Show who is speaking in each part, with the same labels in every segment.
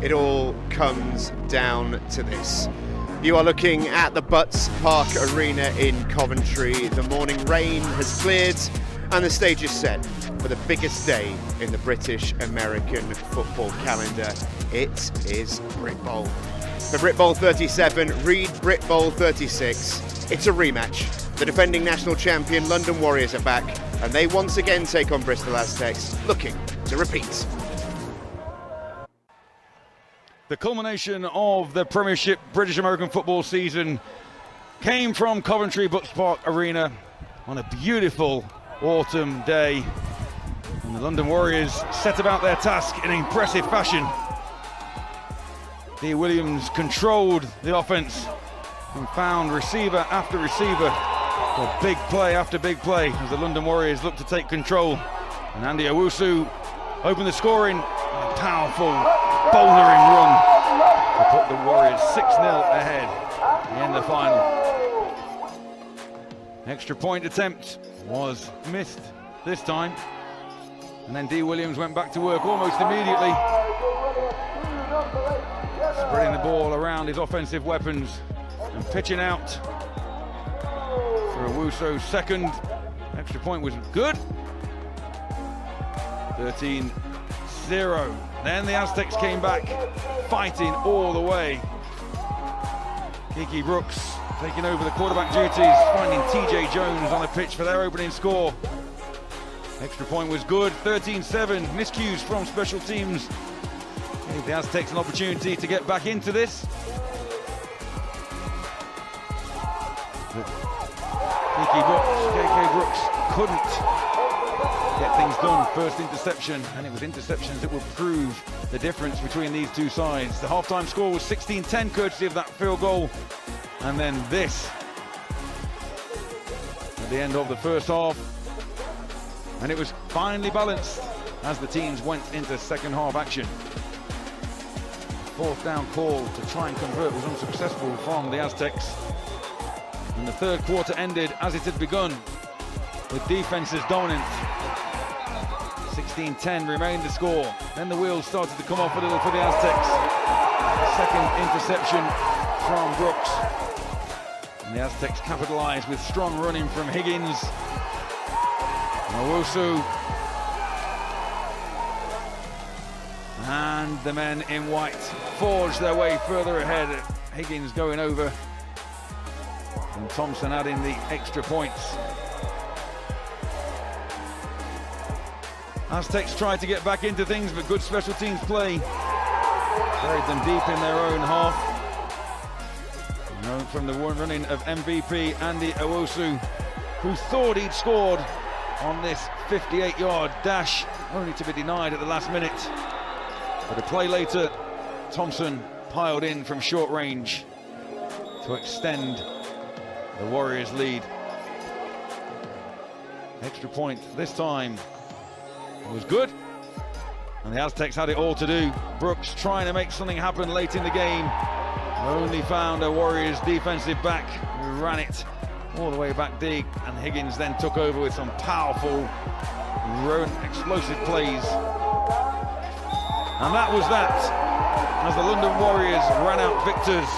Speaker 1: it all comes down to this. You are looking at the Butts Park Arena in Coventry. The morning rain has cleared and the stage is set for the biggest day in the British American football calendar. It is Britbowl. For Britbowl 37, read Britbowl 36. It's a rematch. The defending national champion London Warriors are back, and they once again take on Bristol Aztecs, looking to repeat.
Speaker 2: The culmination of the Premiership British American football season came from Coventry Butts Park Arena on a beautiful autumn day. And the London Warriors set about their task in impressive fashion. Dee Williams controlled the offense and found receiver after receiver for big play after big play as the London Warriors looked to take control. And Andy Owusu opened the scoring, a powerful bouldering run to put the Warriors 6-0 ahead in the final. Extra point attempt was missed this time, and then Dee Williams went back to work almost immediately, spreading the ball around his offensive weapons and pitching out for Owusu's second. Extra point was good. 13-0. Then the Aztecs came back, fighting all the way. Kiki Brooks taking over the quarterback duties, finding TJ Jones on the pitch for their opening score. Extra point was good, 13-7. Miscues from special teams gave the Aztecs an opportunity to get back into this. But KK Brooks couldn't get things done. First interception, and it was interceptions that would prove the difference between these two sides. The halftime score was 16-10, courtesy of that field goal, and then this at the end of the first half, and it was finely balanced as the teams went into second half action. Fourth down call to try and convert was unsuccessful from the Aztecs, and the third quarter ended as it had begun, with defenses dominant. 16-10 remained the score. Then the wheels started to come off a little for the Aztecs. Second interception from Brooks. And the Aztecs capitalized with strong running from Higgins. Owusu. And the men in white forged their way further ahead. Higgins going over. And Thompson adding the extra points. Aztecs tried to get back into things, but good special teams play buried them deep in their own half. Known from the running of MVP Andy Owusu, who thought he'd scored on this 58-yard dash, only to be denied at the last minute. But a play later, Thompson piled in from short range to extend the Warriors' lead. Extra point this time was good, and the Aztecs had it all to do. Brooks trying to make something happen late in the game, only found a Warriors defensive back who ran it all the way back deep, and Higgins then took over with some powerful explosive plays. And that was that, as the London Warriors ran out victors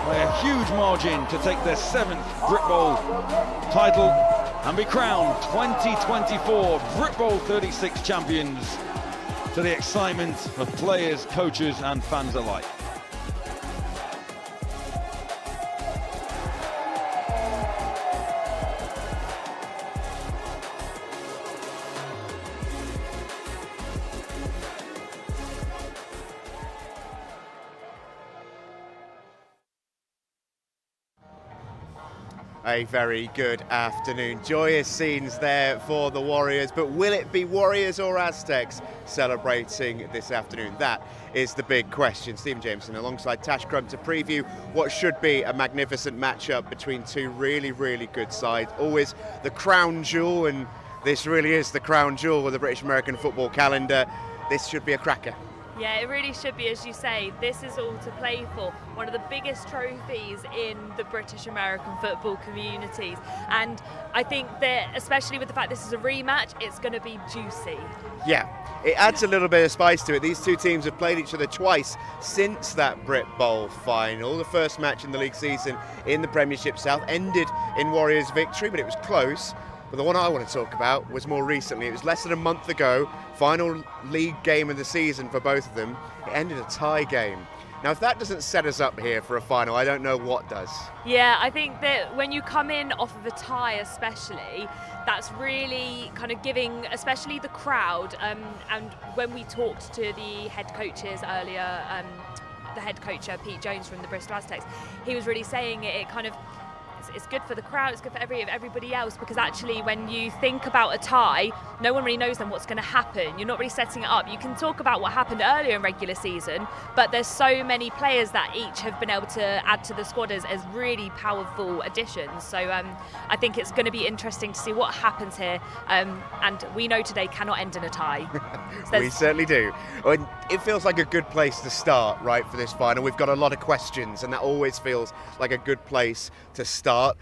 Speaker 2: by a huge margin to take their 7th Britbowl title and be crowned 2024 Britbowl 36 champions, to the excitement of players, coaches and fans alike.
Speaker 1: A very good afternoon. Joyous scenes there for the Warriors, but will it be Warriors or Aztecs celebrating this afternoon? That is the big question. Stephen Jameson alongside Tash Crum to preview what should be a magnificent matchup between two really, really good sides. Always the crown jewel, and this really is the crown jewel of the British American football calendar. This should be a cracker.
Speaker 3: Yeah, it really should be, as you say. This is all to play for. One of the biggest trophies in the British American football communities. And I think that, especially with the fact this is a rematch, it's going to be juicy.
Speaker 1: Yeah, it adds a little bit of spice to it. These two teams have played each other twice since that Britbowl final. The first match in the league season in the Premiership South ended in Warriors' victory, but it was close. But the one I want to talk about was more recently. It was less than a month ago, final league game of the season for both of them. It ended a tie game. Now, if that doesn't set us up here for a final, I don't know what does.
Speaker 3: Yeah, I think that when you come in off of a tie especially, that's really kind of giving, especially the crowd, and when we talked to the head coaches earlier, the head coach Pete Jones from the Bristol Aztecs, he was really saying it kind of, it's good for the crowd, it's good for everybody else, because actually when you think about a tie, no one really knows then what's going to happen. You're not really setting it up. You can talk about what happened earlier in regular season, but there's so many players that each have been able to add to the squad as really powerful additions. So I think it's going to be interesting to see what happens here, and we know today cannot end in a tie. So
Speaker 1: we certainly do. It feels like a good place to start, right, for this final. We've got a lot of questions, and that always feels like a good place to start.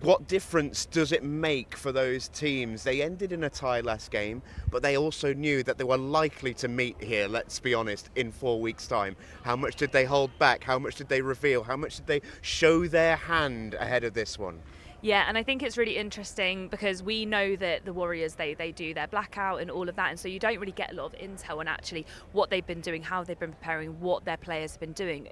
Speaker 1: What difference does it make for those teams? They ended in a tie last game, but they also knew that they were likely to meet here, let's be honest, in 4 weeks' time. How much did they hold back? How much did they reveal? How much did they show their hand ahead of this one?
Speaker 3: Yeah, and I think it's really interesting because we know that the Warriors, they do their blackout and all of that, and so you don't really get a lot of intel on actually what they've been doing, how they've been preparing, what their players have been doing.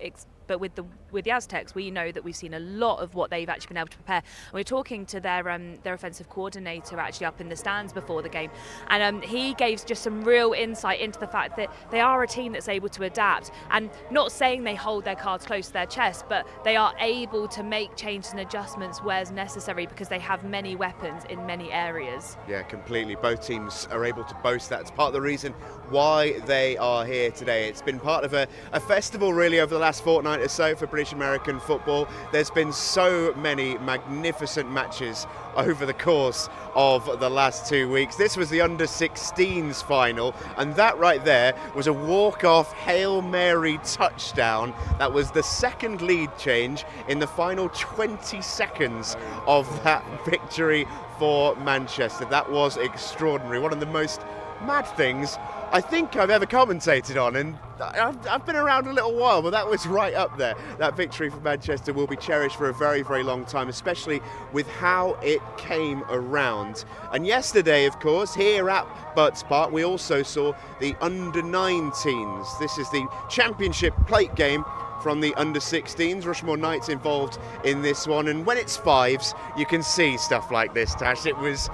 Speaker 3: But with the Aztecs, we know that we've seen a lot of what they've actually been able to prepare. And we're talking to their offensive coordinator actually up in the stands before the game, and he gave just some real insight into the fact that they are a team that's able to adapt, and not saying they hold their cards close to their chest, but they are able to make changes and adjustments where necessary because they have many weapons in many areas.
Speaker 1: Yeah, completely. Both teams are able to boast that. It's part of the reason why they are here today. It's been part of a festival really over the last fortnight or so for British American football. There's been so many magnificent matches over the course of the last 2 weeks. This was the under-16s final, and that right there was a walk-off Hail Mary touchdown. That was the second lead change in the final 20 seconds of that victory for Manchester. That was extraordinary. One of the most mad things I think I've ever commentated on, and I've been around a little while, but that was right up there. That victory for Manchester will be cherished for a very, very long time, especially with how it came around. And yesterday, of course, here at Butts Park, we also saw the under-19s. This is the championship plate game from the under-16s. Rushmore Knights involved in this one, and when it's fives, you can see stuff like this, Tash. It was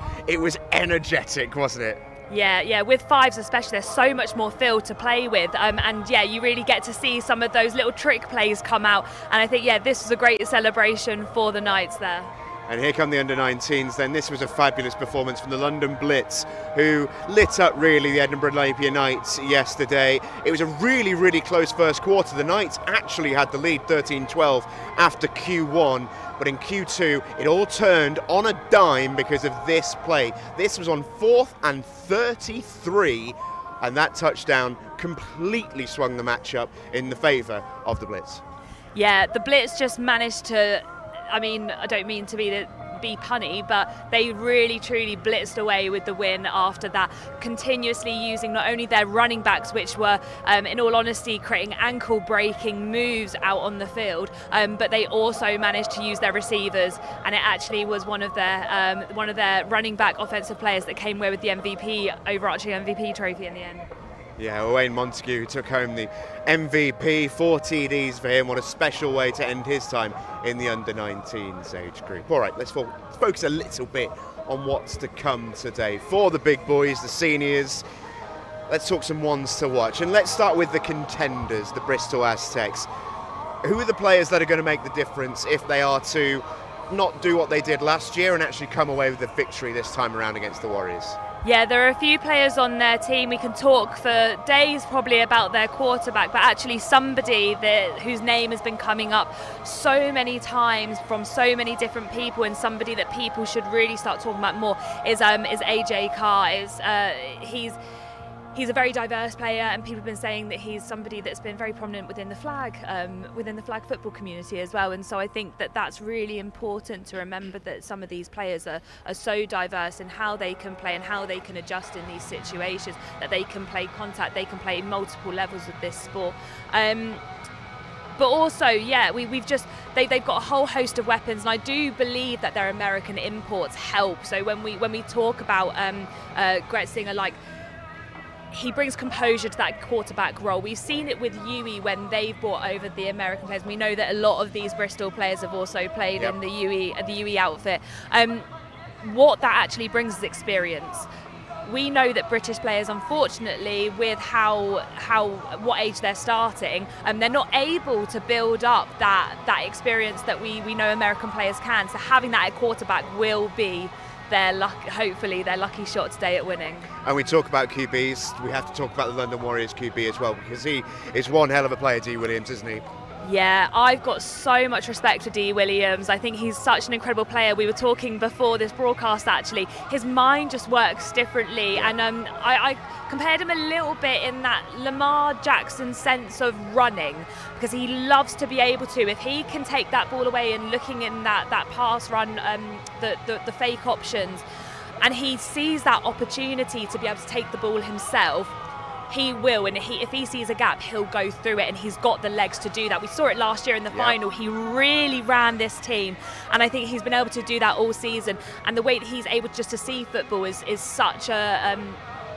Speaker 1: energetic, wasn't it?
Speaker 3: Yeah, with fives especially, there's so much more field to play with, and yeah, you really get to see some of those little trick plays come out, and I think, yeah, this was a great celebration for the Knights there.
Speaker 1: And here come the under-19s then. This was a fabulous performance from the London Blitz, who lit up really the Edinburgh Napier Knights yesterday. It was a really, really close first quarter. The Knights actually had the lead 13-12 after Q1, but in Q2 it all turned on a dime because of this play. This was on 4th and 33, and that touchdown completely swung the matchup in the favour of the Blitz.
Speaker 3: Yeah, the Blitz just managed to, I mean, I don't mean to be punny, but they really truly blitzed away with the win after that, continuously using not only their running backs, which were in all honesty creating ankle breaking moves out on the field, but they also managed to use their receivers, and it actually was one of their running back offensive players that came away with the overarching MVP trophy in the end.
Speaker 1: Yeah, Wayne Montague took home the MVP, 4 TDs for him. What a special way to end his time in the under-19s age group. All right, let's focus a little bit on what's to come today. For the big boys, the seniors, let's talk some ones to watch. And let's start with the contenders, the Bristol Aztecs. Who are the players that are going to make the difference if they are to not do what they did last year and actually come away with a victory this time around against the Warriors?
Speaker 3: Yeah, there are a few players on their team. We can talk for days probably about their quarterback, but actually somebody whose name has been coming up so many times from so many different people, and somebody that people should really start talking about more is AJ Carr. he's a very diverse player, and people have been saying that he's somebody that's been very prominent within the flag football community as well. And so I think that that's really important to remember, that some of these players are so diverse in how they can play and how they can adjust in these situations, that they can play contact, they can play multiple levels of this sport. But also, yeah, they've got a whole host of weapons, and I do believe that their American imports help. So when we talk about Gretzinger, like, he brings composure to that quarterback role. We've seen it with UE when they've brought over the American players. We know that a lot of these Bristol players have also played in the UE outfit. What that actually brings is experience. We know that British players, unfortunately, with what age they're starting, they're not able to build up that experience that we know American players can. So having that at quarterback will be hopefully their lucky shot today at winning.
Speaker 1: And we talk about QBs, we have to talk about the London Warriors QB as well, because he is one hell of a player, D. Williams, isn't he?
Speaker 3: Yeah, I've got so much respect for D. Williams. I think he's such an incredible player. We were talking before this broadcast, actually. His mind just works differently. And I compared him a little bit in that Lamar Jackson sense of running, because he loves to be able to, if he can take that ball away and looking in that pass run, the fake options, and he sees that opportunity to be able to take the ball himself, he will, and if he sees a gap, he'll go through it, and he's got the legs to do that. We saw it last year in the final. He really ran this team, and I think he's been able to do that all season. And the way that he's able just to see football is such a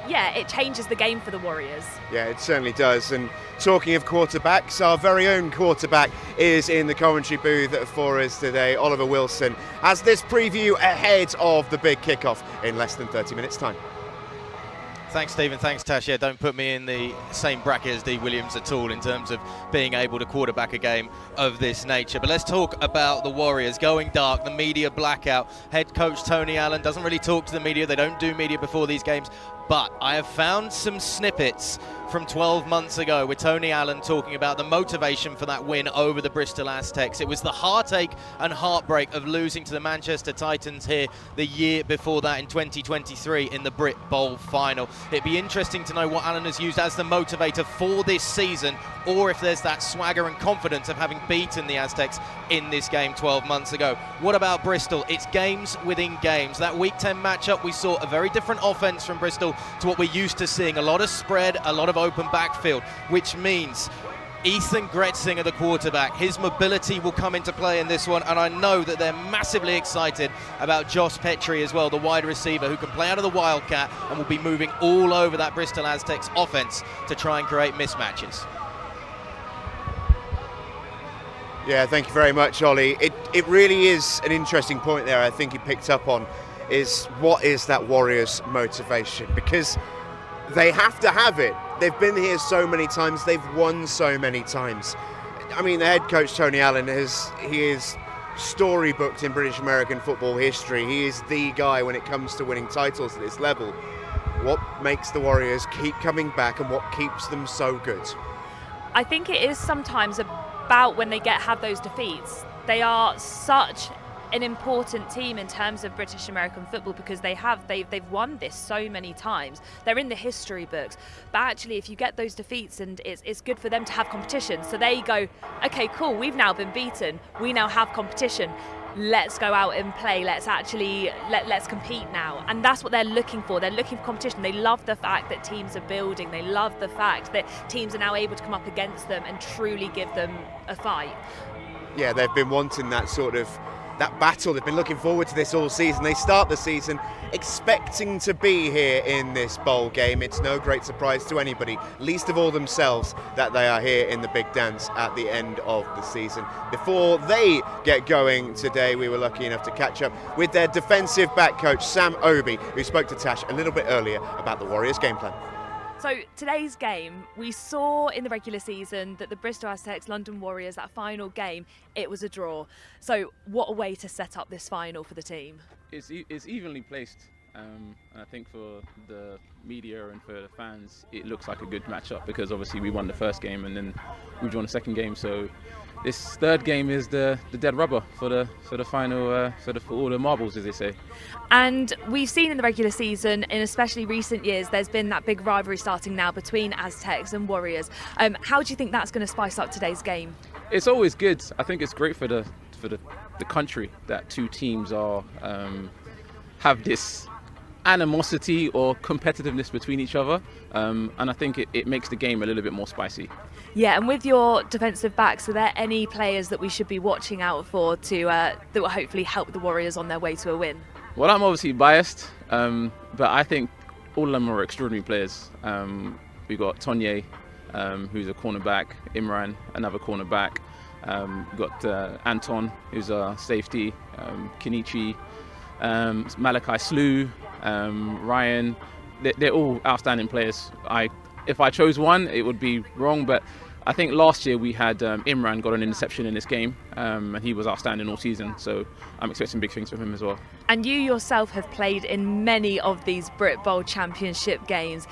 Speaker 3: it changes the game for the Warriors. Yeah,
Speaker 1: it certainly does. And talking of quarterbacks, our very own quarterback is in the commentary booth for us today. Oliver Wilson has this preview ahead of the big kickoff in less than 30 minutes' time.
Speaker 4: Thanks, Stephen. Thanks, Tash. Yeah, don't put me in the same bracket as D. Williams at all in terms of being able to quarterback a game of this nature. But let's talk about the Warriors going dark, the media blackout. Head coach Tony Allen doesn't really talk to the media. They don't do media before these games. But I have found some snippets from 12 months ago with Tony Allen talking about the motivation for that win over the Bristol Aztecs. It was the heartache and heartbreak of losing to the Manchester Titans here the year before that in 2023 in the Britbowl final. It'd be interesting to know what Allen has used as the motivator for this season, or if there's that swagger and confidence of having beaten the Aztecs in this game 12 months ago. What about Bristol? It's games within games. That Week 10 matchup, we saw a very different offense from Bristol to what we're used to seeing. A lot of spread, a lot of open backfield, which means Ethan Gretzinger, the quarterback, his mobility will come into play in this one, and I know that they're massively excited about Josh Petrie as well, the wide receiver who can play out of the Wildcat and will be moving all over that Bristol Aztecs offense to try and create mismatches.
Speaker 1: Yeah, thank you very much, Ollie. It really is an interesting point there I think he picked up on, is what is that Warriors' motivation? Because they have to have it. They've been here so many times, they've won so many times. I mean, the head coach Tony Allen is storybooked in British American football history. He is the guy when it comes to winning titles at this level. What makes the Warriors keep coming back, and what keeps them so good?
Speaker 3: I think it is sometimes about when they have those defeats. They are such an important team in terms of British American football, because they've won this so many times. They're in the history books. But actually, if you get those defeats, and it's good for them to have competition. So they go, okay, cool, we've now been beaten. We now have competition. Let's go out and play. Let's compete now. And that's what they're looking for. They're looking for competition. They love the fact that teams are building. They love the fact that teams are now able to come up against them and truly give them a fight.
Speaker 1: Yeah, they've been wanting that battle. They've been looking forward to this all season. They start the season expecting to be here in this bowl game. It's no great surprise to anybody, least of all themselves, that they are here in the big dance at the end of the season. Before they get going today, we were lucky enough to catch up with their defensive back coach, Sam Obi, who spoke to Tash a little bit earlier about the Warriors' game plan.
Speaker 3: So today's game, we saw in the regular season that the Bristol Aztecs, London Warriors, that final game, it was a draw. So what a way to set up this final for the team.
Speaker 5: It's evenly placed, and I think for the media and for the fans, it looks like a good matchup, because obviously we won the first game and then we won the second game. So this third game is the dead rubber for the final for all the marbles, as they say.
Speaker 3: And we've seen in the regular season, in especially recent years, there's been that big rivalry starting now between Aztecs and Warriors. How do you think that's going to spice up today's game?
Speaker 5: It's always good. I think it's great for the country that two teams are have this animosity or competitiveness between each other, and I think it makes the game a little bit more spicy.
Speaker 3: Yeah, and with your defensive backs, are there any players that we should be watching out for that will hopefully help the Warriors on their way to a win?
Speaker 5: Well, I'm obviously biased, but I think all of them are extraordinary players. We've got Tonye, who's a cornerback, Imran, another cornerback. We've got Anton, who's a safety, Kenichi, Malachi Slew, Ryan. They're all outstanding players. If I chose one, it would be wrong, but I think last year we had Imran got an interception in this game, and he was outstanding all season, so I'm expecting big things from him as well.
Speaker 3: And you yourself have played in many of these Britbowl Championship games.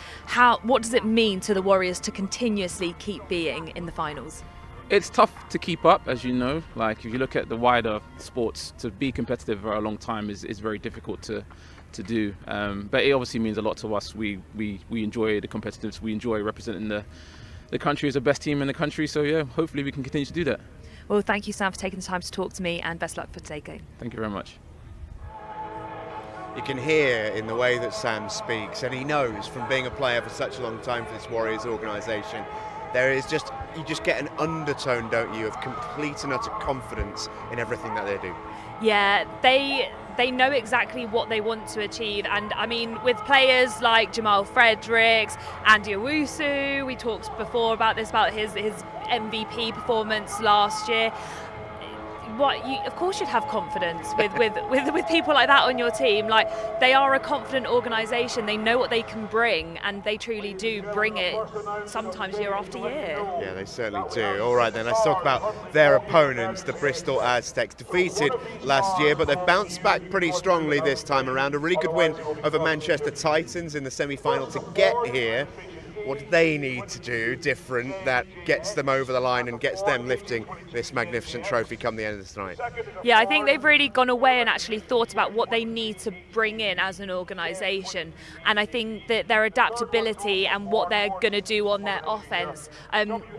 Speaker 3: What does it mean to the Warriors to continuously keep being in the finals?
Speaker 5: It's tough to keep up, as you know. Like, if you look at the wider sports, to be competitive for a long time is very difficult to do. But it obviously means a lot to us. We enjoy the competitiveness. We enjoy representing the country as the best team in the country. So yeah, hopefully we can continue to do that.
Speaker 3: Well, thank you, Sam, for taking the time to talk to me, and best luck for today's game.
Speaker 5: Thank you very much.
Speaker 1: You can hear in the way that Sam speaks, and he knows from being a player for such a long time for this Warriors organisation, you just get an undertone, don't you, of complete and utter confidence in everything that they do.
Speaker 3: Yeah, they know exactly what they want to achieve, and I mean, with players like Jamal Fredericks, Andy Owusu, we talked before about his MVP performance last year. Of course you'd have confidence with people like that on your team. Like, they are a confident organisation. They know what they can bring, and they truly do bring it sometimes year after year.
Speaker 1: Yeah, they certainly do. All right then, let's talk about their opponents, the Bristol Aztecs, defeated last year, but they've bounced back pretty strongly this time around. A really good win over Manchester Titans in the semi-final to get here. What do they need to do different that gets them over the line and gets them lifting this magnificent trophy come the end of the night?
Speaker 3: Yeah, I think they've really gone away and actually thought about what they need to bring in as an organisation. And I think that their adaptability and what they're going to do on their offence,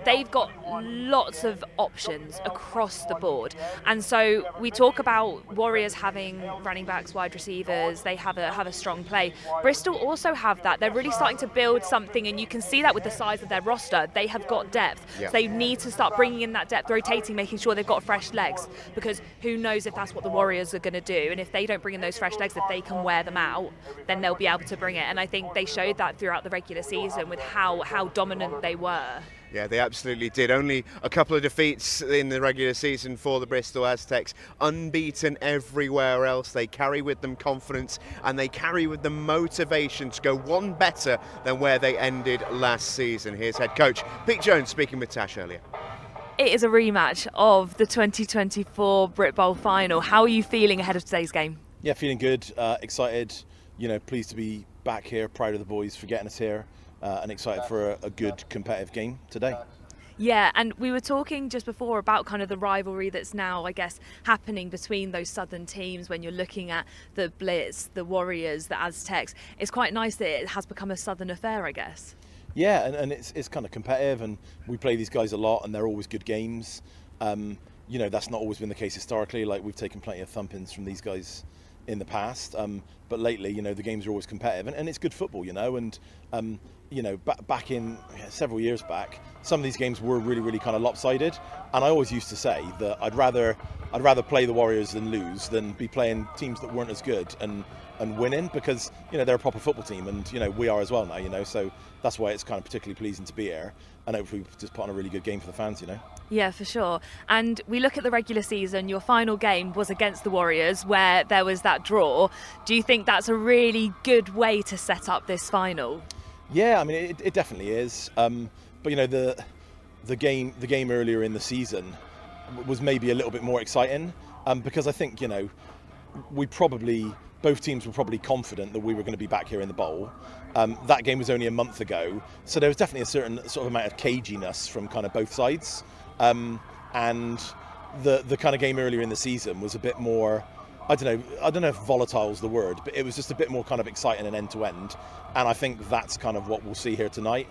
Speaker 3: they've got lots of options across the board. And so we talk about Warriors having running backs, wide receivers, they have a strong play. Bristol also have that. They're really starting to build something, and you can see that with the size of their roster. They have got depth.
Speaker 1: Yeah.
Speaker 3: So they need to start bringing in that depth, rotating, making sure they've got fresh legs, because who knows if that's what the Warriors are going to do. And if they don't bring in those fresh legs, if they can wear them out, then they'll be able to bring it. And I think they showed that throughout the regular season with how dominant they were.
Speaker 1: Yeah, they absolutely did. Only a couple of defeats in the regular season for the Bristol Aztecs. Unbeaten everywhere else. They carry with them confidence, and they carry with them motivation to go one better than where they ended last season. Here's head coach Pete Jones speaking with Tash earlier.
Speaker 3: It is a rematch of the 2024 Britbowl final. How are you feeling ahead of today's game?
Speaker 6: Yeah, feeling good, excited, pleased to be back here, proud of the boys for getting us here. And excited for a good competitive game today.
Speaker 3: Yeah, and we were talking just before about kind of the rivalry that's now, I guess, happening between those southern teams when you're looking at the Blitz, the Warriors, the Aztecs. It's quite nice that it has become a southern affair, I guess.
Speaker 6: Yeah, and it's kind of competitive, and we play these guys a lot, and they're always good games. That's not always been the case historically. Like, we've taken plenty of thumpings from these guys in the past, but lately, the games are always competitive, and it's good football, and back in several years back, some of these games were really, really kind of lopsided, and I always used to say that I'd rather play the Warriors than lose than be playing teams that weren't as good and winning, because they're a proper football team, and we are as well now, so that's why it's kind of particularly pleasing to be here, and hopefully just put on a really good game for the fans.
Speaker 3: Yeah, for sure. And we look at the regular season, your final game was against the Warriors where there was that draw. Do you think that's a really good way to set up this final?
Speaker 6: Yeah, I mean, it definitely is. But the game earlier in the season was maybe a little bit more exciting, because I think both teams were probably confident that we were going to be back here in the bowl. That game was only a month ago, so there was definitely a certain sort of amount of caginess from kind of both sides. And and the kind of game earlier in the season was a bit more, I don't know if volatile is the word, but it was just a bit more kind of exciting and end to end, and I think that's kind of what we'll see here tonight.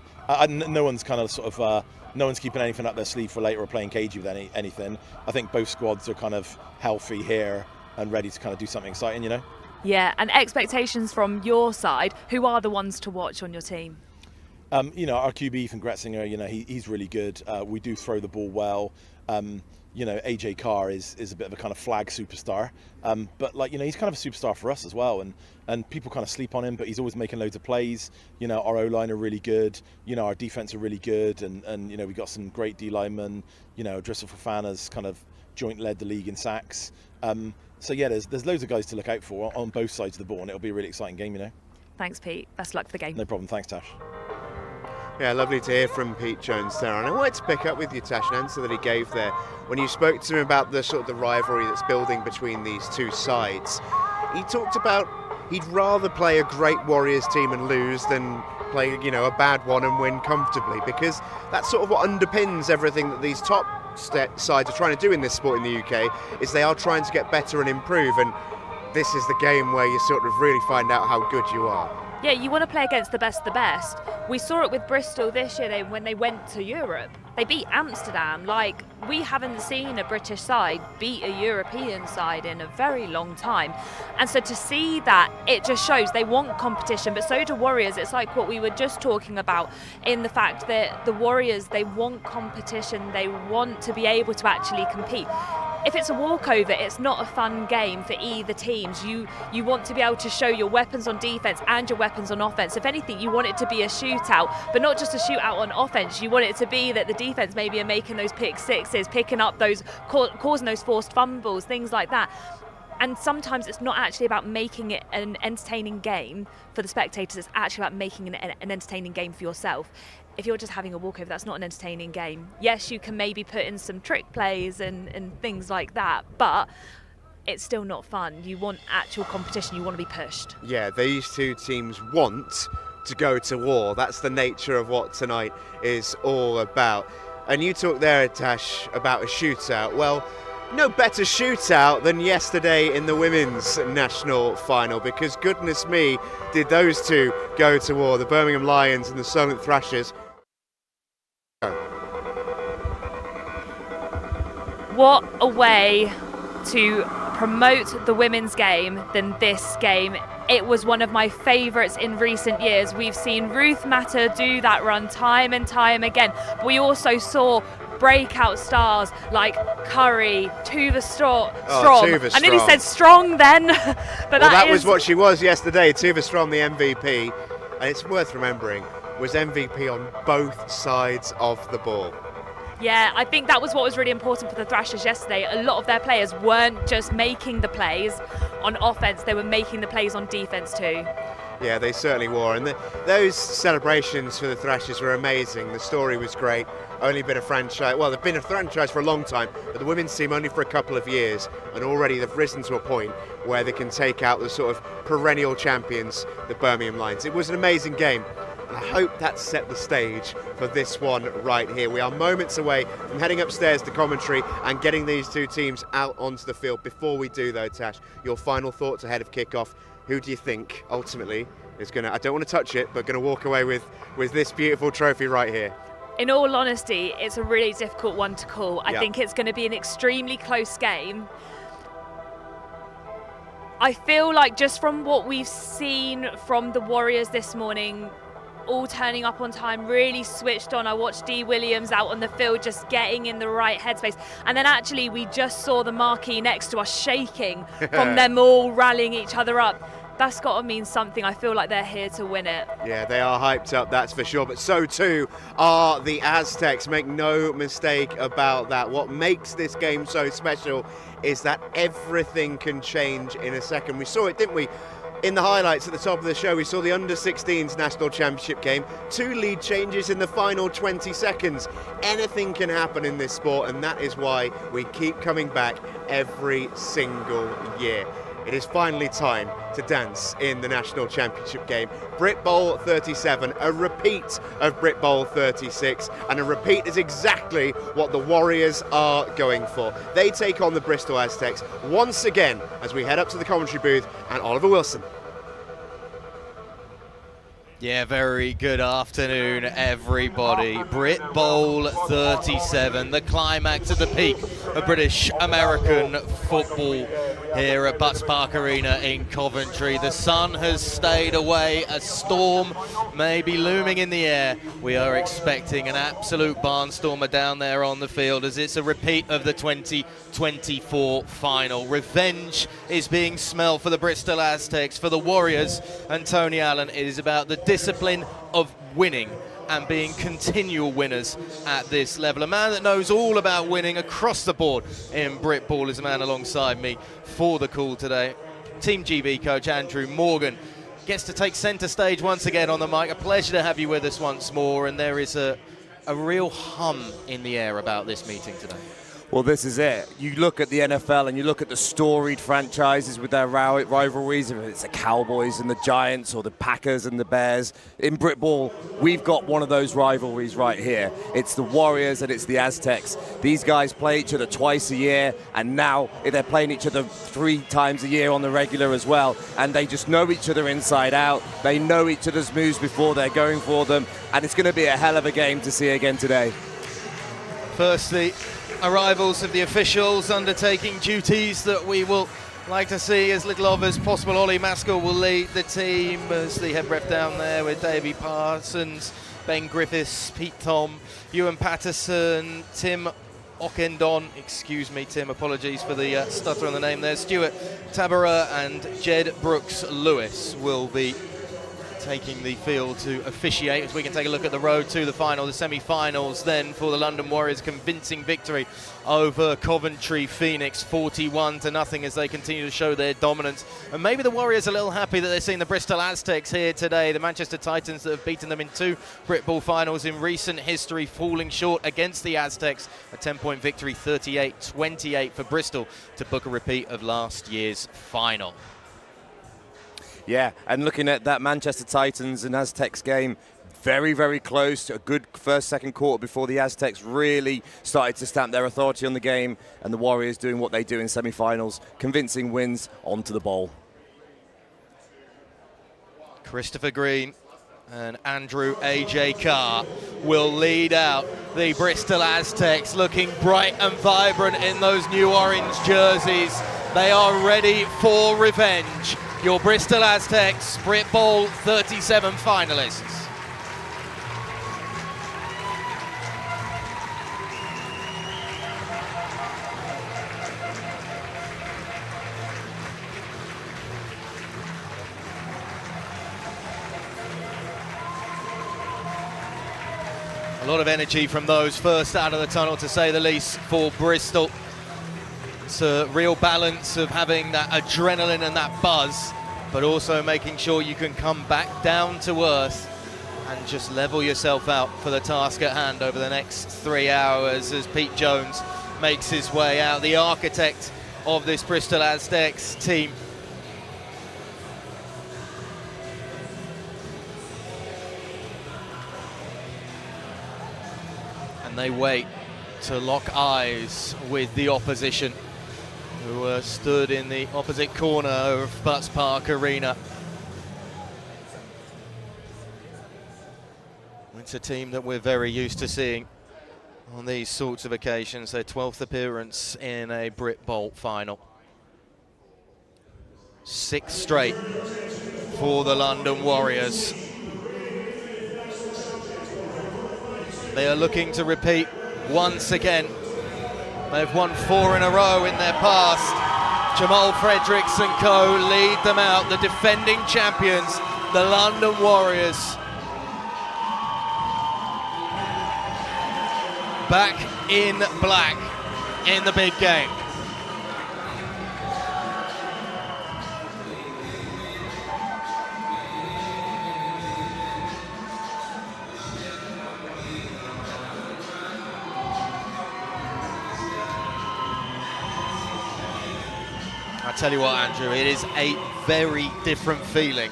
Speaker 6: No one's kind of no one's keeping anything up their sleeve for later or playing cagey with anything. I think both squads are kind of healthy here and ready to kind of do something exciting, you know.
Speaker 3: Yeah, and expectations from your side, who are the ones to watch on your team?
Speaker 6: You know, our QB, Ethan Gretzinger, you know, he's really good. We do throw the ball well. You know, AJ Carr is a bit of a kind of flag superstar, but like, you know, he's kind of a superstar for us as well, and people kind of sleep on him, but he's always making loads of plays. You know, our O-line are really good, you know, our defense are really good, and you know, we got some great D linemen. You know, Drissel Fofana's kind of joint led the league in sacks. So yeah, there's loads of guys to look out for on both sides of the ball, and it'll be a really exciting game, you know.
Speaker 3: Thanks, Pete. Best of luck for the game.
Speaker 6: No problem. Thanks, Tash.
Speaker 1: Yeah, lovely to hear from Pete Jones there. And I wanted to pick up with you, Tash, an answer that he gave there when you spoke to him about the sort of the rivalry that's building between these two sides. He talked about he'd rather play a great Warriors team and lose than play, you know, a bad one and win comfortably, because that's sort of what underpins everything that these top sides are trying to do in this sport in the UK, is they are trying to get better and improve, and this is the game where you sort of really find out how good you are.
Speaker 3: Yeah, you want to play against the best of the best. We saw it with Bristol this year when they went to Europe. They beat Amsterdam. Like, we haven't seen a British side beat a European side in a very long time. And so to see that, it just shows they want competition, but so do Warriors. It's like what we were just talking about in the fact that the Warriors, they want competition. They want to be able to actually compete. If it's a walkover, it's not a fun game for either teams. You want to be able to show your weapons on defense and your weapons on offense. If anything, you want it to be a shootout, but not just a shootout on offense. You want it to be that the defense maybe are making those pick sixes, picking up those, causing those forced fumbles, things like that. And sometimes it's not actually about making it an entertaining game for the spectators, it's actually about making an entertaining game for yourself. If you're just having a walkover, that's not an entertaining game. Yes, you can maybe put in some trick plays and things like that, but it's still not fun. You want actual competition, you want to be pushed.
Speaker 1: Yeah, these two teams want to go to war. That's the nature of what tonight is all about. And you talked there, Tash, about a shootout. Well, no better shootout than yesterday in the women's national final, because goodness me, did those two go to war, the Birmingham Lions and the Solent Thrashers.
Speaker 3: What a way to promote the women's game than this game. It was one of my favourites in recent years. We've seen Ruth Matter do that run time and time again. But we also saw breakout stars like Curry, Tuva Strom. I nearly said Strong then. But
Speaker 1: well, that was what she was yesterday. Tuva Strom, the MVP. And it's worth remembering, was MVP on both sides of the ball.
Speaker 3: Yeah, I think that was what was really important for the Thrashers yesterday. A lot of their players weren't just making the plays on offense, they were making the plays on defense too.
Speaker 1: Yeah, they certainly were. And those celebrations for the Thrashers were amazing. The story was great. Only been a franchise, well, they've been a franchise for a long time, but the women's team only for a couple of years, and already they've risen to a point where they can take out the sort of perennial champions, the Birmingham Lions. It was an amazing game. And I hope that set the stage for this one right here. We are moments away from heading upstairs to commentary and getting these two teams out onto the field. Before we do though, Tash, your final thoughts ahead of kickoff. Who do you think ultimately is going to, I don't want to touch it, but going to walk away with this beautiful trophy right here?
Speaker 3: In all honesty, it's a really difficult one to call. I think it's going to be an extremely close game. I feel like just from what we've seen from the Warriors this morning, all turning up on time, really switched on. I watched Dee Williams out on the field just getting in the right headspace, and then actually we just saw the marquee next to us shaking from them all rallying each other up. That's got to mean something. I feel like they're here to win it.
Speaker 1: Yeah, they are hyped up, that's for sure, but so too are the Aztecs. Make no mistake about that. What makes this game so special is that everything can change in a second. We saw it, didn't we? In the highlights at the top of the show, we saw the Under-16s National Championship game. 2 lead changes in the final 20 seconds. Anything can happen in this sport, and that is why we keep coming back every single year. it is finally time to dance in the National Championship game. Britbowl 37, a repeat of Britbowl 36, and a repeat is exactly what the Warriors are going for. They take on the Bristol Aztecs once again as we head up to the commentary booth and Oliver Wilson.
Speaker 4: Yeah, very good afternoon, everybody. Britbowl 37, the climax of the peak of British American football here at Butts Park Arena in Coventry. The sun has stayed away, a storm may be looming in the air. We are expecting an absolute barnstormer down there on the field as it's a repeat of the 2024 final. Revenge is being smelled for the Bristol Aztecs, for the Warriors and Tony Allen. It is about the discipline of winning and being continual winners at this level. A man that knows all about winning across the board in Britbowl is a man alongside me for the call today. Team GB coach Andrew Morgan gets to take centre stage once again on the mic. A pleasure to have you with us once more, and there is a real hum in the air about this meeting today.
Speaker 7: Well, this is it. You look at the NFL and you look at the storied franchises with their rivalries, if it's the Cowboys and the Giants or the Packers and the Bears. In Britbowl, we've got one of those rivalries right here. It's the Warriors and it's the Aztecs. These guys play each other twice a year, and now they're playing each other 3 times a year on the regular as well. And they just know each other inside out. They know each other's moves before they're going for them. And it's going to be a hell of a game to see again today.
Speaker 4: Firstly, arrivals of the officials undertaking duties that we will like to see as little of as possible. Ollie Maskell will lead the team as the head ref down there with Davey Parsons, Ben Griffiths, Pete Tom, Ewan Patterson, Tim Ockendon, excuse me Tim, apologies for the stutter on the name there, Stuart Tabara and Jed Brooks Lewis will be taking the field to officiate as we can take a look at the road to the final, the semi-finals then for the London Warriors. Convincing victory over Coventry Phoenix 41-0 as they continue to show their dominance. And maybe the Warriors are a little happy that they're seeing the Bristol Aztecs here today, the Manchester Titans that have beaten them in 2 Britbowl finals in recent history, falling short against the Aztecs. A 10-point victory, 38-28 for Bristol to book a repeat of last year's final.
Speaker 7: Yeah, and looking at that Manchester Titans and Aztecs game, very, very close. A good first, second quarter before the Aztecs really started to stamp their authority on the game, and the Warriors doing what they do in semi-finals, convincing wins onto the bowl.
Speaker 4: Christopher Green and Andrew AJ Carr will lead out the Bristol Aztecs, looking bright and vibrant in those new orange jerseys. They are ready for revenge. Your Bristol Aztecs Britbowl 37 finalists. A lot of energy from those first out of the tunnel, to say the least, for Bristol. It's a real balance of having that adrenaline and that buzz, but also making sure you can come back down to earth and just level yourself out for the task at hand over the next 3 hours as Pete Jones makes his way out, the architect of this Bristol Aztecs team. And they wait to lock eyes with the opposition, who stood in the opposite corner of Butts Park Arena. It's a team that we're very used to seeing on these sorts of occasions, their 12th appearance in a Britbowl final. 6 straight for the London Warriors. They are looking to repeat once again. They've won 4 in a row in their past. Jamal Fredericks and co lead them out, the defending champions, the London Warriors. Back in black in the big game. I tell you what, Andrew, it is a very different feeling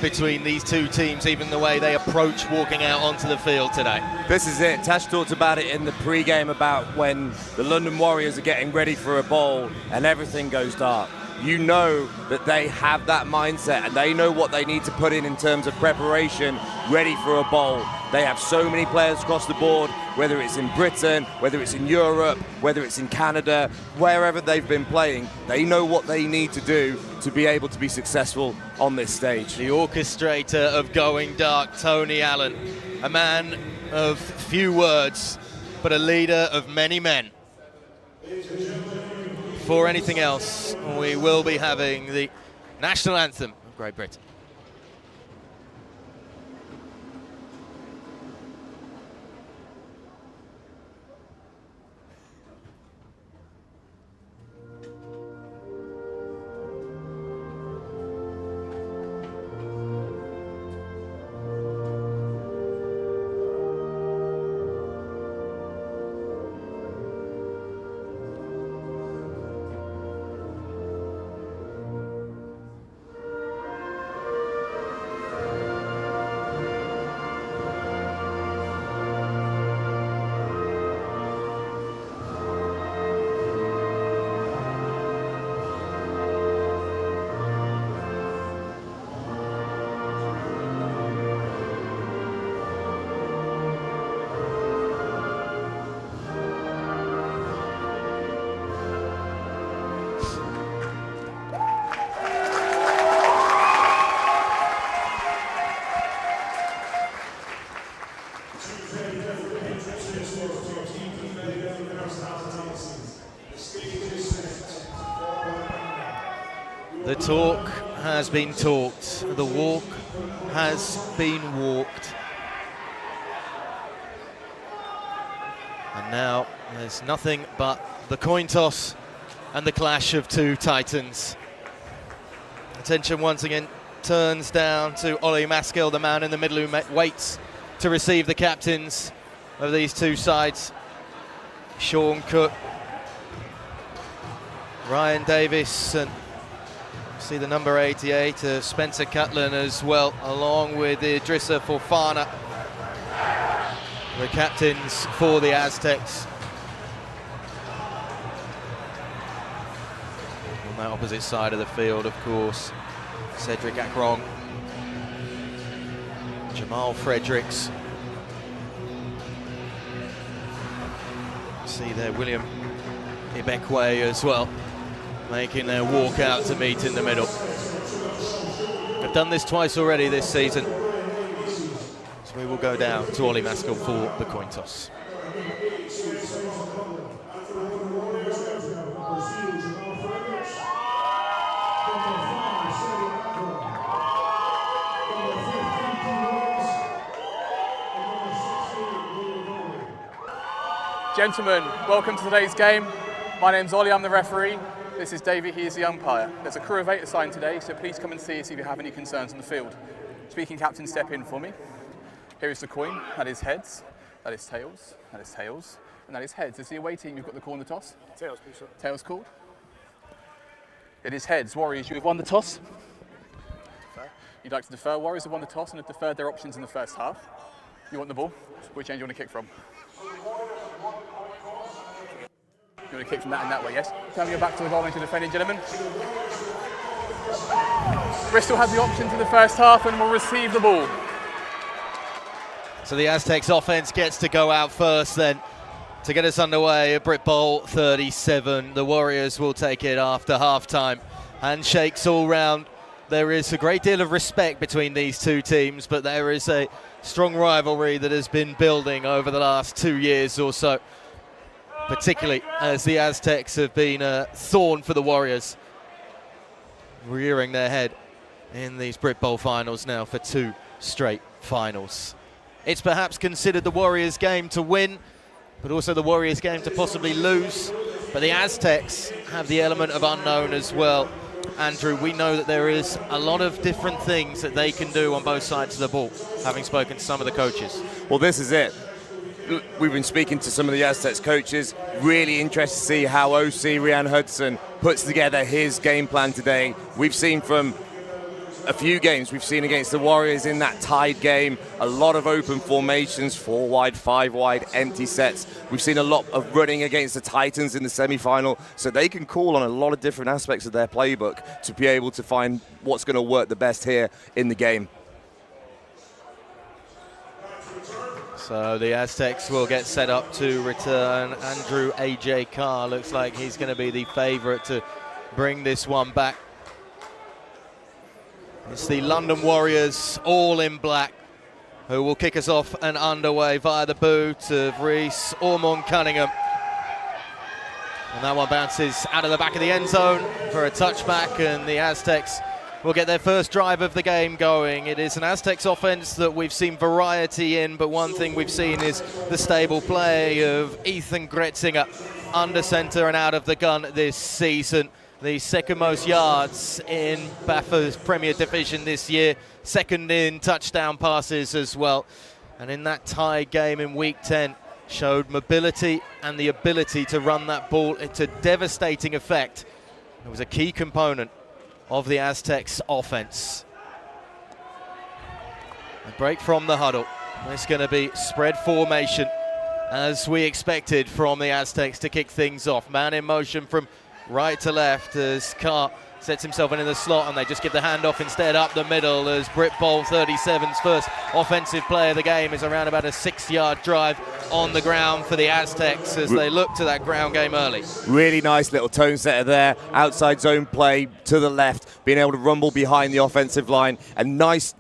Speaker 4: between these two teams, even the way they approach walking out onto the field today.
Speaker 7: This is it. Tash talked about it in the pre-game about when the London Warriors are getting ready for a bowl and everything goes dark. You know that they have that mindset and they know what they need to put in terms of preparation, ready for a bowl. They have so many players across the board, whether it's in Britain, whether it's in Europe, whether it's in Canada, wherever they've been playing, they know what they need to do to be able to be successful on this stage.
Speaker 4: The orchestrator of Going Dark, Tony Allen, a man of few words, but a leader of many men. Before anything else, we will be having the national anthem of Great Britain. The talk has been talked, the walk has been walked. And now there's nothing but the coin toss and the clash of two titans. Attention once again turns down to Ollie Maskell, the man in the middle who waits to receive the captains of these two sides. Sean Cook, Ryan Davis, and see the number 88, Spencer Cutland as well, along with Idrissa Fofana, the captains for the Aztecs. On that opposite side of the field, of course, Cedric Akron, Jamal Fredericks. See there William Ibekwe as well, making their walk out to meet in the middle. They've done this twice already this season. So we will go down to Ollie Maskell for the coin toss.
Speaker 8: Gentlemen, welcome to today's game. My name's Ollie, I'm the referee. This is David, he is the umpire. There's a crew of 8 assigned today, so please come and see us if you have any concerns on the field. Speaking captain, step in for me. Here is the coin, that is heads, that is tails, and that is heads. As the away team, you've got the call in the toss.
Speaker 9: Tails, please, sir.
Speaker 8: Tails called. It is heads. Warriors, you have won the toss. Defer. You'd like to defer. Warriors have won the toss and have deferred their options in the first half. You want the ball. Which end do you want to kick from? You want to kick from that and that way, yes? Turn your back to the goal into defending, gentlemen. Bristol have the option to the first half and will receive the ball.
Speaker 4: So the Aztecs offense gets to go out first then to get us underway at Britbowl 37. The Warriors will take it after half-time. Handshakes all round. There is a great deal of respect between these two teams, but there is a strong rivalry that has been building over the last 2 years or so, particularly as the Aztecs have been a thorn for the Warriors, rearing their head in these Britbowl finals now for 2 straight finals. It's perhaps considered the Warriors' game to win, but also the Warriors' game to possibly lose. But the Aztecs have the element of unknown as well. Andrew, we know that there is a lot of different things that they can do on both sides of the ball, having spoken to some of the coaches.
Speaker 7: Well, this is it. we've been speaking to some of the Aztecs coaches. Really interested to see how OC Ryan Hudson puts together his game plan today. We've seen from a few games we've seen against the Warriors in that tied game, a lot of open formations, 4 wide, 5 wide, empty sets. We've seen a lot of running against the Titans in the semi-final, so they can call on a lot of different aspects of their playbook to be able to find what's going to work the best here in the game.
Speaker 4: So the Aztecs will get set up to return. Andrew AJ Carr looks like he's going to be the favorite to bring this one back. It's the London Warriors, all in black, who will kick us off and underway via the boot of Reese Ormond Cunningham. And that one bounces out of the back of the end zone for a touchback, and the Aztecs will get their first drive of the game going. It is an Aztecs offense that we've seen variety in, but one thing we've seen is the stable play of Ethan Gretzinger under center and out of the gun this season. The second most yards in BAFA's Premier Division this year, second in touchdown passes as well. And in that tie game in Week 10, showed mobility and the ability to run that ball to devastating effect. It was a key component of the Aztecs offense. A break from the huddle. It's going to be spread formation as we expected from the Aztecs to kick things off. Man in motion from right to left as Carr sets himself into the slot, and they just give the handoff instead up the middle as Britbowl, 37's first offensive play of the game, is around about a 6-yard drive on the ground for the Aztecs as they look to that ground game early.
Speaker 7: Really nice little tone setter there, outside zone play to the left, being able to rumble behind the offensive line, and nice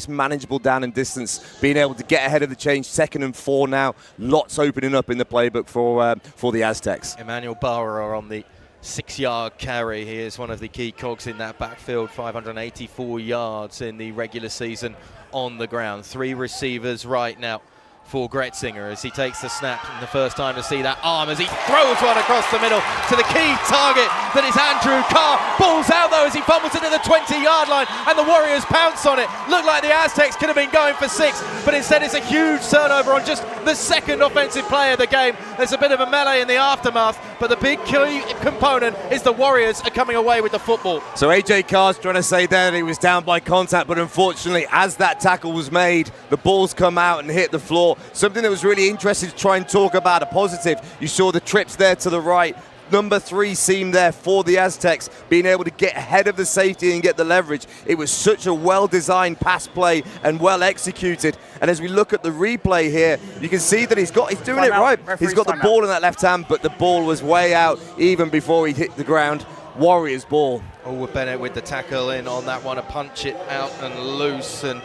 Speaker 7: manageable down and distance, being able to get ahead of the change. 2nd and 4 now, lots opening up in the playbook for the Aztecs.
Speaker 4: Emmanuel Barra on the 6-yard carry. He is one of the key cogs in that backfield. 584 yards in the regular season on the ground. 3 receivers right now for Gretzinger as he takes the snap, and the first time to see that arm as he throws one across the middle to the key target that is Andrew Carr. Balls out though as he fumbles into the 20-yard line, and the Warriors pounce on it. Looked like the Aztecs could have been going for 6, but instead it's a huge turnover on just the second offensive play of the game. There's a bit of a melee in the aftermath, but the big key component is the Warriors are coming away with the football.
Speaker 7: So AJ Carr's trying to say there that he was down by contact, but unfortunately as that tackle was made, the ball's come out and hit the floor. Something that was really interesting to try and talk about a positive. You saw the trips there to the right. Number 3 seam there for the Aztecs, being able to get ahead of the safety and get the leverage. It was such a well-designed pass play and well executed. And as we look at the replay here, you can see that he's doing it right. He's got the ball in that left hand, but the ball was way out even before he hit the ground. Warriors ball.
Speaker 4: Oh, Bennett with the tackle in on that one, to punch it out and loose, and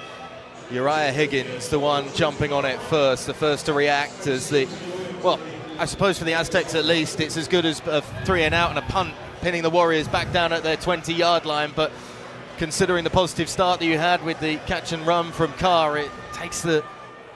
Speaker 4: Uriah Higgins, the one jumping on it first, the first to react as I suppose for the Aztecs at least, it's as good as a 3 and out and a punt, pinning the Warriors back down at their 20-yard line. But considering the positive start that you had with the catch and run from Carr, it takes the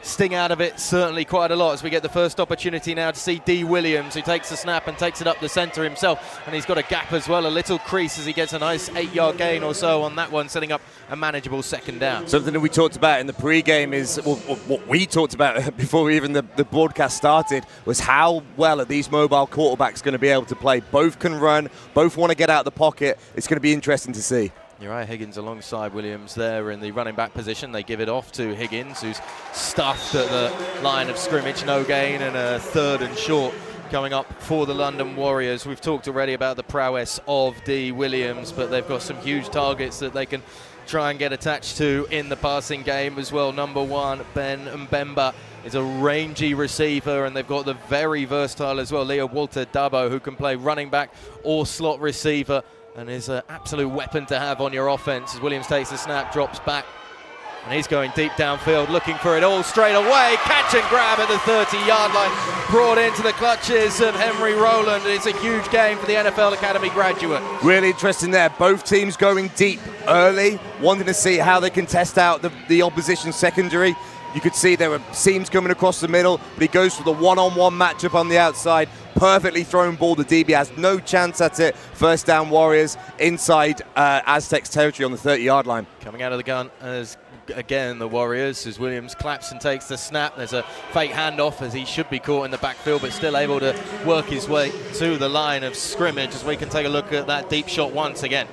Speaker 4: sting out of it certainly quite a lot as we get the first opportunity now to see D. Williams, who takes the snap and takes it up the center himself, and he's got a gap as well, a little crease as he gets a nice 8-yard gain or so on that one, setting up a manageable 2nd down.
Speaker 7: Something that we talked about in the pre-game is, what we talked about before even the broadcast started, was how well are these mobile quarterbacks going to be able to play. Both can run, both want to get out of the pocket. It's going to be interesting to see.
Speaker 4: Uriah Higgins alongside Williams there in the running back position. They give it off to Higgins, who's stuffed at the line of scrimmage. No gain and a 3rd and short coming up for the London Warriors. We've talked already about the prowess of D. Williams, but they've got some huge targets that they can try and get attached to in the passing game as well. Number 1, Ben Mbemba, is a rangy receiver, and they've got the very versatile as well, Leo Walter Dabo, who can play running back or slot receiver, and is an absolute weapon to have on your offense. As Williams takes the snap, drops back, and he's going deep downfield, looking for it all straight away. Catch and grab at the 30-yard line, brought into the clutches of Henry Rowland. It's a huge game for the NFL Academy graduate.
Speaker 7: Really interesting there. Both teams going deep early, wanting to see how they can test out the opposition secondary. You could see there were seams coming across the middle, but he goes for the one-on-one matchup on the outside. Perfectly thrown ball. The DB has no chance at it. First down, Warriors inside Aztecs territory on the 30-yard line.
Speaker 4: Coming out of the gun as again, the Warriors, as Williams claps and takes the snap. There's a fake handoff as he should be caught in the backfield, but still able to work his way to the line of scrimmage, as we can take a look at that deep shot once again.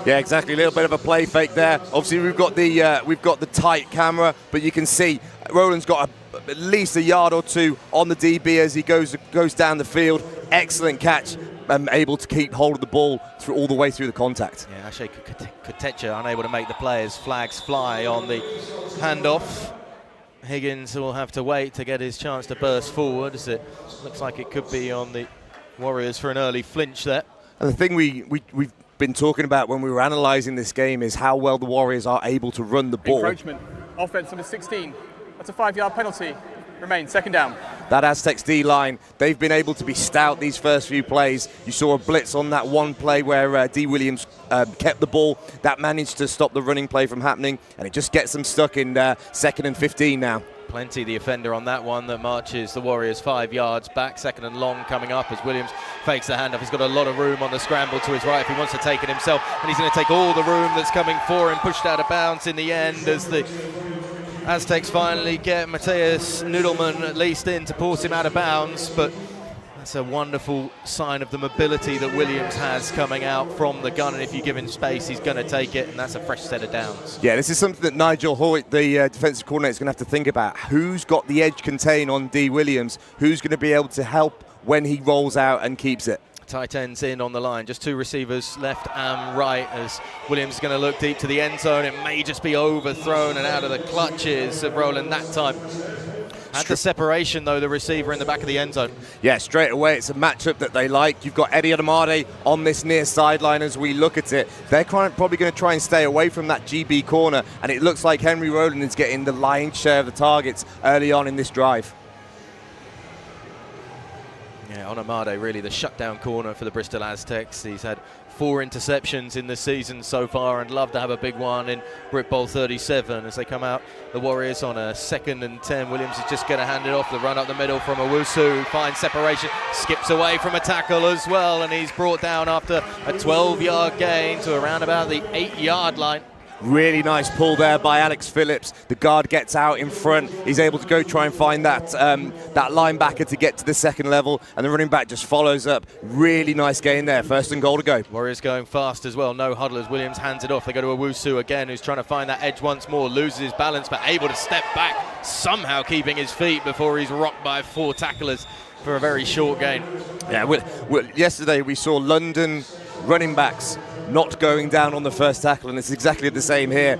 Speaker 7: Yeah, exactly. A little bit of a play fake there. Obviously, we've got the tight camera, but you can see Roland's got at least a yard or two on the DB as he goes down the field. Excellent catch, able to keep hold of the ball all the way through the contact.
Speaker 4: Yeah, Ashe Kutecha unable to make the play as flags fly on the handoff. Higgins will have to wait to get his chance to burst forward, as it looks like it could be on the Warriors for an early flinch there.
Speaker 7: And the thing we've been talking about when we were analysing this game is how well the Warriors are able to run the ball.
Speaker 8: Encroachment. Offense number 16. That's a 5-yard penalty. Remains second down.
Speaker 7: That Aztecs D-line, they've been able to be stout these first few plays. You saw a blitz on that one play where D. Williams kept the ball. That managed to stop the running play from happening, and it just gets them stuck in 2nd and 15 now.
Speaker 4: Plenty the offender on that one that marches the Warriors 5 yards back. 2nd and long coming up as Williams fakes the handoff. He's got a lot of room on the scramble to his right if he wants to take it himself, and he's going to take all the room that's coming for him, pushed out of bounds in the end as the Aztecs finally get Mateus Nudelman at least in to port him out of bounds. But that's a wonderful sign of the mobility that Williams has coming out from the gun, and if you give him space, he's going to take it, and that's a fresh set of downs.
Speaker 7: Yeah, this is something that Nigel Hoyt, the defensive coordinator, is going to have to think about. Who's got the edge contain on D. Williams? Who's going to be able to help when he rolls out and keeps it?
Speaker 4: Tight ends in on the line, just 2 receivers left and right as Williams is going to look deep to the end zone. It may just be overthrown and out of the clutches of Roland that time. Had the separation, though, the receiver in the back of the end zone.
Speaker 7: Yeah, straight away, it's a matchup that they like. You've got Eddie Adamade on this near sideline as we look at it. They're probably going to try and stay away from that GB corner, and it looks like Henry Roland is getting the lion's share of the targets early on in this drive.
Speaker 4: Yeah, Onamade really the shutdown corner for the Bristol Aztecs. He's had 4 interceptions in the season so far, and love to have a big one in Britbowl 37 as they come out. The Warriors on a 2nd and 10. Williams is just going to hand it off. The run up the middle from Owusu, finds separation, skips away from a tackle as well, and he's brought down after a 12-yard gain to around about the 8-yard line.
Speaker 7: Really nice pull there by Alex Phillips. The guard gets out in front. He's able to go try and find that that linebacker to get to the second level, and the running back just follows up. Really nice gain there. 1st and goal to go.
Speaker 4: Warriors going fast as well. No huddlers. Williams hands it off. They go to Owusu again, who's trying to find that edge once more. Loses his balance, but able to step back, somehow keeping his feet before he's rocked by 4 tacklers for a very short gain.
Speaker 7: Yeah, yesterday we saw London running backs not going down on the first tackle, and it's exactly the same here.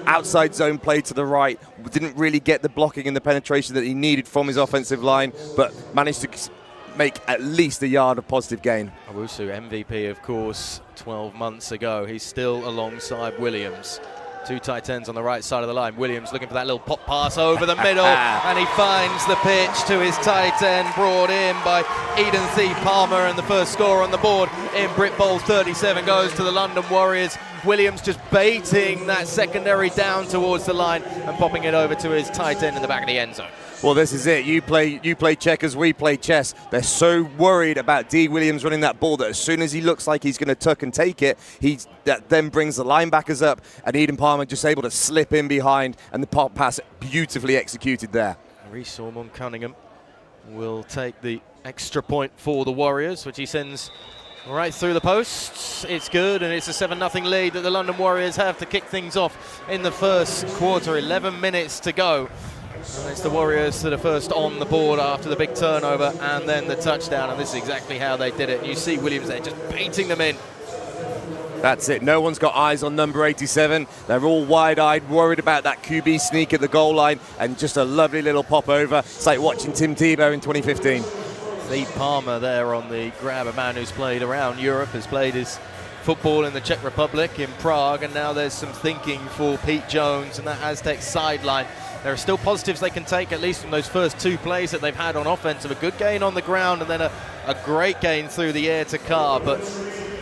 Speaker 7: Outside zone play to the right, didn't really get the blocking and the penetration that he needed from his offensive line, but managed to make at least a yard of positive gain.
Speaker 4: Owusu, MVP of course 12 months ago. He's still alongside Williams. 2 tight ends on the right side of the line. Williams looking for that little pop pass over the middle, and he finds the pitch to his tight end, brought in by Eden Thee Palmer, and the first score on the board in Britbowl 37 goes to the London Warriors. Williams just baiting that secondary down towards the line and popping it over to his tight end in the back of the end zone.
Speaker 7: Well, this is it. You play checkers, we play chess. They're so worried about D. Williams running that ball that as soon as he looks like he's going to tuck and take it, that then brings the linebackers up, and Eden Palmer just able to slip in behind, and the pop pass beautifully executed there.
Speaker 4: Reece Ormond Cunningham will take the extra point for the Warriors, which he sends right through the posts. It's good, and it's a 7-0 lead that the London Warriors have to kick things off in the first quarter. 11 minutes to go. And it's the Warriors that are first on the board after the big turnover and then the touchdown, and this is exactly how they did it. You see Williams there just baiting them in.
Speaker 7: That's it. No one's got eyes on number 87. They're all wide-eyed, worried about that QB sneak at the goal line, and just a lovely little pop over. It's like watching Tim Tebow in 2015.
Speaker 4: Thee Palmer there on the grab, a man who's played around Europe, has played his football in the Czech Republic, in Prague, and now there's some thinking for Pete Jones and that Aztec sideline. There are still positives they can take, at least from those first 2 plays that they've had on offense, of a good gain on the ground and then a great gain through the air to Carr, but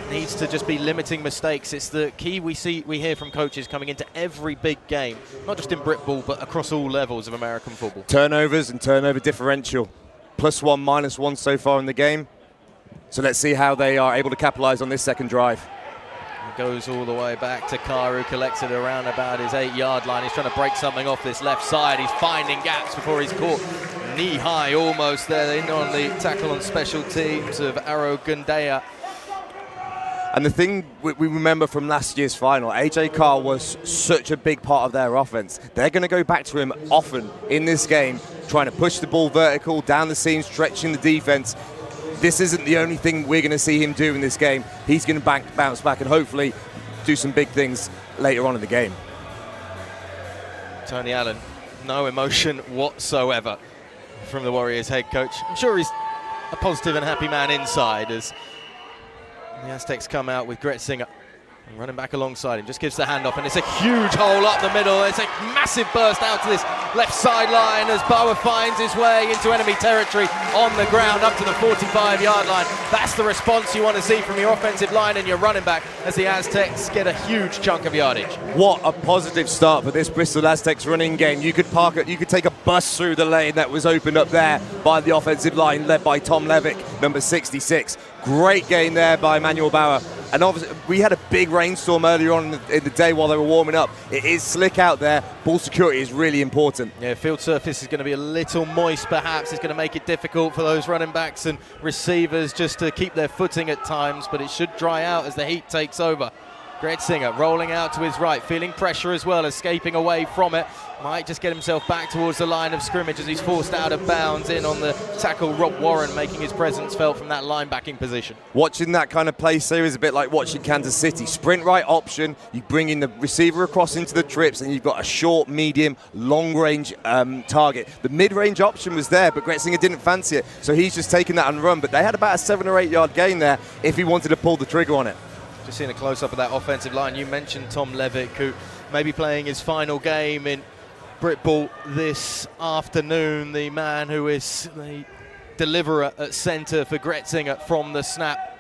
Speaker 4: needs to just be limiting mistakes. It's the key we hear from coaches coming into every big game, not just in Britbowl, but across all levels of American football.
Speaker 7: Turnovers and turnover differential. +1, -1 so far in the game. So let's see how they are able to capitalize on this second drive.
Speaker 4: It goes all the way back to Carr, who collects it around about his 8-yard line. He's trying to break something off this left side. He's finding gaps before he's caught knee-high almost there in on the tackle on special teams of Aro Gundaya.
Speaker 7: And the thing we remember from last year's final, AJ Carr was such a big part of their offense. They're going to go back to him often in this game, trying to push the ball vertical, down the seam, stretching the defense. This isn't the only thing we're going to see him do in this game. He's going to bounce back and hopefully do some big things later on in the game.
Speaker 4: Tony Allen, no emotion whatsoever from the Warriors head coach. I'm sure he's a positive and happy man inside as the Aztecs come out with Gretzinger running back alongside him. Just gives the handoff, and it's a huge hole up the middle. It's a massive burst out to this left sideline as Bauer finds his way into enemy territory on the ground up to the 45-yard line. That's the response you want to see from your offensive line and your running back as the Aztecs get a huge chunk of yardage.
Speaker 7: What a positive start for this Bristol Aztecs running game. You could park it, you could take a bus through the lane that was opened up there by the offensive line led by Tom Levick, number 66. Great game there by Emmanuel Bauer. And obviously, we had a big rainstorm earlier on in the day while they were warming up. It is slick out there. Ball security is really important.
Speaker 4: Yeah, field surface is going to be a little moist perhaps. It's going to make it difficult for those running backs and receivers just to keep their footing at times, but it should dry out as the heat takes over. Gretzinger rolling out to his right, feeling pressure as well, escaping away from it. Might just get himself back towards the line of scrimmage as he's forced out of bounds in on the tackle. Rob Warren making his presence felt from that linebacking position.
Speaker 7: Watching that kind of play series is a bit like watching Kansas City. Sprint right option, you bring in the receiver across into the trips, and you've got a short, medium, long-range target. The mid-range option was there, but Gretzinger didn't fancy it, so he's just taken that and run. But they had about a 7 or 8 yard gain there if he wanted to pull the trigger on it.
Speaker 4: Just seeing a close-up of that offensive line. You mentioned Tom Levick, who may be playing his final game in Britbowl this afternoon. The man who is the deliverer at centre for Gretzinger from the snap.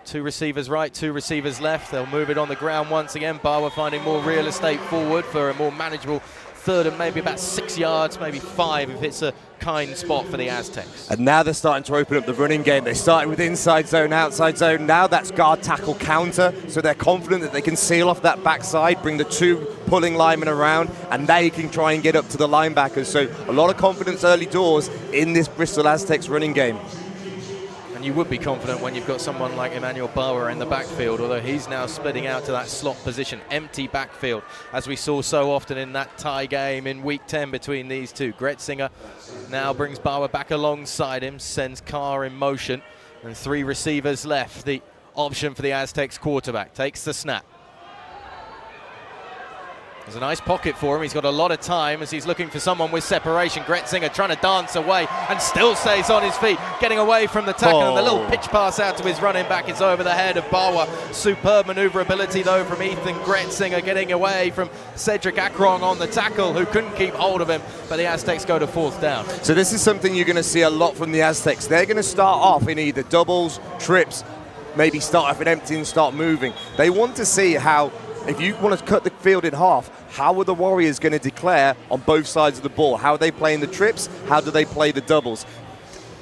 Speaker 4: 2 receivers right, 2 receivers left. They'll move it on the ground once again. Bauer finding more real estate forward for a more manageable third and maybe about 6 yards, maybe 5 if it's a kind spot for the Aztecs.
Speaker 7: And now they're starting to open up the running game. They started with inside zone, outside zone. Now that's guard tackle counter, so they're confident that they can seal off that backside, bring the 2 pulling linemen around, and they can try and get up to the linebackers. So a lot of confidence early doors in this Bristol Aztecs running game.
Speaker 4: And you would be confident when you've got someone like Emmanuel Bauer in the backfield, although he's now splitting out to that slot position, empty backfield, as we saw so often in that tie game in week 10 between these two. Gretzinger now brings Bauer back alongside him, sends Carr in motion, and 3 receivers left. The option for the Aztecs quarterback takes the snap. There's a nice pocket for him. He's got a lot of time as he's looking for someone with separation. Gretzinger trying to dance away and still stays on his feet, getting away from the tackle. And the little pitch pass out to his running back is over the head of Bauer. Superb maneuverability though from Ethan Gretzinger, getting away from Cedric Akrong on the tackle, who couldn't keep hold of him. But the Aztecs go to 4th down.
Speaker 7: So this is something you're going to see a lot from the Aztecs. They're going to start off in either doubles, trips, maybe start off in empty and start moving. They want to see how, if you want to cut the field in half, how are the Warriors going to declare on both sides of the ball? How are they playing the trips? How do they play the doubles?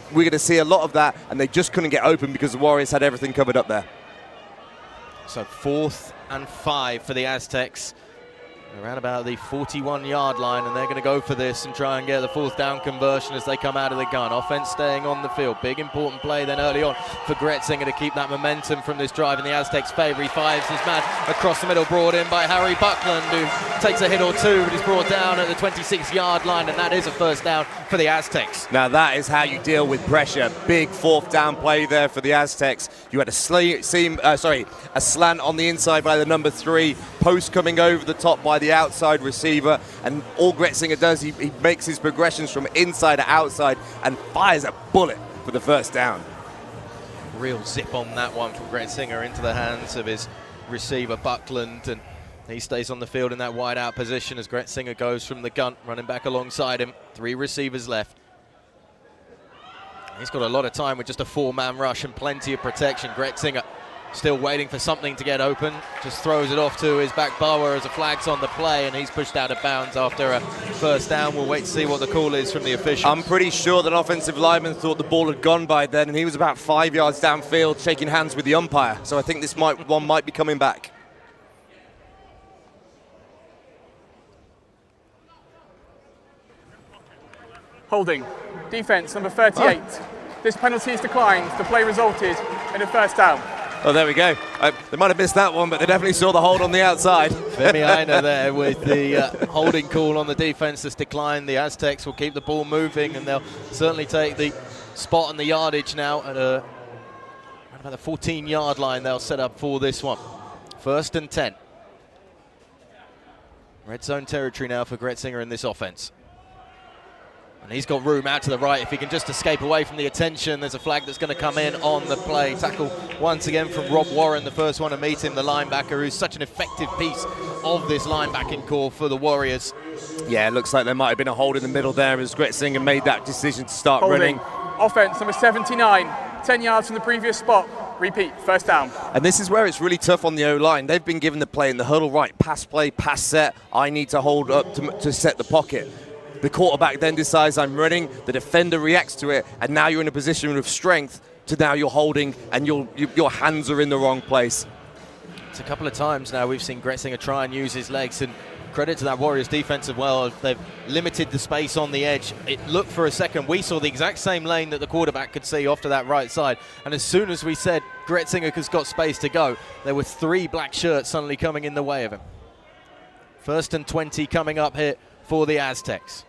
Speaker 7: We're going to see a lot of that, and they just couldn't get open because the Warriors had everything covered up there.
Speaker 4: So 4th and 5 for the Aztecs. Around about the 41-yard line, and they're going to go for this and try and get the 4th down conversion as they come out of the gun. Offense staying on the field. Big important play then early on for Gretzinger to keep that momentum from this drive in the Aztecs' favour. He fires his man across the middle, brought in by Harry Buckland, who takes a hit or 2, but he's brought down at the 26-yard line, and that is a 1st down for the Aztecs.
Speaker 7: Now that is how you deal with pressure. Big 4th down play there for the Aztecs. You had a slant on the inside by the number 3, post coming over the top by the outside receiver, and all Gretzinger does, he makes his progressions from inside to outside and fires a bullet for the 1st down.
Speaker 4: Real zip on that one from Gretzinger into the hands of his receiver Buckland, and he stays on the field in that wide out position as Gretzinger goes from the gun, running back alongside him. 3 receivers left. He's got a lot of time with just a 4-man rush and plenty of protection. Gretzinger still waiting for something to get open. Just throws it off to his back Bawa as a flag's on the play, and he's pushed out of bounds after a first down. We'll wait to see what the call is from the official.
Speaker 7: I'm pretty sure that offensive lineman thought the ball had gone by then, and he was about 5 yards downfield shaking hands with the umpire. So I think this one might be coming back.
Speaker 8: Holding. Defence, number 38. This penalty is declined. The play resulted in a first down.
Speaker 7: Oh, there we go. They might have missed that one, but they definitely saw the hold on the outside.
Speaker 4: Femi Aina there with the holding call on the defense that's declined. The Aztecs will keep the ball moving, and they'll certainly take the spot on the yardage now at around about the 14-yard line. They'll set up for this one. 1st and 10. Red zone territory now for Gretzinger in this offense. And he's got room out to the right. If he can just escape away from the attention, there's a flag that's going to come in on the play. Tackle once again from Rob Warren, the first one to meet him, the linebacker, who's such an effective piece of this linebacking core for the Warriors.
Speaker 7: Yeah, it looks like there might have been a hold in the middle there as Gretzinger made that decision to start
Speaker 8: Holding.
Speaker 7: running.
Speaker 8: Offense, number 79. 10 yards from the previous spot. Repeat, first down.
Speaker 7: And this is where it's really tough on the O-line. They've been given the play in the huddle, right, pass play, pass set. I need to hold up to set the pocket. The quarterback then decides I'm running, the defender reacts to it, and now you're in a position of strength to now you're holding and your hands are in the wrong place.
Speaker 4: It's a couple of times now we've seen Gretzinger try and use his legs, and credit to that Warriors defense as well. They've limited the space on the edge. It looked for a second. We saw the exact same lane that the quarterback could see off to that right side, and as soon as we said Gretzinger has got space to go, there were 3 black shirts suddenly coming in the way of him. 1st and 20 coming up here for the Aztecs.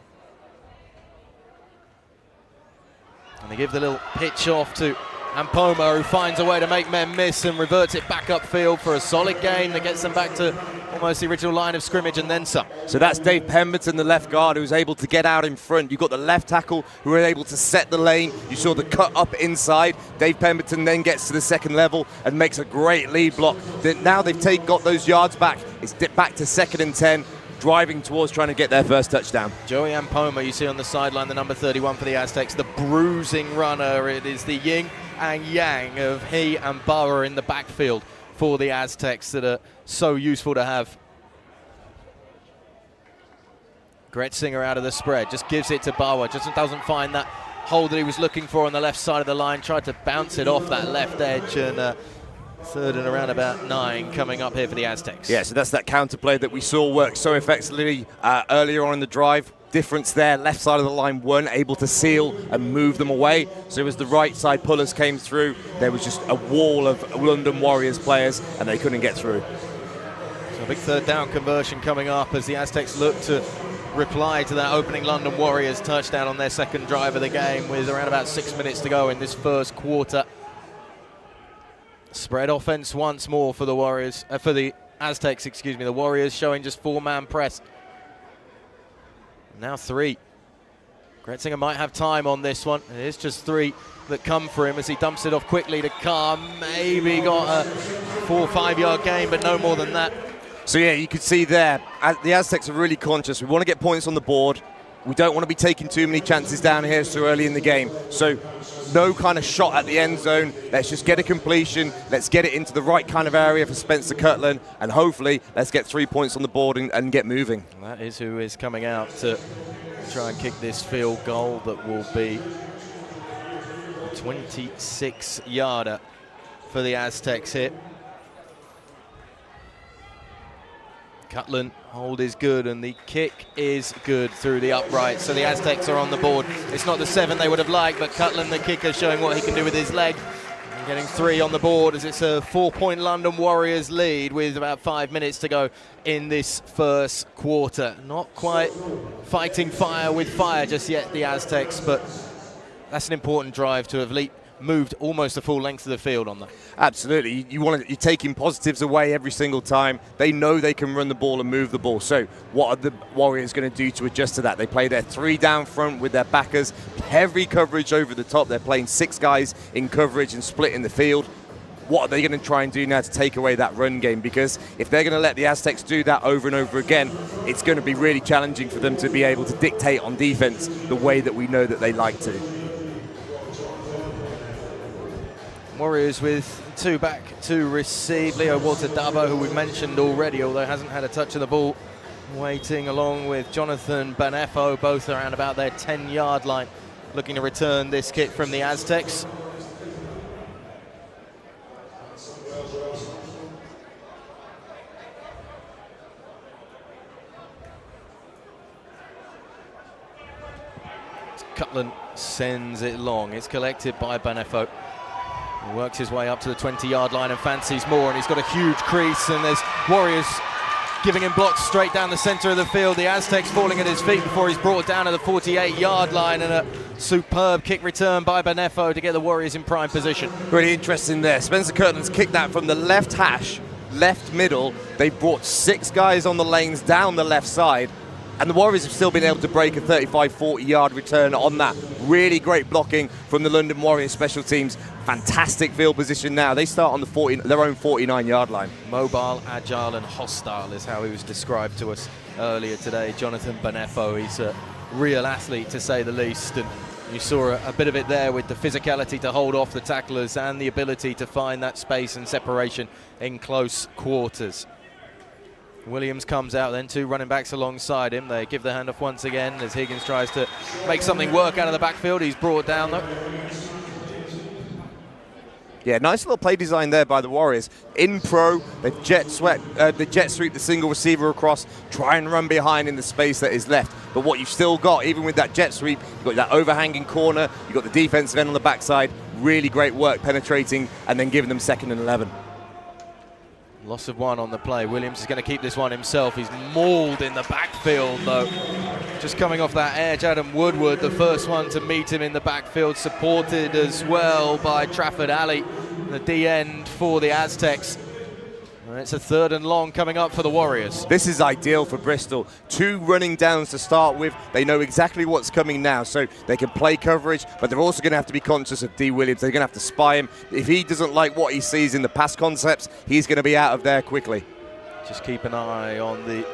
Speaker 4: And they give the little pitch off to Ampoma, who finds a way to make men miss and reverts it back upfield for a solid gain that gets them back to almost the original line of scrimmage and then some.
Speaker 7: So that's Dave Pemberton, the left guard, who's able to get out in front. You've got the left tackle who are able to set the lane. You saw the cut up inside. Dave Pemberton then gets to the second level and makes a great lead block. Now they've got those yards back. It's dipped back to 2nd and 10. Driving towards trying to get their first touchdown.
Speaker 4: Joey Ampoma, you see on the sideline, the number 31 for the Aztecs, the bruising runner. It is the yin and yang of he and Bauer in the backfield for the Aztecs that are so useful to have. Gretzinger out of the spread, just gives it to Bauer, just doesn't find that hole that he was looking for on the left side of the line, tried to bounce it off that left edge, and 3rd and around about 9 coming up here for the Aztecs.
Speaker 7: Yeah, so that's that counter play that we saw work so effectively earlier on in the drive. Difference there, left side of the line weren't able to seal and move them away. So as the right side pullers came through, there was just a wall of London Warriors players and they couldn't get through.
Speaker 4: So a big 3rd down conversion coming up as the Aztecs look to reply to that opening London Warriors touchdown on their 2nd drive of the game with around about 6 minutes to go in this 1st quarter. Spread offense once more for the Warriors, for the Aztecs, excuse me. The Warriors showing just 4-man press. Now 3. Gretzinger might have time on this one. It is just 3 that come for him as he dumps it off quickly to Carr. Maybe got a 4 or 5 yard gain, but no more than that.
Speaker 7: So yeah, you could see there, the Aztecs are really conscious. We want to get points on the board. We don't want to be taking too many chances down here so early in the game. So no kind of shot at the end zone. Let's just get a completion. Let's get it into the right kind of area for Spencer Cutland. And hopefully, let's get 3 points on the board and get moving.
Speaker 4: That is who is coming out to try and kick this field goal that will be a 26-yarder for the Aztecs here. Cutland, hold is good, and the kick is good through the upright. So the Aztecs are on the board. It's not the 7 they would have liked, but Cutland, the kicker, showing what he can do with his leg. And getting 3 on the board as it's a 4-point London Warriors lead with about 5 minutes to go in this 1st quarter. Not quite fighting fire with fire just yet, the Aztecs, but that's an important drive to have moved almost the full length of the field on that.
Speaker 7: Absolutely. You're taking positives away every single time. They know they can run the ball and move the ball. So what are the Warriors going to do to adjust to that? They play their 3 down front with their backers, heavy coverage over the top. They're playing 6 guys in coverage and splitting the field. What are they going to try and do now to take away that run game? Because if they're going to let the Aztecs do that over and over again, it's going to be really challenging for them to be able to dictate on defense the way that we know that they like to.
Speaker 4: Warriors with 2 back to receive. Leo Walter-Dabo, who we've mentioned already, although hasn't had a touch of the ball, waiting along with Jonathan Banefo, both around about their 10-yard line, looking to return this kick from the Aztecs. Cutland sends it long. It's collected by Banefo. He works his way up to the 20-yard line and fancies more, and he's got a huge crease, and there's Warriors giving him blocks straight down the center of the field. The Aztecs falling at his feet before he's brought down to the 48-yard line, and a superb kick return by Banefo to get the Warriors in prime position.
Speaker 7: Really interesting there. Spencer Kirtland's kicked that from the left hash, left middle. They brought 6 guys on the lanes down the left side, and the Warriors have still been able to break a 35-40-yard return on that. Really great blocking from the London Warriors special teams. Fantastic field position now. They start on their own 49-yard line.
Speaker 4: Mobile, agile and hostile is how he was described to us earlier today. Jonathan Banefo, he's a real athlete to say the least, and you saw a bit of it there with the physicality to hold off the tacklers and the ability to find that space and separation in close quarters. Williams comes out, then 2 running backs alongside him. They give the handoff once again as Higgins tries to make something work out of the backfield. He's brought down though.
Speaker 7: Yeah, nice little play design there by the Warriors. In pro, they jet sweep the single receiver across, try and run behind in the space that is left. But what you've still got, even with that jet sweep, you've got that overhanging corner, you've got the defensive end on the backside. Really great work penetrating and then giving them 2nd and 11.
Speaker 4: Loss of 1 on the play. Williams is going to keep this one himself. He's mauled in the backfield though. Just coming off that edge, Adam Woodward, the first one to meet him in the backfield, supported as well by Trafford Alley, the D-end for the Aztecs. And it's a 3rd and long coming up for the Warriors.
Speaker 7: This is ideal for Bristol. 2 running downs to start with. They know exactly what's coming now, so they can play coverage, but they're also going to have to be conscious of D. Williams. They're going to have to spy him. If he doesn't like what he sees in the pass concepts, he's going to be out of there quickly.
Speaker 4: Just keep an eye on the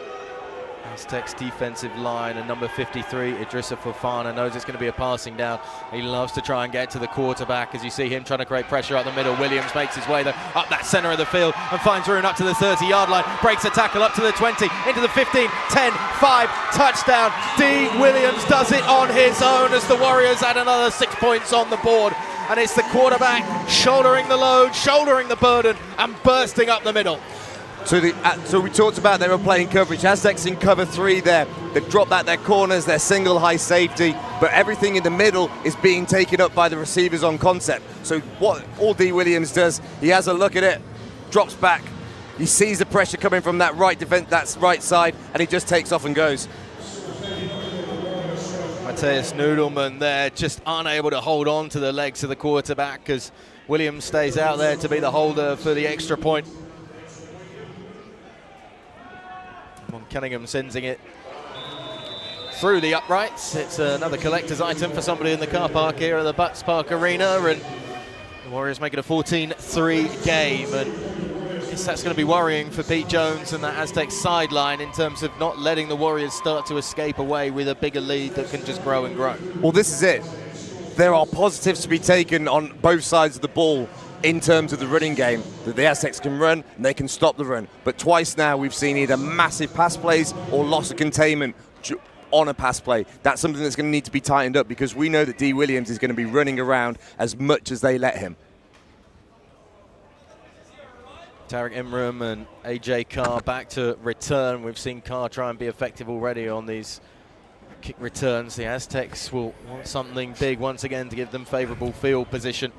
Speaker 4: Aztecs defensive line, and number 53, Idrissa Fofana, knows it's going to be a passing down. He loves to try and get to the quarterback as you see him trying to create pressure up the middle. Williams makes his way though up that center of the field and finds room up to the 30-yard line, breaks a tackle up to the 20, into the 15, 10, 5, touchdown. D. Williams does it on his own as the Warriors add another 6 points on the board, and it's the quarterback shouldering the load, shouldering the burden and bursting up the middle.
Speaker 7: So we talked about they were playing coverage. Aztecs in cover 3 there. They've dropped back their corners, their single high safety, but everything in the middle is being taken up by the receivers on concept. So what all D. Williams does, he has a look at it, drops back, he sees the pressure coming from that right defense, that's right side, and he just takes off and goes.
Speaker 4: Mateus Nudelman there, just unable to hold on to the legs of the quarterback as Williams stays out there to be the holder for the extra point. Cunningham sending it through the uprights. It's another collector's item for somebody in the car park here at the Butts Park Arena, and the Warriors make it a 14-3 game, and I guess that's going to be worrying for Pete Jones and that Aztec sideline in terms of not letting the Warriors start to escape away with a bigger lead that can just grow and grow.
Speaker 7: Well, this is it. There are positives to be taken on both sides of the ball in terms of the running game. The Aztecs can run and they can stop the run, but twice now we've seen either massive pass plays or loss of containment on a pass play. That's something that's going to need to be tightened up, because we know that D. Williams is going to be running around as much as they let him.
Speaker 4: Tarek Imram and AJ Carr back to return. We've seen Carr try and be effective already on these kick returns. The Aztecs will want something big once again to give them favorable field position.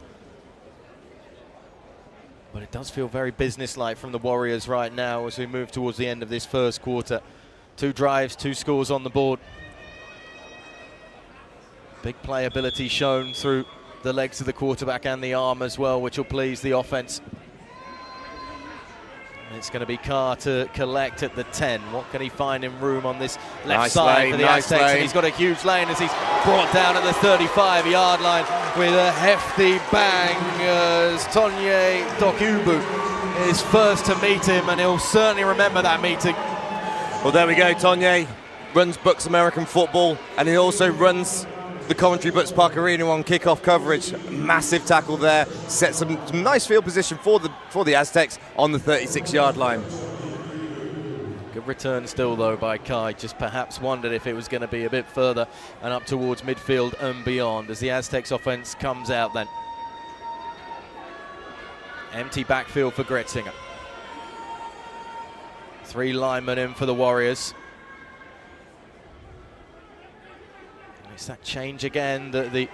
Speaker 4: But it does feel very businesslike from the Warriors right now as we move towards the end of this first quarter. 2 drives, 2 scores on the board. Big playability shown through the legs of the quarterback and the arm as well, which will please the offense. And it's going to be Carr to collect at the 10. What can he find in room on this left side for the Aztecs? And he's got a huge lane as he's brought down at the 35-yard line with a hefty bang as Tonye Dokubu is first to meet him, and he'll certainly remember that meeting.
Speaker 7: Well, there we go. Tonye runs Bucks American football, and he also runs the Coventry Butts Park Arena on kickoff coverage. Massive tackle there, set some nice field position for the Aztecs on the 36-yard line.
Speaker 4: Good return still though by Kai, just perhaps wondered if it was going to be a bit further and up towards midfield and beyond as the Aztecs offense comes out then. Empty backfield for Gretzinger. 3 linemen in for the Warriors. It's that change again that the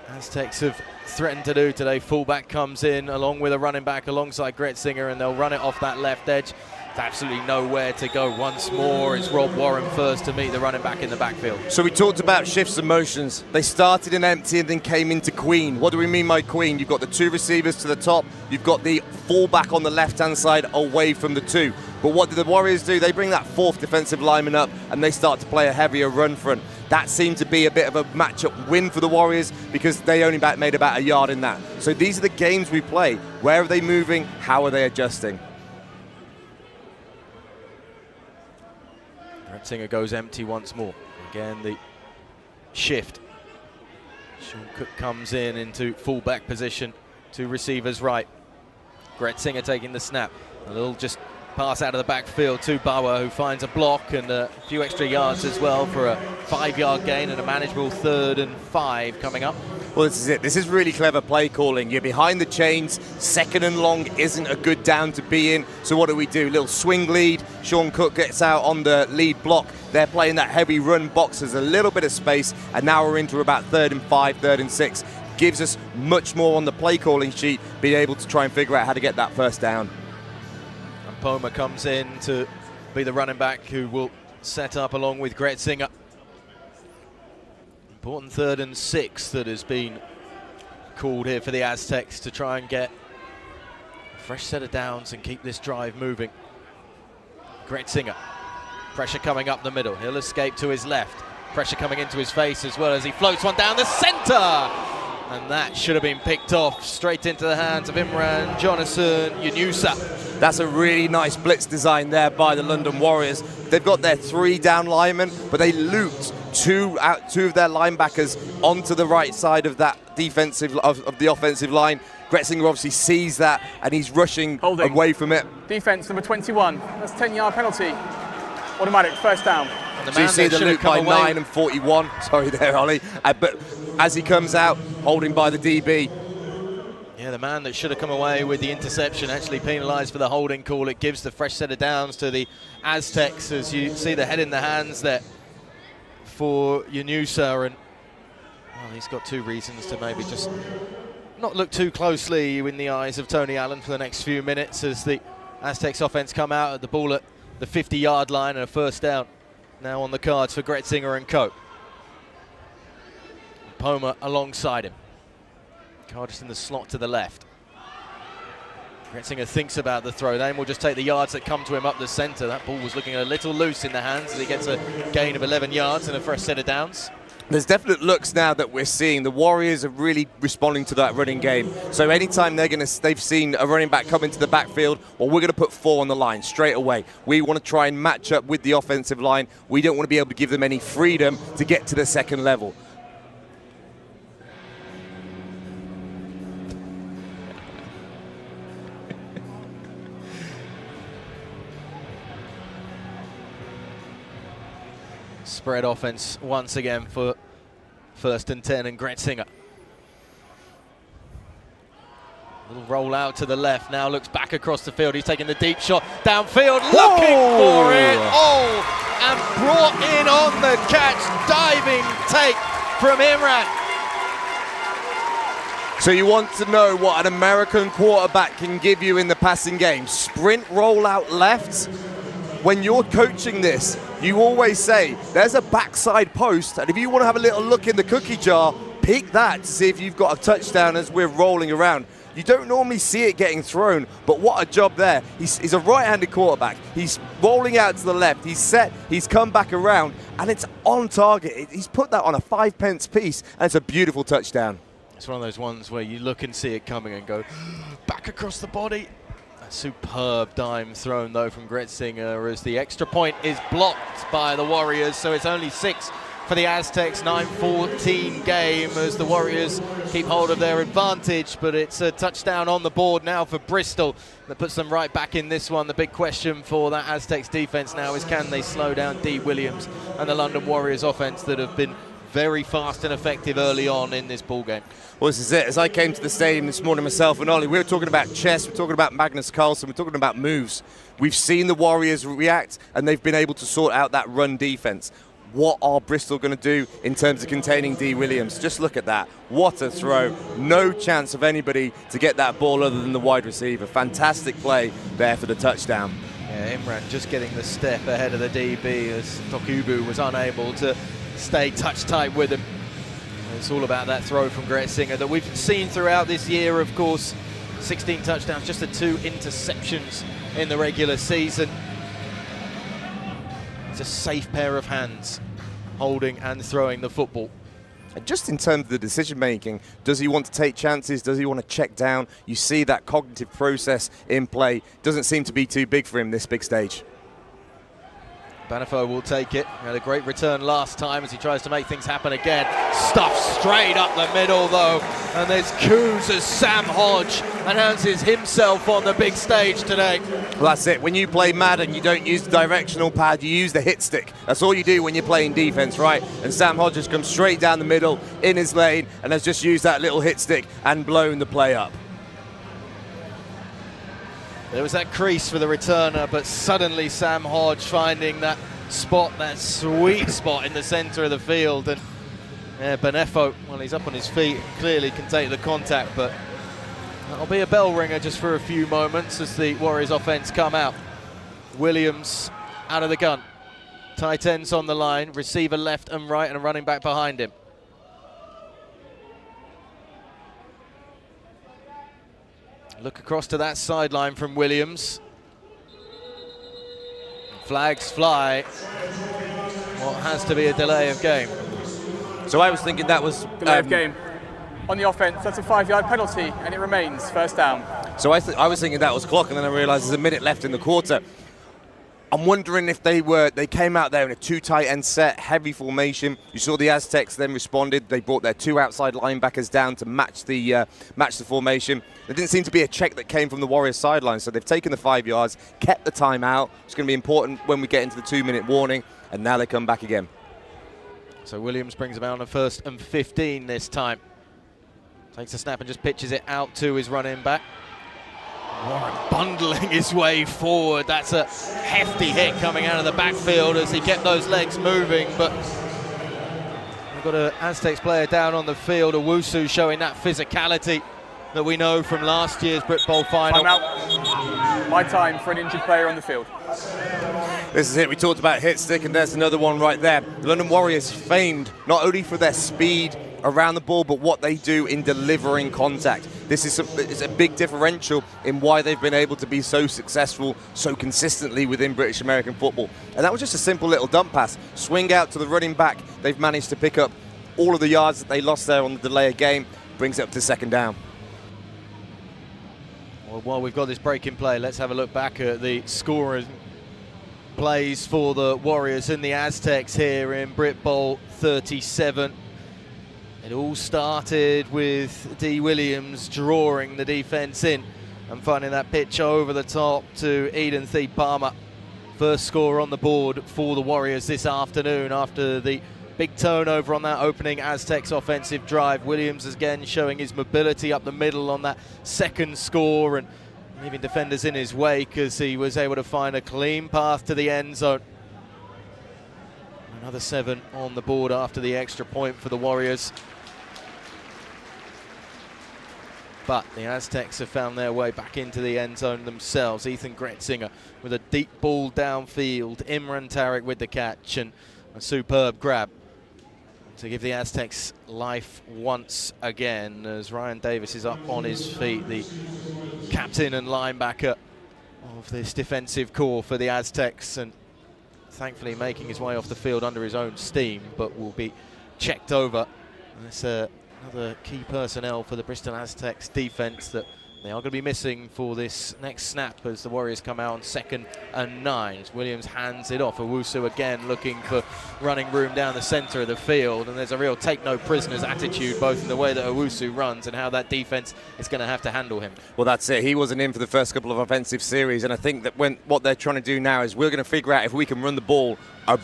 Speaker 4: Aztecs have threatened to do today. Fullback comes in along with a running back alongside Gretzinger, and they'll run it off that left edge. There's absolutely nowhere to go. Once more, it's Rob Warren first to meet the running back in the backfield.
Speaker 7: So we talked about shifts and motions. They started in empty and then came into queen. What do we mean by queen? You've got the 2 receivers to the top. You've got the fullback on the left-hand side away from the 2. But what do the Warriors do? They bring that 4th defensive lineman up and they start to play a heavier run front. That seemed to be a bit of a matchup win for the Warriors because they only made about a yard in that. So these are the games we play. Where are they moving? How are they adjusting?
Speaker 4: Gretzinger goes empty once more. Again, the shift. Sean Cook comes in into fullback position, 2 receivers right. Gretzinger taking the snap. A little just pass out of the backfield to Bauer, who finds a block and a few extra yards as well for a 5-yard gain and a manageable 3rd and 5 coming up.
Speaker 7: Well, this is it. This is really clever play calling. You're behind the chains. 2nd and long isn't a good down to be in. So what do? Little swing lead. Sean Cook gets out on the lead block. They're playing that heavy run box. There's a little bit of space. And now we're into about 3rd and 5, 3rd and 6. Gives us much more on the play calling sheet, being able to try and figure out how to get that first down.
Speaker 4: And Poma comes in to be the running back who will set up along with Gretzinger. Important 3rd and 6 that has been called here for the Aztecs to try and get a fresh set of downs and keep this drive moving. Gretzinger, pressure coming up the middle. He'll escape to his left. Pressure coming into his face as well as he floats one down the centre. And that should have been picked off straight into the hands of Imran Jonathan Yunusa.
Speaker 7: That's a really nice blitz design there by the London Warriors. They've got their 3 down linemen, but they looped two of their linebackers onto the right side of that of the offensive line. Gretzinger obviously sees that and he's rushing away from it.
Speaker 8: Defense number 21. That's a 10-yard penalty. Automatic first down.
Speaker 7: So you see the loop by 9 and 41. Sorry there, Ollie. But as he comes out, holding by the DB.
Speaker 4: Yeah, the man that should have come away with the interception actually penalised for the holding call. It gives the fresh set of downs to the Aztecs as you see the head in the hands there for Yunusa. And well, he's got 2 reasons to maybe just not look too closely in the eyes of Tony Allen for the next few minutes as the Aztecs offense come out at the ball at the 50-yard line and a first down now on the cards for Gretzinger and co. Poma alongside him. Carr just in the slot to the left. Gretzinger thinks about the throw, then will just take the yards that come to him up the centre. That ball was looking a little loose in the hands as he gets a gain of 11 yards and a fresh set of downs.
Speaker 7: There's definite looks now that we're seeing. The Warriors are really responding to that running game. So anytime they've seen a running back come into the backfield, well, we're going to put 4 on the line straight away. We want to try and match up with the offensive line. We don't want to be able to give them any freedom to get to the second level.
Speaker 4: Spread offense once again for 1st and 10 and Gretzinger. Little roll out to the left, now looks back across the field. He's taking the deep shot downfield, looking for it. Oh, and brought in on the catch, diving take from Imran.
Speaker 7: So you want to know what an American quarterback can give you in the passing game. Sprint roll out left. When you're coaching this, you always say, there's a backside post, and if you want to have a little look in the cookie jar, pick that to see if you've got a touchdown as we're rolling around. You don't normally see it getting thrown, but what a job there. He's a right-handed quarterback. He's rolling out to the left. He's set. He's come back around, and it's on target. He's put that on a 5-pence piece, and it's a beautiful touchdown.
Speaker 4: It's one of those ones where you look and see it coming and go, back across the body. A superb dime thrown, though, from Gretzinger as the extra point is blocked by the Warriors, so it's only 6 for the Aztecs. 9-14 game as the Warriors keep hold of their advantage, but it's a touchdown on the board now for Bristol that puts them right back in this one. The big question for that Aztecs defense now is, can they slow down D. Williams and the London Warriors offense that have been very fast and effective early on in this ball game?
Speaker 7: Well, this is it. As I came to the stadium this morning myself and Ollie, we were talking about chess, we're talking about Magnus Carlsen, we're talking about moves. We've seen the Warriors react, and they've been able to sort out that run defense. What are Bristol going to do in terms of containing D. Williams? Just look at that. What a throw. No chance of anybody to get that ball other than the wide receiver. Fantastic play there for the touchdown.
Speaker 4: Yeah, Imran just getting the step ahead of the DB as Tokubu was unable to stay touch tight with him. It's all about that throw from Gretzinger that we've seen throughout this year, of course. 16 touchdowns, just the 2 interceptions in the regular season. It's a safe pair of hands holding and throwing the football.
Speaker 7: And just in terms of the decision making, does he want to take chances? Does he want to check down? You see that cognitive process in play. Doesn't seem to be too big for him this big stage.
Speaker 4: Banifo will take it. He had a great return last time as he tries to make things happen again. Stuffed straight up the middle though. And there's Coos as Sam Hodge announces himself on the big stage today.
Speaker 7: Well, that's it. When you play Madden, you don't use the directional pad, you use the hit stick. That's all you do when you're playing defense, right? And Sam Hodge has come straight down the middle in his lane and has just used that little hit stick and blown the play up.
Speaker 4: There was that crease for the returner, but suddenly Sam Hodge finding that spot, that sweet spot in the centre of the field. And yeah, Banefo, well, he's up on his feet, clearly can take the contact, but that'll be a bell ringer just for a few moments as the Warriors offense come out. Williams out of the gun. Tight ends on the line, receiver left and right, and a running back behind him. Look across to that sideline from Williams. Flags fly. What has to be a delay of game.
Speaker 7: So I was thinking that was...
Speaker 8: Delay of game. On the offense, that's a 5-yard penalty, and it remains first down.
Speaker 7: So I was thinking that was clock, and then I realised there's a minute left in the quarter. I'm wondering if they came out there in a 2 tight end set, heavy formation. You saw the Aztecs then responded. They brought their 2 outside linebackers down to match the formation. There didn't seem to be a check that came from the Warriors sideline, so they've taken the 5 yards, kept the timeout. It's going to be important when we get into the 2-minute warning, and now they come back again.
Speaker 4: So Williams brings them out on 1st and 15 this time. Takes a snap and just pitches it out to his running back. Warren bundling his way forward. That's a hefty hit coming out of the backfield as he kept those legs moving, but we've got an Aztecs player down on the field, Owusu, showing that physicality that we know from last year's Britbowl final.
Speaker 8: Timeout. My time for an injured player on the field.
Speaker 7: This is it. We talked about hit stick, and there's another one right there. The London Warriors famed not only for their speed around the ball, but what they do in delivering contact. This is a big differential in why they've been able to be so successful so consistently within British American football. And that was just a simple little dump pass. Swing out to the running back. They've managed to pick up all of the yards that they lost there on the delay of game. Brings it up to 2nd down.
Speaker 4: Well, while we've got this break in play, let's have a look back at the scoring plays for the Warriors and the Aztecs here in Britbowl 37. It all started with D. Williams drawing the defense in and finding that pitch over the top to Eden Thied-Palmer. First score on the board for the Warriors this afternoon after the big turnover on that opening Aztecs offensive drive. Williams again showing his mobility up the middle on that 2nd score and leaving defenders in his wake as he was able to find a clean path to the end zone. Another 7 on the board after the extra point for the Warriors. But the Aztecs have found their way back into the end zone themselves. Ethan Gretzinger with a deep ball downfield. Imran Tariq with the catch and a superb grab to give the Aztecs life once again as Ryan Davis is up on his feet, the captain and linebacker of this defensive core for the Aztecs, and thankfully making his way off the field under his own steam, but will be checked over. And it's another key personnel for the Bristol Aztecs defense that They are going to be missing for this next snap as the Warriors come out on 2nd and 9. As Williams hands it off. Owusu again looking for running room down the centre of the field. And there's a real take no prisoners attitude, both in the way that Owusu runs and how that defence is going to have to handle him.
Speaker 7: Well, that's it. He wasn't in for the first couple of offensive series. And I think that what they're trying to do now is we're going to figure out if we can run the ball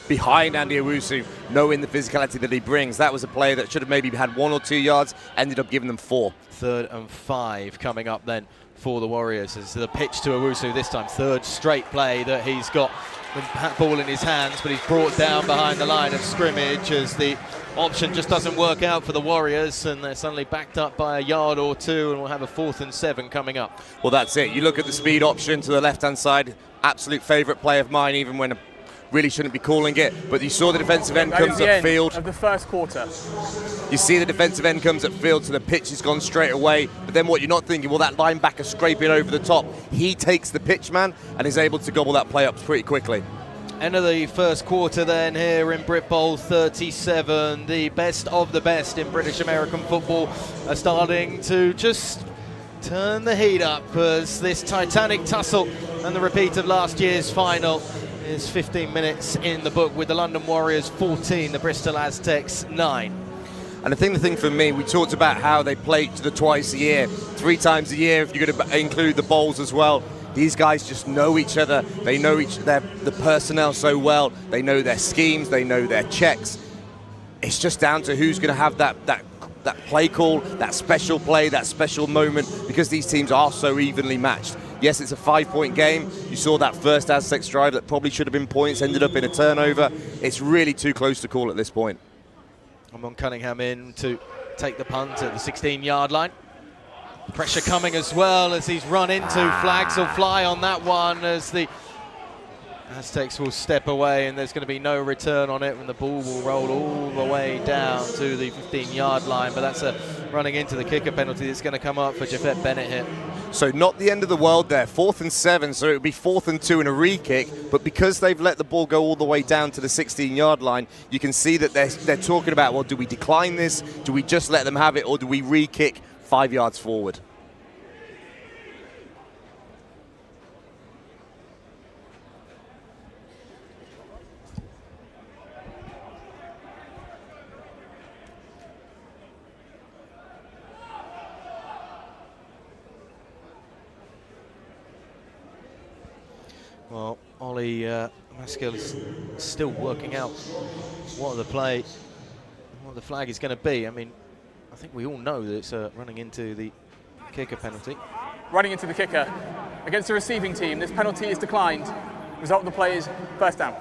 Speaker 7: behind Andy Owusu, knowing the physicality that he brings. That was a play that should have maybe had 1 or 2 yards, ended up giving them 4.
Speaker 4: 3rd and 5 coming up then for the Warriors. As the pitch to Owusu this time, 3rd straight play that he's got the ball in his hands, but he's brought down behind the line of scrimmage as the option just doesn't work out for the Warriors, and they're suddenly backed up by a yard or 2, and we'll have a 4th and 7 coming up.
Speaker 7: Well, that's it. You look at the speed option to the left-hand side, absolute favourite play of mine, even when really shouldn't be calling it, but you saw the defensive end comes upfield.
Speaker 8: Of the first quarter.
Speaker 7: You see the defensive end comes upfield, so the pitch has gone straight away. But then what you're not thinking, well, that linebacker scraping over the top. He takes the pitch man and is able to gobble that play up pretty quickly.
Speaker 4: End of the first quarter then here in Britbowl 37. The best of the best in British American football are starting to just turn the heat up as this titanic tussle and the repeat of last year's final is 15 minutes in the book with the London Warriors 14, the Bristol Aztecs 9.
Speaker 7: And I think the thing for me, we talked about how they play each other twice a year, 3 times a year if you're going to include the bowls as well. These guys just know each other. They know the personnel so well. They know their schemes. They know their checks. It's just down to who's going to have that play call, that special play, that special moment, because these teams are so evenly matched. Yes, it's a 5-point game. You saw that first Aztecs drive that probably should have been points, ended up in a turnover. It's really too close to call at this point.
Speaker 4: Amon Cunningham in to take the punt at the 16-yard line. Pressure coming as well as he's run into. Flags will fly on that one as the Aztecs will step away, and there's going to be no return on it, and the ball will roll all the way down to the 15-yard line. But that's a running into the kicker penalty that's going to come up for Jafet Bennett here.
Speaker 7: So not the end of the world there. 4th and 7, so it would be 4th and 2 and a re-kick. But because they've let the ball go all the way down to the 16-yard line, you can see that they're talking about, well, do we decline this? Do we just let them have it, or do we re-kick 5 yards forward?
Speaker 4: Well, Ollie Maskell is still working out what the flag is going to be. I mean, I think we all know that it's running into the kicker penalty.
Speaker 8: Running into the kicker. Against the receiving team, this penalty is declined. Result of the play is 1st down.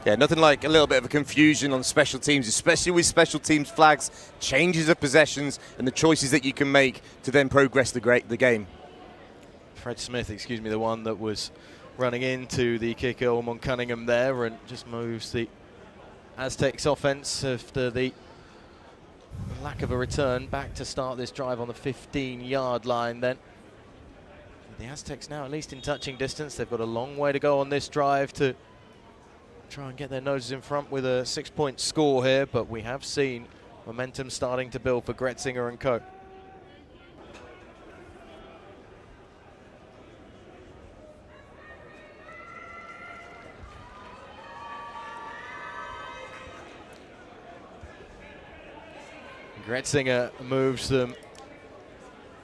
Speaker 7: Yeah, nothing like a little bit of a confusion on special teams, especially with special teams flags, changes of possessions, and the choices that you can make to then progress the game.
Speaker 4: Fred Smith, the one that was running into the kicker, Ormond Cunningham there, and just moves the Aztecs offense after the lack of a return back to start this drive on the 15-yard line then. The Aztecs now at least in touching distance. They've got a long way to go on this drive to try and get their noses in front with a 6-point score here, but we have seen momentum starting to build for Gretzinger and co. Gretzinger moves them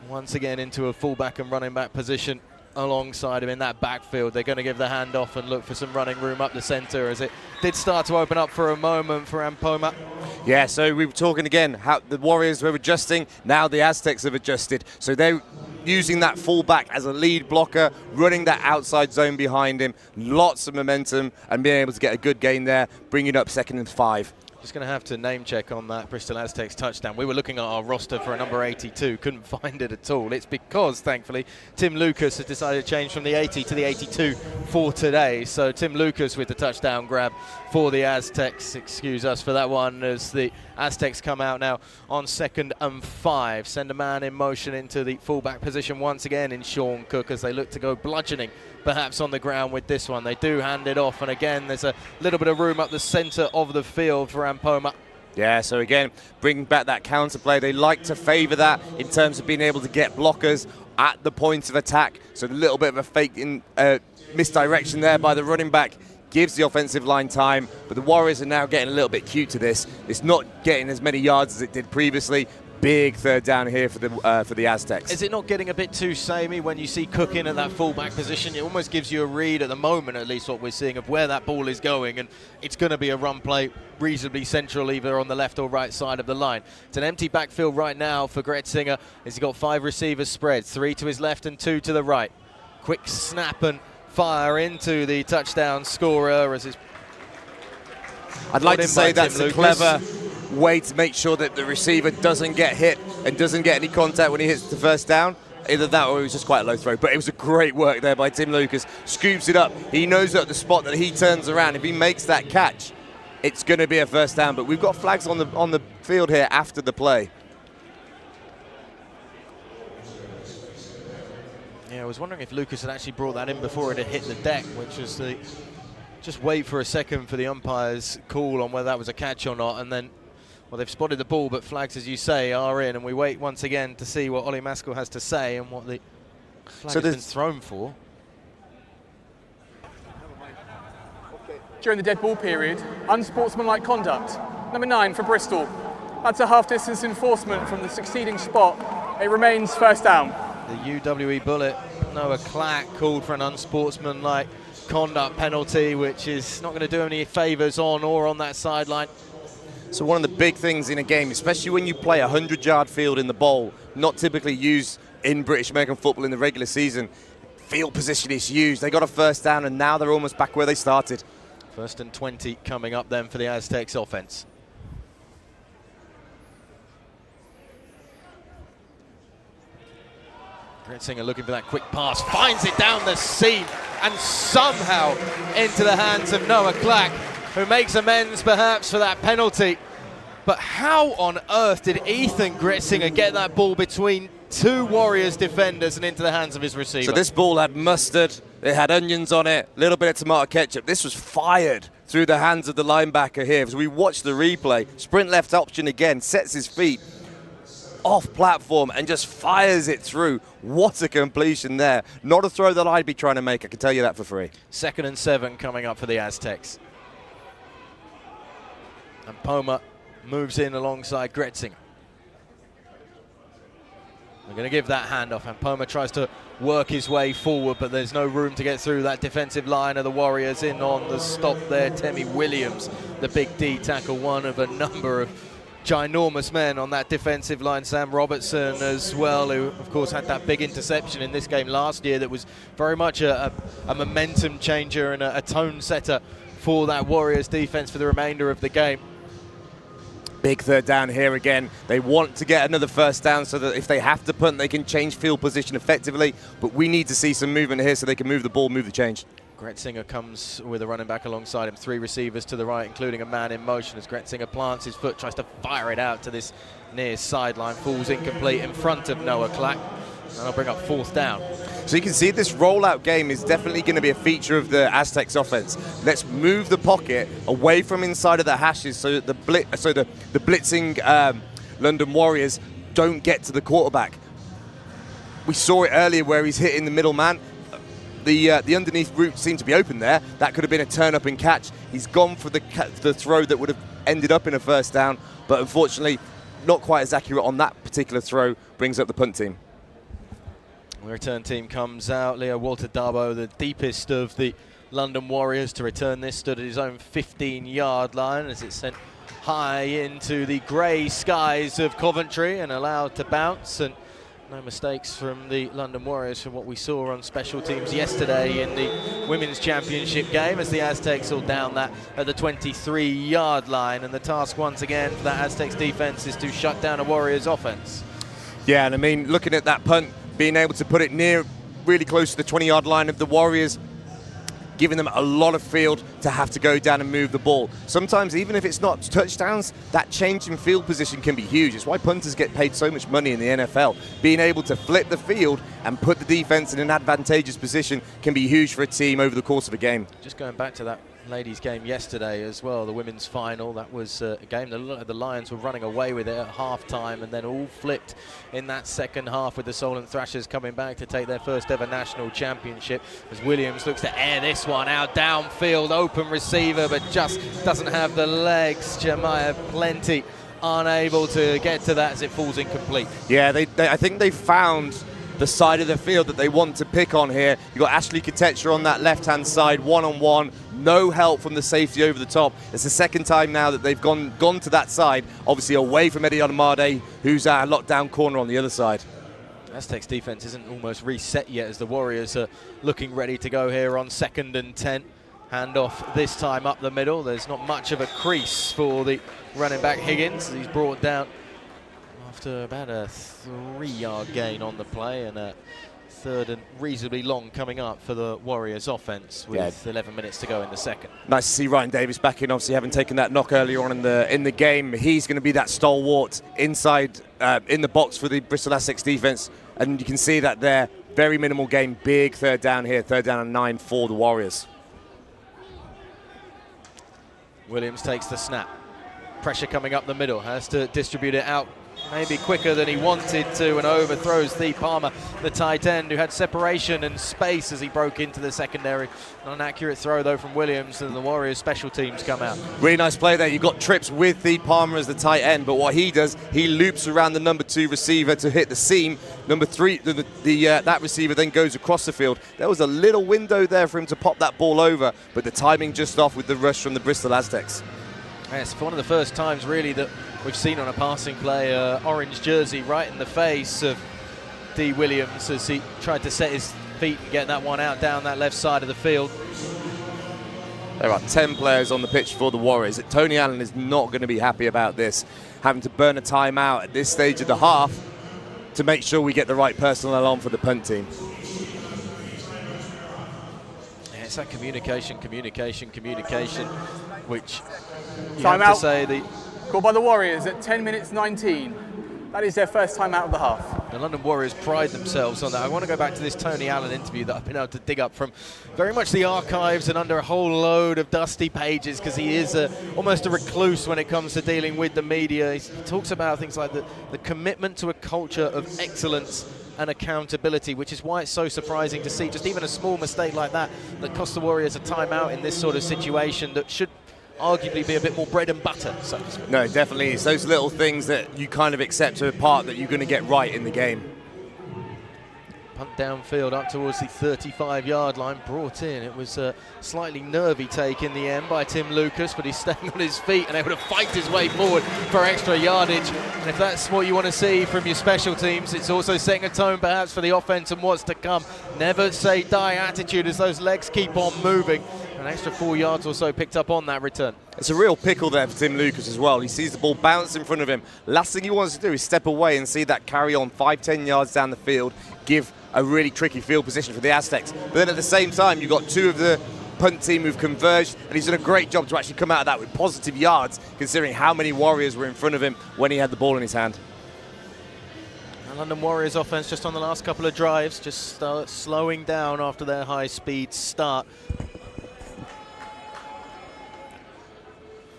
Speaker 4: once again into a fullback and running back position alongside him in that backfield. They're going to give the handoff and look for some running room up the centre as it did start to open up for a moment for Ampoma.
Speaker 7: Yeah, so we were talking again how the Warriors were adjusting. Now the Aztecs have adjusted. So they're using that fullback as a lead blocker, running that outside zone behind him. Lots of momentum and being able to get a good gain there, bringing up 2nd and 5.
Speaker 4: Just going to have to name check on that Bristol Aztecs touchdown. We were looking at our roster for a number 82, couldn't find it at all. It's because, thankfully, Tim Lucas has decided to change from the 80 to the 82 for today. So Tim Lucas with the touchdown grab for the Aztecs. Excuse us for that one as the Aztecs come out now on 2nd and 5. Send a man in motion into the fullback position once again in Sean Cook as they look to go bludgeoning perhaps on the ground with this one. They do hand it off, and again there's a little bit of room up the centre of the field for Ampoma.
Speaker 7: Yeah, so again, bringing back that counterplay. They like to favour that in terms of being able to get blockers at the point of attack. So a little bit of a fake misdirection there by the running back gives the offensive line time, but the Warriors are now getting a little bit cute to this. It's not getting as many yards as it did previously. Big third down here for the Aztecs.
Speaker 4: Is it not getting a bit too samey when you see Cook in at that fullback position? It almost gives you a read at the moment, at least what we're seeing, of where that ball is going, and it's going to be a run play reasonably central, either on the left or right side of the line. It's an empty backfield right now for Gretzinger, as he's got 5 receivers spread, 3 to his left and 2 to the right. Quick snap and fire into the touchdown scorer as his.
Speaker 7: I'd like to say that's a clever way to make sure that the receiver doesn't get hit and doesn't get any contact when he hits the first down. Either that or it was just quite a low throw. But it was a great work there by Tim Lucas. Scoops it up. He knows at the spot that he turns around. If he makes that catch, it's going to be a first down. But we've got flags on the field here after the play.
Speaker 4: Yeah, I was wondering if Lucas had actually brought that in before it had hit the deck, which was the just wait for a second for the umpire's call on whether that was a catch or not, and then, well, they've spotted the ball, but flags, as you say, are in, and we wait once again to see what Ollie Maskell has to say and what the flag has been thrown for.
Speaker 8: During the dead ball period, unsportsmanlike conduct. Number 9 for Bristol. That's a half-distance enforcement from the succeeding spot. It remains first down.
Speaker 4: The UWE bullet, Noah Clack, called for an unsportsmanlike conduct penalty, which is not going to do any favours on or on that sideline.
Speaker 7: So one of the big things in a game, especially when you play a 100-yard field in the bowl, not typically used in British American football in the regular season, field position is huge. They got a first down, and now they're almost back where they started.
Speaker 4: 1st and 20 coming up then for the Aztecs offense. Gretzinger looking for that quick pass, finds it down the seam and somehow into the hands of Noah Clack, who makes amends perhaps for that penalty. But how on earth did Ethan Gretzinger get that ball between 2 Warriors defenders and into the hands of his receiver?
Speaker 7: So this ball had mustard, it had onions on it, a little bit of tomato ketchup. This was fired through the hands of the linebacker here. As we watch the replay, sprint left option again, sets his feet off platform and just fires it through. What a completion there. Not a throw that I'd be trying to make, I can tell you that for free.
Speaker 4: 2nd and 7 coming up for the Aztecs. And Poma moves in alongside Gretzinger. We're going to give that handoff, and Poma tries to work his way forward, but there's no room to get through that defensive line of the Warriors. In on the stop there, Temi Williams, the big D tackle, one of a number of ginormous men on that defensive line. Sam Robertson as well, who of course had that big interception in this game last year that was very much a momentum changer and a tone setter for that Warriors defense for the remainder of the game.
Speaker 7: Big third down here again. They want to get another first down so that if they have to punt, they can change field position effectively. But we need to see some movement here so they can move the ball, move the change.
Speaker 4: Gretzinger comes with a running back alongside him. 3 receivers to the right, including a man in motion as Gretzinger plants his foot, tries to fire it out to this near sideline. Falls incomplete in front of Noah Clack. And that'll bring up 4th down.
Speaker 7: So you can see this rollout game is definitely going to be a feature of the Aztecs offense. Let's move the pocket away from inside of the hashes so that the blitzing London Warriors don't get to the quarterback. We saw it earlier where he's hitting the middle man. The underneath route seemed to be open there. That could have been a turn up and catch. He's gone for the throw that would have ended up in a first down, but unfortunately not quite as accurate on that particular throw. Brings up the punt team.
Speaker 4: The return team comes out. Leo Walter Darbo, the deepest of the London Warriors to return this, stood at his own 15-yard line as it's sent high into the grey skies of Coventry and allowed to bounce. And no mistakes from the London Warriors from what we saw on special teams yesterday in the Women's Championship game, as the Aztecs all down that at the 23-yard line. And the task once again for that Aztecs defense is to shut down a Warriors offense.
Speaker 7: Yeah, and I mean, looking at that punt, being able to put it near, really close to the 20-yard line of the Warriors, giving them a lot of field to have to go down and move the ball. Sometimes, even if it's not touchdowns, that change in field position can be huge. It's why punters get paid so much money in the NFL. Being able to flip the field and put the defense in an advantageous position can be huge for a team over the course of a game.
Speaker 4: Just going back to that ladies' game yesterday as well, the women's final. That was a game that the Lions were running away with it at half-time, and then all flipped in that second half with the Solent Thrashers coming back to take their first ever national championship, as Williams looks to air this one out downfield, open receiver, but just doesn't have the legs. Jemiah Plenty unable to get to that as it falls incomplete.
Speaker 7: Yeah, I think they found the side of the field that they want to pick on here. You've got Ashley Katecha on that left-hand side, one-on-one, no help from the safety over the top. It's the second time now that they've gone to that side, obviously away from Eddie Adamade, who's our lockdown corner on the other side.
Speaker 4: Aztecs defense isn't almost reset yet as the Warriors are looking ready to go here on 2nd and 10. Handoff this time up the middle. There's not much of a crease for the running back Higgins. He's brought down after about a 3-yard gain on the play, and a 3rd and reasonably long coming up for the Warriors offense with 11 minutes to go in the second.
Speaker 7: Nice to see Ryan Davis back in, obviously having taken that knock earlier on in the game. He's going to be that stalwart inside in the box for the Bristol Aztecs defense, and you can see that there. Very minimal gain, big 3rd down here, 3rd down and 9 for the Warriors.
Speaker 4: Williams takes the snap. Pressure coming up the middle, has to distribute it out maybe quicker than he wanted to, and overthrows Thee Palmer, the tight end, who had separation and space as he broke into the secondary. Not an accurate throw though from Williams, and the Warriors special teams come out. Really
Speaker 7: nice play there. You've got Trips with Thee Palmer as the tight end, but what he does, he loops around the number 2 receiver to hit the seam. Number 3, that receiver then goes across the field. There was a little window there for him to pop that ball over, but the timing just off with the rush from the Bristol Aztecs.
Speaker 4: Yes, for one of the first times really that we've seen on a passing play, orange jersey right in the face of D. Williams as he tried to set his feet and get that one out down that left side of the field.
Speaker 7: There are 10 players on the pitch for the Warriors. Tony Allen is not going to be happy about this, having to burn a timeout at this stage of the half to make sure we get the right personnel on for the punt team.
Speaker 4: Yeah, it's that communication, which you
Speaker 8: Time
Speaker 4: have
Speaker 8: out.
Speaker 4: to say the
Speaker 8: Called by the Warriors at 10 minutes 19. That is their first time out of the half.
Speaker 4: The London Warriors pride themselves on that. I want to go back to this Tony Allen interview that I've been able to dig up from very much the archives and under a whole load of dusty pages, because he is almost a recluse when it comes to dealing with the media. He talks about things like the commitment to a culture of excellence and accountability, which is why it's so surprising to see just even a small mistake like that cost the Warriors a timeout in this sort of situation that should arguably be a bit more bread and butter, so to speak.
Speaker 7: No, definitely. It's those little things that you kind of accept to a part that you're going to get right in the game.
Speaker 4: Punt downfield up towards the 35-yard line, brought in. It was a slightly nervy take in the end by Tim Lucas, but he's staying on his feet and able to fight his way forward for extra yardage. And if that's what you want to see from your special teams, it's also setting a tone perhaps for the offense and what's to come. Never say die attitude as those legs keep on moving. An extra 4 yards or so picked up on that return.
Speaker 7: It's a real pickle there for Tim Lucas as well. He sees the ball bounce in front of him. Last thing he wants to do is step away and see that carry on 5-10 yards down the field, give a really tricky field position for the Aztecs. But then at the same time, you've got 2 of the punt team who've converged, and he's done a great job to actually come out of that with positive yards, considering how many Warriors were in front of him when he had the ball in his hand.
Speaker 4: The London Warriors offense just on the last couple of drives, just start slowing down after their high-speed start.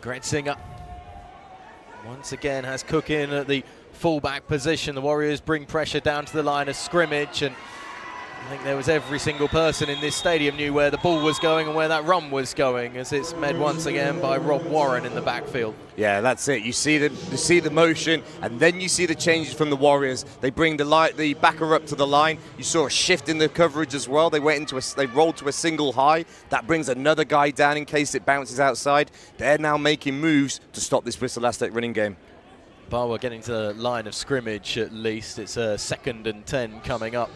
Speaker 4: Gretzinger once again has Cook in at the fullback position. The Warriors bring pressure down to the line of scrimmage, and I think there was every single person in this stadium knew where the ball was going and where that run was going, as it's met once again by Rob Warren in the backfield.
Speaker 7: Yeah, that's it. You see the motion, and then you see the changes from the Warriors. They bring the backer up to the line. You saw a shift in the coverage as well. They rolled to a single high. That brings another guy down in case it bounces outside. They're now making moves to stop this Bristol Aztec running game.
Speaker 4: Barwa getting to the line of scrimmage at least. It's a 2nd and 10 coming up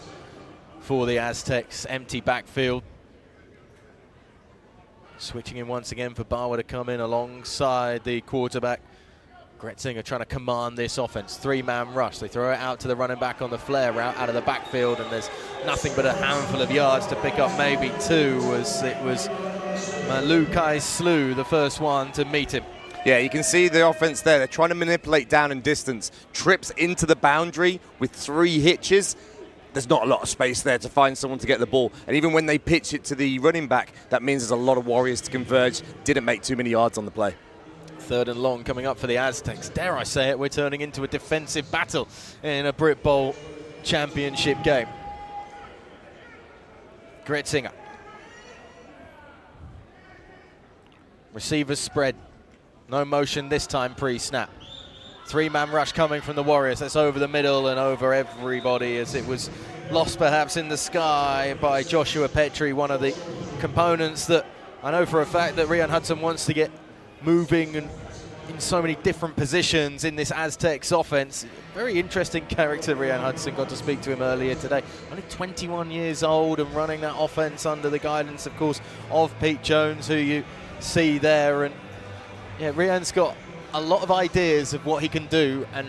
Speaker 4: for the Aztecs. Empty backfield. Switching in once again for Barwa to come in alongside the quarterback. Gretzinger trying to command this offense. 3-man rush. They throw it out to the running back on the flare route out of the backfield, and there's nothing but a handful of yards to pick up, maybe 2, as it was Malukai Slew, the first one to meet him.
Speaker 7: Yeah, you can see the offense there. They're trying to manipulate down and distance. Trips into the boundary with 3 hitches. there's not a lot of space there to find someone to get the ball. And even when they pitch it to the running back, that means there's a lot of Warriors to converge. Didn't make too many yards on the play.
Speaker 4: 3rd and long coming up for the Aztecs. Dare I say it, we're turning into a defensive battle in a Britbowl championship game. Gretzinger. Receivers spread. No motion this time pre-snap. 3-man rush coming from the Warriors. That's over the middle and over everybody as it was lost perhaps in the sky by Joshua Petrie, one of the components that I know for a fact that Rian Hudson wants to get moving and in so many different positions in this Aztecs offense. Very interesting character, Rian Hudson. Got to speak to him earlier today. Only 21 years old and running that offense under the guidance, of course, of Pete Jones, who you see there. And yeah, Rian's got a lot of ideas of what he can do and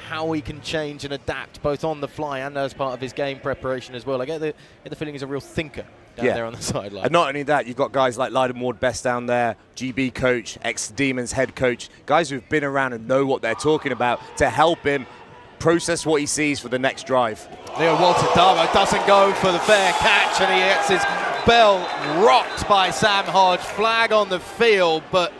Speaker 4: how he can change and adapt both on the fly and as part of his game preparation as well. I get the feeling he's a real thinker down there on the sideline.
Speaker 7: And not only that, you've got guys like Lyden Ward-Best down there, GB coach, ex-Demons head coach, guys who've been around and know what they're talking about to help him process what he sees for the next drive.
Speaker 4: Leo Walter Darbo doesn't go for the fair catch, and he gets his bell rocked by Sam Hodge. Flag on the field, but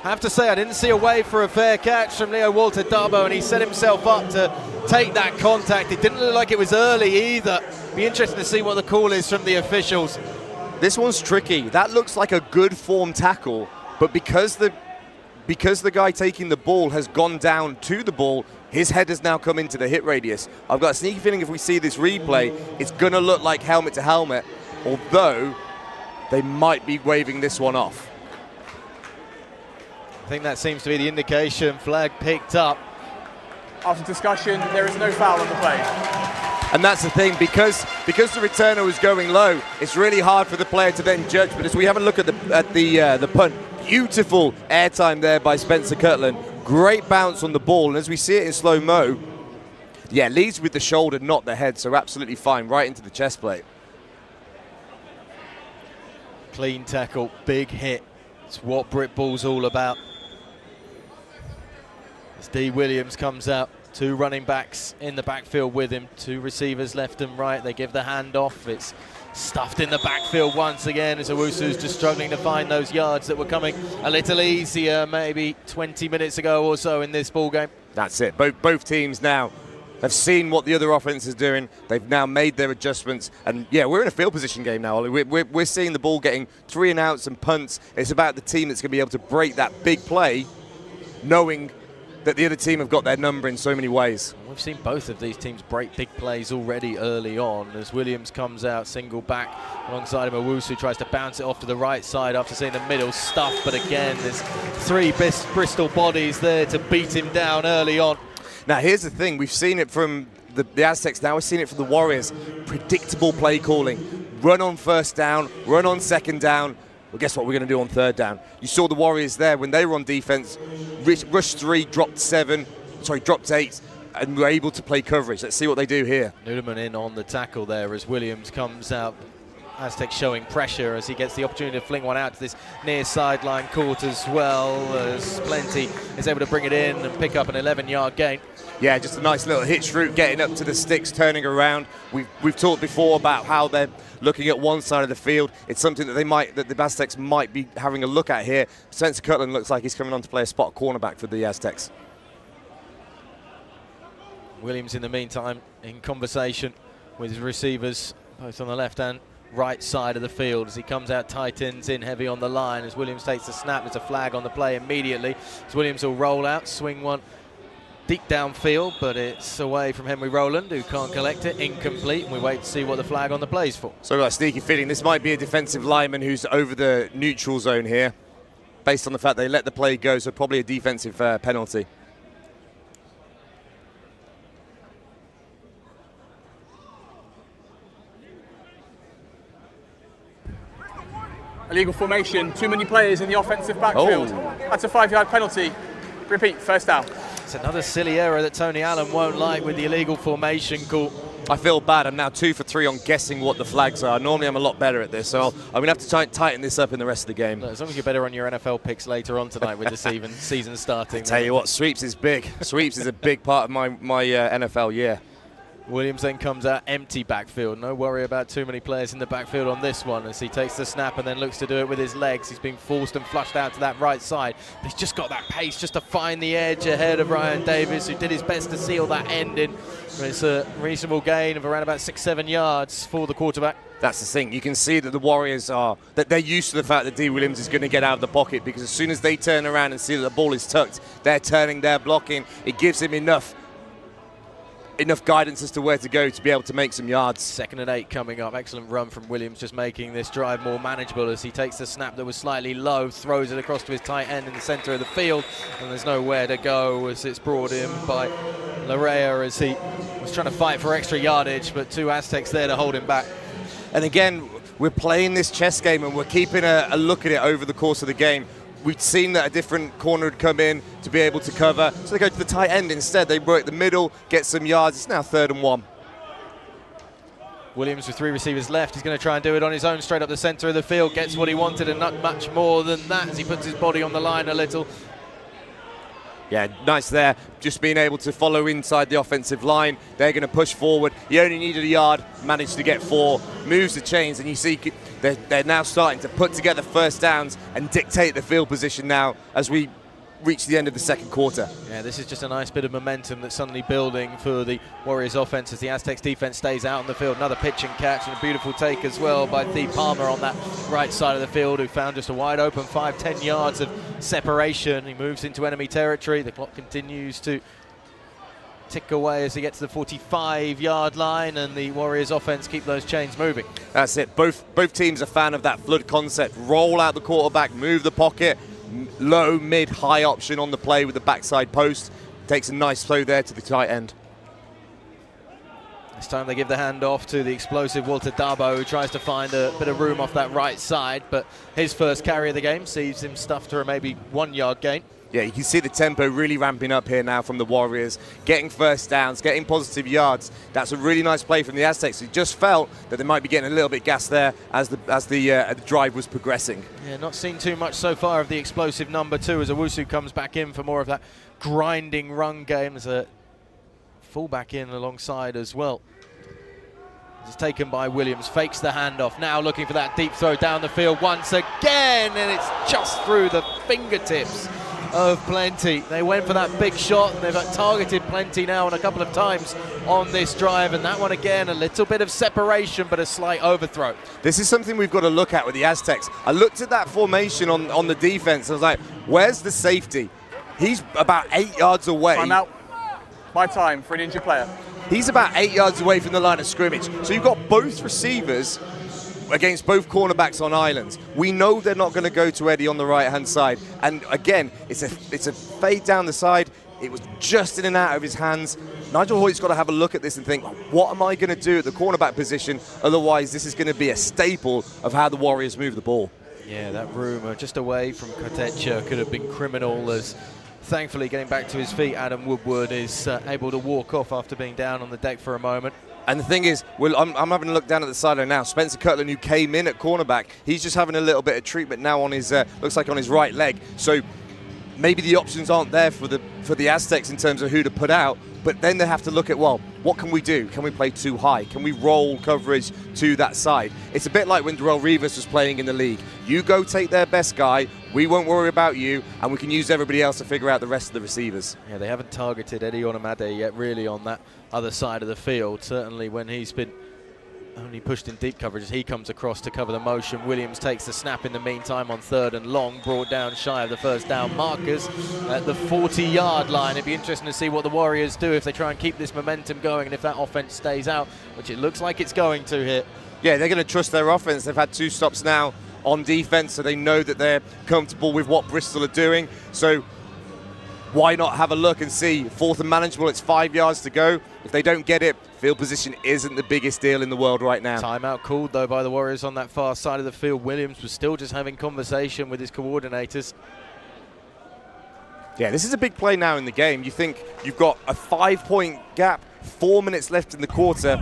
Speaker 4: I have to say I didn't see a way for a fair catch from Leo Walter Darbo, and he set himself up to take that contact. It didn't look like it was early either. Be interesting to see what the call is from the officials.
Speaker 7: This one's tricky. That looks like a good form tackle, but because the guy taking the ball has gone down to the ball, his head has now come into the hit radius. I've got a sneaky feeling if we see this replay, it's going to look like helmet to helmet, although they might be waving this one off.
Speaker 4: I think that seems to be the indication. Flag picked up.
Speaker 8: After discussion, there is no foul on the play.
Speaker 7: And that's the thing, because the returner was going low, it's really hard for the player to then judge. But as we have a look at the punt, beautiful airtime there by Spencer Cutland. Great bounce on the ball, and as we see it in slow-mo, yeah, leads with the shoulder, not the head, so absolutely fine, right into the chest plate.
Speaker 4: Clean tackle, big hit. It's what Britball's all about. As D. Williams comes out, 2 running backs in the backfield with him, 2 receivers left and right. They give the hand off. It's stuffed in the backfield once again as Owusu's just struggling to find those yards that were coming a little easier maybe 20 minutes ago or so in this ball game.
Speaker 7: That's it. Both teams now have seen what the other offense is doing. They've now made their adjustments. And yeah, we're in a field position game now, Ollie. We're seeing the ball getting 3 and outs and punts. It's about the team that's going to be able to break that big play, knowing that the other team have got their number in so many ways.
Speaker 4: We've seen both of these teams break big plays already early on as Williams comes out, single back alongside him. Owusu tries to bounce it off to the right side after seeing the middle stuff, but again, there's 3 Bristol bodies there to beat him down early on.
Speaker 7: Now, here's the thing. We've seen it from the Aztecs. Now we're seeing it from the Warriors. Predictable play calling. Run on first down, run on second down. Well, guess what we're going to do on third down? You saw the Warriors there when they were on defense. Rush 3, dropped 8, and were able to play coverage. Let's see what they do here.
Speaker 4: Nudeman in on the tackle there as Williams comes out. Aztecs showing pressure as he gets the opportunity to fling one out to this near sideline court as well as Plenty is able to bring it in and pick up an 11-yard gain.
Speaker 7: Yeah, just a nice little hitch route, getting up to the sticks, turning around. We've talked before about how they're looking at one side of the field. It's something that the Aztecs might be having a look at here. Spencer Cutland looks like he's coming on to play a spot cornerback for the Aztecs.
Speaker 4: Williams, in the meantime, in conversation with his receivers, both on the left and right side of the field as he comes out, tightens in heavy on the line. As Williams takes the snap, there's a flag on the play immediately. As Williams will roll out, swing one deep downfield, but it's away from Henry Rowland, who can't collect it, incomplete, and we wait to see what the flag on the play's for.
Speaker 7: So I've got a sneaky feeling this might be a defensive lineman who's over the neutral zone here, based on the fact they let the play go, so probably a defensive penalty.
Speaker 8: Illegal formation, too many players in the offensive backfield.
Speaker 7: Oh.
Speaker 8: That's a 5-yard penalty. Repeat, first down.
Speaker 4: It's another silly error that Tony Allen won't like with the illegal formation call.
Speaker 7: I feel bad. I'm now 2 for 3 on guessing what the flags are. Normally I'm a lot better at this, so I'm going to have to try and tighten this up in the rest of the game.
Speaker 4: Look, as long as you're better on your NFL picks later on tonight with the season starting.
Speaker 7: Tell you what, sweeps is big. Sweeps is a big part of my NFL year.
Speaker 4: Williams then comes out empty backfield. No worry about too many players in the backfield on this one as he takes the snap and then looks to do it with his legs. He's being forced and flushed out to that right side. But he's just got that pace just to find the edge ahead of Ryan Davis, who did his best to seal that end in. It's a reasonable gain of around about 6-7 yards for the quarterback.
Speaker 7: That's the thing. You can see that the Warriors that they're used to the fact that D. Williams is going to get out of the pocket, because as soon as they turn around and see that the ball is tucked, they're turning, they're blocking. It gives him enough guidance as to where to go to be able to make some yards.
Speaker 4: 2nd and 8 coming up. Excellent run from Williams, just making this drive more manageable as he takes the snap that was slightly low, throws it across to his tight end in the center of the field, and there's nowhere to go as it's brought in by Larrea as he was trying to fight for extra yardage, but 2 Aztecs there to hold him back.
Speaker 7: And again, we're playing this chess game and we're keeping a look at it over the course of the game. We'd seen that a different corner had come in to be able to cover, so they go to the tight end instead. They work the middle, get some yards. It's now 3rd and 1.
Speaker 4: Williams with 3 receivers left. He's going to try and do it on his own straight up the center of the field. Gets what he wanted and not much more than that as he puts his body on the line a little.
Speaker 7: Yeah, nice there. Just being able to follow inside the offensive line. They're going to push forward. He only needed a yard, managed to get 4, moves the chains, and you see they're now starting to put together first downs and dictate the field position now as we reach the end of the 2nd quarter.
Speaker 4: Yeah, this is just a nice bit of momentum that's suddenly building for the Warriors offense as the Aztecs defense stays out on the field. Another pitch and catch and a beautiful take as well by Thee Palmer on that right side of the field, who found just a wide open 5-10 yards of separation. He moves into enemy territory. The clock continues to tick away as he gets to the 45-yard line, and the Warriors offense keep those chains moving.
Speaker 7: That's it. Both teams are fan of that flood concept. Roll out the quarterback, move the pocket, low, mid, high option on the play with the backside post. Takes a nice throw there to the tight end.
Speaker 4: This time they give the handoff to the explosive Walter Dabo, who tries to find a bit of room off that right side, but his first carry of the game sees him stuffed for a maybe 1-yard gain.
Speaker 7: Yeah, you can see the tempo really ramping up here now from the Warriors, getting first downs, getting positive yards. That's a really nice play from the Aztecs. It just felt that they might be getting a little bit gassed there as the drive was progressing. Yeah,
Speaker 4: not seen too much so far of the explosive number 2 as Owusu comes back in for more of that grinding run game. There's a fullback in alongside as well. It's taken by Williams, fakes the handoff, now looking for that deep throw down the field once again, and it's just through the fingertips of Plenty. They went for that big shot and they've targeted Plenty now on a couple of times on this drive, and that one again, a little bit of separation but a slight overthrow.
Speaker 7: This is something we've got to look at with the Aztecs. I looked at that formation on the defense. I was like, where's the safety? He's about 8 yards away.
Speaker 8: Time out. My time for an injured player.
Speaker 7: He's about 8 yards away from the line of scrimmage. So you've got both receivers against both cornerbacks on islands. We know they're not going to go to Eddie on the right-hand side. And again, it's a fade down the side. It was just in and out of his hands. Nigel Hoyt's got to have a look at this and think, what am I going to do at the cornerback position? Otherwise, this is going to be a staple of how the Warriors move the ball.
Speaker 4: Yeah, that room just away from Kotecha could have been criminal, as thankfully getting back to his feet, Adam Woodward is able to walk off after being down on the deck for a moment.
Speaker 7: And the thing is, well, I'm having a look down at the sideline now. Spencer Cutland, who came in at cornerback, he's just having a little bit of treatment now on his, looks like on his right leg. So maybe the options aren't there for the Aztecs in terms of who to put out. But then they have to look at, well, what can we do? Can we play too high? Can we roll coverage to that side? It's a bit like when Darrell Rivas was playing in the league. You go take their best guy, we won't worry about you, and we can use everybody else to figure out the rest of the receivers.
Speaker 4: Yeah, they haven't targeted Eddie Onamade yet really on that other side of the field. Certainly when he's been only pushed in deep coverage as he comes across to cover the motion. Williams takes the snap in the meantime on 3rd and long, brought down shy of the first down markers at the 40-yard line. It'd be interesting to see what the Warriors do if they try and keep this momentum going and if that offense stays out, which it looks like it's going to here.
Speaker 7: Yeah, they're going to trust their offense. They've had 2 stops now on defense, so they know that they're comfortable with what Bristol are doing. So why not have a look and see? 4th and manageable, it's 5 yards to go. If they don't get it, field position isn't the biggest deal in the world right now.
Speaker 4: Timeout called though by the Warriors on that far side of the field. Williams was still just having conversation with his coordinators.
Speaker 7: Yeah, this is a big play now in the game. You think you've got a 5-point gap, 4 minutes left in the quarter.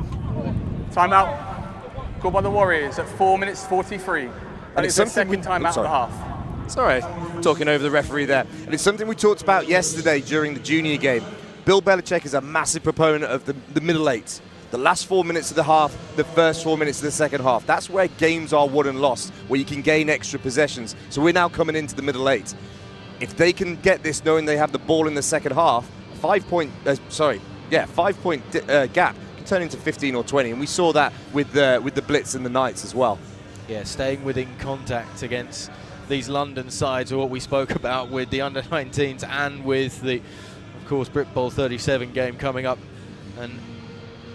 Speaker 8: Timeout called by the Warriors at 4 minutes 43. And it's the second timeout of the half.
Speaker 7: Sorry, talking over the referee there. And it's something we talked about yesterday during the junior game. Bill Belichick is a massive proponent of the middle 8. the last 4 minutes of the half, the first 4 minutes of the second half. That's where games are won and lost, where you can gain extra possessions. So we're now coming into the middle 8. If they can get this knowing they have the ball in the second half, 5 point gap can turn into 15 or 20, and we saw that with the Blitz and the Knights as well.
Speaker 4: Yeah, staying within contact against these London sides, or what we spoke about with the under-19s and with the, of course, Britbowl 37 game coming up and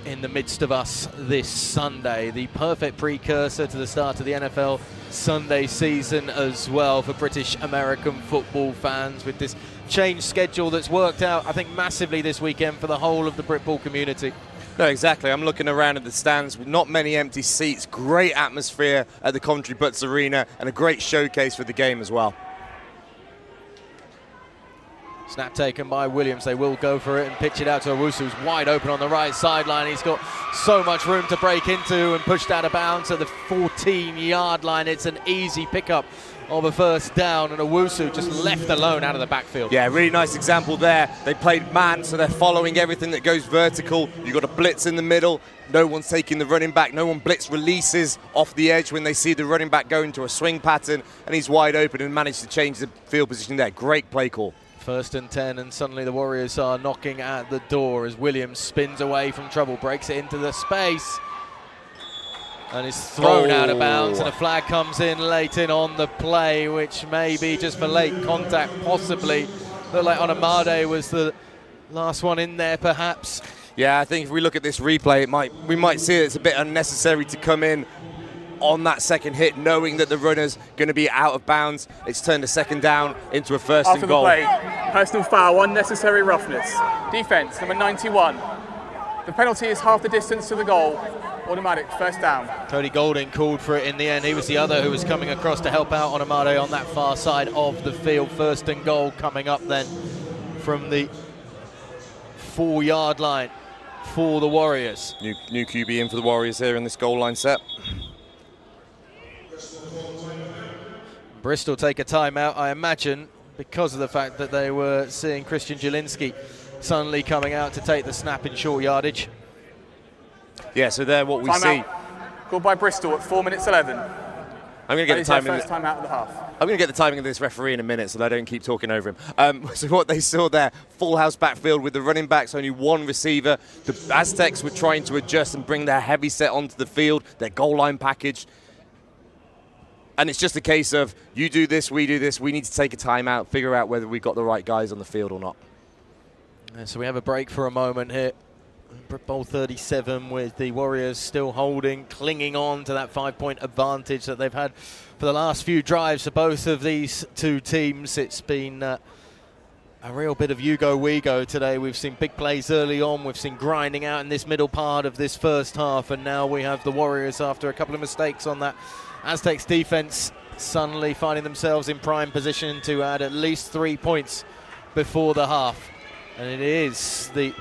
Speaker 4: in the midst of us this Sunday. The perfect precursor to the start of the NFL Sunday season as well for British American football fans, with this changed schedule that's worked out, I think, massively this weekend for the whole of the Britbowl community.
Speaker 7: No, exactly. I'm looking around at the stands with not many empty seats, great atmosphere at the Coventry Butts Arena, and a great showcase for the game as well.
Speaker 4: Snap taken by Williams. They will go for it and pitch it out to Owusu, who's wide open on the right sideline. He's got so much room to break into and pushed out of bounds at the 14-yard line. It's an easy pickup of a first down, and Owusu just left alone out of the backfield.
Speaker 7: Yeah, really nice example there. They played man, so they're following everything that goes vertical. You've got a blitz in the middle. No one's taking the running back. No one blitz releases off the edge when they see the running back go into a swing pattern, and he's wide open and managed to change the field position there. Great play call.
Speaker 4: 1st and 10, and suddenly the Warriors are knocking at the door as Williams spins away from trouble, breaks it into the space, and is thrown out of bounds, and a flag comes in late in on the play, which may be just for late contact, possibly. Looked like Onamade was the last one in there, perhaps.
Speaker 7: Yeah, I think if we look at this replay, we might see it's a bit unnecessary to come in on that second hit, knowing that the runner's going to be out of bounds. It's turned a second down into a first and goal.
Speaker 8: After the play, personal foul, unnecessary roughness. Defense, number 91. The penalty is half the distance to the goal. Automatic, first down.
Speaker 4: Cody Golding called for it in the end. He was the other who was coming across to help out Onamade on that far side of the field. 1st and goal coming up then from the 4-yard line for the Warriors.
Speaker 7: New QB in for the Warriors here in this goal line set.
Speaker 4: Bristol take a timeout, I imagine, because of the fact that they were seeing Christian Jelinski suddenly coming out to take the snap in short yardage.
Speaker 7: Yeah, so there what we see.
Speaker 8: Called by Bristol at 4 minutes 11.
Speaker 7: I'm going to get the timing.
Speaker 8: First time out of the half.
Speaker 7: I'm going to get the timing of this referee in a minute so that I don't keep talking over him. So what they saw there, full house backfield with the running backs, only one receiver. The Aztecs were trying to adjust and bring their heavy set onto the field, their goal line package. And it's just a case of, you do this, we do this. We need to take a timeout, figure out whether we've got the right guys on the field or not.
Speaker 4: And so we have a break for a moment here. Britbowl 37 with the Warriors still holding, clinging on to that 5-point advantage that they've had for the last few drives for both of these two teams. It's been a real bit of you go, we go today. We've seen big plays early on. We've seen grinding out in this middle part of this first half. And now we have the Warriors, after a couple of mistakes on that Aztecs defense, suddenly finding themselves in prime position to add at least 3 points before the half. And it is the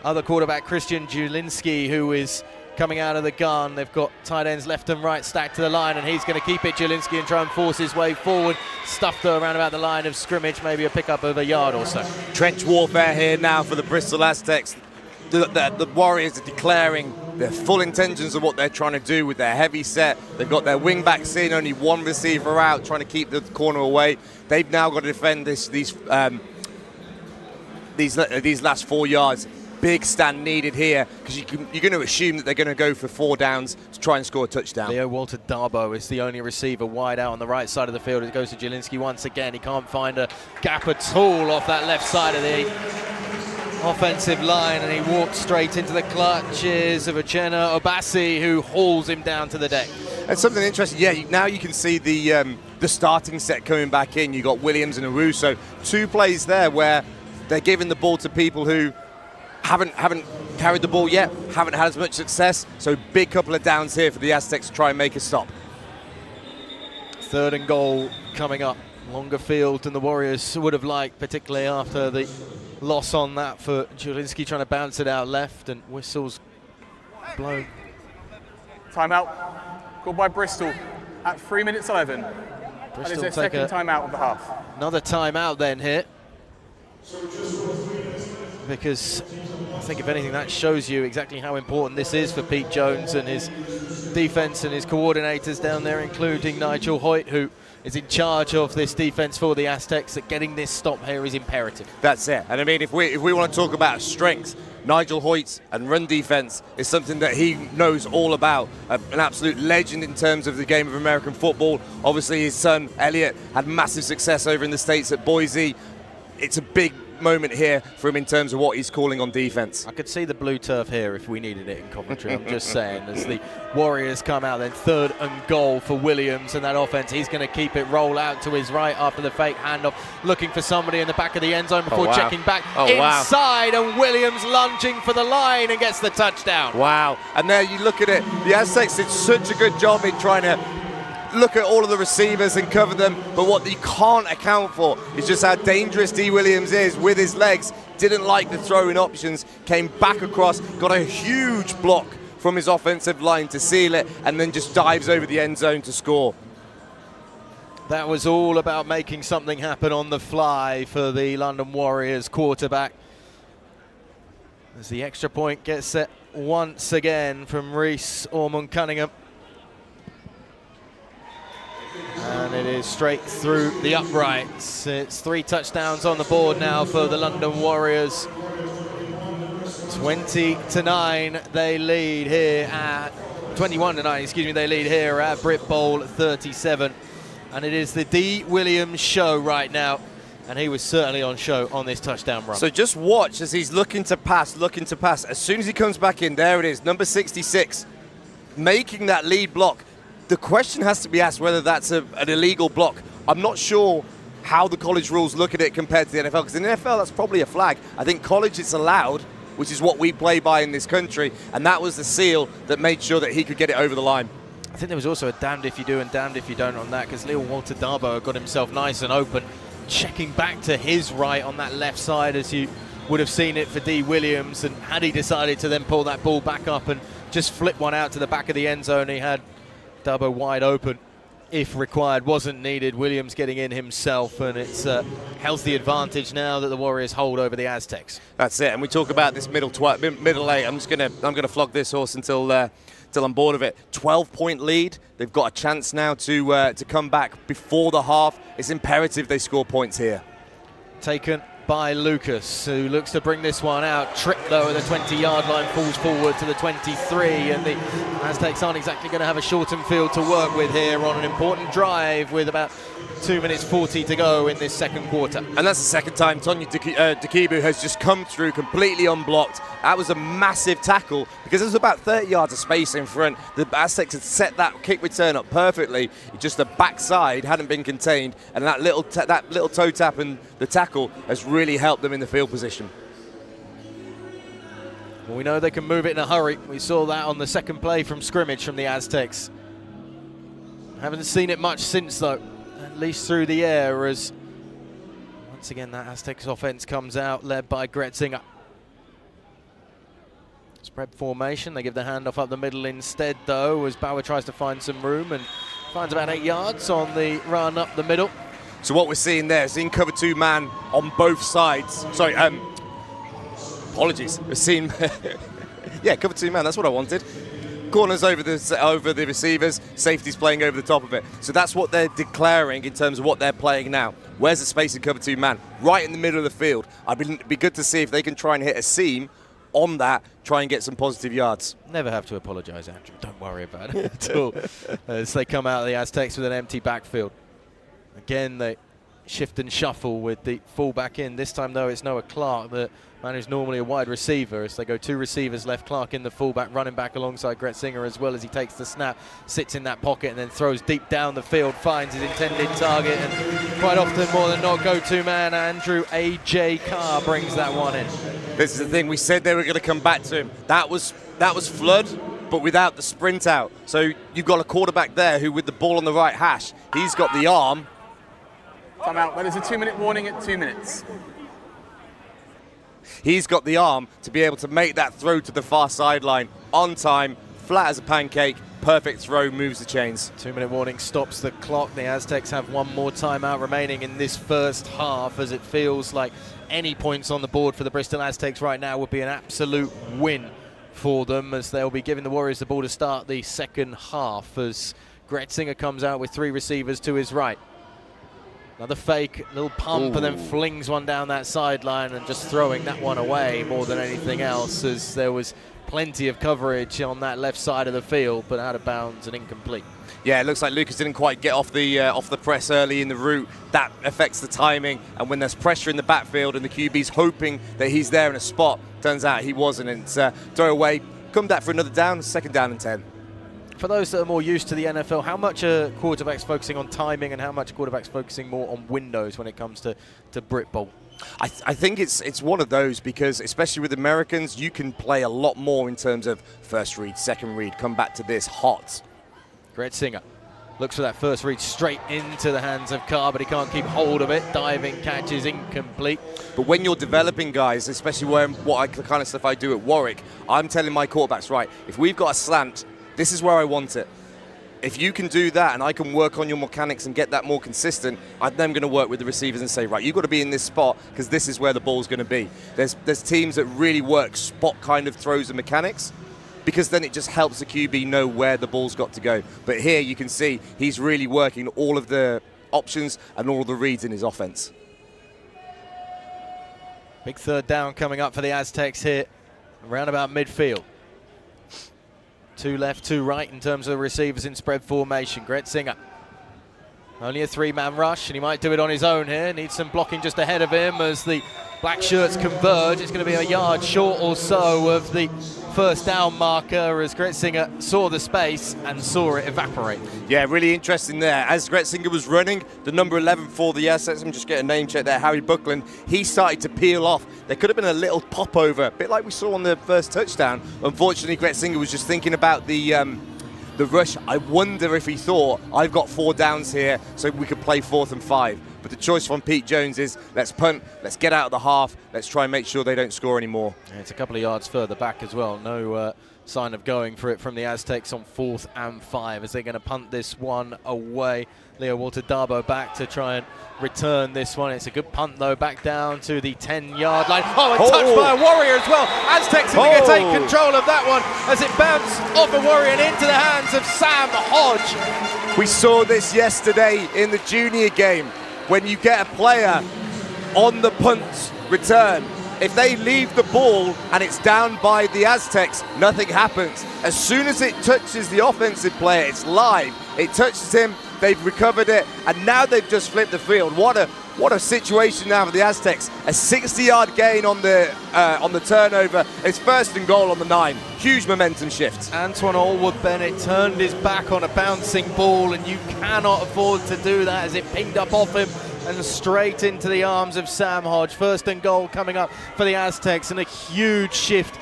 Speaker 4: other quarterback, Christian Jelinski, who is coming out of the gun. They've got tight ends left and right stacked to the line, and he's going to keep it, Jelinski, and try and force his way forward. Stuffed around about the line of scrimmage, maybe a pickup of a yard or so.
Speaker 7: Trench warfare here now for the Bristol Aztecs. The Warriors are declaring their full intentions of what they're trying to do with their heavy set. They've got their wing backs in, only one receiver out, trying to keep the corner away. They've now got to defend these last 4 yards. Big stand needed here, because you're going to assume that they're going to go for 4 downs to try and score a touchdown.
Speaker 4: Leo Walter Darbo is the only receiver wide out on the right side of the field. It goes to Jelinski once again. He can't find a gap at all off that left side of the offensive line, and he walks straight into the clutches of Uchenna Obasi, who hauls him down to the deck.
Speaker 7: And something interesting, now you can see the starting set coming back in. You've got Williams and Owusu. 2 plays there where they're giving the ball to people who haven't carried the ball yet, haven't had as much success. So big couple of downs here for the Aztecs to try and make a stop.
Speaker 4: 3rd and goal coming up. Longer field than the Warriors would have liked, particularly after the loss on that for Jelinski, trying to bounce it out left, and whistles blown.
Speaker 8: Timeout called by Bristol at 3 minutes 11. That is their second timeout of the half.
Speaker 4: Another timeout then here, because think if anything that shows you exactly how important this is for Pete Jones and his defense and his coordinators down there, including Nigel Hoyt, who is in charge of this defense for the Aztecs, that getting this stop here is imperative.
Speaker 7: That's it. And I mean, if we want to talk about strengths, Nigel Hoyt and run defense is something that he knows all about. An absolute legend in terms of the game of American football. Obviously, his son, Elliot, had massive success over in the States at Boise. It's a big moment here for him in terms of what he's calling on defense.
Speaker 4: I could see the blue turf here if we needed it in Coventry. I'm just saying, as the Warriors come out, then 3rd and goal for Williams and that offense. He's going to keep it roll out to his right after the fake handoff, looking for somebody in the back of the end zone before checking back inside, and Williams lunging for the line and gets the touchdown.
Speaker 7: Wow. And there you look at it. The Aztecs did such a good job in trying to look at all of the receivers and cover them, but what you can't account for is just how dangerous D. Williams is with his legs. Didn't like the throwing options, came back across, got a huge block from his offensive line to seal it, and then just dives over the end zone to score.
Speaker 4: That was all about making something happen on the fly for the London Warriors quarterback. As the extra point gets set once again from Reese Ormond-Cunningham. And it is straight through the uprights. It's 3 touchdowns on the board now for the London Warriors. 20-9 they lead here at 21-9, excuse me, they lead here at Britbowl 37. And it is the D. Williams show right now. And he was certainly on show on this touchdown run.
Speaker 7: So just watch as he's looking to pass. As soon as he comes back in, there it is, number 66, making that lead block. The question has to be asked whether that's an illegal block. I'm not sure how the college rules look at it compared to the NFL, because in the NFL that's probably a flag. I think college it's allowed, which is what we play by in this country, and that was the seal that made sure that he could get it over the line.
Speaker 4: I think there was also a damned if you do and damned if you don't on that, because little Walter Darbo got himself nice and open, checking back to his right on that left side, as you would have seen it for D. Williams, and had he decided to then pull that ball back up and just flip one out to the back of the end zone, he had Dubbo wide open if required. Wasn't needed. Williams getting in himself, and it's a healthy advantage now that the Warriors hold over the Aztecs.
Speaker 7: That's it. And we talk about this middle eight. I'm gonna flog this horse until I'm bored of it. 12-point lead. They've got a chance now to come back before the half. It's imperative they score points here.
Speaker 4: Taken by Lucas, who looks to bring this one out. Tripped though at the 20-yard line, falls forward to the 23, and the Aztecs aren't exactly going to have a shortened field to work with here on an important drive with about 2 minutes 40 to go in this second quarter.
Speaker 7: And that's the second time Tonya Dikibu has just come through completely unblocked. That was a massive tackle because there's about 30 yards of space in front. The Aztecs had set that kick return up perfectly. Just the backside hadn't been contained, and that little toe tap and the tackle has really helped them in the field position.
Speaker 4: Well, we know they can move it in a hurry. We saw that on the second play from scrimmage from the Aztecs. Haven't seen it much since though, at least through the air, as once again that Aztecs offense comes out led by Gretzinger. Spread formation, they give the handoff up the middle instead though, as Bauer tries to find some room and finds about 8 yards on the run up the middle.
Speaker 7: So what we're seeing there is in cover 2 man on both sides. Sorry, apologies. We're seeing, yeah, cover 2 man, that's what I wanted. Corners over the receivers, safety's playing over the top of it. So that's what they're declaring in terms of what they're playing now. Where's the space in cover 2 man? Right in the middle of the field. It'd be good to see if they can try and hit a seam on that, try and get some positive yards.
Speaker 4: Never have to apologise, Andrew. Don't worry about it at all. As they come out of the Aztecs with an empty backfield. Again, they shift and shuffle with the fullback in. This time, though, it's Noah Clark, the man who's normally a wide receiver. As they go 2 receivers left, Clark in the fullback, running back alongside Gretzinger as well as he takes the snap, sits in that pocket and then throws deep down the field, finds his intended target, and quite often, more than not, go-to man Andrew A.J. Carr brings that one in.
Speaker 7: This is the thing, we said they were going to come back to him. That was Flood, but without the sprint out. So you've got a quarterback there who, with the ball on the right hash, he's got the arm.
Speaker 8: Time out, but there's a 2-minute warning at 2 minutes.
Speaker 7: He's got the arm to be able to make that throw to the far sideline on time flat as a pancake, perfect throw, moves the chains.
Speaker 4: 2-minute warning stops the clock. The Aztecs have one more timeout remaining in this first half, as it feels like any points on the board for the Bristol Aztecs right now would be an absolute win for them, as they'll be giving the Warriors the ball to start the second half, as Gretzinger comes out with 3 receivers to his right. Another fake, little pump, and then flings one down that sideline, and just throwing that one away more than anything else, as there was plenty of coverage on that left side of the field, but out of bounds and incomplete.
Speaker 7: Yeah, it looks like Lucas didn't quite get off the press early in the route. That affects the timing, and when there's pressure in the backfield and the QB's hoping that he's there in a spot, turns out he wasn't, and throw away, come back for another down, 2nd down and 10.
Speaker 4: For those that are more used to the NFL, how much are quarterbacks focusing on timing and how much are quarterbacks focusing more on windows when it comes to Britbowl?
Speaker 7: I think it's one of those, because especially with Americans, you can play a lot more in terms of first read, second read, come back to this hot.
Speaker 4: Gretzinger looks for that first read straight into the hands of Carr, but he can't keep hold of it. Diving catch is incomplete.
Speaker 7: But when you're developing guys, especially the kind of stuff I do at Warwick, I'm telling my quarterbacks, right, if we've got a slant, this is where I want it. If you can do that and I can work on your mechanics and get that more consistent, I'm then going to work with the receivers and say, right, you've got to be in this spot because this is where the ball's going to be. There's teams that really work spot kind of throws and mechanics, because then it just helps the QB know where the ball's got to go. But here you can see he's really working all of the options and all of the reads in his offense.
Speaker 4: Big 3rd down coming up for the Aztecs here, around about midfield. 2 left, 2 right in terms of the receivers in spread formation. Gretzinger, only a 3-man rush, and he might do it on his own here. Needs some blocking just ahead of him as the black shirts converge. It's going to be a yard short or so of the 1st down marker, as Gretzinger saw the space and saw it evaporate.
Speaker 7: Yeah, really interesting there. As Gretzinger was running, the number 11 for the Aztecs, I'm just getting a name check there, Harry Buckland, he started to peel off. There could have been a little pop over, a bit like we saw on the first touchdown. Unfortunately, Gretzinger was just thinking about the rush. I wonder if he thought, I've got 4 downs here, so we could play 4th and 5. But the choice from Pete Jones is, let's punt, let's get out of the half, let's try and make sure they don't score anymore.
Speaker 4: Yeah, it's a couple of yards further back as well. No sign of going for it from the Aztecs on 4th and 5, as they're going to punt this one away. Leo Walter-Darbo back to try and return this one. It's a good punt, though, back down to the 10-yard line. Oh, and touched by a Warrior as well. Aztecs are going to take control of that one as it bounced off a Warrior and into the hands of Sam Hodge.
Speaker 7: We saw this yesterday in the junior game. When you get a player on the punt return, if they leave the ball and it's down by the Aztecs, nothing happens. As soon as it touches the offensive player, it's live. It touches him, they've recovered it, and now they've just flipped the field. What a situation now for the Aztecs. A 60-yard gain on the turnover. It's 1st and goal on the 9. Huge momentum shift.
Speaker 4: Antoine Allwood-Bennett turned his back on a bouncing ball, and you cannot afford to do that as it pinged up off him and straight into the arms of Sam Hodge. 1st and goal coming up for the Aztecs, and a huge shift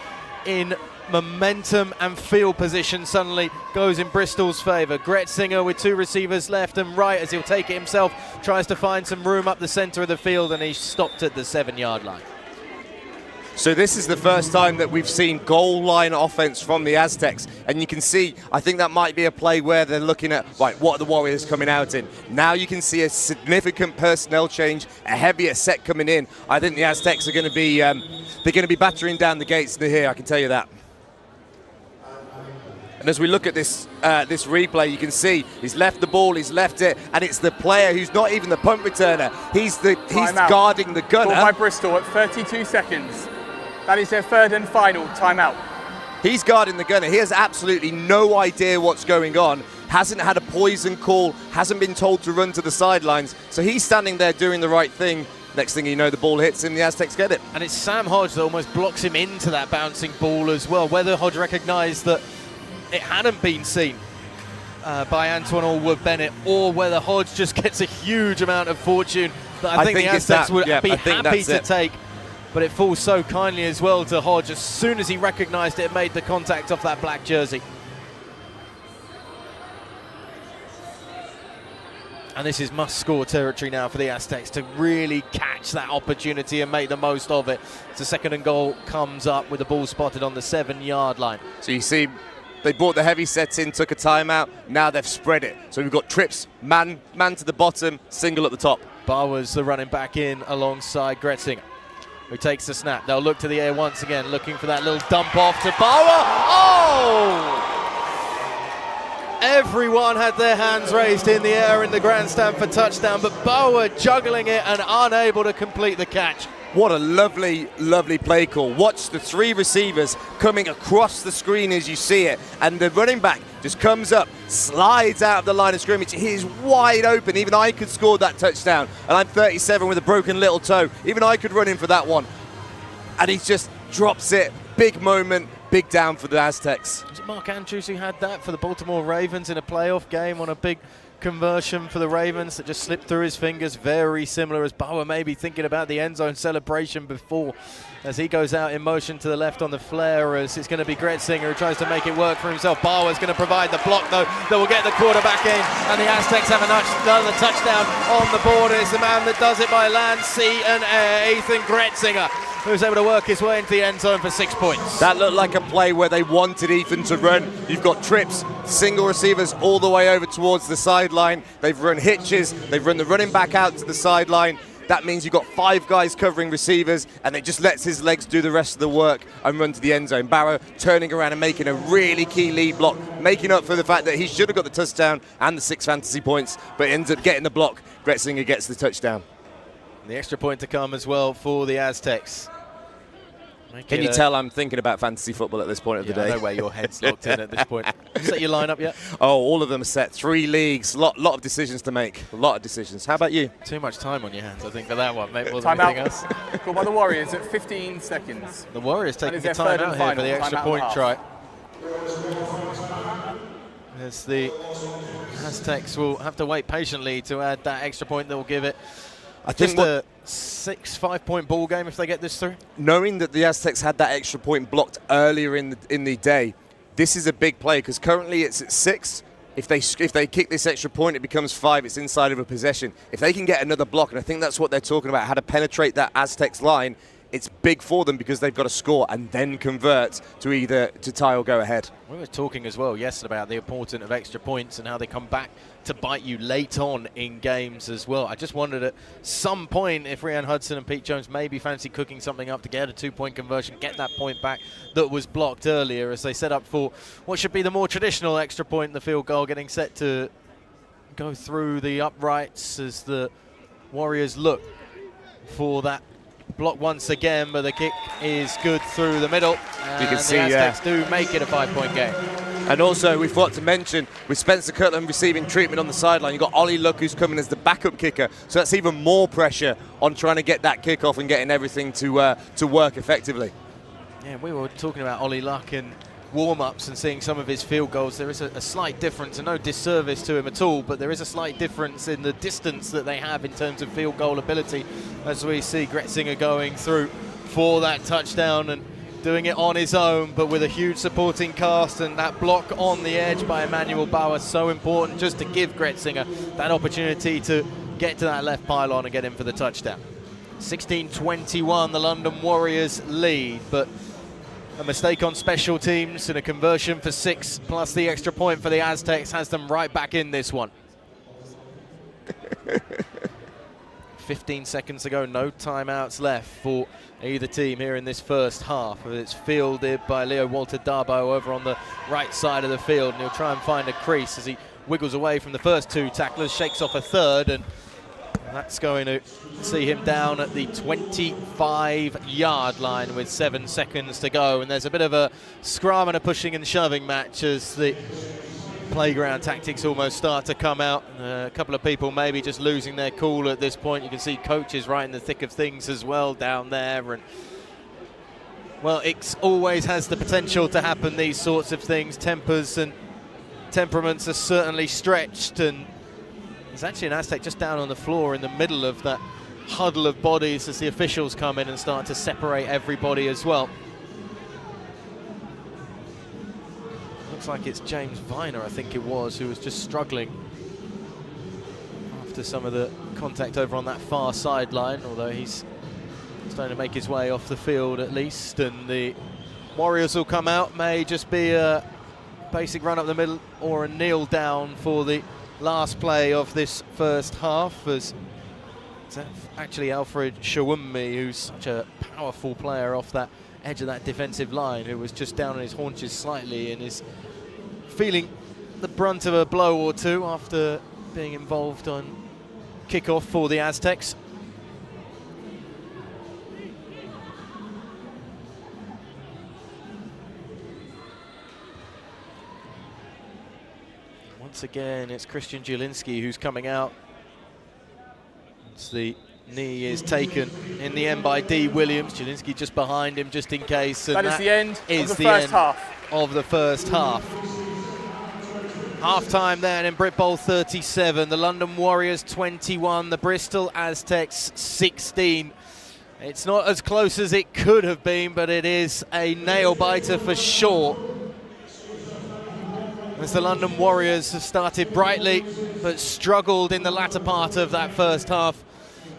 Speaker 4: in momentum and field position suddenly goes in Bristol's favour. Gretzinger with 2 receivers left and right as he'll take it himself, tries to find some room up the centre of the field, and he's stopped at the 7-yard line.
Speaker 7: So this is the first time that we've seen goal line offense from the Aztecs, and you can see, I think that might be a play where they're looking at, right, what are the Warriors coming out in? Now you can see a significant personnel change, a heavier set coming in. I think the Aztecs are going to be, they're going to be battering down the gates here, I can tell you that. And as we look at this this replay, you can see he's left the ball, he's left it, and it's the player who's not even the punt returner. He's guarding the gunner.
Speaker 8: Ball by Bristol at 32 seconds. That is their 3rd and final timeout.
Speaker 7: He's guarding the gunner. He has absolutely no idea what's going on. Hasn't had a poison call, hasn't been told to run to the sidelines. So he's standing there doing the right thing. Next thing you know, the ball hits him, the Aztecs get it.
Speaker 4: And it's Sam Hodge that almost blocks him into that bouncing ball as well. Whether Hodge recognised that it hadn't been seen by Antoine Allwood-Bennett, or whether Hodge just gets a huge amount of fortune that I think the Aztecs would be happy to take. But it falls so kindly as well to Hodge. As soon as he recognised it, made the contact off that black jersey. And this is must-score territory now for the Aztecs to really catch that opportunity and make the most of it. So 2nd and goal comes up with the ball spotted on the 7-yard line.
Speaker 7: So you see They brought the heavy sets in, took a timeout. Now they've spread it. So we've got trips, man to the bottom, single at the top.
Speaker 4: Bauer's the running back in alongside Gretzinger, who takes the snap. They'll look to the air once again, looking for that little dump off to Bauer. Oh! Everyone had their hands raised in the air in the grandstand for touchdown, but Bauer juggling it and unable to complete the catch.
Speaker 7: What a lovely, lovely play call. Watch the 3 receivers coming across the screen as you see it, and the running back just comes up, slides out of the line of scrimmage. He is wide open. Even I could score that touchdown, and I'm 37 with a broken little toe. Even I could run in for that one. And he just drops it. Big moment, big down for the Aztecs.
Speaker 4: Was it Mark Andrews who had that for the Baltimore Ravens in a playoff game on a big conversion for the Ravens that just slipped through his fingers? Very similar, as Bauer maybe thinking about the end zone celebration before, as he goes out in motion to the left on the flare, as it's going to be Gretzinger who tries to make it work for himself. Bauer's going to provide the block though that will get the quarterback in, and the Aztecs have another touchdown on the board. It's the man that does it by land, sea and air, Ethan Gretzinger, who's able to work his way into the end zone for 6 points.
Speaker 7: That looked like a play where they wanted Ethan to run. You've got trips, single receivers all the way over towards the sideline. They've run hitches, they've run the running back out to the sideline. That means you've got 5 guys covering receivers, and it just lets his legs do the rest of the work and run to the end zone. Barrow turning around and making a really key lead block, making up for the fact that he should have got the touchdown and the 6 fantasy points, but ends up getting the block. Gretzinger gets the touchdown.
Speaker 4: The extra point to come as well for the Aztecs.
Speaker 7: Can you tell I'm thinking about fantasy football at this point of the day?
Speaker 4: I know where your head's locked in at this point. Set your line up yet?
Speaker 7: Oh, all of them are set. 3 leagues, lot of decisions to make. A lot of decisions. How about you?
Speaker 4: Too much time on your hands, I think, for that one, mate, more
Speaker 8: Time
Speaker 4: than anything
Speaker 8: out.
Speaker 4: else.
Speaker 8: Called by the Warriors at 15 seconds.
Speaker 4: The Warriors taking
Speaker 8: is
Speaker 4: the
Speaker 8: their
Speaker 4: time
Speaker 8: third and
Speaker 4: out here for
Speaker 8: final,
Speaker 4: the extra
Speaker 8: time out and a
Speaker 4: point
Speaker 8: half.
Speaker 4: try. As the Aztecs will have to wait patiently to add that extra point that will give it just a 6-5 point ball game if they get this through.
Speaker 7: Knowing that the Aztecs had that extra point blocked earlier in the day, this is a big play because currently it's at 6. If they kick this extra point, it becomes 5. It's inside of a possession. If they can get another block, and I think that's what they're talking about, how to penetrate that Aztecs line, it's big for them because they've got to score and then convert to either to tie or go ahead.
Speaker 4: We were talking as well yesterday about the importance of extra points and how they come back to bite you late on in games as well. I just wondered at some point if Rhian Hudson and Pete Jones maybe fancy cooking something up to get a 2-point conversion, get that point back that was blocked earlier as they set up for what should be the more traditional extra point, the field goal, getting set to go through the uprights as the Warriors look for that block once again, but the kick is good through the middle, and
Speaker 7: you can see,
Speaker 4: the Aztecs do make it a 5-point game.
Speaker 7: And also, we forgot to mention, with Spencer Cutland receiving treatment on the sideline, you've got Ollie Luck who's coming as the backup kicker, so that's even more pressure on trying to get that kickoff and getting everything to work effectively.
Speaker 4: Yeah, we were talking about Ollie Luck and warm-ups and seeing some of his field goals. There is a slight difference, and no disservice to him at all, but there is a slight difference in the distance that they have in terms of field goal ability, as we see Gretzinger going through for that touchdown and doing it on his own, but with a huge supporting cast, and that block on the edge by Emmanuel Bauer, so important just to give Gretzinger that opportunity to get to that left pylon and get in for the touchdown. 16-21, the London Warriors lead, but a mistake on special teams and a conversion for 6 plus the extra point for the Aztecs has them right back in this one. 15 seconds to go, no timeouts left for either team here in this first half. It's fielded by Leo Walter Darbo over on the right side of the field, and he'll try and find a crease as he wiggles away from the first 2 tacklers, shakes off a third, and that's going to see him down at the 25-yard line with 7 seconds to go. And there's a bit of a scrum and a pushing and shoving match as the playground tactics almost start to come out. A couple of people maybe just losing their cool at this point. You can see coaches right in the thick of things as well down there. And well, it always has the potential to happen, these sorts of things. Tempers and temperaments are certainly stretched, and there's actually an Aztec just down on the floor in the middle of that huddle of bodies as the officials come in and start to separate everybody as well. Looks like it's James Viner, I think it was, who was just struggling after some of the contact over on that far sideline, although he's starting to make his way off the field at least. And the Warriors will come out, may just be a basic run up the middle or a kneel down for the last play of this first half, as it's actually Alfred Shawumi, who's such a powerful player off that edge of that defensive line, who was just down on his haunches slightly and is feeling the brunt of a blow or two after being involved on kickoff for the Aztecs. Once again, it's Christian Zielinski who's coming out. Once the knee is taken in the end by D. Williams. Zielinski just behind him, just in case. And
Speaker 8: that is the end of the first half.
Speaker 4: Of the first half. Half-time then in Britbowl 37. The London Warriors 21, the Bristol Aztecs 16. It's not as close as it could have been, but it is a nail-biter for sure. As the London Warriors have started brightly, but struggled in the latter part of that first half.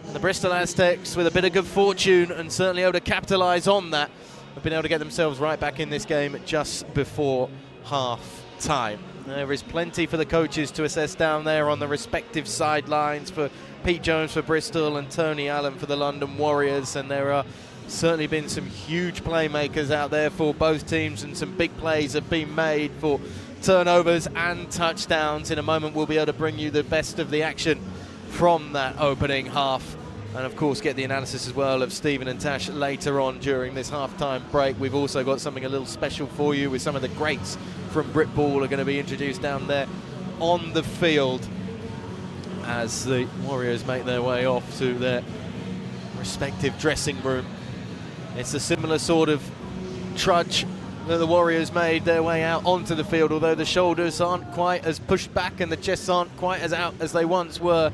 Speaker 4: And the Bristol Aztecs, with a bit of good fortune and certainly able to capitalise on that, have been able to get themselves right back in this game just before half-time. There is plenty for the coaches to assess down there on the respective sidelines for Pete Jones for Bristol and Tony Allen for the London Warriors, and there are certainly been some huge playmakers out there for both teams, and some big plays have been made for turnovers and touchdowns. In a moment we'll be able to bring you the best of the action from that opening half, and of course get the analysis as well of Stephen and Tash later on during this halftime break. We've also got something a little special for you with some of the greats from Britbowl are going to be introduced down there on the field as the Warriors make their way off to their respective dressing room. It's a similar sort of trudge that the Warriors made their way out onto the field, although the shoulders aren't quite as pushed back and the chests aren't quite as out as they once were.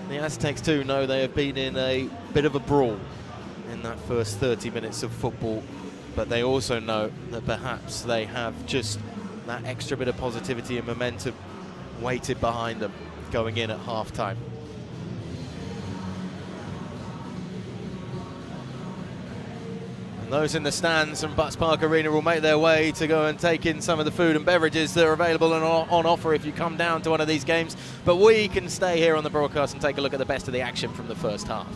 Speaker 4: The Aztecs too know they have been in a bit of a brawl in that first 30 minutes of football, but they also know that perhaps they have just that extra bit of positivity and momentum weighted behind them going in at half-time. And those in the stands from Butts Park Arena will make their way to go and take in some of the food and beverages that are available and on offer if you come down to one of these games. But we can stay here on the broadcast and take a look at the best of the action from the first half.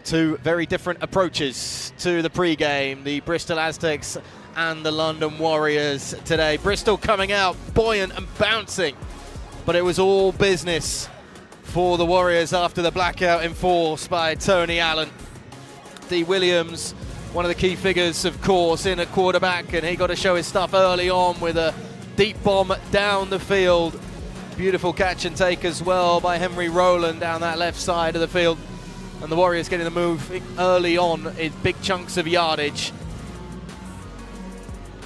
Speaker 4: Two very different approaches to the pre-game, the Bristol Aztecs and the London Warriors today. Bristol coming out buoyant and bouncing, but it was all business for the Warriors after the blackout enforced by Tony Allen. D. Williams, one of the key figures, of course, in at quarterback, and he got to show his stuff early on with a deep bomb down the field. Beautiful catch and take as well by Henry Rowland down that left side of the field. And the Warriors getting the move early on in big chunks of yardage.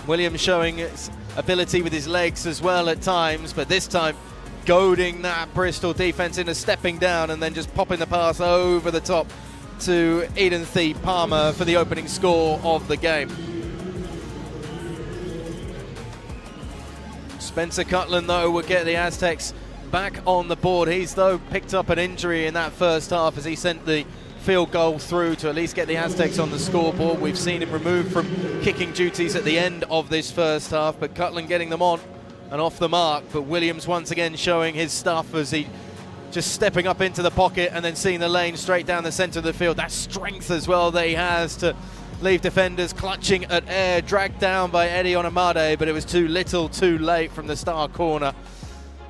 Speaker 4: Williams showing his ability with his legs as well at times, but this time goading that Bristol defense into stepping down and then just popping the pass over the top to Eden Thee Palmer for the opening score of the game. Spencer Cutland, though, will get the Aztecs back on the board. He's, though, picked up an injury in that first half as he sent the field goal through to at least get the Aztecs on the scoreboard. We've seen him removed from kicking duties at the end of this first half, but Cutland getting them on and off the mark. But Williams once again showing his stuff as he just stepping up into the pocket and then seeing the lane straight down the centre of the field. That strength as well that he has to leave defenders clutching at air, dragged down by Eddie Onamade, but it was too little too late from the star corner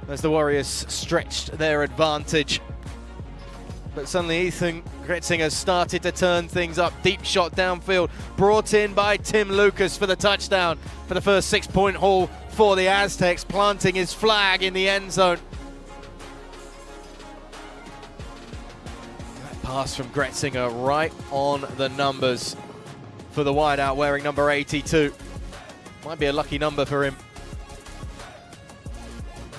Speaker 4: as the Warriors stretched their advantage. But suddenly Ethan Gretzinger started to turn things up. Deep shot downfield, brought in by Tim Lucas for the touchdown for the first 6-point haul for the Aztecs, planting his flag in the end zone. That pass from Gretzinger right on the numbers for the wideout wearing number 82. Might be a lucky number for him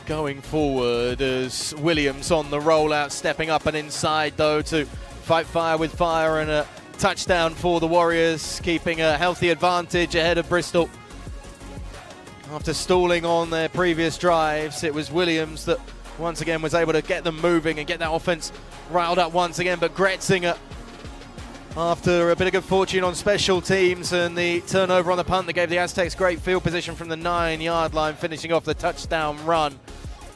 Speaker 4: going forward as Williams on the rollout, stepping up and inside though to fight fire with fire, and a touchdown for the Warriors, keeping a healthy advantage ahead of Bristol. After stalling on their previous drives, it was Williams that once again was able to get them moving and get that offense riled up once again, but Gretzinger After a bit of good fortune on special teams and the turnover on the punt that gave the Aztecs great field position from the 9-yard line, finishing off the touchdown run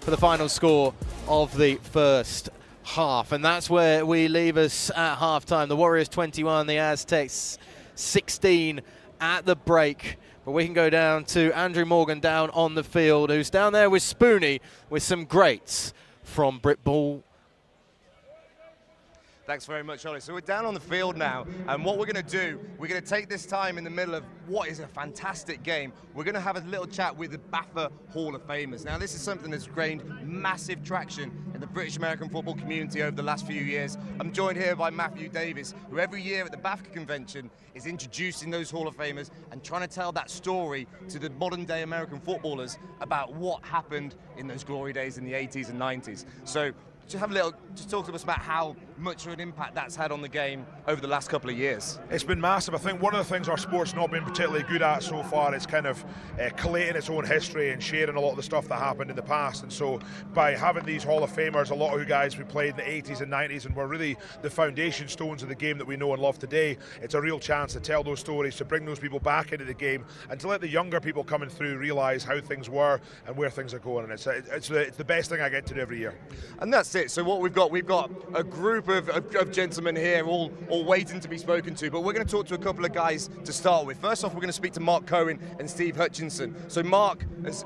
Speaker 4: for the final score of the first half. And that's where we leave us at halftime. The Warriors 21, the Aztecs 16 at the break. But we can go down to Andrew Morgan down on the field, who's down there with Spoonie with some greats from Britbowl.
Speaker 7: Thanks very much, Ollie. So we're down on the field now, and what we're going to do, we're going to take this time in the middle of what is a fantastic game. We're going to have a little chat with the BAFTA Hall of Famers. Now, this is something that's gained massive traction in the British American football community over the last few years. I'm joined here by Matthew Davis, who every year at the BAFTA convention is introducing those Hall of Famers and trying to tell that story to the modern-day American footballers about what happened in those glory days in the 80s and 90s. So just talk to us about how much of an impact that's had on the game over the last couple of years.
Speaker 9: It's been massive. I think one of the things our sport's not been particularly good at so far is kind of collating its own history and sharing a lot of the stuff that happened in the past. And so by having these Hall of Famers, a lot of you guys who played in the 80s and 90s and were really the foundation stones of the game that we know and love today, it's a real chance to tell those stories, to bring those people back into the game and to let the younger people coming through realise how things were and where things are going. And it's the best thing I get to do every year.
Speaker 7: And that's it. So what we've got a group of gentlemen here all waiting to be spoken to, but we're going to talk to a couple of guys to start with. First off, we're going to speak to Mark Cohen and Steve Hutchinson. So Mark, as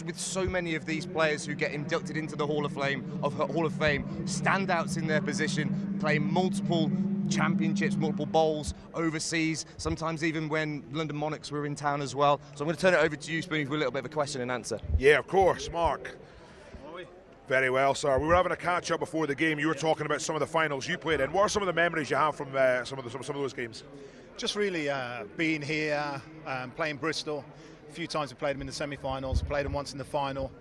Speaker 7: with so many of these players who get inducted into the Hall of Fame, standouts in their position, playing multiple championships, multiple bowls overseas, sometimes even when London Monarchs were in town as well. So I'm going to turn it over to you, Spoony, for a little bit of a question and answer.
Speaker 9: Yeah, of course, Mark. Very well, sir. We were having a catch-up before the game. You were talking about some of the finals you played in. What are some of the memories you have from some of those games?
Speaker 10: Just really being here, playing Bristol. A few times we played them in the semi-finals, played them once in the final.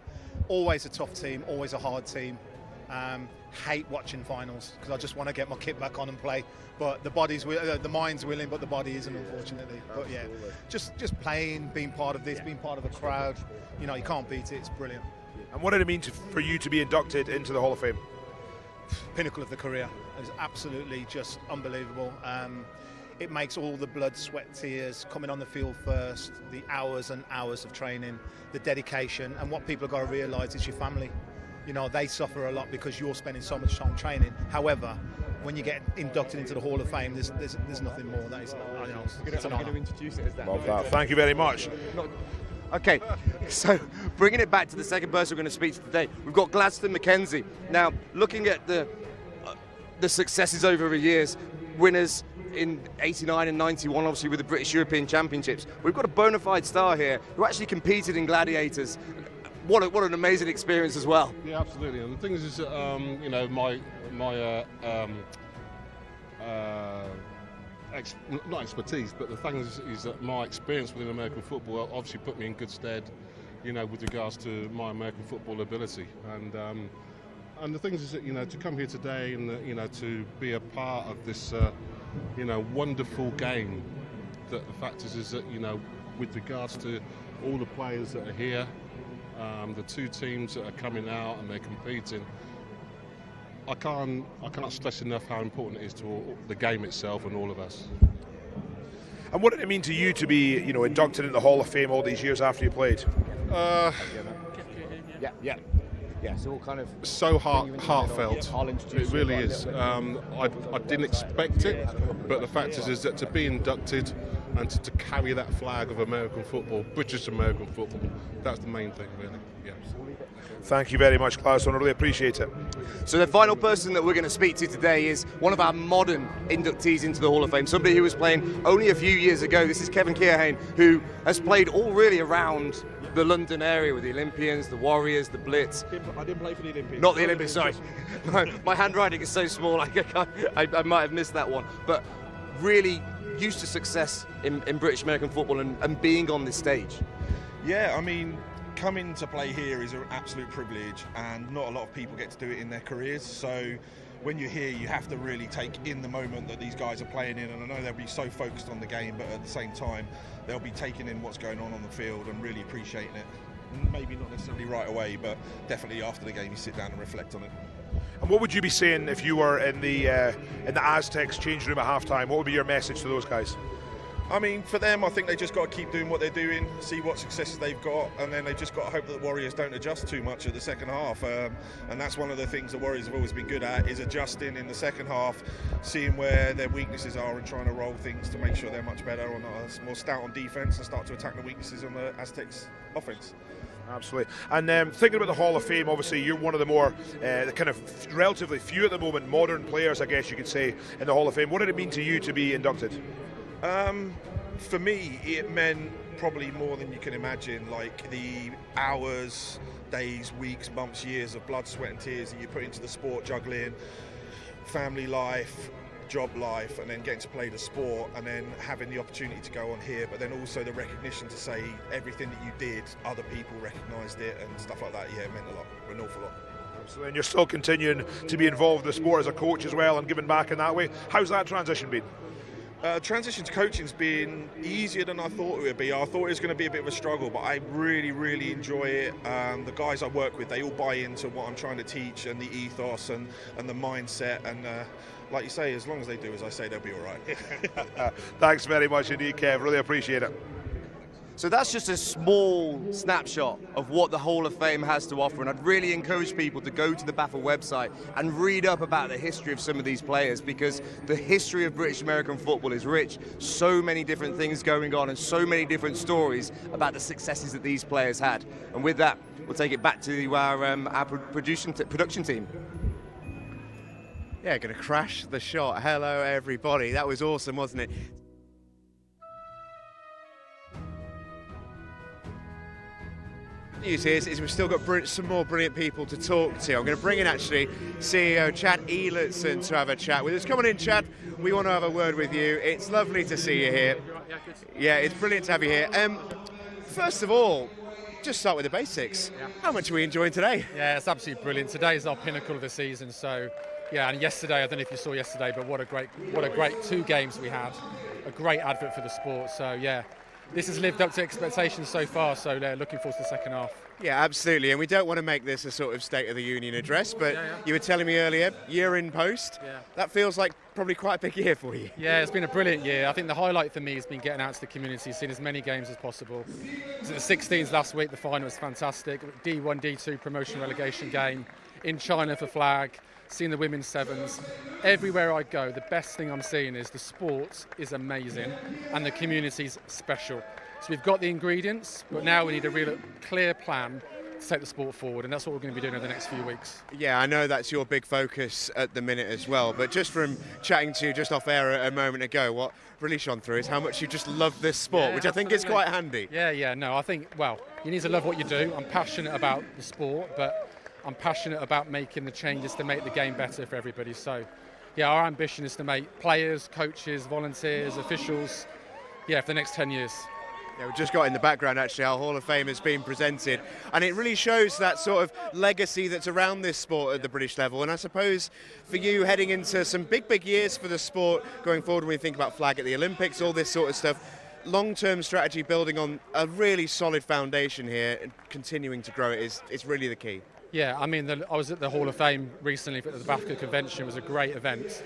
Speaker 10: Always a tough team, always a hard team. Hate watching finals because I just want to get my kit back on and play. But the mind's willing, but the body isn't, unfortunately. But yeah, just playing, being part of this, being part of a crowd. You know, you can't beat it. It's brilliant.
Speaker 9: And what did it mean for you to be inducted into the Hall of Fame?
Speaker 10: Pinnacle of the career. It was absolutely just unbelievable. It makes all the blood, sweat, tears coming on the field first, the hours and hours of training, the dedication, and what people have got to realise is your family. You know, they suffer a lot because you're spending so much time training. However, when you get inducted into the Hall of Fame, there's nothing more. That is, you know, it's an honour.
Speaker 7: I'm going to introduce it as that.
Speaker 9: Love that. Thank you very much.
Speaker 7: Okay, so bringing it back to the second person we're going to speak to today, we've got Gladstone McKenzie. Now, looking at the successes over the years, winners in 89 and 91, obviously with the British European Championships, we've got a bona fide star here who actually competed in Gladiators. What an amazing experience as well.
Speaker 11: Yeah, absolutely. And the thing is you know, my not expertise, but the thing is that my experience within American football obviously put me in good stead, you know, with regards to my American football ability. And the thing is that, you know, to come here today and you know, to be a part of this you know, wonderful game, that the fact is that, you know, with regards to all the players that are here, the two teams that are coming out and they're competing, I can't stress enough how important it is to the game itself and all of us.
Speaker 9: And what did it mean to you to be, you know, inducted into the Hall of Fame all these years after you played? Yeah, so all kind of
Speaker 11: so heartfelt. It really is. I didn't expect it, but the fact is that to be inducted and to carry that flag of American football, British American football, that's the main thing, really. Yeah.
Speaker 9: Thank you very much, Klaus. I really appreciate it.
Speaker 7: So the final person that we're going to speak to today is one of our modern inductees into the Hall of Fame, somebody who was playing only a few years ago. This is Kevin Keohane, who has played all really around the London area with the Olympians, the Warriors, the Blitz.
Speaker 12: I didn't play for the Olympians.
Speaker 7: Not the Olympians, sorry. My handwriting is so small, I might have missed that one. But really used to success in British American football and being on this stage.
Speaker 12: Yeah, I mean, coming to play here is an absolute privilege, and not a lot of people get to do it in their careers. So when you're here, you have to really take in the moment that these guys are playing in, and I know they'll be so focused on the game, but at the same time they'll be taking in what's going on the field and really appreciating it. maybe not necessarily right away, but definitely after the game you sit down and reflect on it.
Speaker 9: And what would you be saying if you were in the Aztecs change room at halftime? What would be your message to those guys?
Speaker 12: I mean, for them, I think they just got to keep doing what they're doing, see what successes they've got, and then they just got to hope that the Warriors don't adjust too much at the second half. And that's one of the things the Warriors have always been good at, is adjusting in the second half, seeing where their weaknesses are and trying to roll things to make sure they're much better or not more stout on defence and start to attack the weaknesses on the Aztecs offence.
Speaker 9: Absolutely. And thinking about the Hall of Fame, obviously you're one of the more the kind of relatively few at the moment modern players, I guess you could say, in the Hall of Fame. What did it mean to you to be inducted?
Speaker 12: For me, it meant probably more than you can imagine, like the hours, days, weeks, months, years of blood, sweat and tears that you put into the sport, juggling family life, job life, and then getting to play the sport, and then having the opportunity to go on here, but then also the recognition to say everything that you did, other people recognised it and stuff like that. Yeah, it meant a lot, an awful lot.
Speaker 9: Absolutely. And you're still continuing to be involved in the sport as a coach as well and giving back in that way. How's that transition been?
Speaker 12: Transition to coaching's been easier than I thought it would be. I thought it was going to be a bit of a struggle, but I really, really enjoy it. The guys I work with, they all buy into what I'm trying to teach and the ethos and the mindset. And like you say, as long as they do as I say, they'll be all right.
Speaker 9: Thanks very much indeed, Kev. Really appreciate it.
Speaker 7: So that's just a small snapshot of what the Hall of Fame has to offer, and I'd really encourage people to go to the BAFA website and read up about the history of some of these players, because the history of British American football is rich. So many different things going on and so many different stories about the successes that these players had. And with that, we'll take it back to our production team.
Speaker 1: Yeah, going to crash the shot. Hello, everybody. That was awesome, wasn't it? News here is we've still got some more brilliant people to talk to. I'm going to bring in actually CEO Chad Eilertson to have a chat with us. Come on in, Chad. We want to have a word with you. It's lovely to see you here. Yeah, it's brilliant to have you here. First of all, just start with the basics. Yeah. How much are we enjoying today?
Speaker 13: Yeah, it's absolutely brilliant. Today is our pinnacle of the season. So, yeah, and yesterday, I don't know if you saw yesterday, but what a great 2 games we had. A great advert for the sport. So, yeah. This has lived up to expectations so far, so looking forward to the second half.
Speaker 1: Yeah, absolutely, and we don't want to make this a sort of State of the Union address, but you were telling me earlier, year in post, that feels like probably quite a big year for you.
Speaker 13: Yeah, it's been a brilliant year. I think the highlight for me has been getting out to the community, seeing as many games as possible. So the 16s last week, the final was fantastic. D1, D2 promotion relegation game in China for flag. Seeing the women's sevens. Everywhere I go, the best thing I'm seeing is the sport is amazing and the community's special. So we've got the ingredients, but now we need a real clear plan to take the sport forward, and that's what we're going to be doing over the next few weeks.
Speaker 1: Yeah, I know that's your big focus at the minute as well, but just from chatting to you just off air a moment ago, what really shone through is how much you just love this sport, which I think is quite handy.
Speaker 13: Yeah, no, I think, well, you need to love what you do. I'm passionate about the sport, but I'm passionate about making the changes to make the game better for everybody. So, yeah, our ambition is to make players, coaches, volunteers, officials, for the next 10 years.
Speaker 1: Yeah, we've just got in the background actually our Hall of Fame has been presented, and it really shows that sort of legacy that's around this sport at the British level. And I suppose for you heading into some big years for the sport going forward, when we think about flag at the Olympics, all this sort of stuff, long-term strategy building on a really solid foundation here and continuing to grow it is really the key.
Speaker 13: Yeah, I mean, I was at the Hall of Fame recently at the BAFCA convention. It was a great event.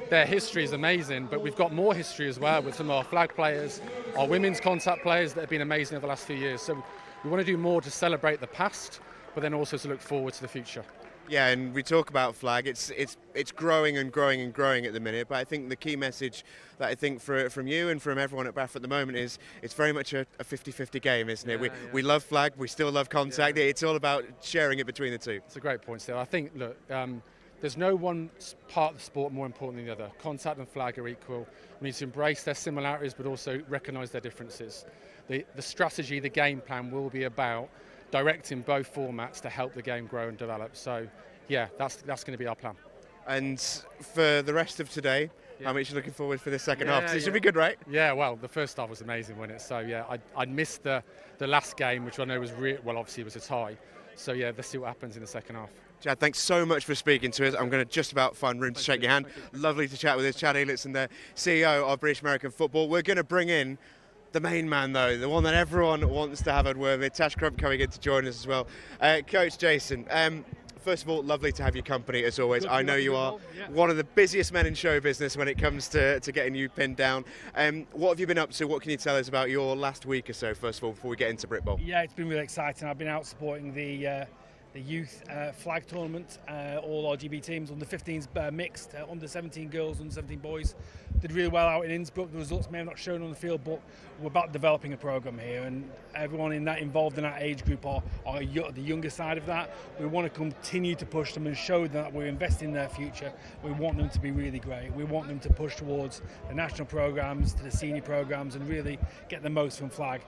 Speaker 13: Their history is amazing, but we've got more history as well with some of our flag players, our women's contact players that have been amazing over the last few years. So we want to do more to celebrate the past, but then also to look forward to the future.
Speaker 1: Yeah, and we talk about flag. It's growing and growing and growing at the minute. But I think the key message that I think from you and from everyone at BAF at the moment is it's very much a 50-50 game, isn't it? We love flag, we still love contact. Yeah. It's all about sharing it between the two.
Speaker 13: It's a great point, Steve. I think, look, there's no one part of the sport more important than the other. Contact and flag are equal. We need to embrace their similarities, but also recognise their differences. The strategy, the game plan will be about directing both formats to help the game grow and develop. So, yeah, that's going to be our plan.
Speaker 1: And for the rest of today, how much are you looking forward for the second half? It should be good, right?
Speaker 13: Yeah, well, the first half was amazing, wasn't it? So, yeah, I missed the last game, which I know was obviously it was a tie. So, yeah, let's see what happens in the second half.
Speaker 1: Chad, thanks so much for speaking to us. I'm going to just about find room to shake your hand. Lovely to chat with us. Chad Eilertson, the CEO of British American Football. We're going to bring in The main man, though, the one that everyone wants to have a word with, Tash Crump coming in to join us as well. Coach Jason, first of all, lovely to have your company as always. I know you are one of the busiest men in show business when it comes to getting you pinned down. What have you been up to? What can you tell us about your last week or so, first of all, before we get into Britbowl?
Speaker 14: Yeah, it's been really exciting. I've been out supporting the youth flag tournament, all RGB teams, under 15s mixed, under 17 girls, under 17 boys. Did really well out in Innsbruck. The results may have not shown on the field, but we're about developing a programme here, and everyone involved in that age group are the younger side of that. We want to continue to push them and show them that we're investing in their future. We want them to be really great. We want them to push towards the national programmes, to the senior programmes, and really get the most from flag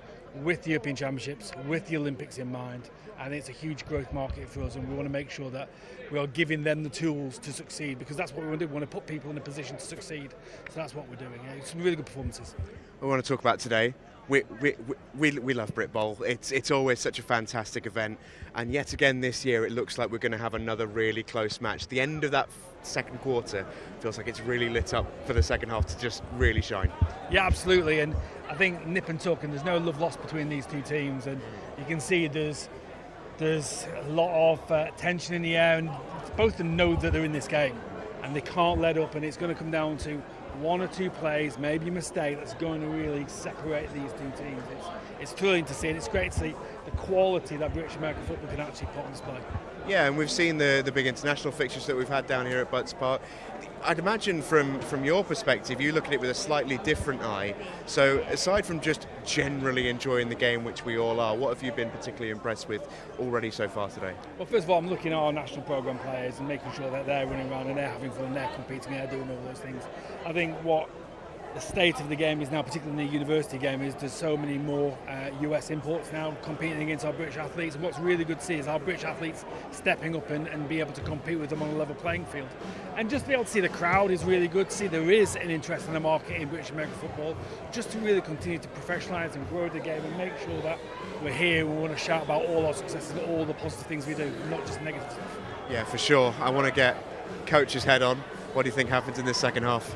Speaker 14: with the European Championships, with the Olympics in mind. And it's a huge growth market for us, and we want to make sure that we are giving them the tools to succeed, because that's what we want to do. We want to put people in a position to succeed. So that's what we're doing. It's some really good performances.
Speaker 1: We want to talk about today. We love Britbowl. It's always such a fantastic event, and yet again this year it looks like we're going to have another really close match. The end of that second quarter feels like it's really lit up for the second half to just really shine.
Speaker 14: Yeah, absolutely, and I think nip and tuck, and there's no love lost between these two teams, and you can see there's a lot of tension in the air, and both of them know that they're in this game and they can't let up, and it's going to come down to one or two plays, maybe a mistake, that's going to really separate these two teams. It's thrilling to see, and it's great to see the quality that British American football can actually put on display.
Speaker 1: Yeah, and we've seen the big international fixtures that we've had down here at Butts Park. I'd imagine from your perspective, you look at it with a slightly different eye. So aside from just generally enjoying the game, which we all are, what have you been particularly impressed with already so far today?
Speaker 14: Well, first of all, I'm looking at our national programme players and making sure that they're running around and they're having fun, they're competing, they're doing all those things. I think what the state of the game is now, particularly in the university game, is there's so many more US imports now competing against our British athletes, and what's really good to see is our British athletes stepping up and be able to compete with them on a level playing field. And just to be able to see the crowd is really good to see. There is an interest in the market in British American football, just to really continue to professionalise and grow the game and make sure that we're here. We want to shout about all our successes and all the positive things we do, not just negative stuff.
Speaker 1: Yeah, for sure. I want to get Coach's head on. What do you think happens in this second half?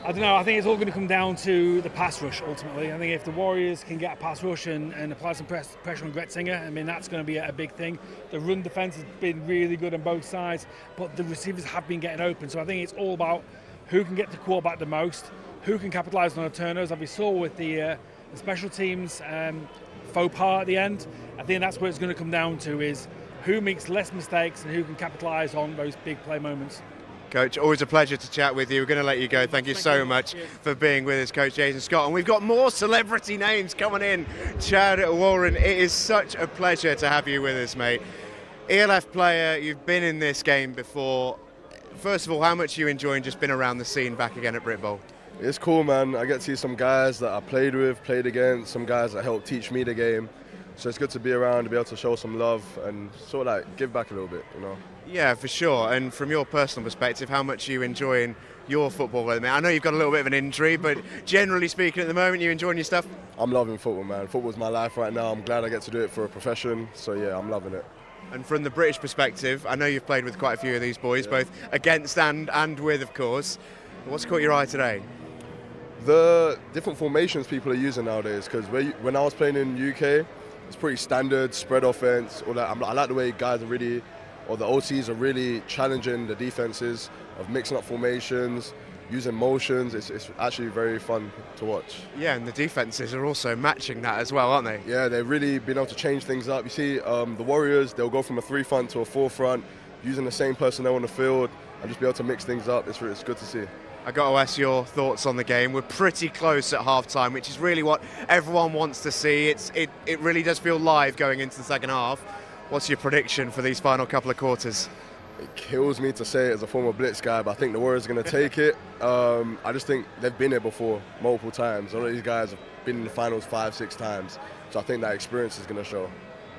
Speaker 14: I don't know, I think it's all going to come down to the pass rush ultimately. I think if the Warriors can get a pass rush and apply some pressure on Gretzinger, I mean, that's going to be a big thing. The run defence has been really good on both sides, but the receivers have been getting open. So I think it's all about who can get the quarterback the most, who can capitalise on the turnovers, as we saw with the special teams faux pas at the end. I think that's what it's going to come down to, is who makes less mistakes and who can capitalise on those big play moments.
Speaker 1: Coach, always a pleasure to chat with you. We're going to let you go. Thank you so much for being with us, Coach Jason Scott. And we've got more celebrity names coming in. Chad Warren, it is such a pleasure to have you with us, mate. ELF player, you've been in this game before. First of all, how much are you enjoying just being around the scene back again at Britbowl?
Speaker 15: It's cool, man. I get to see some guys that I played with, played against, some guys that helped teach me the game. So it's good to be around, to be able to show some love and sort of like give back a little bit, you know.
Speaker 1: Yeah, for sure. And from your personal perspective, how much are you enjoying your football with me? I know you've got a little bit of an injury, but generally speaking at the moment, you enjoying your stuff?
Speaker 15: I'm loving football, man. Football's my life right now. I'm glad I get to do it for a profession. So yeah, I'm loving it.
Speaker 1: And from the British perspective, I know you've played with quite a few of these boys, both against and with, of course. What's caught your eye today?
Speaker 15: The different formations people are using nowadays, because when I was playing in the UK, it's pretty standard, spread offense. All that. I like the way guys are really, or the OCs are really challenging the defenses of mixing up formations, using motions. It's actually very fun to watch.
Speaker 1: Yeah, and the defenses are also matching that as well, aren't they?
Speaker 15: Yeah, they've really been able to change things up. You see, the Warriors, they'll go from a 3-front to a 4-front, using the same personnel on the field, and just be able to mix things up. It's good to see.
Speaker 1: I got to ask your thoughts on the game. We're pretty close at half-time, which is really what everyone wants to see. It really does feel live going into the second half. What's your prediction for these final couple of quarters?
Speaker 15: It kills me to say it as a former Blitz guy, but I think the Warriors are going to take it. I just think they've been here before multiple times. A lot of these guys have been in the finals 5-6 times, so I think that experience is going to show.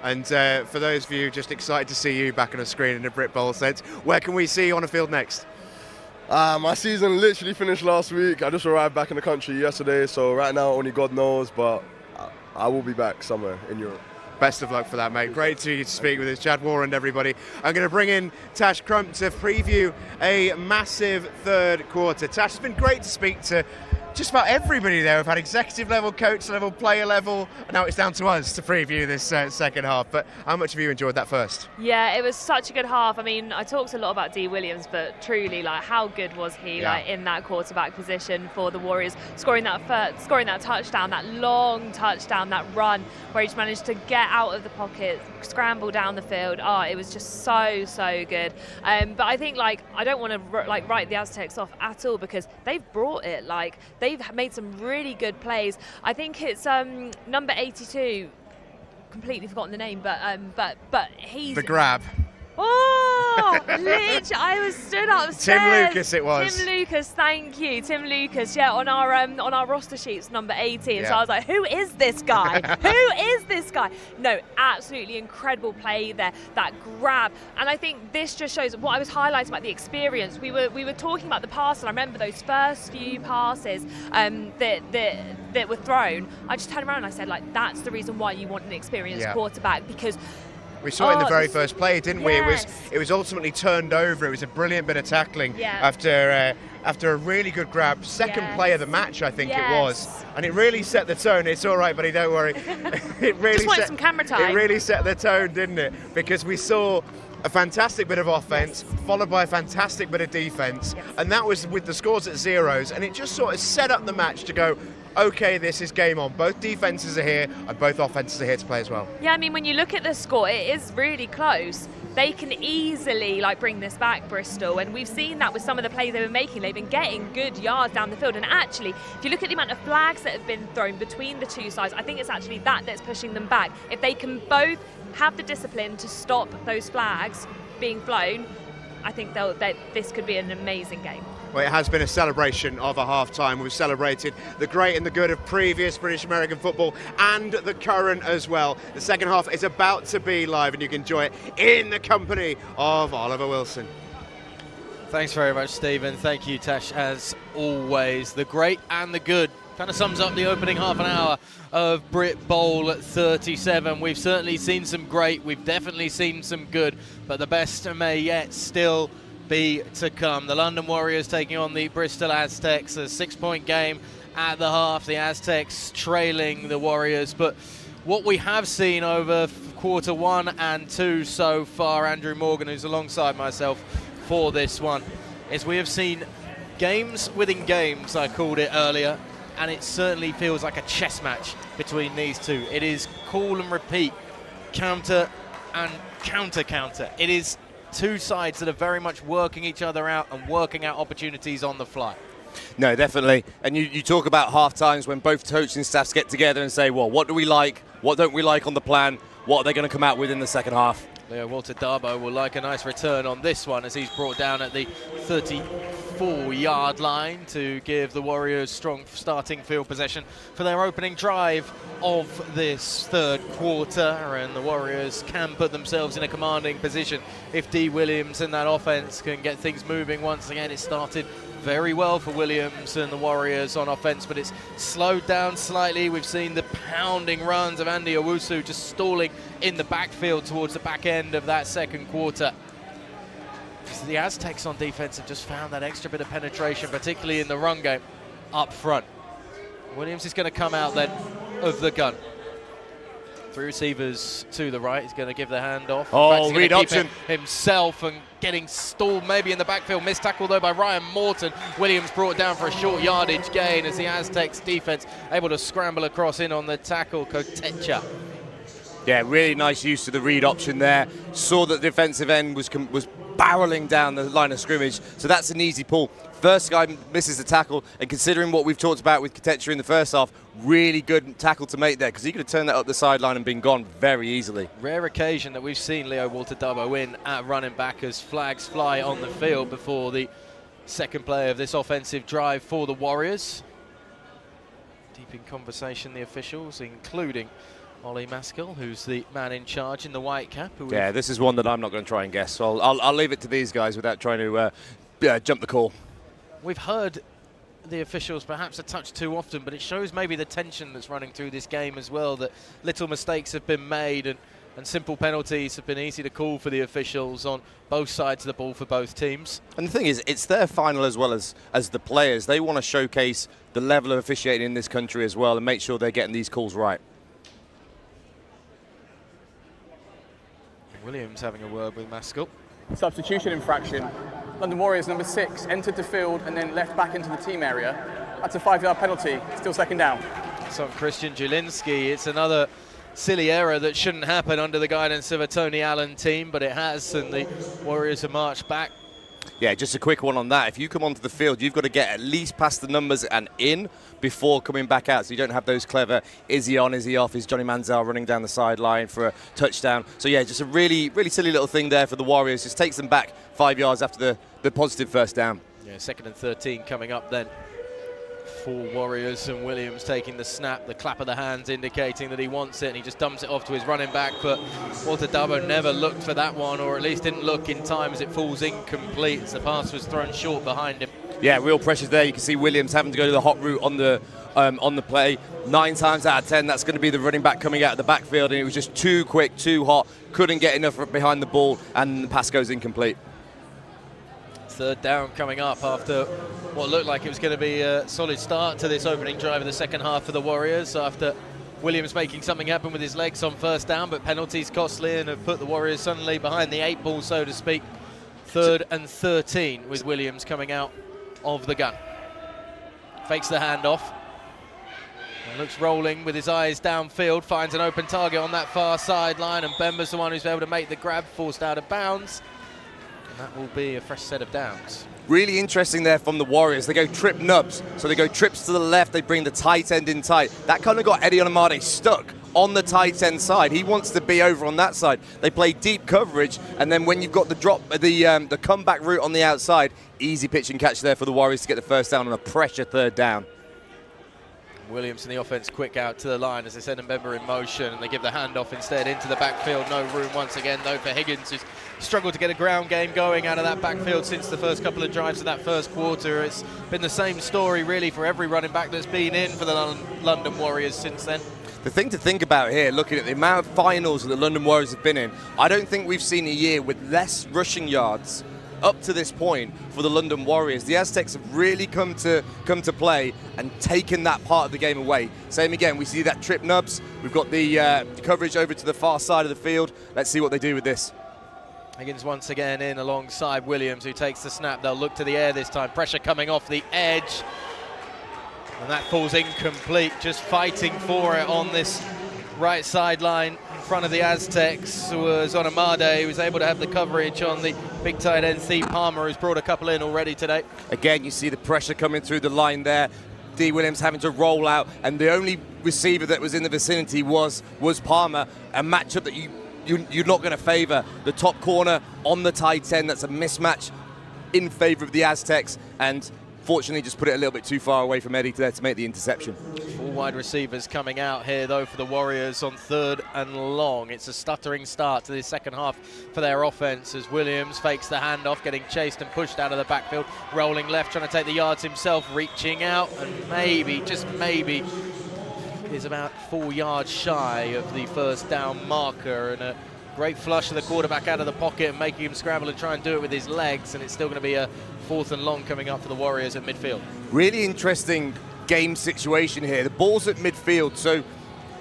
Speaker 1: And for those of you just excited to see you back on a screen in a Britbowl sense, where can we see you on the field next?
Speaker 15: My season literally finished last week. I just arrived back in the country yesterday, so right now only God knows, but I will be back somewhere in Europe.
Speaker 1: Best of luck for that, mate. Great to speak with us. Chad Warren, everybody. I'm going to bring in Tash Crump to preview a massive third quarter. Tash, it's been great to speak to just about everybody there. We've had executive level, coach level, player level, and now it's down to us to preview this second half. But how much have you enjoyed that first?
Speaker 3: Yeah, it was such a good half. I mean, I talked a lot about D. Williams, but truly, like, how good was he, like, in that quarterback position for the Warriors, scoring that touchdown, that long touchdown, that run where he just managed to get out of the pocket, scramble down the field. Oh, it was just so good. But I think, like, I don't want to write the Aztecs off at all, because they've brought it. Like, they've made some really good plays. I think it's number 82. Completely forgotten the name, but he's
Speaker 1: the grab.
Speaker 3: Oh, Lidge, I was stood upstairs.
Speaker 1: Tim Lucas it was.
Speaker 3: Tim Lucas, thank you. Tim Lucas, yeah, on our roster sheets, number 18.
Speaker 1: Yeah.
Speaker 3: So I was like, who is this guy? Who is this guy? No, absolutely incredible play there, that grab. And I think this just shows what I was highlighting about the experience. We were talking about the pass, and I remember those first few passes that were thrown. I just turned around and I said, like, that's the reason why you want an experienced quarterback, because
Speaker 1: we saw it in the very first play, didn't we? It was ultimately turned over. It was a brilliant bit of tackling after a really good grab. Second play of the match, I think it was. And it really set the tone. It's all right, buddy, don't worry. It really
Speaker 3: just wanted some camera time.
Speaker 1: It really set the tone, didn't it? Because we saw a fantastic bit of offense, followed by a fantastic bit of defense. And that was with the scores at zeros. And it just sort of set up the match to go, okay, this is game on. Both defenses are here, and both offenses are here to play as well.
Speaker 3: Yeah, I mean, when you look at the score, it is really close. They can easily, like, bring this back, Bristol, and we've seen that with some of the plays they were making. They've been getting good yards down the field, and actually, if you look at the amount of flags that have been thrown between the two sides, I think it's actually that's pushing them back. If they can both have the discipline to stop those flags being flown, I think this could be an amazing game.
Speaker 1: Well, it has been a celebration of a half-time. We've celebrated the great and the good of previous British American football and the current as well. The second half is about to be live, and you can enjoy it in the company of Oliver Wilson.
Speaker 4: Thanks very much, Stephen. Thank you, Tash, as always. The great and the good kind of sums up the opening half an hour of Britbowl 37. We've certainly seen some great, we've definitely seen some good, but the best may yet still be to come. The London Warriors taking on the Bristol Aztecs, a 6-point game at the half. The Aztecs trailing the Warriors, but what we have seen over quarter 1 and 2 so far, Andrew Morgan, who's alongside myself for this one, is we have seen games within games, I called it earlier, and it certainly feels like a chess match between these two. It is call and repeat, counter and counter. It is two sides that are very much working each other out and working out opportunities on the fly.
Speaker 7: No, definitely. And you talk about half times when both coaching staffs get together and say, well, what do we like? What don't we like on the plan? What are they going to come out with in the second half?
Speaker 4: Leo Walter Darbo will like a nice return on this one, as he's brought down at the 34-yard line to give the Warriors strong starting field possession for their opening drive of this third quarter, and the Warriors can put themselves in a commanding position if D. Williams and that offense can get things moving once again. It started very well for Williams and the Warriors on offense, but it's slowed down slightly. We've seen the pounding runs of Andy Owusu just stalling in the backfield towards the back end of that second quarter. So the Aztecs on defense have just found that extra bit of penetration, particularly in the run game up front. Williams is going to come out then of the gun. Three receivers to the right. He's going to give the handoff.
Speaker 7: Oh, read option
Speaker 4: himself and getting stalled maybe in the backfield. Missed tackle though by Ryan Morton. Williams brought down for a short yardage gain as the Aztecs defense able to scramble across in on the tackle. Kotecha.
Speaker 7: Yeah, really nice use of the read option there. Saw that the defensive end was barreling down the line of scrimmage, so that's an easy pull. First guy misses the tackle, and considering what we've talked about with Kotecha in the first half, really good tackle to make there, because he could have turned that up the sideline and been gone very easily.
Speaker 4: Rare occasion that we've seen Leo Walter Dubbo win at running back as flags fly on the field before the second play of this offensive drive for the Warriors. Deep in conversation, the officials, including Ollie Maskell, who's the man in charge in the white cap.
Speaker 7: Yeah, this is one that I'm not going to try and guess, so I'll leave it to these guys without trying to jump the call.
Speaker 4: We've heard the officials perhaps a touch too often, but it shows maybe the tension that's running through this game as well, that little mistakes have been made, and and simple penalties have been easy to call for the officials on both sides of the ball for both teams.
Speaker 7: And the thing is, it's their final as well as the players. They want to showcase the level of officiating in this country as well and make sure they're getting these calls right.
Speaker 4: Williams having a word with Maskell.
Speaker 8: Substitution infraction. London Warriors number 6 entered the field and then left back into the team area. That's a 5-yard penalty, still second down.
Speaker 4: So Christian Julinski, it's another silly error that shouldn't happen under the guidance of a Tony Allen team, but it has, and the Warriors have marched back.
Speaker 7: Yeah, just a quick one on that. If you come onto the field, you've got to get at least past the numbers and in before coming back out, so you don't have those clever is he on, is he off, is Johnny Manziel running down the sideline for a touchdown. So yeah, just a really, really silly little thing there for the Warriors. Just takes them back 5 yards after the positive first down.
Speaker 4: Yeah, 2nd and 13 coming up then for Warriors, and Williams taking the snap, the clap of the hands indicating that he wants it, and he just dumps it off to his running back, but Walter Dabo never looked for that one, or at least didn't look in time as it falls incomplete as the pass was thrown short behind him.
Speaker 7: Yeah, real pressures there. You can see Williams having to go to the hot route on the play. 9 times out of 10, that's going to be the running back coming out of the backfield, and it was just too quick, too hot, couldn't get enough behind the ball, and the pass goes incomplete.
Speaker 4: 3rd down coming up after what looked like it was going to be a solid start to this opening drive of the second half for the Warriors, after Williams making something happen with his legs on 1st down, but penalties costly and have put the Warriors suddenly behind the 8 ball, so to speak. 3rd and 13 with Williams coming out of the gun. Fakes the handoff. And looks rolling with his eyes downfield, finds an open target on that far sideline, and Bemba's the one who's able to make the grab, forced out of bounds. That will be a fresh set of downs.
Speaker 7: Really interesting there from the Warriors. They go trip nubs, so they go trips to the left, they bring the tight end in tight. That kind of got Eddie Onamade stuck on the tight end side. He wants to be over on that side. They play deep coverage, and then when you've got the comeback route on the outside, easy pitch and catch there for the Warriors to get the first down on a pressure 3rd down.
Speaker 4: Williams in the offense quick out to the line as they send Mbemba in motion, and they give the handoff instead into the backfield. No room once again though for Higgins, who's struggled to get a ground game going out of that backfield since the first couple of drives of that first quarter. It's been the same story really for every running back that's been in for the London Warriors since then.
Speaker 7: The thing to think about here, looking at the amount of finals that the London Warriors have been in, I don't think we've seen a year with less rushing yards up to this point for the London Warriors. The Aztecs have really come to play and taken that part of the game away. Same again, we see that trip nubs. We've got the coverage over to the far side of the field. Let's see what they do with this.
Speaker 4: Higgins once again in alongside Williams, who takes the snap. They'll look to the air this time. Pressure coming off the edge. And that falls incomplete, just fighting for it on this right sideline in front of the Aztecs was Onamade, who was able to have the coverage on the big tight end Steve Palmer, who's brought a couple in already today.
Speaker 7: Again, you see the pressure coming through the line there. D. Williams having to roll out, and the only receiver that was in the vicinity was Palmer. A matchup that you're not going to favour. The top corner on the tight end, that's a mismatch in favour of the Aztecs, and fortunately just put it a little bit too far away from Eddie there to make the interception.
Speaker 4: 4 wide receivers coming out here though for the Warriors on 3rd and long. It's a stuttering start to the second half for their offense as Williams fakes the handoff, getting chased and pushed out of the backfield, rolling left, trying to take the yards himself, reaching out, and maybe, just maybe, is about 4 yards shy of the first down marker, and a great flush of the quarterback out of the pocket and making him scramble and try and do it with his legs, and it's still going to be a 4th and long coming up for the Warriors at midfield.
Speaker 7: Really interesting game situation here. The ball's at midfield, so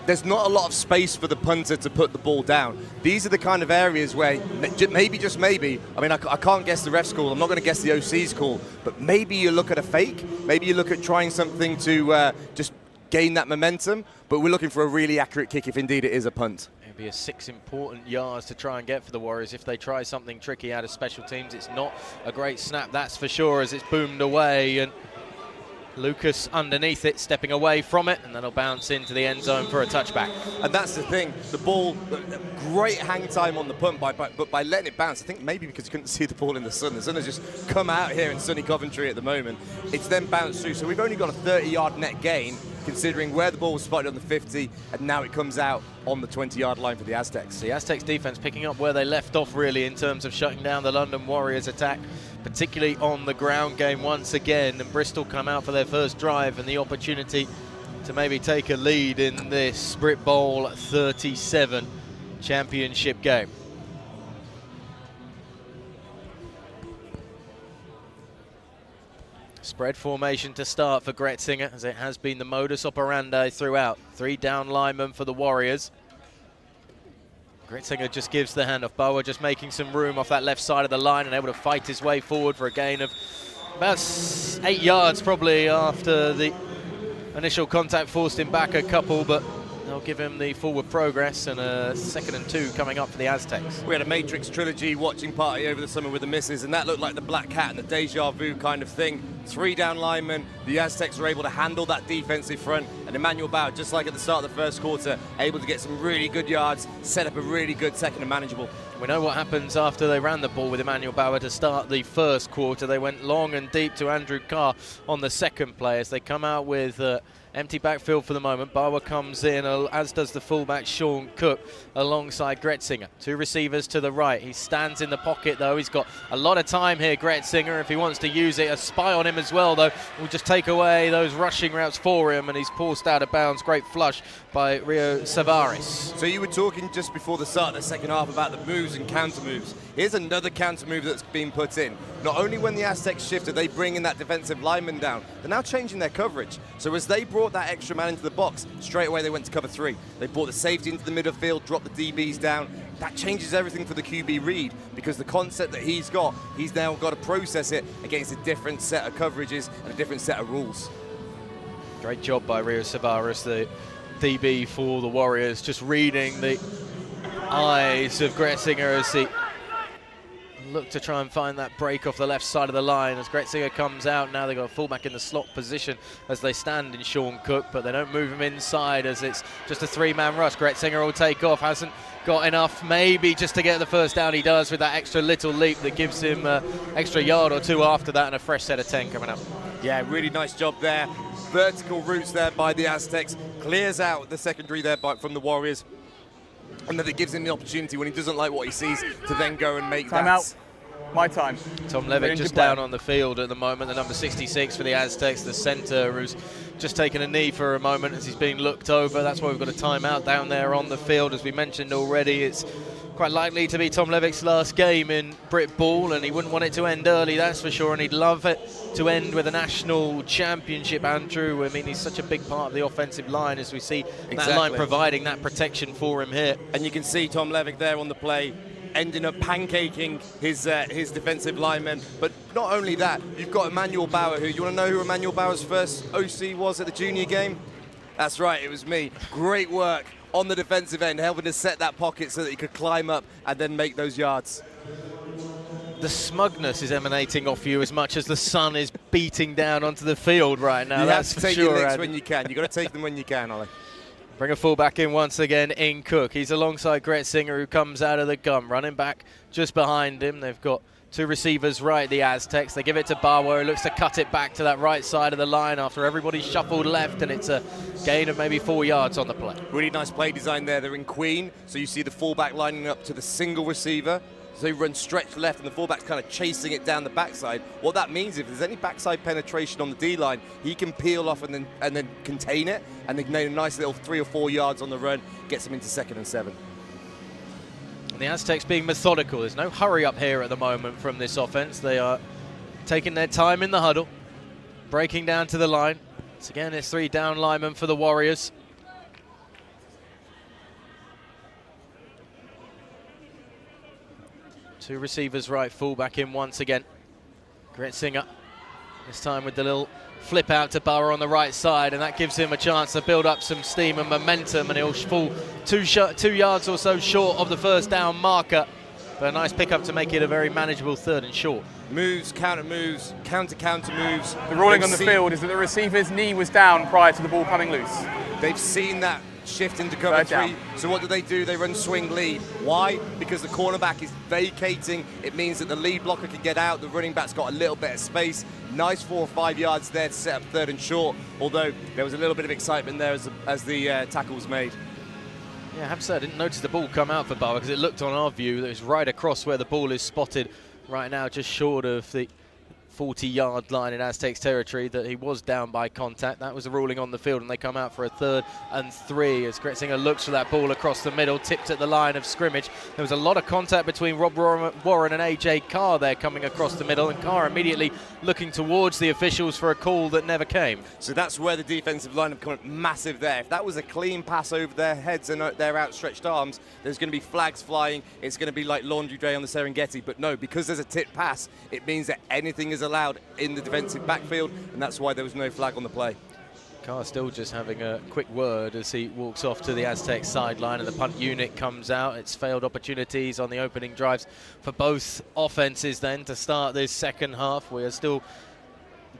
Speaker 7: there's not a lot of space for the punter to put the ball down. These are the kind of areas where maybe, just maybe, I mean, I can't guess the ref's call, I'm not going to guess the OC's call, but maybe you look at a fake, maybe you look at trying something to just gain that momentum, but we're looking for a really accurate kick if indeed it is a punt.
Speaker 4: It'll be a 6 important yards to try and get for the Warriors if they try something tricky out of special teams. It's not a great snap, that's for sure, as it's boomed away, and Lucas underneath it, stepping away from it, and then it'll bounce into the end zone for a touchback.
Speaker 7: And that's the thing, the ball, great hang time on the punt, but by letting it bounce, I think maybe because you couldn't see the ball in the sun has just come out here in sunny Coventry at the moment. It's then bounced through, so we've only got a 30-yard net gain, considering where the ball was spotted on the 50, and now it comes out on the 20-yard line for the Aztecs.
Speaker 4: The Aztecs defense picking up where they left off, really, in terms of shutting down the London Warriors attack, particularly on the ground game once again, and Bristol come out for their first drive and the opportunity to maybe take a lead in this Britbowl 37. championship game. Spread formation to start for Gretzinger, as it has been the modus operandi throughout. 3 down linemen for the Warriors. Gretzinger just gives the handoff. Bauer just making some room off that left side of the line and able to fight his way forward for a gain of about 8 yards probably after the initial contact forced him back a couple, but they'll give him the forward progress and a 2nd and 2 coming up for the Aztecs.
Speaker 7: We had a Matrix trilogy watching party over the summer with the misses, and that looked like the black cat and the deja vu kind of thing. 3 down linemen, the Aztecs were able to handle that defensive front, and Emmanuel Bauer, just like at the start of the first quarter, able to get some really good yards, set up a really good second and manageable.
Speaker 4: We know what happens after they ran the ball with Emmanuel Bauer to start the first quarter. They went long and deep to Andrew Carr on the second play as they come out with empty backfield for the moment. Bauer comes in, as does the fullback Sean Cook alongside Gretzinger. 2 receivers to the right. He stands in the pocket though. He's got a lot of time here, Gretzinger, if he wants to use it. A spy on him as well though will just take away those rushing routes for him, and he's forced out of bounds. Great flush by Rio Savaris.
Speaker 7: So you were talking just before the start of the second half about the moves and counter moves. Here's another counter move that's been put in. Not only when the Aztecs shifted, they bring in that defensive lineman down. They're now changing their coverage. So as they brought that extra man into the box, straight away they went to cover 3. They brought the safety into the middle field, dropped the DBs down. That changes everything for the QB read, because the concept that he's now got to process it against a different set of coverages and a different set of rules.
Speaker 4: Great job by Rio Savaris, the DB for the Warriors, just reading the eyes of Gretzinger as he look to try and find that break off the left side of the line. As Gretzinger comes out, now they've got a fullback in the slot position as they stand in Sean Cook, but they don't move him inside as it's just a 3-man rush. Gretzinger will take off, hasn't got enough maybe just to get the first down. He does with that extra little leap that gives him extra yard or 2 after that, and a fresh set of 10 coming up.
Speaker 7: Yeah, really nice job there. Vertical routes there by the Aztecs. Clears out the secondary there from the Warriors. And then it gives him the opportunity, when he doesn't like what he sees, to then go and make
Speaker 8: time
Speaker 7: that.
Speaker 8: Out. My time.
Speaker 4: Tom Levitt just down on the field at the moment, the number 66 for the Aztecs, the center, who's just taken a knee for a moment as he's being looked over. That's why we've got a timeout down there on the field. As we mentioned already, it's quite likely to be Tom Levitt's last game in Britbowl, and he wouldn't want it to end early, that's for sure, and he'd love it to end with a national championship, Andrew. I mean, he's such a big part of the offensive line, as we see that line providing that protection for him here.
Speaker 7: And you can see Tom Levitt there on the play, ending up pancaking his defensive linemen. But not only that, you've got Emmanuel Bauer, you want to know who Emmanuel Bauer's first OC was at the junior game? That's right, it was me. Great work on the defensive end, helping to set that pocket so that he could climb up and then make those yards.
Speaker 4: The smugness is emanating off you as much as the sun is beating down onto the field right now.
Speaker 7: You
Speaker 4: That's
Speaker 7: have to take your licks when you can. You've got to take them when you can, Ollie.
Speaker 4: Bring a fullback in once again in Cook. He's alongside Gretzinger, who comes out of the gun. Running back just behind him. They've got 2 receivers right, the Aztecs. They give it to Bauer, who looks to cut it back to that right side of the line after everybody's shuffled left, and it's a gain of maybe 4 yards on the play.
Speaker 7: Really nice play design there. They're in queen, so you see the fullback lining up to the single receiver. So he runs stretch left, and the fullback's kind of chasing it down the backside. What that means, if there's any backside penetration on the D-line, he can peel off and then contain it, and they can gain a nice little 3 or 4 yards on the run, gets them into 2nd and 7.
Speaker 4: And the Aztecs being methodical. There's no hurry up here at the moment from this offense. They are taking their time in the huddle, breaking down to the line. Once again, it's 3 down linemen for the Warriors. Two receivers right, fullback in once again. Gretzinger, this time with the little flip out to Bauer on the right side, and that gives him a chance to build up some steam and momentum, and he'll fall 2 yards or so short of the first down marker. But a nice pickup to make it a very manageable 3rd and short.
Speaker 7: Moves, counter moves, counter moves.
Speaker 8: The ruling on the field is that the receiver's knee was down prior to the ball coming loose.
Speaker 7: They've seen that shift into cover 3. So what do? They run swing lead. Why? Because the cornerback is vacating. It means that the lead blocker can get out. The running back's got a little bit of space. Nice 4 or 5 yards there to set up 3rd and short, although there was a little bit of excitement there as the tackle was made.
Speaker 4: Yeah, I have to say I didn't notice the ball come out for Bauer, because it looked on our view that it was right across where the ball is spotted right now, just short of the 40-yard line in Aztecs territory that he was down by contact. That was a ruling on the field, and they come out for a 3rd and 3 as Gretzinger looks for that ball across the middle, tipped at the line of scrimmage. There was a lot of contact between Rob Warren and AJ Carr there coming across the middle, and Carr immediately looking towards the officials for a call that never came.
Speaker 7: So that's where the defensive line have come up massive there. If that was a clean pass over their heads and their outstretched arms, there's going to be flags flying. It's going to be like laundry day on the Serengeti. But no, because there's a tipped pass, it means that anything is allowed in the defensive backfield, and that's why there was no flag on the play.
Speaker 4: Carr still just having a quick word as he walks off to the Aztec sideline, and the punt unit comes out. It's failed opportunities on the opening drives for both offenses then to start this second half. We are still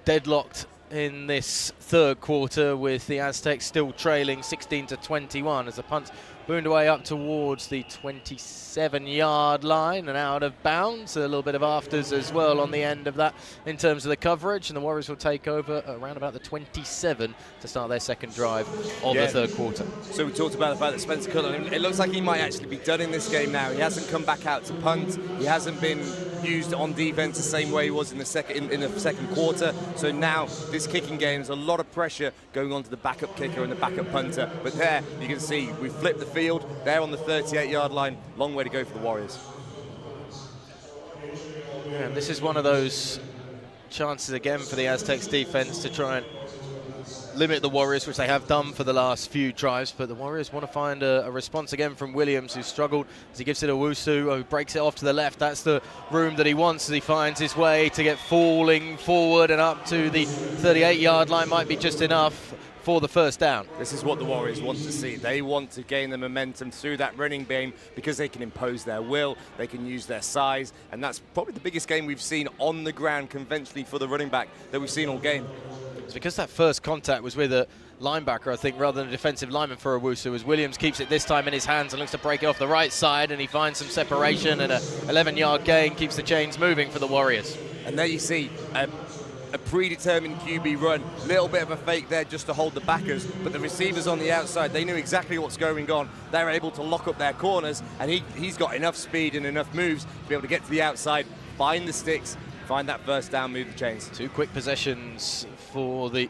Speaker 4: deadlocked in this 3rd quarter with the Aztecs still trailing 16-21 as the punt booned away up towards the 27-yard line and out of bounds. A little bit of afters as well on the end of that in terms of the coverage, and the Warriors will take over around about the 27 to start their second drive of the 3rd quarter.
Speaker 7: So we talked about the fact that Spencer Cutler, it looks like he might actually be done in this game now. He hasn't come back out to punt. He hasn't been used on defense the same way he was in the second quarter. So now this kicking game is a lot of pressure going on to the backup kicker and the backup punter. But there you can see we flipped the field. They're on the 38-yard line. Long way to go for the Warriors.
Speaker 4: And this is one of those chances again for the Aztecs defense to try and limit the Warriors, which they have done for the last few drives, but the Warriors want to find a response again from Williams, who struggled as he gives it to Owusu, who breaks it off to the left. That's the room that he wants as he finds his way to get falling forward and up to the 38-yard line. Might be just enough for the first down.
Speaker 7: This is what the Warriors want to see. They want to gain the momentum through that running game because they can impose their will, they can use their size, and that's probably the biggest game we've seen on the ground conventionally for the running back that we've seen all game.
Speaker 4: It's because that first contact was with a linebacker, I think, rather than a defensive lineman for Owusu, as Williams keeps it this time in his hands and looks to break it off the right side, and he finds some separation, and a 11-yard gain keeps the chains moving for the Warriors.
Speaker 7: And there you see a predetermined QB run, little bit of a fake there just to hold the backers, but the receivers on the outside, they knew exactly what's going on. They're able to lock up their corners, and he's got enough speed and enough moves to be able to get to the outside, find the sticks, find that first down, move the chains.
Speaker 4: 2 quick possessions for the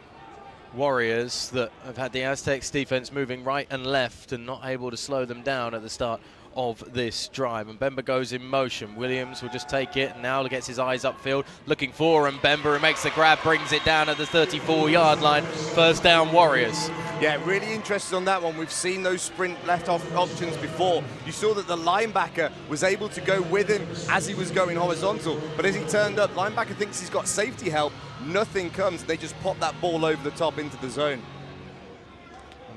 Speaker 4: Warriors that have had the Aztecs defense moving right and left and not able to slow them down at the start of this drive. And Mbemba goes in motion. Williams will just take it, and now gets his eyes upfield looking for Mbemba, who makes the grab, brings it down at the 34-yard line. First down, Warriors.
Speaker 7: Yeah, really interested on that one. We've seen those sprint left off options before. You saw that the linebacker was able to go with him as he was going horizontal, but as he turned up, linebacker thinks he's got safety help. Nothing comes. They just pop that ball over the top into the zone.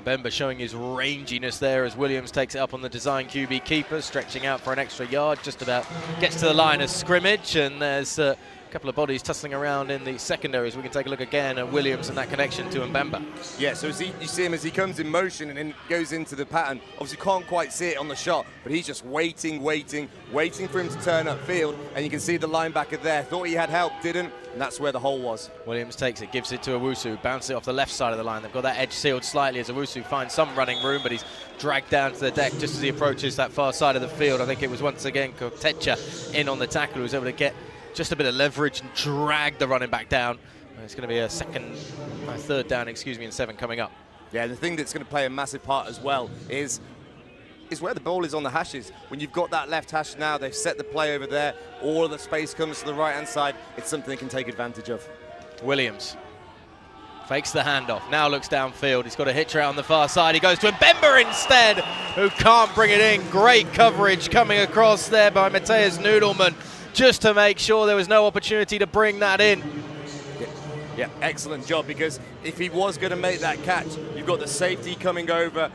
Speaker 4: Mbemba showing his ranginess there as Williams takes it up on the design QB keeper, stretching out for an extra yard, just about gets to the line of scrimmage, and there's a couple of bodies tussling around in the secondaries. We can take a look again at Williams and that connection to Mbemba.
Speaker 7: Yeah, so you see him as he comes in motion and then goes into the pattern. Obviously can't quite see it on the shot, but he's just waiting for him to turn upfield, and you can see the linebacker there. Thought he had help, didn't, and that's where the hole was.
Speaker 4: Williams takes it, gives it to Owusu, bounces it off the left side of the line. They've got that edge sealed slightly as Owusu finds some running room, but he's dragged down to the deck just as he approaches that far side of the field. I think it was once again Kotecha in on the tackle, who was able to get just a bit of leverage and drag the running back down. It's going to be a third down, and 7 coming up.
Speaker 7: Yeah, the thing that's going to play a massive part as well is where the ball is on the hashes. When you've got that left hash now, they've set the play over there, all of the space comes to the right-hand side. It's something they can take advantage of.
Speaker 4: Williams fakes the handoff, now looks downfield. He's got a hitcher out on the far side. He goes to Mbemba instead, who can't bring it in. Great coverage coming across there by Matthias Nudelman, just to make sure there was no opportunity to bring that in.
Speaker 7: Yeah, excellent job, because if he was going to make that catch, you've got the safety coming over,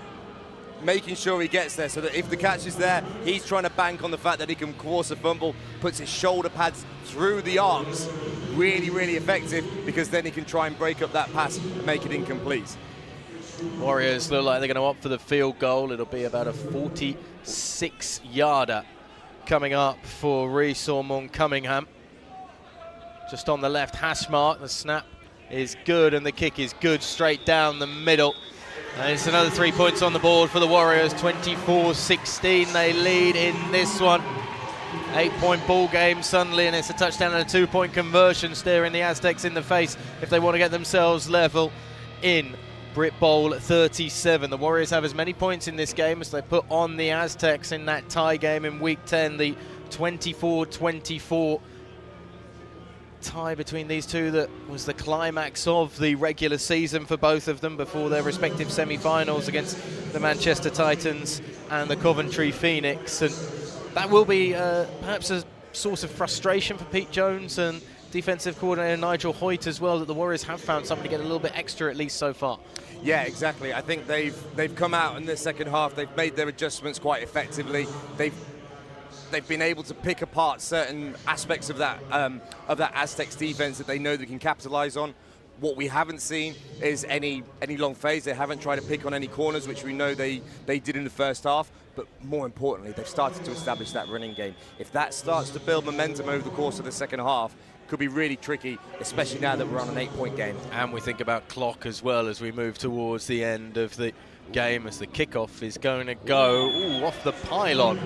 Speaker 7: making sure he gets there, so that if the catch is there, he's trying to bank on the fact that he can force a fumble, puts his shoulder pads through the arms. Really, really effective, because then he can try and break up that pass and make it incomplete.
Speaker 4: Warriors look like they're going to opt for the field goal. It'll be about a 46-yarder coming up for Rees Ormond Cunningham. Just on the left hash mark, the snap is good and the kick is good, straight down the middle. And it's another 3 points on the board for the Warriors. 24-16 they lead in this one. 8-point ball game suddenly, and it's a touchdown and a 2-point conversion, staring the Aztecs in the face if they want to get themselves level in Britbowl 37. The Warriors have as many points in this game as they put on the Aztecs in that tie game in Week 10, the 24-24 tie between these two that was the climax of the regular season for both of them before their respective semi-finals against the Manchester Titans and the Coventry Phoenix. And that will be perhaps a source of frustration for Pete Jones and defensive coordinator Nigel Hoyt as well, that the Warriors have found something to get a little bit extra at least so far.
Speaker 7: Yeah, exactly. I think they've come out in the second half. They've made their adjustments quite effectively. They've been able to pick apart certain aspects of that Aztecs defense that they know they can capitalize on. What we haven't seen is any long phase. They haven't tried to pick on any corners, which we know they did in the first half. But more importantly, they've started to establish that running game. If that starts to build momentum over the course of the second half, it could be really tricky, especially now that we're on an 8-point game.
Speaker 4: And we think about clock as well as we move towards the end of the game, as the kickoff is going to go off the pylon.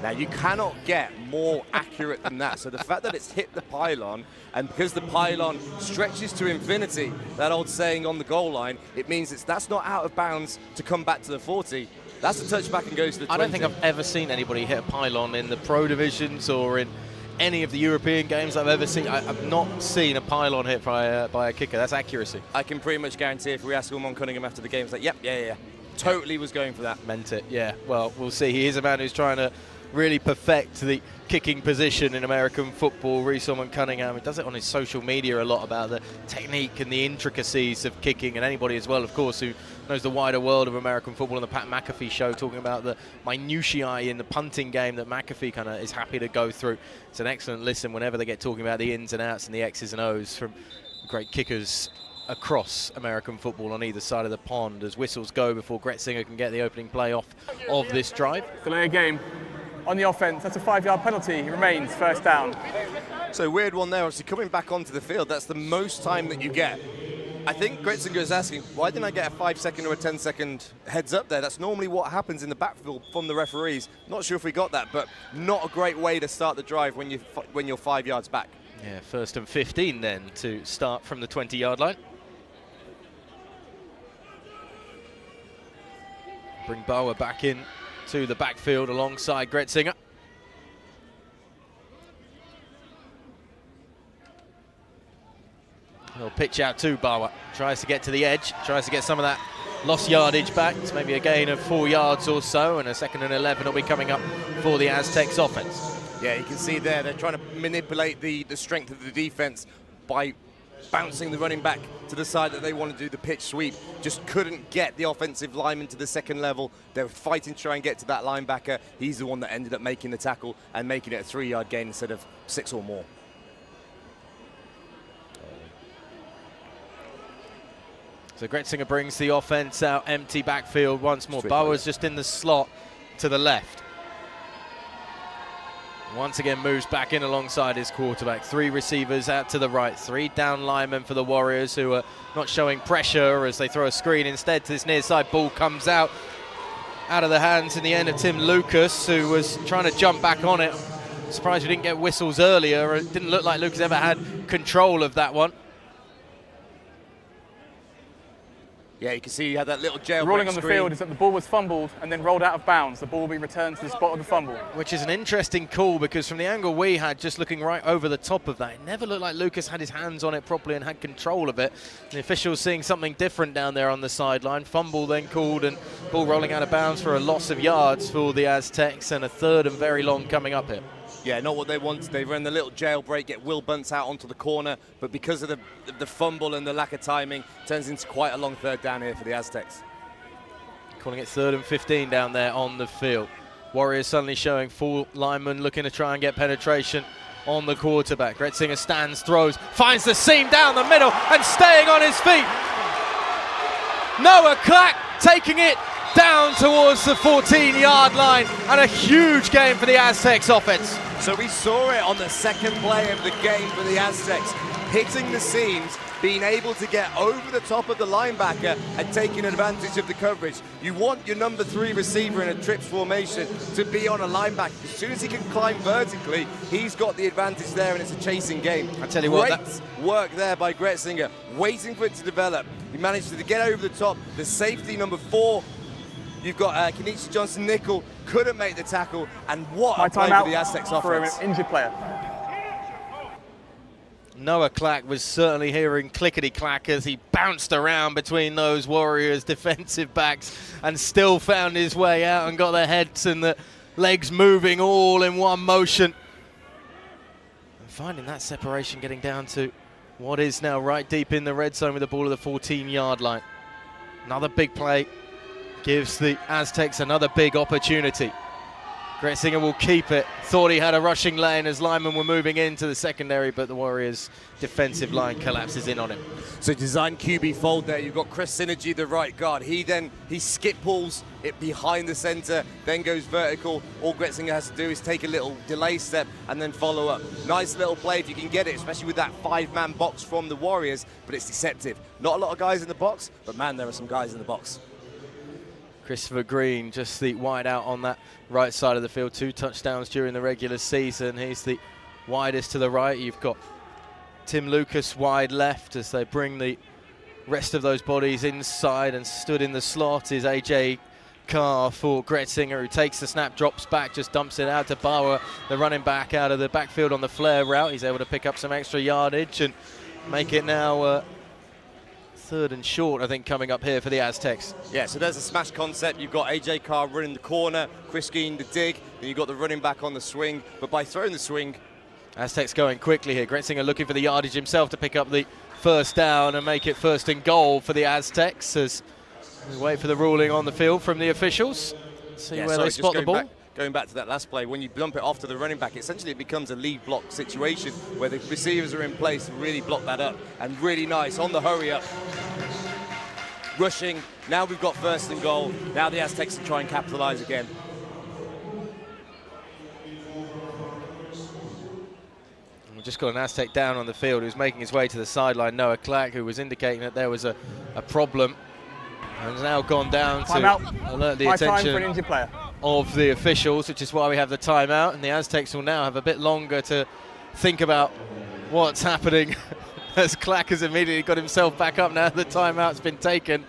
Speaker 7: Now, you cannot get more accurate than that. So the fact that it's hit the pylon, and because the pylon stretches to infinity, that old saying on the goal line, it means that's not out of bounds to come back to the 40. That's a touchback and goes to the 20.
Speaker 4: I don't think I've ever seen anybody hit a pylon in the pro divisions or in any of the European games I've ever seen. I've not seen a pylon hit by a kicker. That's accuracy.
Speaker 7: I can pretty much guarantee if we ask Ulmon Cunningham after the game, it's like, yep, yeah. Totally was going for that.
Speaker 4: Meant it, yeah. Well, we'll see. He is a man who's trying to really perfect the kicking position in American football. Reece Ulmon Cunningham, he does it on his social media a lot about the technique and the intricacies of kicking, and anybody as well, of course, who knows the wider world of American football on the Pat McAfee show, talking about the minutiae in the punting game that McAfee kind of is happy to go through. It's an excellent listen whenever they get talking about the ins and outs and the X's and O's from great kickers across American football on either side of the pond, as whistles go before Gretzinger can get the opening play off of this drive.
Speaker 8: Delay a game. On the offense, that's a 5-yard penalty. It remains first down.
Speaker 7: So weird one there. Obviously coming back onto the field, that's the most time that you get. I think Gretzinger is asking, why didn't I get a 5-second or a 10-second heads up there? That's normally what happens in the backfield from the referees. Not sure if we got that, but not a great way to start the drive when you're 5 yards back.
Speaker 4: Yeah, 1st and 15 then to start from the 20-yard line. Bring Boa back in to the backfield alongside Gretzinger. He'll pitch out to Boa. Tries to get to the edge, tries to get some of that lost yardage back. It's maybe a gain of 4 yards or so, and a 2nd and 11 will be coming up for the Aztecs offense.
Speaker 7: Yeah, you can see there they're trying to manipulate the strength of the defense by bouncing the running back to the side that they want to do the pitch sweep. Just couldn't get the offensive lineman to the second level. They were fighting to try and get to that linebacker. He's the one that ended up making the tackle and making it a 3-yard gain instead of 6 or more.
Speaker 4: So Gretzinger brings the offense out, empty backfield once more. Boa's just in the slot to the left. Once again moves back in alongside his quarterback. 3 receivers out to the right, 3 down linemen for the Warriors who are not showing pressure as they throw a screen instead to this near side. Ball comes out of the hands in the end of Tim Lucas, who was trying to jump back on it. Surprised we didn't get whistles earlier. It didn't look like Lucas ever had control of that one.
Speaker 7: Yeah, you can see he had that little jailbreak
Speaker 8: The ruling on the
Speaker 7: screen.
Speaker 8: field is that the ball was fumbled and then rolled out of bounds. The ball will be returned to the spot of the fumble.
Speaker 4: Which is an interesting call, because from the angle we had, just looking right over the top of that, it never looked like Lucas had his hands on it properly and had control of it. The officials seeing something different down there on the sideline. Fumble then called, and ball rolling out of bounds for a loss of yards for the Aztecs, and a 3rd and very long coming up here.
Speaker 7: Yeah, not what they wanted. They ran the little jailbreak, get Will Bunce out onto the corner, but because of the fumble and the lack of timing, turns into quite a long 3rd down here for the Aztecs.
Speaker 4: Calling it 3rd and 15 down there on the field. Warriors suddenly showing 4 linemen looking to try and get penetration on the quarterback. Gretzinger stands, throws, finds the seam down the middle and staying on his feet. Noah Clack taking it down towards the 14-yard line, and a huge game for the Aztecs offense.
Speaker 7: So we saw it on the second play of the game for the Aztecs, hitting the seams, being able to get over the top of the linebacker and taking advantage of the coverage. You want your number 3 receiver in a trips formation to be on a linebacker. As soon as he can climb vertically, he's got the advantage there, and it's a chasing game.
Speaker 4: I tell you what,
Speaker 7: great work there by Gretzinger, waiting for it to develop. He managed to get over the top. The safety, number 4, you've got Kenichi Johnson-Nickel, couldn't make the tackle, and what a play for the Aztecs offense.
Speaker 8: For an injured player.
Speaker 4: Noah Clack was certainly hearing clickety-clack as he bounced around between those Warriors defensive backs and still found his way out and got the heads and the legs moving all in one motion. And finding that separation, getting down to what is now right deep in the red zone with the ball at the 14-yard line. Another big play gives the Aztecs another big opportunity. Gretzinger will keep it. Thought he had a rushing lane as linemen were moving into the secondary, but the Warriors' defensive line collapses in on him.
Speaker 7: So design QB fold there. You've got Chris Synergy, the right guard. He skip pulls it behind the center, then goes vertical. All Gretzinger has to do is take a little delay step and then follow up. Nice little play if you can get it, especially with that 5-man box from the Warriors, but it's deceptive. Not a lot of guys in the box, but man, there are some guys in the box.
Speaker 4: Christopher Green, just the wide out on that right side of the field. 2 touchdowns during the regular season. He's the widest to the right. You've got Tim Lucas wide left as they bring the rest of those bodies inside, and stood in the slot is AJ Carr for Gretzinger, who takes the snap, drops back, just dumps it out to Bauer, the running back out of the backfield on the flare route. He's able to pick up some extra yardage and make it now 3rd and short, I think, coming up here for the Aztecs.
Speaker 7: Yeah, so there's a smash concept. You've got AJ Carr running the corner, Chris Green the dig, then you've got the running back on the swing. But by throwing the swing,
Speaker 4: Aztecs going quickly here. Gretzinger looking for the yardage himself to pick up the first down and make it 1st and goal for the Aztecs as we wait for the ruling on the field from the officials. See where they spot the ball.
Speaker 7: Going back to that last play, when you bump it off to the running back, essentially it becomes a lead block situation where the receivers are in place to really block that up. And really nice on the hurry up. Rushing. Now we've got 1st and goal. Now the Aztecs can try and capitalize again.
Speaker 4: We've just got an Aztec down on the field who's making his way to the sideline. Noah Clack, who was indicating that there was a problem, and has now gone down to alert the attention
Speaker 8: for an injured player
Speaker 4: of the officials, which is why we have the timeout, and the Aztecs will now have a bit longer to think about what's happening as Clack has immediately got himself back up now the timeout's been taken,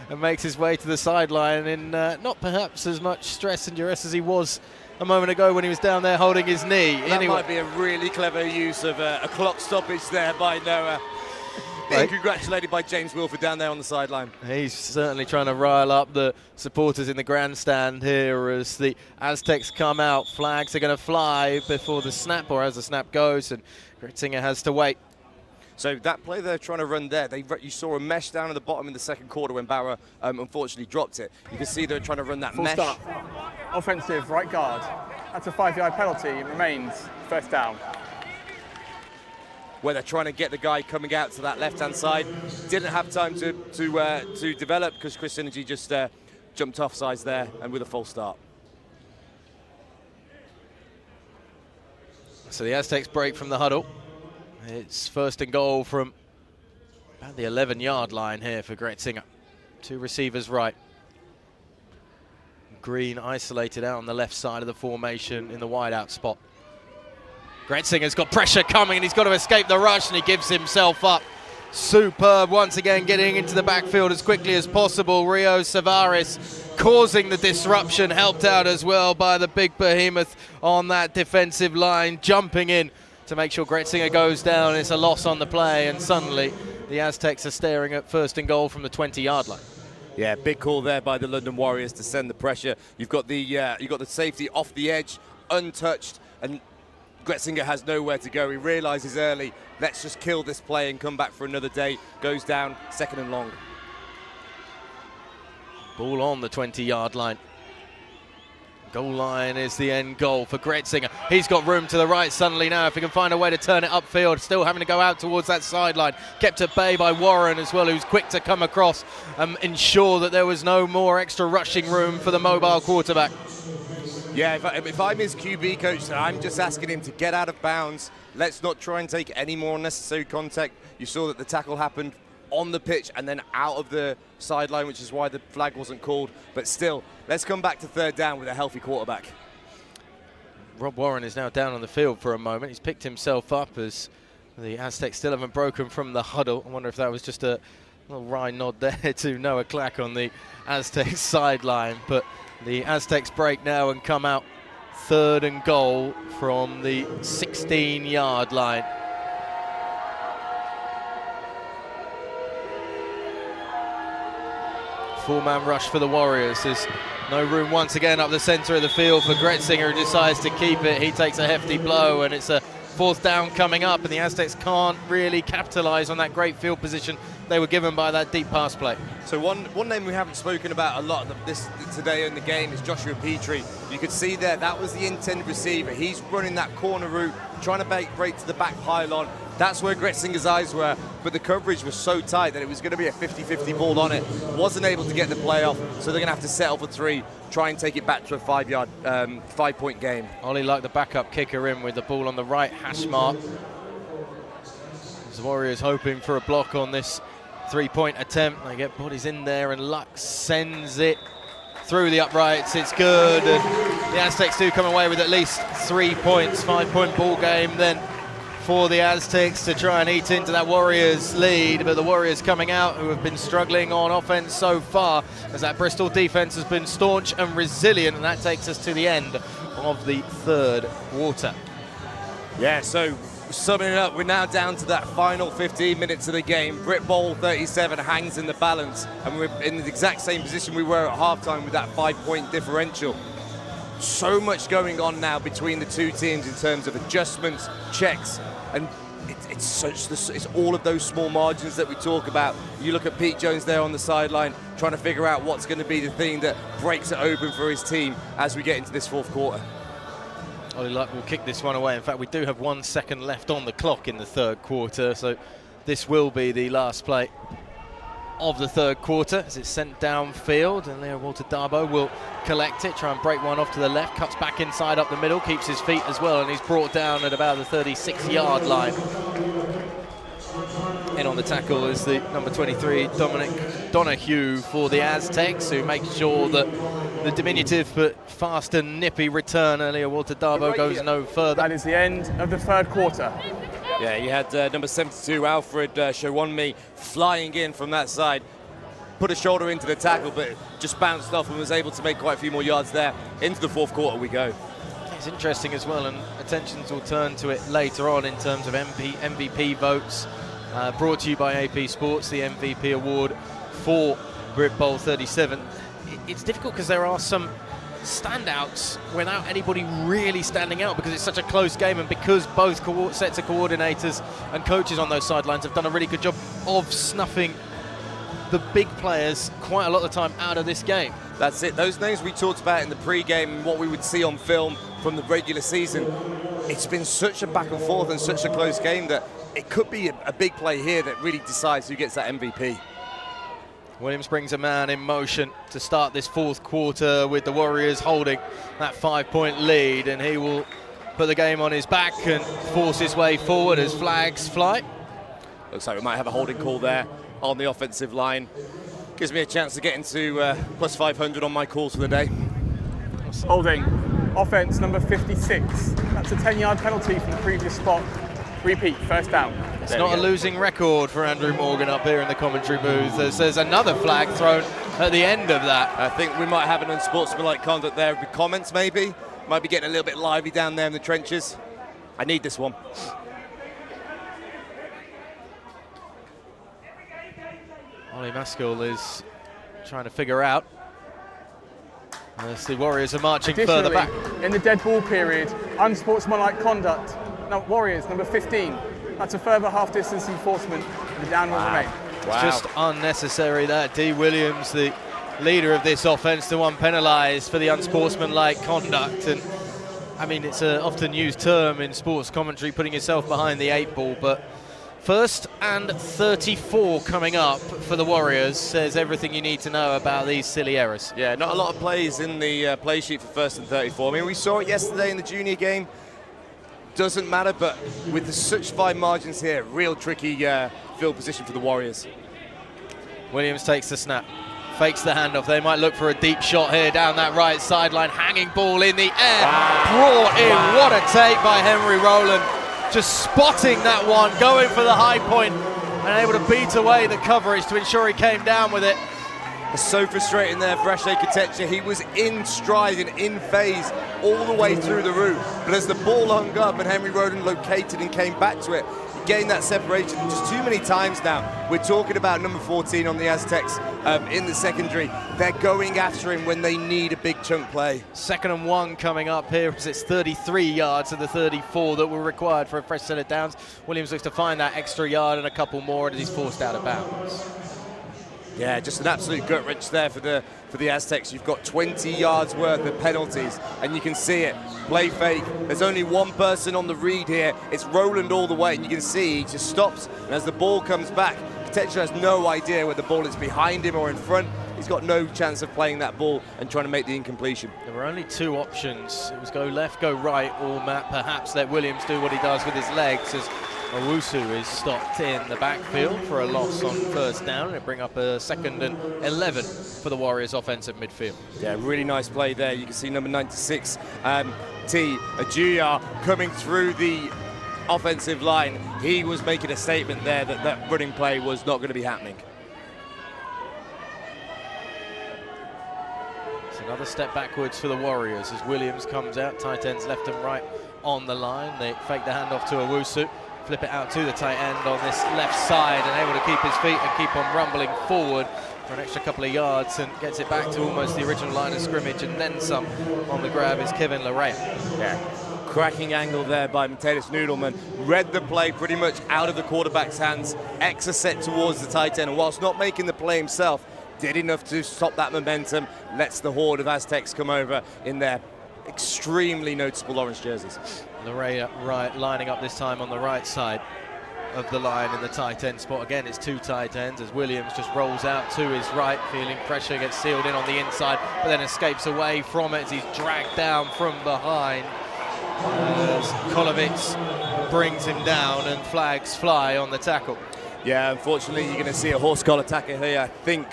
Speaker 4: and makes his way to the sideline in not perhaps as much stress and duress as he was a moment ago when he was down there holding his knee.
Speaker 7: That might be a really clever use of a clock stoppage there by Noah. Being congratulated by James Wilford down there on the sideline.
Speaker 4: He's certainly trying to rile up the supporters in the grandstand here as the Aztecs come out. Flags are going to fly before the snap, or as the snap goes, and Gretzinger has to wait.
Speaker 7: So that play they're trying to run there, you saw a mesh down at the bottom in the 2nd quarter when Bauer unfortunately dropped it. You can see they're trying to run that mesh.
Speaker 8: Start. Offensive right guard. That's a 5-yard penalty. It remains 1st down.
Speaker 7: Where they're trying to get the guy coming out to that left-hand side. Didn't have time to develop because Chris Synergy just jumped off sides there and with a false start.
Speaker 4: So the Aztecs break from the huddle. It's 1st and goal from about the 11-yard line here for Gretzinger. 2 receivers right. Green isolated out on the left side of the formation in the wide-out spot. Gretzinger's got pressure coming and he's got to escape the rush, and he gives himself up. Superb once again, getting into the backfield as quickly as possible. Rio Savaris causing the disruption, helped out as well by the big behemoth on that defensive line, jumping in to make sure Gretzinger goes down. It's a loss on the play, and suddenly the Aztecs are staring at 1st and goal from the 20-yard line.
Speaker 7: Yeah, big call there by the London Warriors to send the pressure. You've got the safety off the edge, untouched, and Gretzinger has nowhere to go. He realizes early, let's just kill this play and come back for another day. Goes down, 2nd and long.
Speaker 4: Ball on the 20-yard line. Goal line is the end goal for Gretzinger. He's got room to the right suddenly now if he can find a way to turn it upfield. Still having to go out towards that sideline. Kept at bay by Warren as well, who's quick to come across and ensure that there was no more extra rushing room for the mobile quarterback.
Speaker 7: Yeah, if I'm his QB coach, I'm just asking him to get out of bounds. Let's not try and take any more unnecessary contact. You saw that the tackle happened on the pitch and then out of the sideline, which is why the flag wasn't called. But still, let's come back to third down with a healthy quarterback.
Speaker 4: Rob Warren is now down on the field for a moment. He's picked himself up as the Aztecs still haven't broken from the huddle. I wonder if that was just a little wry nod there to Noah Clack on the Aztecs sideline. But the Aztecs break now and come out 3rd and goal from the 16-yard line. Four-man rush for the Warriors. There's no room once again up the centre of the field for Gretzinger, who decides to keep it. He takes a hefty blow, and it's a 4th down coming up, and the Aztecs can't really capitalise on that great field position they were given by that deep pass play.
Speaker 7: So one name we haven't spoken about a lot this today in the game is Joshua Petrie. You could see there, that was the intended receiver. He's running that corner route, trying to break to the back pylon. That's where Gretzinger's eyes were, but the coverage was so tight that it was going to be a 50-50 ball on it. Wasn't able to get the play off, so they're going to have to settle for 3, try and take it back to a 5-point game.
Speaker 4: Ollie like the backup kicker in with the ball on the right hash mark. The Warriors hoping for a block on this 3-point attempt. They get bodies in there, and Luck sends it through the uprights. It's good, and the Aztecs do come away with at least 3 points. 5-point ball game then for the Aztecs to try and eat into that Warriors lead, but the Warriors coming out, who have been struggling on offense so far, as that Bristol defense has been staunch and resilient, and that takes us to the end of the 3rd quarter.
Speaker 7: Yeah, so summing it up, we're now down to that final 15 minutes of the game. Britbowl 37 hangs in the balance, and we're in the exact same position we were at halftime with that 5-point differential. So much going on now between the two teams in terms of adjustments, checks, and it's all of those small margins that we talk about. You look at Pete Jones there on the sideline, trying to figure out what's going to be the thing that breaks it open for his team as we get into this 4th quarter.
Speaker 4: Ollie Luck will kick this one away. In fact, we do have 1 second left on the clock in the 3rd quarter, so this will be the last play of the 3rd quarter as it's sent downfield, and Leo Walter Darbo will collect it, try and break one off to the left, cuts back inside up the middle, keeps his feet as well, and he's brought down at about the 36-yard line. In on the tackle is the number 23, Dominic Donahue for the Aztecs, who makes sure that the diminutive but fast and nippy return, Leo Walter Darbo, goes no further.
Speaker 8: That is the end of the 3rd quarter.
Speaker 7: Yeah, you had number 72, Alfred Shawonmi, flying in from that side. Put a shoulder into the tackle, but just bounced off and was able to make quite a few more yards there. Into the 4th quarter we go.
Speaker 4: It's interesting as well, and attentions will turn to it later on in terms of MVP votes. Brought to you by AP Sports, the MVP award for Britbowl 37. It's difficult because there are some standouts without anybody really standing out, because it's such a close game, and because both sets of coordinators and coaches on those sidelines have done a really good job of snuffing the big players quite a lot of the time out of this game.
Speaker 7: That's it. Those names we talked about in the pre-game and what we would see on film from the regular season, it's been such a back and forth and such a close game that it could be a big play here that really decides who gets that MVP.
Speaker 4: Williams brings a man in motion to start this 4th quarter with the Warriors holding that 5-point lead, and he will put the game on his back and force his way forward as flags fly.
Speaker 7: Looks like we might have a holding call there on the offensive line. Gives me a chance to get into plus 500 on my calls for the day.
Speaker 8: Holding, offense number 56. That's a 10-yard penalty from the previous spot. Repeat, 1st down.
Speaker 4: It's not a losing record for Andrew Morgan up here in the commentary booth, as there's another flag thrown at the end of that.
Speaker 7: I think we might have an unsportsmanlike conduct there with comments maybe. Might be getting a little bit lively down there in the trenches. I need this one.
Speaker 4: Ollie Maskell is trying to figure out. As the Warriors are marching further back.
Speaker 8: In the dead ball period, unsportsmanlike conduct. Now, Warriors, number 15. That's a further half-distance enforcement, and the down will remain.
Speaker 4: It's just unnecessary that D. Williams, the leader of this offense, the one penalised for the unsportsmanlike conduct. And I mean, it's an often used term in sports commentary, putting yourself behind the 8 ball, but First and 34 coming up for the Warriors. Says everything you need to know about these silly errors.
Speaker 7: Yeah, not a lot of plays in the play sheet for first and 34. I mean, we saw it yesterday in the junior game. Doesn't matter, but with such fine margins here, real tricky field position for the Warriors.
Speaker 4: Williams takes the snap, fakes the handoff. They might look for a deep shot here down that right sideline. Hanging ball in the air, brought in. What a take by Henry Rowland. Just spotting that one, going for the high point, and able to beat away the coverage to ensure he came down with it.
Speaker 7: It's so frustrating there for Ashley Katecha. He was in stride and in phase all the way through the route, but as the ball hung up and Henry Rowland located and came back to it, he gained that separation just too many times now. We're talking about number 14 on the Aztecs in the secondary. They're going after him when they need a big chunk play.
Speaker 4: 2nd and 1 coming up here because it's 33 yards of the 34 that were required for a fresh set of downs. Williams looks to find that extra yard and a couple more as he's forced out of bounds.
Speaker 7: Yeah, just an absolute gut wrench there for the Aztecs. You've got 20 yards worth of penalties, and you can see it. Play fake. There's only one person on the read here. It's Rowland all the way, and you can see he just stops. And as the ball comes back, Katecha has no idea whether the ball is behind him or in front. He's got no chance of playing that ball and trying to make the incompletion.
Speaker 4: There were only two options. It was go left, go right, or perhaps let Williams do what he does with his legs as Owusu is stopped in the backfield for a loss on first down, and it bring up a 2nd and 11 for the Warriors offensive midfield.
Speaker 7: Yeah, really nice play there. You can see number 96, T. Ajuya, coming through the offensive line. He was making a statement there that that running play was not going to be happening.
Speaker 4: It's another step backwards for the Warriors as Williams comes out, tight ends left and right on the line. They fake the handoff to Owusu. Flip it out to the tight end on this left side and able to keep his feet and keep on rumbling forward for an extra couple of yards and gets it back to almost the original line of scrimmage, and then some. On the grab is Kevin Larrea.
Speaker 7: Yeah, cracking angle there by Mateus Nudelman. Read the play pretty much out of the quarterback's hands. X a set towards the tight end, and whilst not making the play himself, did enough to stop that momentum. Lets the horde of Aztecs come over in their extremely noticeable orange jerseys.
Speaker 4: Larrea right, lining up this time on the right side of the line in the tight end spot. Again, it's two tight ends as Williams just rolls out to his right, feeling pressure, gets sealed in on the inside, but then escapes away from it as he's dragged down from behind. As Kolovitz brings him down and flags fly on the tackle.
Speaker 7: Yeah, unfortunately, you're going to see a horse collar tackle here, I think,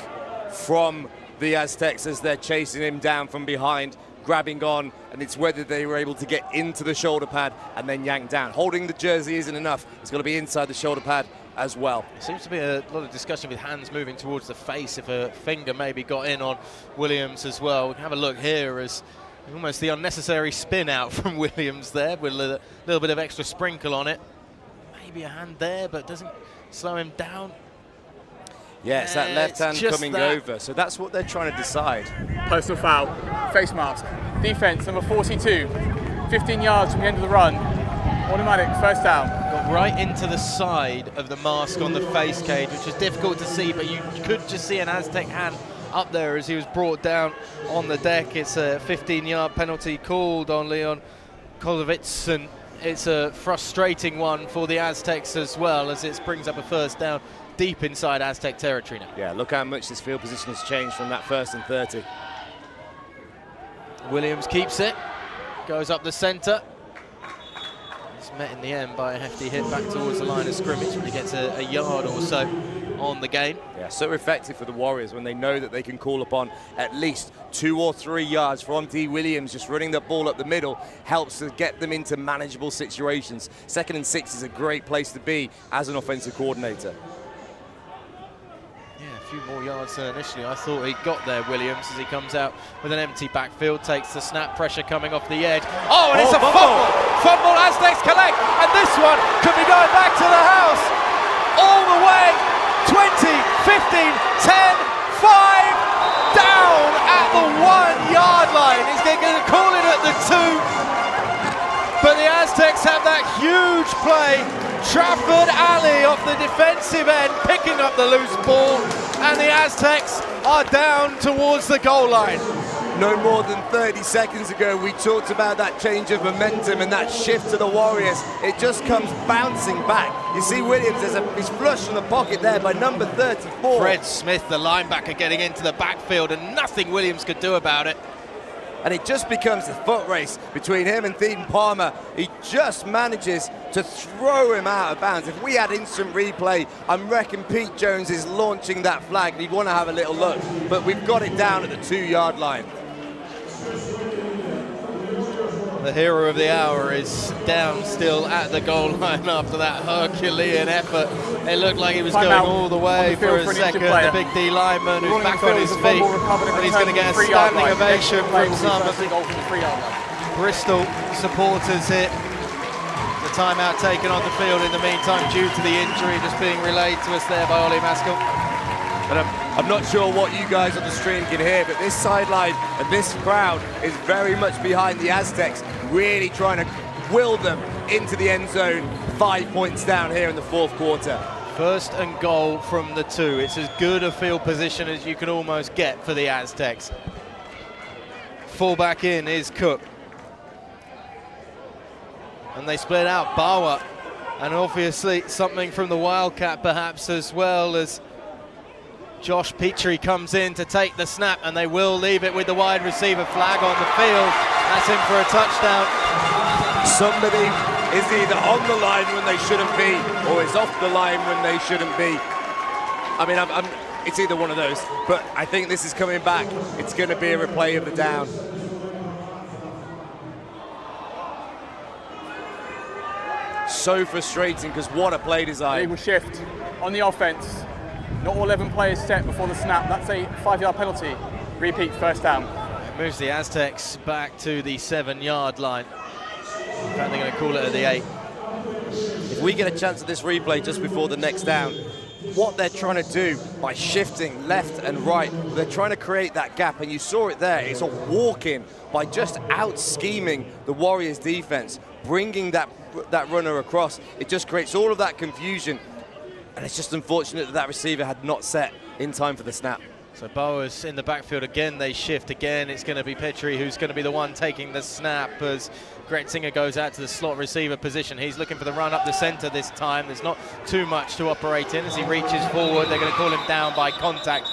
Speaker 7: from the Aztecs as they're chasing him down from behind, grabbing on, and it's whether they were able to get into the shoulder pad and then yank down. Holding the jersey isn't enough. It's got to be inside the shoulder pad as well.
Speaker 4: There seems to be a lot of discussion with hands moving towards the face if a finger maybe got in on Williams as well. We can have a look here as almost the unnecessary spin out from Williams there with a little bit of extra sprinkle on it. Maybe a hand there, but doesn't slow him down.
Speaker 7: Yeah, it's that left hand coming over, so that's what they're trying to decide.
Speaker 8: Personal foul, face mask. Defense, number 42, 15 yards from the end of the run. Automatic, first down.
Speaker 4: Got right into the side of the mask on the face cage, which was difficult to see, but you could just see an Aztec hand up there as he was brought down on the deck. It's a 15-yard penalty called on Leon Kolovitz, and it's a frustrating one for the Aztecs as well, as it brings up a first down deep inside Aztec territory now.
Speaker 7: Yeah, look how much this field position has changed from that 1st and 30.
Speaker 4: Williams keeps it, goes up the centre. It's met in the end by a hefty hit back towards the line of scrimmage when he gets a yard or so on the gain.
Speaker 7: Yeah, so effective for the Warriors when they know that they can call upon at least 2 or 3 yards from D. Williams. Just running the ball up the middle helps to get them into manageable situations. 2nd and 6 is a great place to be as an offensive coordinator.
Speaker 4: Yeah, a few more yards than initially I thought he got there, Williams, as he comes out with an empty backfield, takes the snap, pressure coming off the edge. Oh, and it's a fumble! Fumble, Aztecs collect, and this one could be going back to the house. All the way, 20, 15, 10, 5, down at the 1 yard line. He's going to call it at the 2, but the Aztecs have that huge play. Trafford Alley off the defensive end, picking up the loose ball, and the Aztecs are down towards the goal line.
Speaker 7: no more than 30 seconds ago, we talked about that change of momentum and that shift to the Warriors. It just comes bouncing back. You see Williams, he's flush from the pocket there by number 34.
Speaker 4: Fred Smith, the linebacker, getting into the backfield, and nothing Williams could do about it.
Speaker 7: And it just becomes a foot race between him and Theodon Palmer. He just manages to throw him out of bounds. If we had instant replay, I reckon Pete Jones is launching that flag and he'd want to have a little look. But we've got it down at the 2-yard line.
Speaker 4: The hero of the hour is down still at the goal line after that Herculean effort. It looked like he was going all the way for a second. The big D lineman who's back on his feet, and he's going to get a standing ovation from some of the Bristol supporters here. The timeout taken on the field in the meantime due to the injury just being relayed to us there by Ollie Maskell.
Speaker 7: And I'm not sure what you guys on the stream can hear, but this sideline and this crowd is very much behind the Aztecs, really trying to will them into the end zone. 5 points down here in the fourth quarter.
Speaker 4: First and goal from the 2. It's as good a field position as you can almost get for the Aztecs. Fullback in is Cook. And they split out Bauer. And obviously something from the Wildcat perhaps, as well as Josh Petrie comes in to take the snap, and they will leave it with the wide receiver flag on the field. That's in for a touchdown.
Speaker 7: Somebody is either on the line when they shouldn't be, or is off the line when they shouldn't be. I mean, it's either one of those, but I think this is coming back. It's going to be a replay of the down. So frustrating, because what a play design.
Speaker 8: They will shift on the offense. Not all 11 players set before the snap. That's a 5-yard penalty. Repeat, first down.
Speaker 4: It moves the Aztecs back to the 7-yard line. In fact, they're going to call it at the 8.
Speaker 7: If we get a chance at this replay just before the next down, what they're trying to do by shifting left and right, they're trying to create that gap, and you saw it there. It's a walk-in by just out-scheming the Warriors defense, bringing that runner across. It just creates all of that confusion. And it's just unfortunate that that receiver had not set in time for the snap.
Speaker 4: So Bowers in the backfield again, they shift again. It's going to be Petrie who's going to be the one taking the snap as Gretzinger goes out to the slot receiver position. He's looking for the run up the center this time. There's not too much to operate in as he reaches forward. They're going to call him down by contact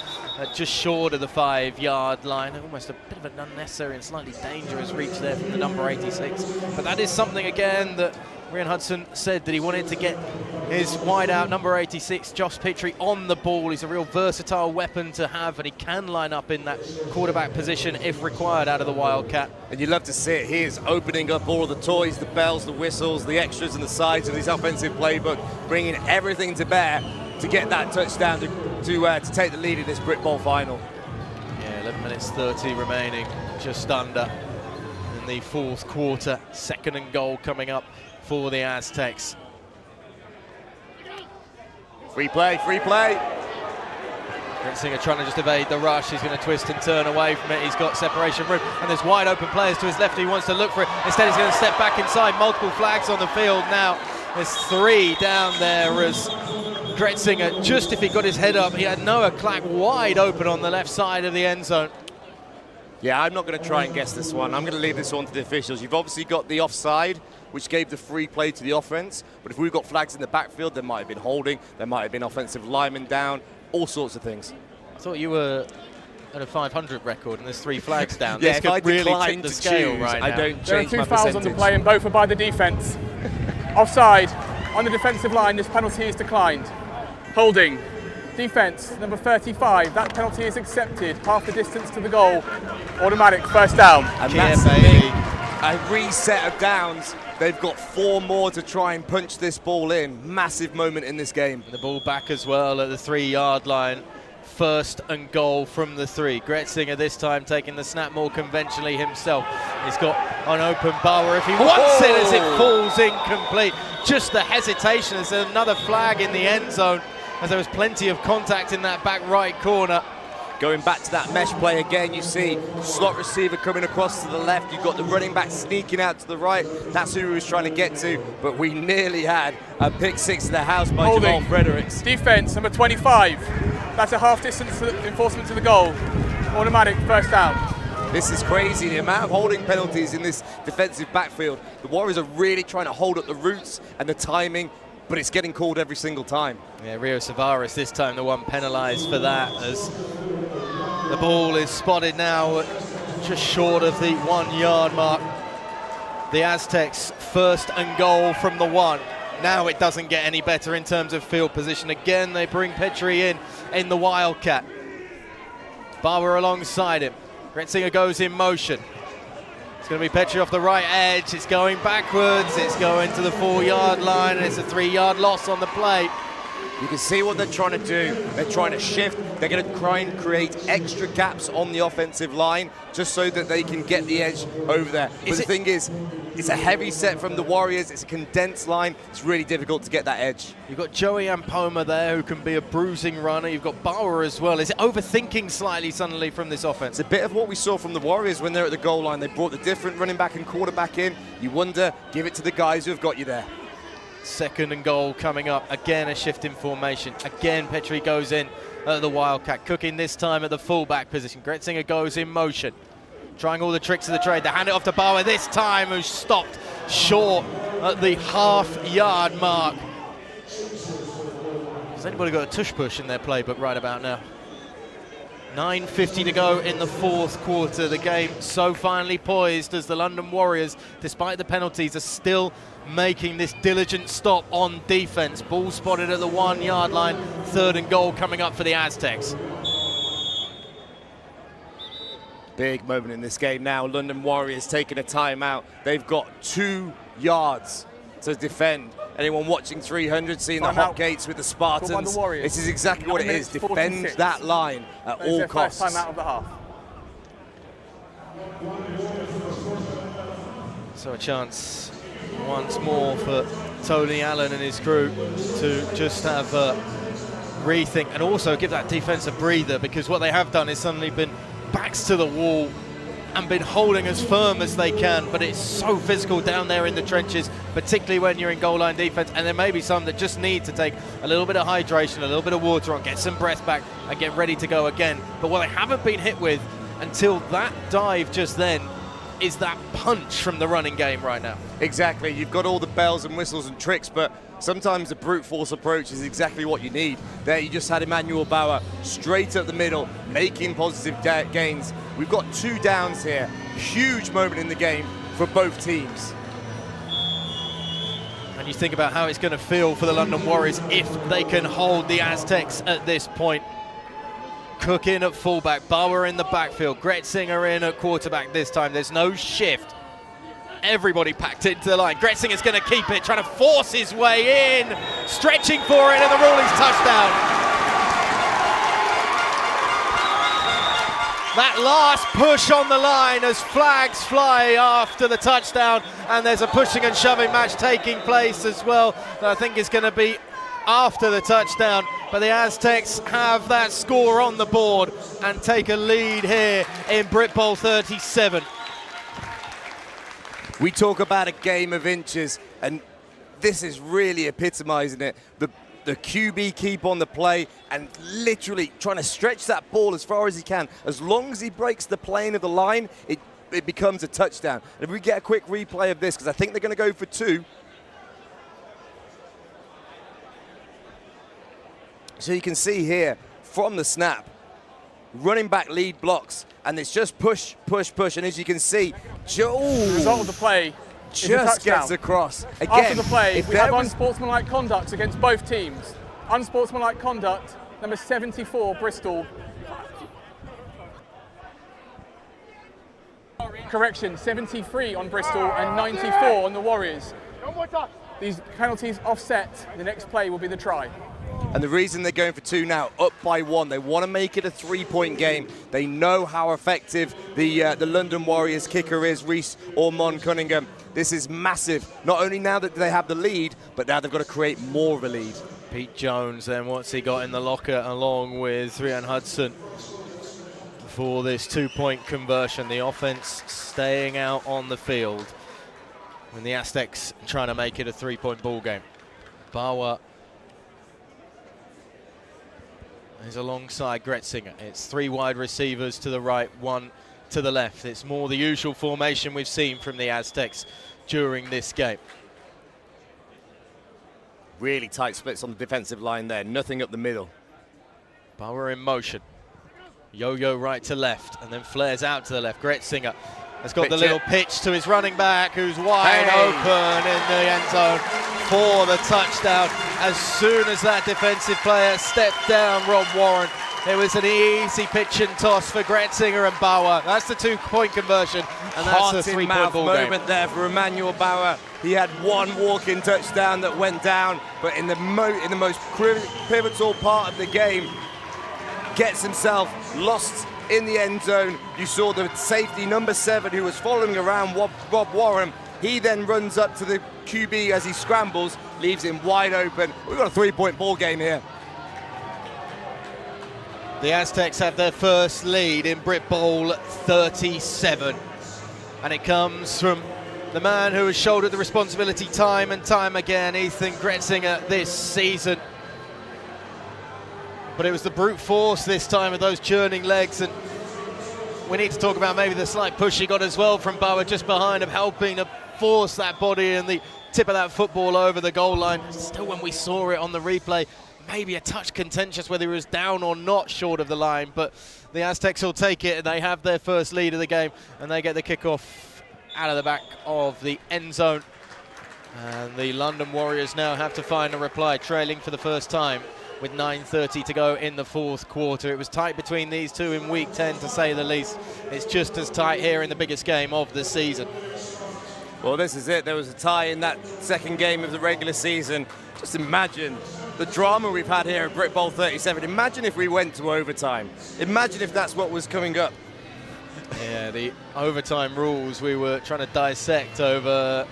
Speaker 4: just short of the 5-yard line. Almost a bit of an unnecessary and slightly dangerous reach there from the number 86. But that is something again that Rian Hudson said that he wanted to get his wideout, number 86, Josh Petrie, on the ball. He's a real versatile weapon to have, and he can line up in that quarterback position if required out of the Wildcat.
Speaker 7: And you love to see it. He is opening up all of the toys, the bells, the whistles, the extras and the sides of his offensive playbook, bringing everything to bear to get that touchdown to take the lead in this Britbowl final.
Speaker 4: Yeah, 11 minutes 30 remaining, just under in the fourth quarter. Second and goal coming up for the Aztecs.
Speaker 7: Free play, free play.
Speaker 4: Gretzinger trying to just evade the rush. He's going to twist and turn away from it. He's got separation room, and there's wide open players to his left. He wants to look for it. Instead, he's going to step back inside. Multiple flags on the field now. There's 3 down there as Gretzinger, just if he got his head up, he had Noah Clack wide open on the left side of the end zone.
Speaker 7: Yeah, I'm not going to try and guess this one. I'm going to leave this one to the officials. You've obviously got the offside, which gave the free play to the offense. But if we've got flags in the backfield, there might have been holding, there might have been offensive linemen down, all sorts of things.
Speaker 4: I thought you were at a 500 record and there's 3 flags down.
Speaker 7: Yeah,
Speaker 4: this could really tip the scale
Speaker 7: choose,
Speaker 4: right
Speaker 7: I
Speaker 4: now.
Speaker 7: don't
Speaker 8: There are
Speaker 7: change
Speaker 8: 2
Speaker 7: my
Speaker 8: fouls
Speaker 7: percentage.
Speaker 8: on the play, and both are by the defense. Offside on the defensive line. This penalty is declined. Holding. Defense, number 35. That penalty is accepted. Half the distance to the goal. Automatic first down.
Speaker 7: And that's the thing. A reset of downs. They've got 4 more to try and punch this ball in. Massive moment in this game.
Speaker 4: The ball back as well at the 3-yard line. First and goal from the 3. Gretzinger this time taking the snap more conventionally himself. He's got an open Bauer if he wants it as it falls incomplete. Just the hesitation. There's another flag in the end zone as there was plenty of contact in that back right corner.
Speaker 7: Going back to that mesh play again, you see slot receiver coming across to the left. You've got the running back sneaking out to the right. That's who he was trying to get to, but we nearly had a pick 6 to the house by Jamal Fredericks.
Speaker 8: Defense, number 25. That's a half distance enforcement to the goal. Automatic first down.
Speaker 7: This is crazy, the amount of holding penalties in this defensive backfield. The Warriors are really trying to hold up the routes and the timing, but it's getting called every single time.
Speaker 4: Yeah, Rio Savaras this time the one penalised for that, as the ball is spotted now just short of the 1 yard mark. The Aztecs first and goal from the 1. Now it doesn't get any better in terms of field position. Again, they bring Petrie in the Wildcat. Bauer alongside him. Gretzinger goes in motion. It's going to be Petrie off the right edge. It's going backwards. It's going to the 4 yard line, and it's a 3 yard loss on the play.
Speaker 7: You can see what they're trying to do. They're trying to shift. They're going to try and create extra gaps on the offensive line just so that they can get the edge over there. But the thing is, it's a heavy set from the Warriors. It's a condensed line. It's really difficult to get that edge.
Speaker 4: You've got Joey Ampoma there, who can be a bruising runner. You've got Bauer as well. Is it overthinking slightly suddenly from this offense?
Speaker 7: It's a bit of what we saw from the Warriors when they're at the goal line. They brought the different running back and quarterback in. You wonder, give it to the guys who have got you there.
Speaker 4: Second and goal coming up. Again, a shift in formation. Again, Petrie goes in at the Wildcat. Cooking this time at the fullback position. Gretzinger goes in motion. Trying all the tricks of the trade. They hand it off to Bauer this time, who's stopped short at the half-yard mark. Has anybody got a tush push in their playbook right about now? 9:50 to go in the fourth quarter. The game so finely poised as the London Warriors, despite the penalties, are still making this diligent stop on defense. Ball spotted at the 1 yard line. Third and goal coming up for the Aztecs.
Speaker 7: Big moment in this game now. London Warriors taking a timeout. They've got 2 yards to defend. Anyone watching 300 seeing the hot gates with the Spartans? This is exactly what it is. Defend that line at all costs.
Speaker 8: First timeout of the half.
Speaker 4: So a chance once more for Tony Allen and his crew to just have a rethink and also give that defense a breather, because what they have done is suddenly been backs to the wall and been holding as firm as they can, but it's so physical down there in the trenches, particularly when you're in goal line defense, and there may be some that just need to take a little bit of hydration, a little bit of water on, get some breath back and get ready to go again. But what they haven't been hit with until that dive just then is that punch from the running game right now.
Speaker 7: Exactly, you've got all the bells and whistles and tricks, but sometimes the brute force approach is exactly what you need. There you just had Emmanuel Bauer straight up the middle, making positive gains. We've got 2 downs here. Huge moment in the game for both teams.
Speaker 4: And you think about how it's going to feel for the London Warriors if they can hold the Aztecs at this point. Cook in at fullback, Bauer in the backfield, Gretzinger in at quarterback this time. There's no shift. Everybody packed into the line. Gretzinger's going to keep it, trying to force his way in, stretching for it, and the ruling's touchdown. That last push on the line as flags fly after the touchdown, and there's a pushing and shoving match taking place as well. I think it's going to be after the touchdown, but the Aztecs have that score on the board and take a lead here in Britbowl 37.
Speaker 7: We talk about a game of inches, and this is really epitomizing it. The QB keep on the play and literally trying to stretch that ball as far as he can. As long as he breaks the plane of the line, it becomes a touchdown. And if we get a quick replay of this, because I think they're going to go for 2. So you can see here, from the snap, running back lead blocks, and it's just push, push, push. And as you can see,
Speaker 8: the result of the play
Speaker 7: just gets across. Again,
Speaker 8: after the play, we have unsportsmanlike conduct against both teams. Unsportsmanlike conduct, number 74, Bristol. Correction, 73 on Bristol and 94 on the Warriors. These penalties offset. The next play will be the try.
Speaker 7: And the reason they're going for 2 now, up by 1, they want to make it a 3-point game. They know how effective the London Warriors kicker is, Reese Ormond Cunningham. This is massive. Not only now that they have the lead, but now they've got to create more of a lead.
Speaker 4: Pete Jones then, what's he got in the locker along with Rhian Hudson for this 2-point conversion? The offense staying out on the field and the Aztecs trying to make it a 3-point ball game. Bauer is alongside Gretzinger. It's 3 wide receivers to the right, 1 to the left. It's more the usual formation we've seen from the Aztecs during this game.
Speaker 7: Really tight splits on the defensive line there, nothing up the middle.
Speaker 4: Bauer in motion. Yo-yo right to left, and then flares out to the left. Gretzinger has got the little pitch to his running back, who's wide open in the end zone for the touchdown. As soon as that defensive player stepped down, Rob Warren, it was an easy pitch and toss for Gretzinger and Bauer. That's the 2-point conversion, and that's a 3-point ball game.
Speaker 7: Moment there for Emmanuel Bauer. He had one walk-in touchdown that went down, but in the most pivotal part of the game, gets himself lost in the end zone. You saw the safety number 7 who was following around Rob Warren. He then runs up to the QB as he scrambles, leaves him wide open. We've got a 3-point ball game here.
Speaker 4: The Aztecs have their first lead in Britbowl 37. And it comes from the man who has shouldered the responsibility time and time again, Ethan Gretzinger, this season. But it was the brute force this time with those churning legs, and we need to talk about maybe the slight push he got as well from Bauer just behind him, helping to force that body and the tip of that football over the goal line. Still, when we saw it on the replay, maybe a touch contentious whether he was down or not short of the line, but the Aztecs will take it, and they have their first lead of the game, and they get the kickoff out of the back of the end zone. And the London Warriors now have to find a reply, trailing for the first time with 9:30 to go in the fourth quarter. It was tight between these two in week 10, to say the least. It's just as tight here in the biggest game of the season.
Speaker 7: Well, this is it. There was a tie in that second game of the regular season. Just imagine the drama we've had here at Britbowl 37. Imagine if we went to overtime. Imagine if that's what was coming up.
Speaker 4: Yeah, the overtime rules we were trying to dissect over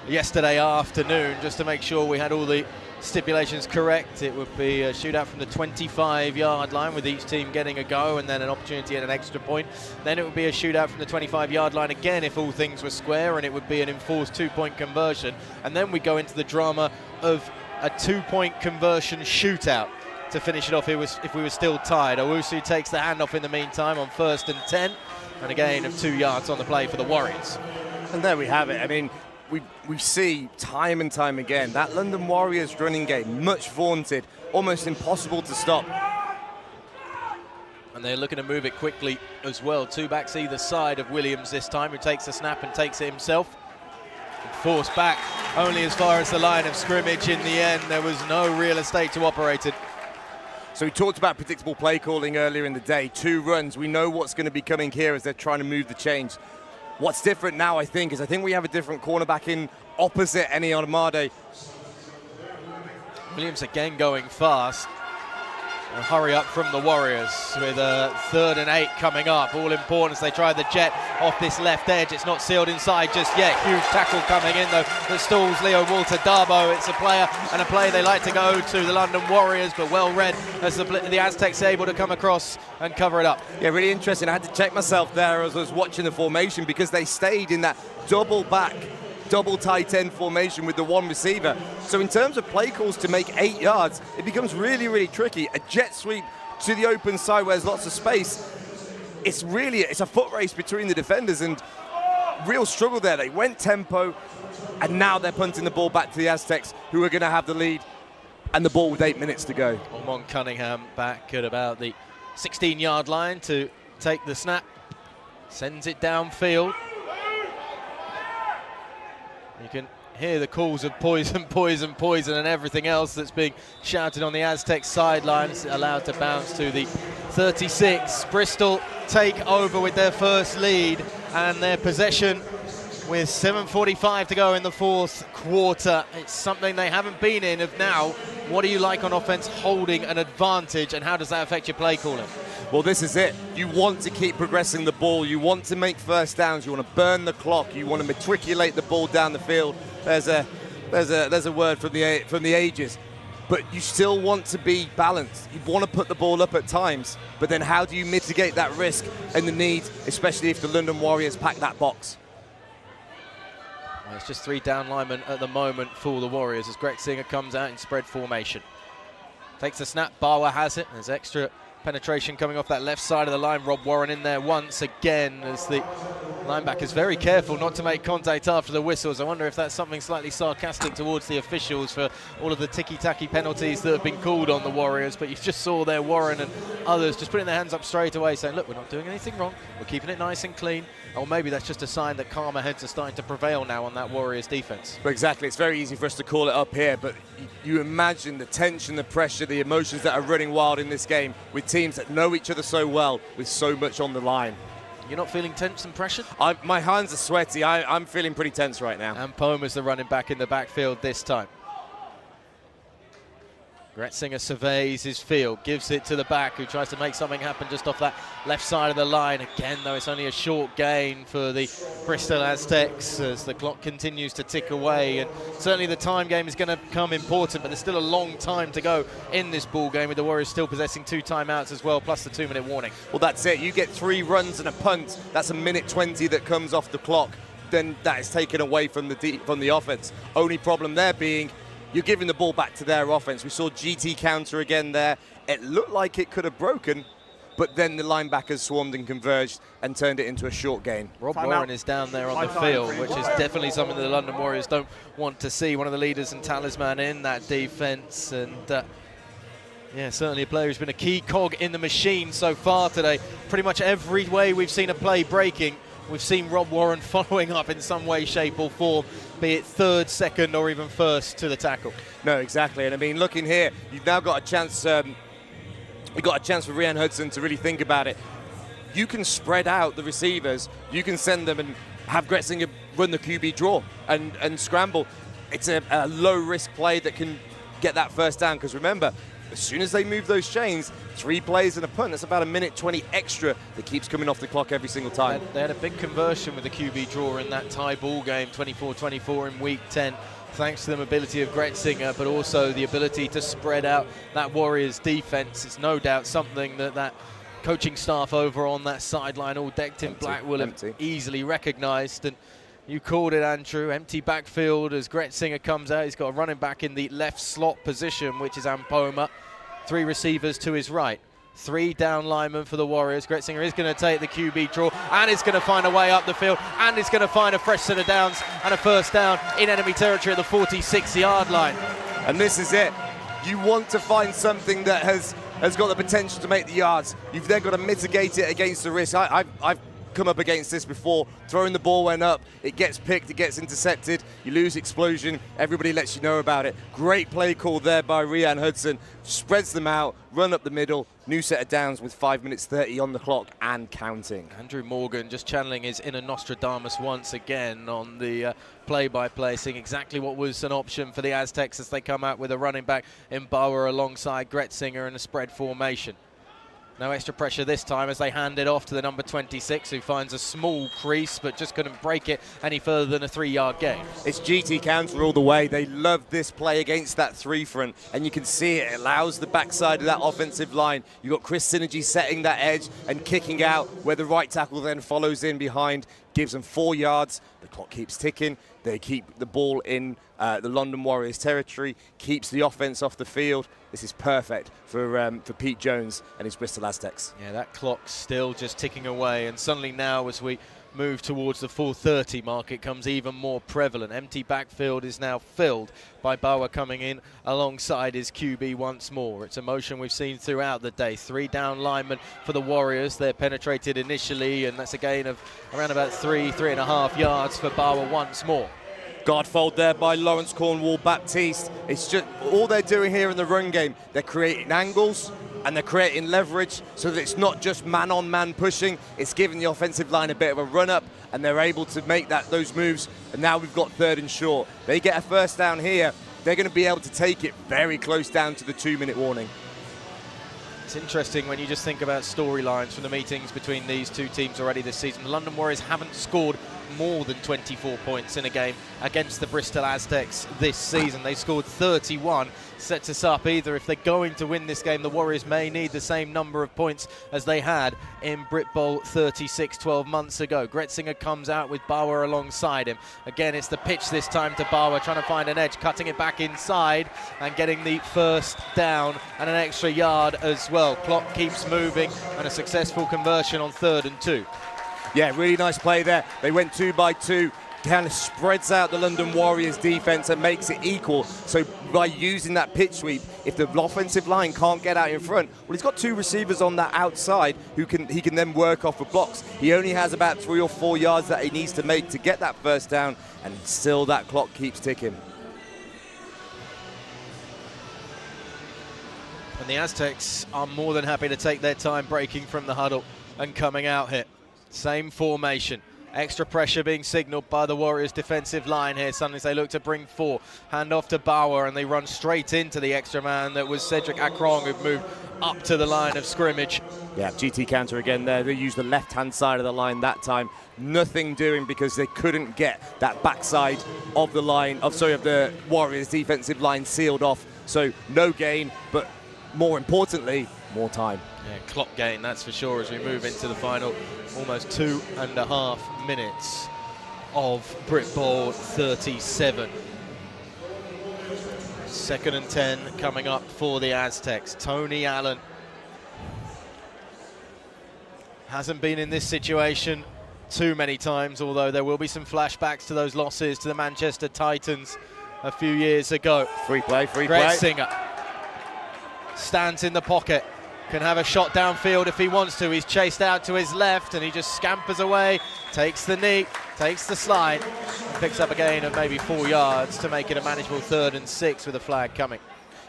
Speaker 4: yesterday afternoon just to make sure we had all the stipulations correct. It would be a shootout from the 25-yard line with each team getting a go and then an opportunity at an extra point. Then it would be a shootout from the 25-yard line again if all things were square, and it would be an enforced 2-point conversion. And then we go into the drama of a 2-point conversion shootout to finish it off if we were still tied. Owusu takes the handoff in the meantime on 1st and 10, and a gain of 2 yards on the play for the Warriors.
Speaker 7: And there we have it. I mean, we see time and time again that London Warriors running game, much vaunted, almost impossible to stop.
Speaker 4: And they're looking to move it quickly as well. 2 backs either side of Williams this time, who takes the snap and takes it himself. Forced back only as far as the line of scrimmage. In the end, there was no real estate to operate it.
Speaker 7: So we talked about predictable play calling earlier in the day. 2 runs. We know what's going to be coming here as they're trying to move the chains. What's different now, I think we have a different cornerback in opposite Eni Armade.
Speaker 4: Williams again going fast. A hurry up from the Warriors with a 3rd and 8 coming up. All important as they try the jet off this left edge. It's not sealed inside just yet. Huge tackle coming in though that stalls Leo Walter Darbo. It's a player and a play they like to go to, the London Warriors, but well read as the Aztecs able to come across and cover it up.
Speaker 7: Yeah, really interesting. I had to check myself there as I was watching the formation because they stayed in that double tight end formation with the 1 receiver. So in terms of play calls to make 8 yards, it becomes really, really tricky. A jet sweep to the open side where there's lots of space. It's a foot race between the defenders and real struggle there. They went tempo and now they're punting the ball back to the Aztecs, who are going to have the lead and the ball with 8 minutes to go.
Speaker 4: Ormond Cunningham back at about the 16-yard line to take the snap. Sends it downfield. You can hear the calls of poison, poison, poison and everything else that's being shouted on the Aztec sideline. It's allowed to bounce to the 36. Bristol take over with their first lead and their possession with 7:45 to go in the fourth quarter. It's something they haven't been in of now. What do you like on offense holding an advantage, and how does that affect your play calling?
Speaker 7: Well, this is it. You want to keep progressing the ball. You want to make first downs. You want to burn the clock. You want to matriculate the ball down the field. There's a word from the ages. But you still want to be balanced. You want to put the ball up at times. But then how do you mitigate that risk and the need, especially if the London Warriors pack that box?
Speaker 4: Well, it's just 3 down linemen at the moment for the Warriors as Gretzinger comes out in spread formation. Takes the snap. Bauer has it. There's extra Penetration coming off that left side of the line. Rob Warren in there once again as the linebacker's very careful not to make contact after the whistles. I wonder if that's something slightly sarcastic towards the officials for all of the ticky-tacky penalties that have been called on the Warriors. But you just saw there Warren and others just putting their hands up straight away saying, look, we're not doing anything wrong. We're keeping it nice and clean. Or maybe that's just a sign that calmer heads are starting to prevail now on that Warriors defense.
Speaker 7: But exactly, it's very easy for us to call it up here, but you imagine the tension, the pressure, the emotions that are running wild in this game with teams that know each other so well with so much on the line.
Speaker 4: You're not feeling tense and pressured?
Speaker 7: My hands are sweaty. I'm feeling pretty tense right now.
Speaker 4: And Poma's the running back in the backfield this time. Gretzinger surveys his field, gives it to the back, who tries to make something happen just off that left side of the line. Again, though, it's only a short gain for the Bristol Aztecs as the clock continues to tick away. And certainly the time game is going to become important, but there's still a long time to go in this ball game, with the Warriors still possessing 2 timeouts as well, plus the 2-minute warning.
Speaker 7: Well, that's it. You get 3 runs and a punt. That's a minute 20 that comes off the clock. Then that is taken away from the offense. Only problem there being you're giving the ball back to their offense. We saw GT counter again there. It looked like it could have broken, but then the linebackers swarmed and converged and turned it into a short gain.
Speaker 4: Rob Warren is down there on the field, which is definitely something that the London Warriors don't want to see. One of the leaders and talisman in that defense. And yeah, certainly a player who's been a key cog in the machine so far today. Pretty much every way we've seen a play breaking, we've seen Rob Warren following up in some way, shape or form, be it third, second or even first to the tackle.
Speaker 7: No, exactly. And I mean, looking here, you've now got a chance. You've got a chance for Rian Hudson to really think about it. You can spread out the receivers. You can send them and have Gretzinger run the QB draw and scramble. It's a low-risk play that can get that first down, because remember, as soon as they move those chains, 3 plays and a punt, that's about a minute 20 extra that keeps coming off the clock every single time.
Speaker 4: They had a big conversion with the QB draw in that tie ball game, 24-24 in week 10, thanks to the mobility of Gretzinger, but also the ability to spread out that Warriors defense. It's no doubt something that coaching staff over on that sideline, all decked in black, will have easily recognized. And you called it, Andrew. Empty backfield as Gretzinger comes out. He's got a running back in the left slot position, which is Ampoma. 3 receivers to his right. 3 down linemen for the Warriors. Gretzinger is going to take the QB draw, and it's going to find a way up the field, and it's going to find a fresh set of downs and a first down in enemy territory at the 46-yard line.
Speaker 7: And this is it. You want to find something that has got the potential to make the yards. You've then got to mitigate it against the risk. I've come up against this before. Throwing the ball went up, it gets picked, it gets intercepted, you lose explosion, everybody lets you know about it. Great play call there by Rian Hudson. Spreads them out, run up the middle, new set of downs with 5 minutes 30 on the clock and counting.
Speaker 4: Andrew Morgan just channeling his inner Nostradamus once again on the play-by-play, seeing exactly what was an option for the Aztecs as they come out with a running back in Bauer alongside Gretzinger in a spread formation. No extra pressure this time as they hand it off to the number 26, who finds a small crease but just couldn't break it any further than a 3-yard gain.
Speaker 7: It's GT counter all the way. They love this play against that 3 front, and you can see it allows the backside of that offensive line. You've got Chris Synergy setting that edge and kicking out, where the right tackle then follows in behind, gives them 4 yards. The clock keeps ticking. They keep the ball in the London Warriors territory, keeps the offense off the field. This is perfect for Pete Jones and his Bristol Aztecs.
Speaker 4: Yeah, that clock's still just ticking away, and suddenly now as we move towards the 4:30 mark, it comes even more prevalent. Empty backfield is now filled by Bauer coming in alongside his QB once more. It's a motion we've seen throughout the day. 3 down linemen for the Warriors. They're penetrated initially, and that's a gain of around about 3.5 yards for Bauer once more.
Speaker 7: Guard fold there by Lawrence Cornwall Baptiste. It's just all they're doing here in the run game. They're creating angles and they're creating leverage so that it's not just man-on-man pushing. It's giving the offensive line a bit of a run-up, and they're able to make those moves. And now we've got 3rd and short. They get a first down here. They're going to be able to take it very close down to the 2-minute warning.
Speaker 4: It's interesting when you just think about storylines from the meetings between these two teams already this season. The London Warriors haven't scored more than 24 points in a game against the Bristol Aztecs this season. They scored 31. Sets us up either if they're going to win this game, the Warriors may need the same number of points as they had in Britbowl 36 12 months ago. Gretzinger comes out with Bauer alongside him. Again, it's the pitch this time to Bauer, trying to find an edge, cutting it back inside and getting the first down and an extra yard as well. Clock keeps moving and a successful conversion on 3rd and 2.
Speaker 7: Yeah, really nice play there. They went 2 by 2. Kind of spreads out the London Warriors defense and makes it equal. So by using that pitch sweep, if the offensive line can't get out in front, well, he's got 2 receivers on that outside who he can then work off of blocks. He only has about 3 or 4 yards that he needs to make to get that first down, and still that clock keeps ticking.
Speaker 4: And the Aztecs are more than happy to take their time breaking from the huddle and coming out here. Same formation. Extra pressure being signalled by the Warriors defensive line here. Suddenly they look to bring 4. Hand off to Bauer and they run straight into the extra man that was Cedric Acrong, who'd moved up to the line of scrimmage.
Speaker 7: Yeah, GT counter again there. They used the left-hand side of the line that time. Nothing doing because they couldn't get that backside of the line, of the Warriors defensive line sealed off. So no gain, but more importantly, more time.
Speaker 4: Yeah, clock gain, that's for sure, as we move into the final. Almost 2.5 minutes of Britbowl 37. 2nd and 10 coming up for the Aztecs. Tony Allen hasn't been in this situation too many times, although there will be some flashbacks to those losses to the Manchester Titans a few years ago.
Speaker 7: Free play.
Speaker 4: Gretzinger stands in the pocket. Can have a shot downfield if he wants to. He's chased out to his left and he just scampers away, takes the knee, takes the slide, picks up a gain of maybe 4 yards to make it a manageable 3rd and 6 with a flag coming.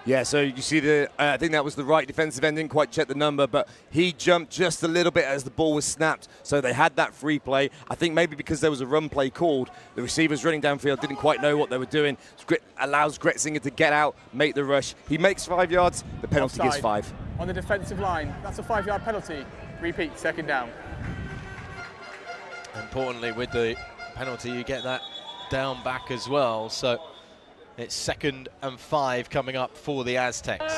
Speaker 7: Yeah, so you see I think that was the right defensive end, didn't quite check the number, but he jumped just a little bit as the ball was snapped, so they had that free play. I think maybe because there was a run play called, the receivers running downfield didn't quite know what they were doing. Allows Gretzinger to get out, make the rush. He makes 5 yards, the penalty gives 5.
Speaker 8: On the defensive line, that's a 5-yard penalty. Repeat, 2nd down.
Speaker 4: Importantly, with the penalty, you get that down back as well, so it's 2nd and 5 coming up for the Aztecs.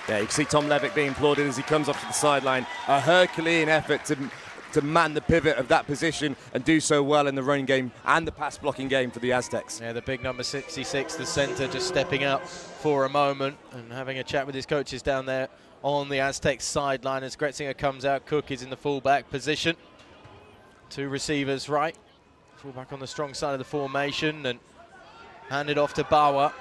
Speaker 7: Yeah, you can see Tom Levitt being applauded as he comes off to the sideline. A Herculean effort to man the pivot of that position and do so well in the running game and the pass blocking game for the Aztecs.
Speaker 4: Yeah, the big number 66, the centre, just stepping out for a moment and having a chat with his coaches down there on the Aztecs sideline as Gretzinger comes out. Cook is in the fullback position. 2 receivers right. Fullback on the strong side of the formation and handed off to Bauer.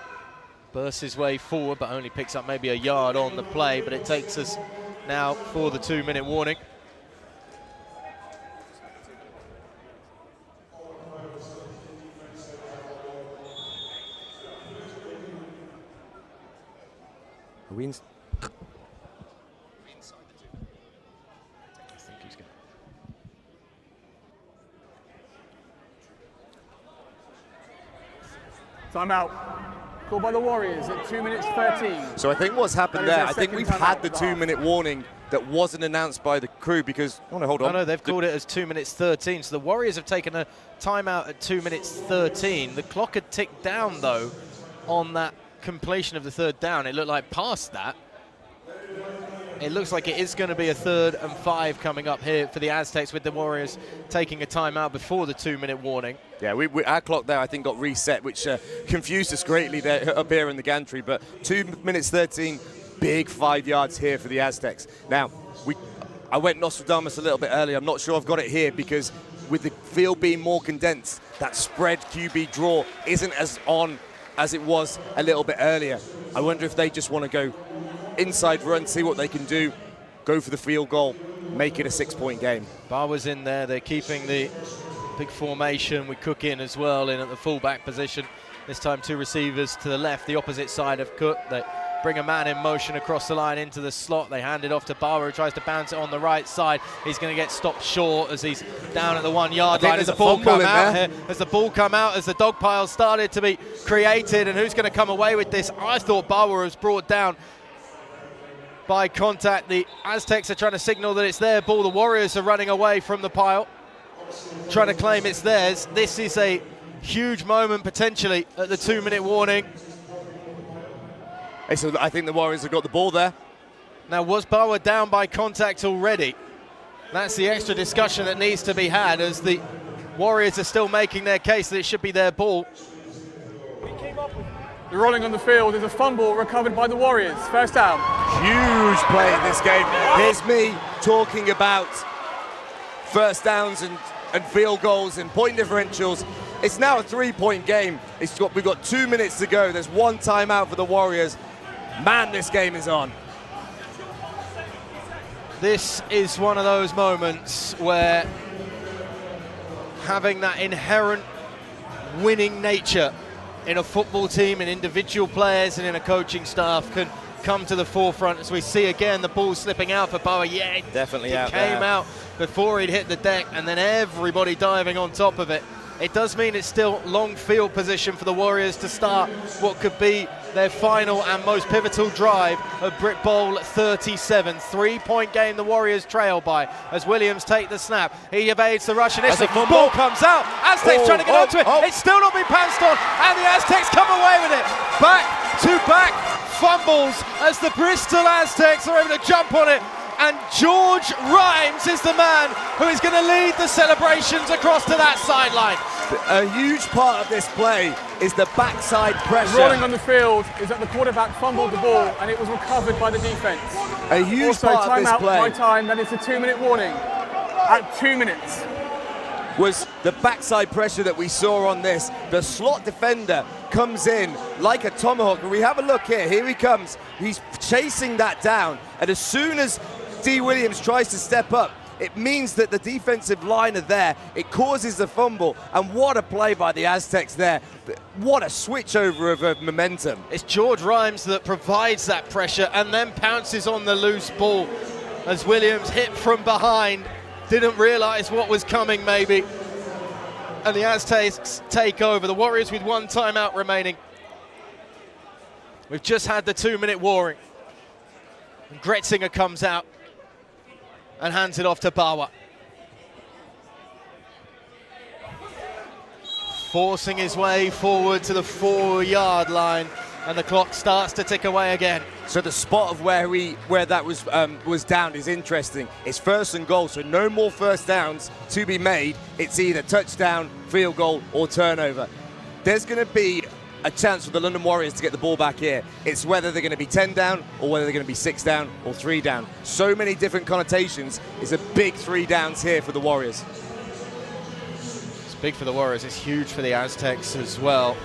Speaker 4: Bursts his way forward but only picks up maybe a yard on the play, but it takes us now for the 2-minute warning.
Speaker 7: Wins.
Speaker 8: Time out. Called by the Warriors at 2 minutes 13.
Speaker 7: So I think what's happened there, I think we've had the 2-minute warning that wasn't announced by the crew because, oh no, hold on.
Speaker 4: No, they've called it as 2 minutes 13. So the Warriors have taken a timeout at 2 minutes 13. The clock had ticked down though on that completion of the 3rd down. It looked like past that. It looks like it is going to be a 3rd and 5 coming up here for the Aztecs, with the Warriors taking a timeout before the 2-minute warning.
Speaker 7: Yeah, our clock there I think got reset, which confused us greatly there up here in the gantry. But 2 minutes 13, big 5 yards here for the Aztecs. Now, I went Nostradamus a little bit earlier. I'm not sure I've got it here because with the field being more condensed, that spread QB draw isn't as on as it was a little bit earlier. I wonder if they just want to go inside run, see what they can do, go for the field goal, make it a 6-point game.
Speaker 4: Bauer's in there. They're keeping the big formation with Cook in as well, in at the fullback position. This time 2 receivers to the left, the opposite side of Cook. They bring a man in motion across the line into the slot. They hand it off to Bauer, who tries to bounce it on the right side. He's going to get stopped short as he's down at the 1-yard line. As the ball come out here, as the ball come out, as the dog pile started to be created, and who's going to come away with this? I thought Bauer was brought down. by contact. The Aztecs are trying to signal that it's their ball. The Warriors are running away from the pile, trying to claim it's theirs. This is a huge moment potentially at the 2-minute warning.
Speaker 7: So I think the Warriors have got the ball there.
Speaker 4: Now, was Bauer down by contact already? That's the extra discussion that needs to be had, as the Warriors are still making their case that it should be their ball.
Speaker 8: The rolling on the field is a fumble recovered by the Warriors. First down.
Speaker 7: Huge play in this game. Here's me talking about first downs and field goals and point differentials. It's now a 3-point game. We've got 2 minutes to go. There's one timeout for the Warriors. Man, this game is on.
Speaker 4: This is one of those moments where having that inherent winning nature in a football team, in individual players and in a coaching staff can come to the forefront, as we see again the ball slipping out for Bauer. Yeah,
Speaker 7: definitely
Speaker 4: it came out before he'd hit the deck, and then everybody diving on top of it. It does mean it's still long field position for the Warriors to start what could be their final and most pivotal drive of Britbowl 37. 3-point game the Warriors trail by as Williams take the snap. He evades the rush initially. Ball comes out. Aztecs trying to get onto it. It's still not been pounced on, and the Aztecs come away with it. Back-to-back fumbles as the Bristol Aztecs are able to jump on it. And George Rhymes is the man who is going to lead the celebrations across to that sideline.
Speaker 7: A huge part of this play is the backside pressure.
Speaker 8: Rolling on the field is that the quarterback fumbled the ball and it was recovered by the defense.
Speaker 7: A huge
Speaker 8: also,
Speaker 7: part of this play.
Speaker 8: My time, that is a 2-minute warning. At 2 minutes.
Speaker 7: Was the backside pressure that we saw on this. The slot defender comes in like a tomahawk. And we have a look here. Here he comes. He's chasing that down. And as soon as D. Williams tries to step up, it means that the defensive line are there. It causes the fumble. And what a play by the Aztecs there. What a switch over of momentum.
Speaker 4: It's George Rhymes that provides that pressure and then pounces on the loose ball as Williams hit from behind. Didn't realise what was coming maybe. And the Aztecs take over. The Warriors with one timeout remaining. We've just had the 2-minute warning. And Gretzinger comes out and hands it off to Bauer. Forcing his way forward to the 4-yard line, and the clock starts to tick away again.
Speaker 7: So the spot of where that was down is interesting. It's 1st and goal, so no more first downs to be made. It's either touchdown, field goal, or turnover. There's going to be a chance for the London Warriors to get the ball back here. It's whether they're going to be 10 down or whether they're going to be 6 down or 3 down. So many different connotations. It's a big 3 downs here for the Warriors.
Speaker 4: It's big for the Warriors. It's huge for the Aztecs as well.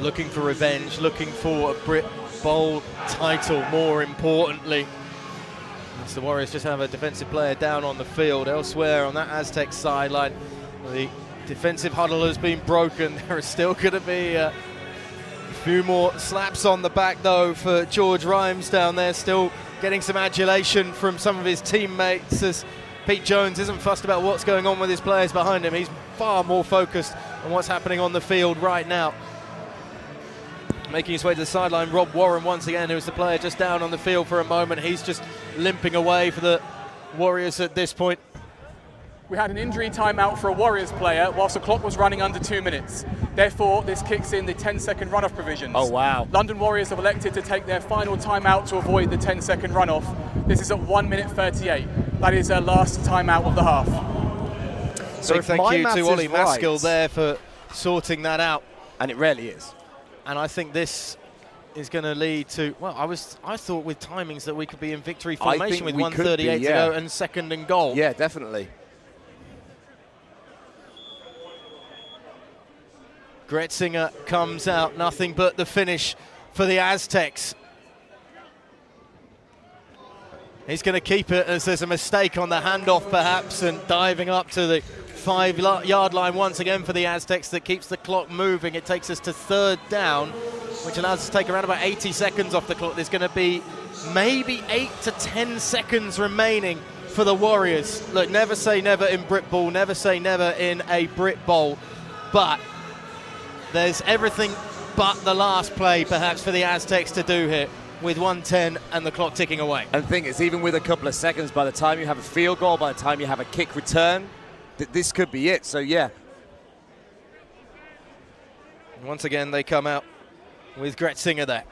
Speaker 4: Looking for revenge, looking for a Britbowl title, more importantly. As the Warriors just have a defensive player down on the field. Elsewhere on that Aztec sideline, the defensive huddle has been broken. There is still going to be a few more slaps on the back, though, for George Rhymes down there. Still getting some adulation from some of his teammates, as Pete Jones isn't fussed about what's going on with his players behind him. He's far more focused on what's happening on the field right now. Making his way to the sideline, Rob Warren once again, who was the player just down on the field for a moment. He's just limping away for the Warriors at this point.
Speaker 8: We had an injury timeout for a Warriors player whilst the clock was running under 2 minutes. Therefore, this kicks in the 10-second runoff provisions.
Speaker 7: Oh, wow.
Speaker 8: London Warriors have elected to take their final timeout to avoid the 10-second runoff. This is at 1 minute 38. That is their last timeout of the half.
Speaker 4: So thank you to Ollie Maskell there for sorting that out.
Speaker 7: And it rarely is.
Speaker 4: And I think this is going to lead to, well, I thought with timings that we could be in victory formation with 1:38 to go and 2nd and goal.
Speaker 7: Yeah, definitely.
Speaker 4: Gretzinger comes out, nothing but the finish for the Aztecs. He's going to keep it as there's a mistake on the handoff perhaps, and diving up to the 5-yard line once again for the Aztecs. That keeps the clock moving. It takes us to 3rd down, which allows us to take around about 80 seconds off the clock. There's going to be maybe 8 to 10 seconds remaining for the Warriors. Look, never say never in Britbowl, never say never in a Britbowl, but there's everything but the last play perhaps for the Aztecs to do here. with 1:10 and the clock ticking away.
Speaker 7: And the thing is, even with a couple of seconds, by the time you have a field goal, by the time you have a kick return, this could be it. So, yeah.
Speaker 4: Once again, they come out with Gretzinger there.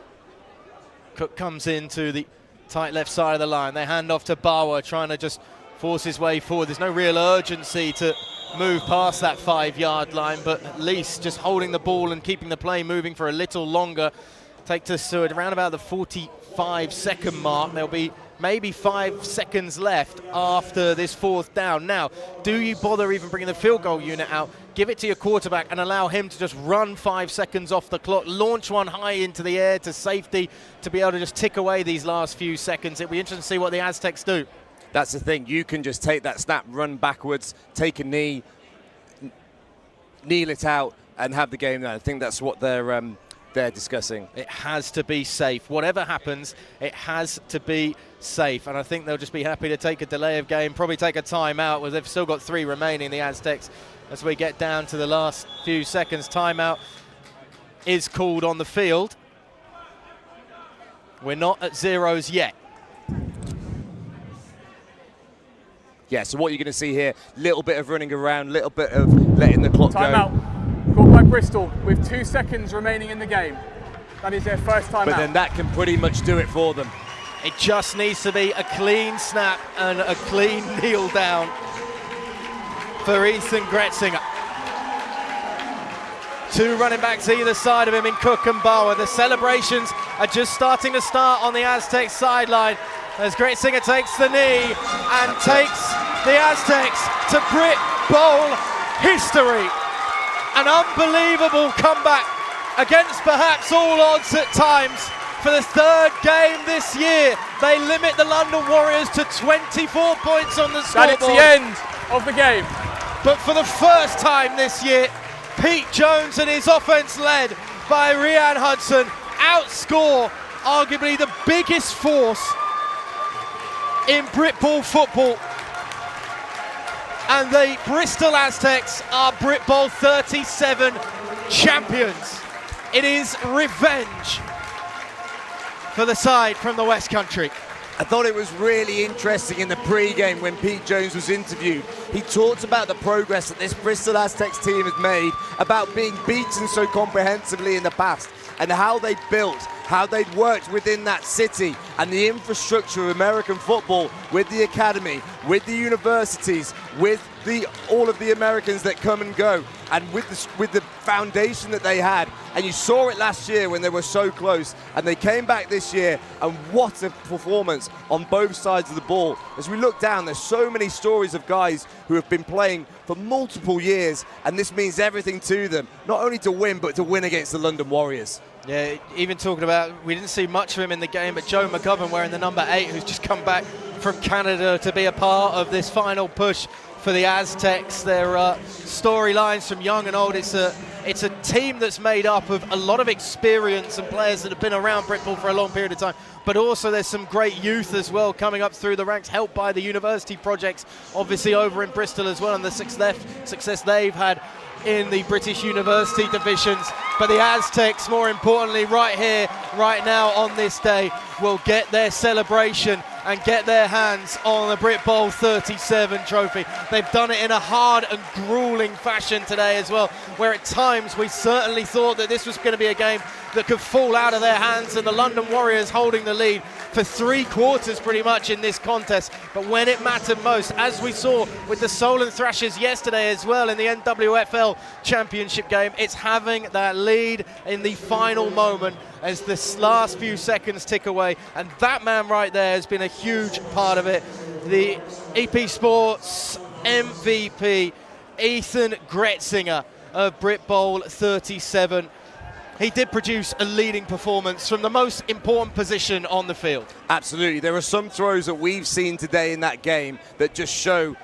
Speaker 4: Cook comes into the tight left side of the line. They hand off to Bauer, trying to just force his way forward. There's no real urgency to move past that 5-yard line, but at least just holding the ball and keeping the play moving for a little longer. Take us to around about the 45-second mark. There'll be maybe 5 seconds left after this 4th down. Now, do you bother even bringing the field goal unit out? Give it to your quarterback and allow him to just run 5 seconds off the clock, launch one high into the air to safety to be able to just tick away these last few seconds. It'll be interesting to see what the Aztecs do.
Speaker 7: That's the thing. You can just take that snap, run backwards, take a knee, kneel it out, and have the game there. I think that's what they're discussing.
Speaker 4: It has to be safe. Whatever happens, it has to be safe. And I think they'll just be happy to take a delay of game, probably take a timeout, where they've still got 3 remaining, the Aztecs. As we get down to the last few seconds, timeout is called on the field. We're not at zeros yet.
Speaker 7: Yeah, so what you're going to see here, little bit of running around, little bit of letting the clock go.
Speaker 8: Timeout. Called by Bristol with 2 seconds remaining in the game. That is their first timeout.
Speaker 7: But then that can pretty much do it for them.
Speaker 4: It just needs to be a clean snap and a clean kneel down for Ethan Gretzinger. 2 running backs either side of him in Cook and Bauer. The celebrations are just starting to start on the Aztecs sideline as Gretzinger takes the knee and takes the Aztecs to Britbowl history. An unbelievable comeback against perhaps all odds at times. For the 3rd game this year, they limit the London Warriors to 24 points on the scoreboard.
Speaker 8: And it's the end of the game.
Speaker 4: But for the first time this year, Pete Jones and his offense led by Rian Hudson outscore arguably the biggest force in Britbowl football. And the Bristol Aztecs are Britbowl 37 champions. It is revenge for the side from the West Country.
Speaker 7: I thought it was really interesting in the pre-game when Pete Jones was interviewed. He talked about the progress that this Bristol Aztecs team has made, about being beaten so comprehensively in the past, and how they'd built, how they'd worked within that city, and the infrastructure of American football with the academy, with the universities, with all of the Americans that come and go, and with the foundation that they had. And you saw it last year when they were so close, and they came back this year, and what a performance on both sides of the ball. As we look down, there's so many stories of guys who have been playing for multiple years, and this means everything to them, not only to win, but to win against the London Warriors.
Speaker 4: Yeah, even talking about, we didn't see much of him in the game, but Joe McGovern wearing the number 8, who's just come back from Canada to be a part of this final push for the Aztecs. Their storylines from young and old. It's a team that's made up of a lot of experience and players that have been around Britbowl for a long period of time, but also there's some great youth as well coming up through the ranks, helped by the university projects, obviously over in Bristol as well, and the success they've had in the British University divisions. But the Aztecs, more importantly, right here, right now on this day, will get their celebration and get their hands on the Britbowl 37 trophy. They've done it in a hard and grueling fashion today as well, where at times we certainly thought that this was going to be a game that could fall out of their hands, and the London Warriors holding the lead for 3 quarters pretty much in this contest. But when it mattered most, as we saw with the Solent Thrashers yesterday as well in the NWFL Championship game, it's having that lead in the final moment as the last few seconds tick away, and that man right there has been a huge part of it. The EP Sports MVP, Ethan Gretzinger of Britbowl 37. He did produce a leading performance from the most important position on the field.
Speaker 7: Absolutely. There are some throws that we've seen today in that game that just show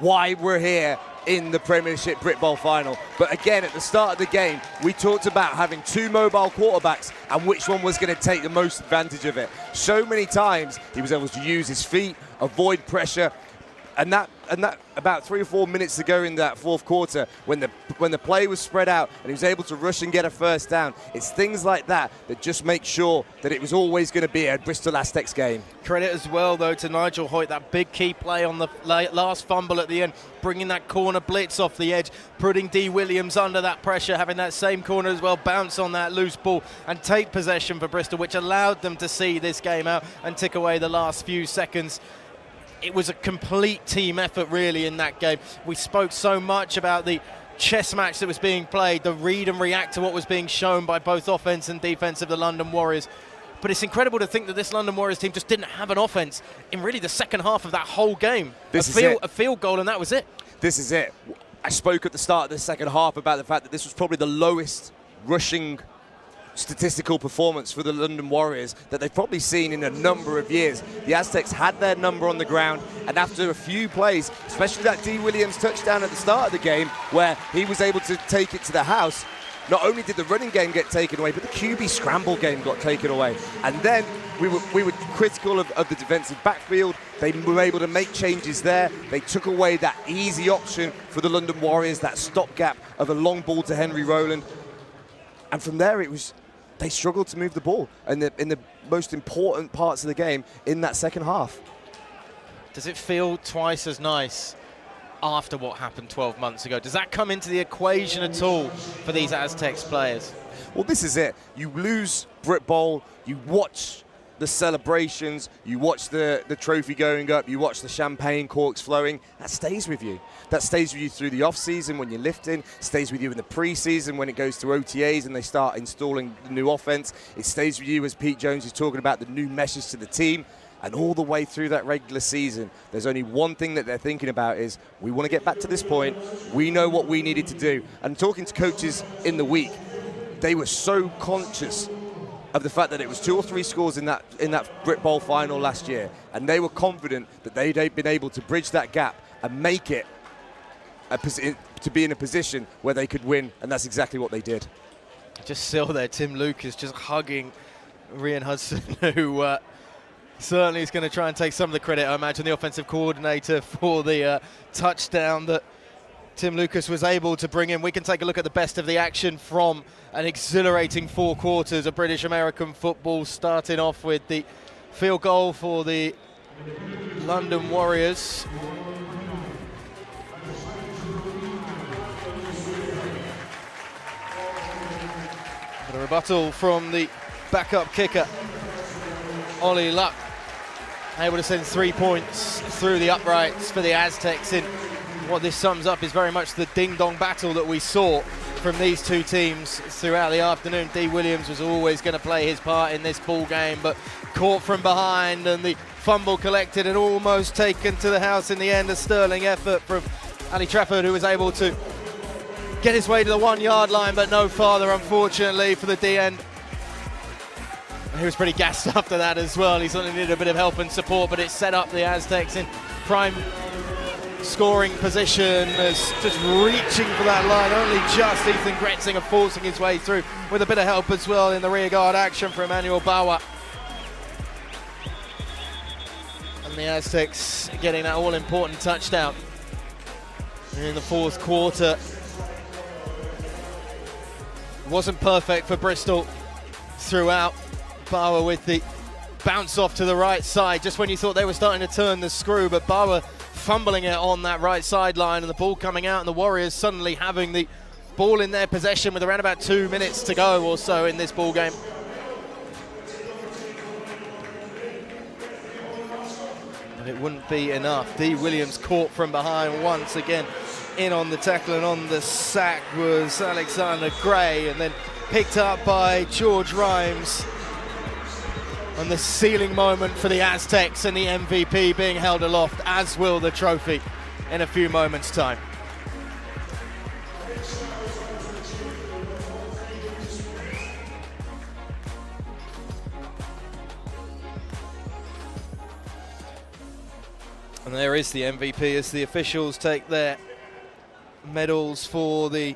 Speaker 7: why we're here in the Premiership Britbowl final. But again, at the start of the game, we talked about having 2 mobile quarterbacks and which one was going to take the most advantage of it. So many times he was able to use his feet, avoid pressure, and that about 3 or 4 minutes to go in that fourth quarter, when the play was spread out and he was able to rush and get a first down. It's things like that that just make sure that it was always going to be a Bristol Aztecs game.
Speaker 4: Credit as well, though, to Nigel Hoyt, that big key play on the last fumble at the end, bringing that corner blitz off the edge, putting D. Williams under that pressure, having that same corner as well bounce on that loose ball and take possession for Bristol, which allowed them to see this game out and tick away the last few seconds. It was a complete team effort, really, in that game. We spoke so much about the chess match that was being played, the read and react to what was being shown by both offense and defense of the London Warriors. But it's incredible to think that this London Warriors team just didn't have an offense in really the second half of that whole game. A field goal, and that was it.
Speaker 7: This is it. I spoke at the start of the second half about the fact that this was probably the lowest rushing statistical performance for the London Warriors that they've probably seen in a number of years. The Aztecs had their number on the ground, and after a few plays, especially that D. Williams touchdown at the start of the game where he was able to take it to the house, not only did the running game get taken away, but the QB scramble game got taken away. And then we were critical of the defensive backfield. They were able to make changes there. They took away that easy option for the London Warriors, that stopgap of a long ball to Henry Rowland. And from there, they struggled to move the ball in the most important parts of the game in that second half.
Speaker 4: Does it feel twice as nice after what happened 12 months ago? Does that come into the equation at all for these Aztecs players?
Speaker 7: Well, this is it. You lose Britbowl, you watch the celebrations, you watch the trophy going up, you watch the champagne corks flowing. That stays with you. That stays with you through the off-season when you're lifting, stays with you in the pre-season when it goes to OTAs and they start installing the new offense. It stays with you as Pete Jones is talking about the new message to the team. And all the way through that regular season, there's only one thing that they're thinking about is, we want to get back to this point. We know what we needed to do. And talking to coaches in the week, they were so conscious of the fact that it was 2 or 3 scores in that Britbowl final last year. And they were confident that they'd been able to bridge that gap and make it to be in a position where they could win. And that's exactly what they did.
Speaker 4: Just still there, Tim Lucas just hugging Rian Hudson, who certainly is going to try and take some of the credit, I imagine, the offensive coordinator, for the touchdown that Tim Lucas was able to bring in. We can take a look at the best of the action from an exhilarating 4 quarters of British American football, starting off with the field goal for the London Warriors. But a rebuttal from the backup kicker, Ollie Luck, able to send 3 points through the uprights for the Aztecs in what this sums up is very much the ding-dong battle that we saw from these two teams throughout the afternoon. D. Williams was always going to play his part in this ball game, but caught from behind, and the fumble collected and almost taken to the house in the end. A sterling effort from Ali Trafford, who was able to get his way to the 1 yard line, but no farther, unfortunately, for the DN. He was pretty gassed after that as well. He certainly needed a bit of help and support, but it set up the Aztecs in prime scoring position, as just reaching for that line. Only just Ethan Gretzinger forcing his way through with a bit of help as well in the rear guard action for Emmanuel Bawa. And the Aztecs getting that all-important touchdown in the fourth quarter. Wasn't perfect for Bristol throughout. Bawa with the bounce off to the right side just when you thought they were starting to turn the screw, but Bawa fumbling it on that right sideline, and the ball coming out, and the Warriors suddenly having the ball in their possession with around about 2 minutes to go or so in this ball game. But it wouldn't be enough. D. Williams caught from behind once again. In on the tackle and on the sack was Alexander Gray, and then picked up by George Rhymes. And the sealing moment for the Aztecs, and the MVP being held aloft, as will the trophy in a few moments' time. And there is the MVP as the officials take their medals for the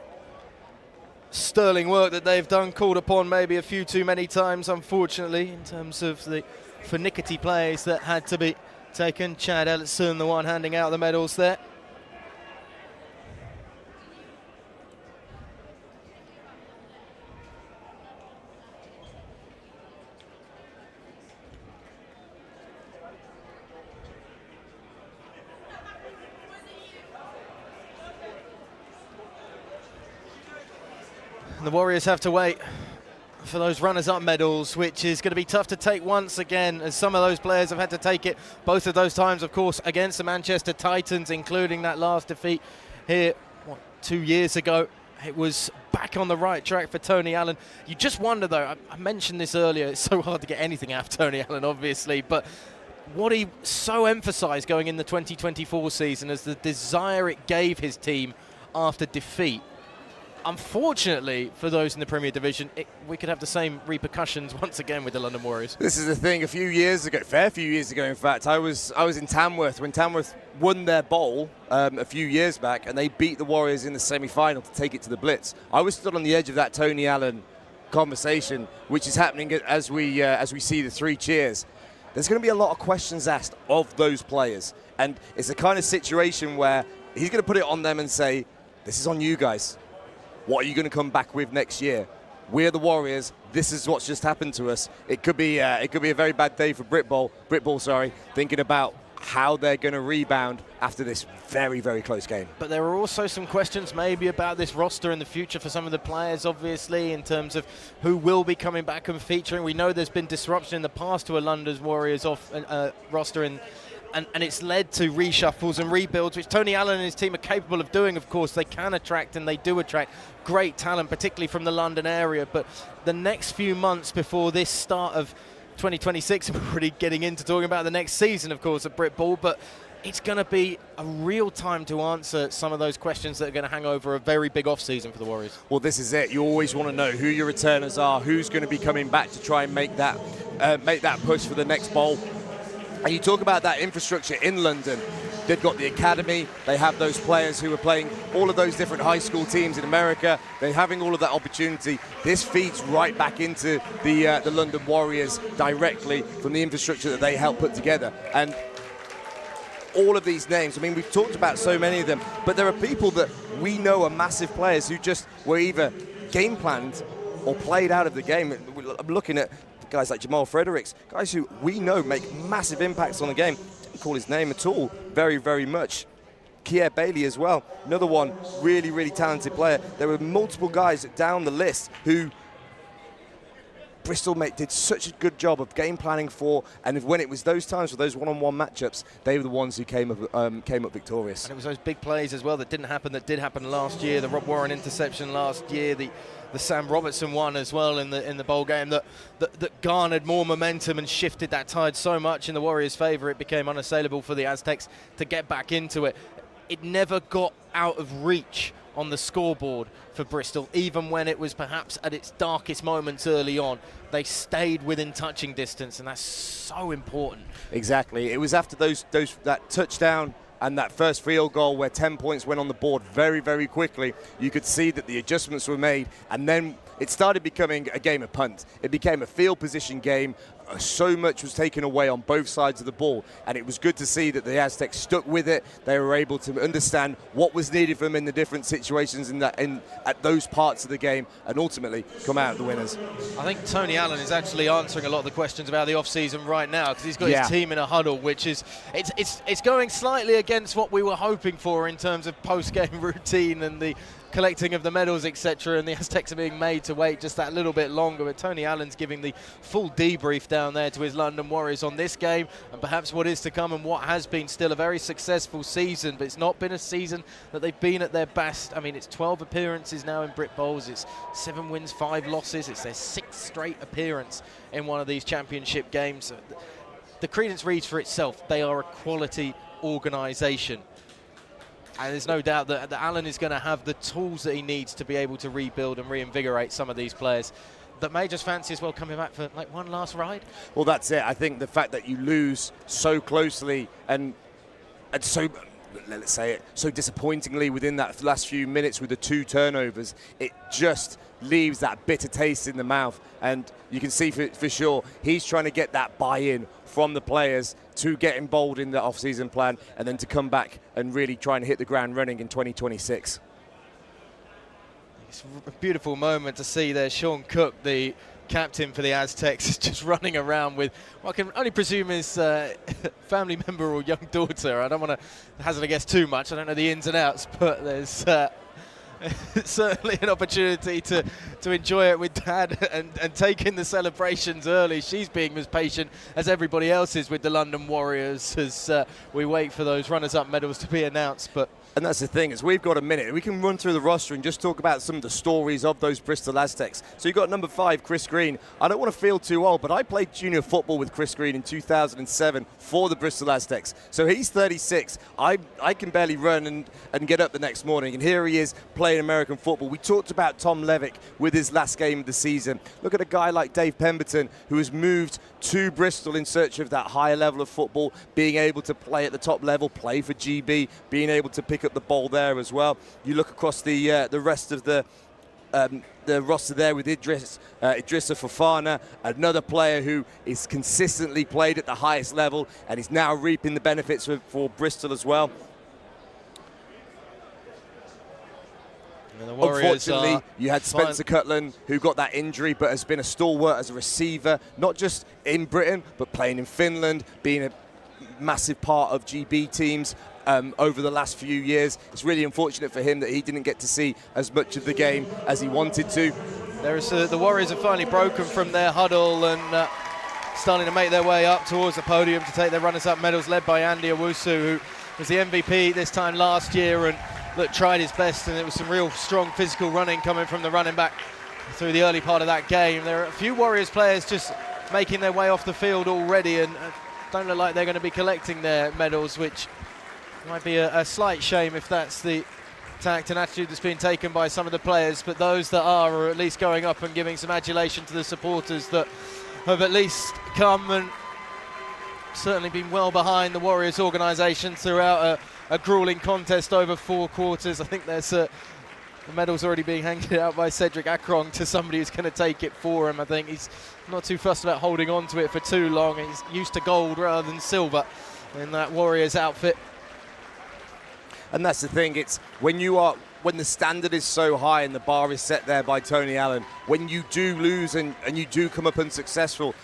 Speaker 4: sterling work that they've done, called upon maybe a few too many times, unfortunately, in terms of the finicky plays that had to be taken. Chad Ellison, the one handing out the medals there. And the Warriors have to wait for those runners-up medals, which is going to be tough to take once again, as some of those players have had to take it both of those times, of course, against the Manchester Titans, including that last defeat here 2 years ago. It was back on the right track for Tony Allen. You just wonder, though, I mentioned this earlier, it's so hard to get anything out of Tony Allen, obviously, but what he so emphasised going in the 2024 season is the desire it gave his team after defeat. Unfortunately, for those in the Premier Division, we could have the same repercussions once again with the London Warriors.
Speaker 7: This is the thing. A few years ago, fair few years ago, in fact, I was in Tamworth when Tamworth won their bowl a few years back, and they beat the Warriors in the semi-final to take it to the Blitz. I was stood on the edge of that Tony Allen conversation, which is happening as we see the 3 cheers. There's going to be a lot of questions asked of those players, and it's the kind of situation where he's going to put it on them and say, "This is on you guys. What are you going to come back with next year? We're the Warriors. This is what's just happened to us." It could be a very bad day for Britbowl, thinking about how they're going to rebound after this very, very close game.
Speaker 4: But there are also some questions maybe about this roster in the future for some of the players, obviously, in terms of who will be coming back and featuring. We know there's been disruption in the past to a London Warriors roster and it's led to reshuffles and rebuilds, which Tony Allen and his team are capable of doing, of course. They can attract, and they do attract, great talent, particularly from the London area. But the next few months before this start of 2026, we're already getting into talking about the next season, of course, at Britbowl, but it's going to be a real time to answer some of those questions that are going to hang over a very big off-season for the Warriors.
Speaker 7: Well, this is it. You always want to know who your returners are, who's going to be coming back to try and make that push for the next bowl. And you talk about that infrastructure in London. They've got the academy. They have those players who are playing all of those different high school teams in America. They're having all of that opportunity. This feeds right back into the London Warriors directly from the infrastructure that they help put together. And all of these names, I mean, we've talked about so many of them, but there are people that we know are massive players who just were either game planned or played out of the game. I'm looking at guys like Jamal Fredericks, guys who we know make massive impacts on the game. Didn't call his name at all, very, very much. Kier Bailey as well, another one, really, really talented player. There were multiple guys down the list who Bristol did such a good job of game planning for, and when it was those times for those one-on-one matchups, they were the ones who came up victorious.
Speaker 4: And it was those big plays as well that did happen last year. The Rob Warren interception last year, the Sam Robertson one as well in the bowl game that garnered more momentum and shifted that tide so much in the Warriors' favour. It became unassailable for the Aztecs to get back into it. It never got out of reach on the scoreboard for Bristol, even when it was perhaps at its darkest moments early on. They stayed within touching distance, and that's so important.
Speaker 7: Exactly. It was after that touchdown and that first field goal where 10 points went on the board very, very quickly. You could see that the adjustments were made, and then it started becoming a game of punt. It became a field position game. So much was taken away on both sides of the ball, and it was good to see that the Aztecs stuck with it. They were able to understand what was needed from them in the different situations at those parts of the game, and ultimately come out the winners.
Speaker 4: I think Tony Allen is actually answering a lot of the questions about the off-season right now, because he's got his team in a huddle, which is it's going slightly against what we were hoping for in terms of post-game routine and the collecting of the medals, etc., and the Aztecs are being made to wait just that little bit longer. But Tony Allen's giving the full debrief down there to his London Warriors on this game and perhaps what is to come and what has been still a very successful season, but it's not been a season that they've been at their best. I mean, it's 12 appearances now in Britbowls. It's 7 wins, 5 losses. It's their 6th straight appearance in one of these championship games. The credence reads for itself. They are a quality organisation. And there's no doubt that Allen is going to have the tools that he needs to be able to rebuild and reinvigorate some of these players that may just fancy as well coming back for like one last ride.
Speaker 7: Well, that's it. I think the fact that you lose so closely and so, let's say it, so disappointingly within that last few minutes with the 2 turnovers, it just leaves that bitter taste in the mouth. And you can see for sure he's trying to get that buy-in from the players to get involved in the off-season plan, and then to come back and really try and hit the ground running in 2026.
Speaker 4: It's a beautiful moment to see there. Sean Cook, the captain for the Aztecs, just running around with what I can only presume is family member or young daughter. I don't want to hazard a guess too much. I don't know the ins and outs, but there's certainly an opportunity to enjoy it with Dad and take in the celebrations early. She's being as patient as everybody else is with the London Warriors as we wait for those runners-up medals to be announced.
Speaker 7: And that's the thing, is we've got a minute. We can run through the roster and just talk about some of the stories of those Bristol Aztecs. So you've got number 5, Chris Green. I don't want to feel too old, but I played junior football with Chris Green in 2007 for the Bristol Aztecs. So he's 36. I can barely run and get up the next morning. And here he is playing American football. We talked about Tom Levick with his last game of the season. Look at a guy like Dave Pemberton, who has moved to Bristol in search of that higher level of football, being able to play at the top level, play for GB, being able to pick up the ball there as well. You look across the rest of the roster there with Idrissa Fofana, another player who is consistently played at the highest level and is now reaping the benefits for Bristol as well. Unfortunately, you had Spencer Cutland, who got that injury but has been a stalwart as a receiver, not just in Britain, but playing in Finland, being a massive part of GB teams over the last few years. It's really unfortunate for him that he didn't get to see as much of the game as he wanted to.
Speaker 4: The Warriors have finally broken from their huddle and starting to make their way up towards the podium to take their runners-up medals, led by Andy Owusu, who was the MVP this time last year and tried his best, and it was some real strong physical running coming from the running back through the early part of that game. There are a few Warriors players just making their way off the field already and don't look like they're going to be collecting their medals, which might be a slight shame if that's the tact and attitude that's been taken by some of the players, but those that are at least going up and giving some adulation to the supporters that have at least come and certainly been well behind the Warriors organisation throughout a gruelling contest over 4 quarters. I think there's the medal's already being handed out by Cedric Acrong to somebody who's going to take it for him. I think he's not too fussed about holding on to it for too long. He's used to gold rather than silver in that Warriors outfit.
Speaker 7: And that's the thing, it's when the standard is so high and the bar is set there by Tony Allen, when you do lose and you do come up unsuccessful,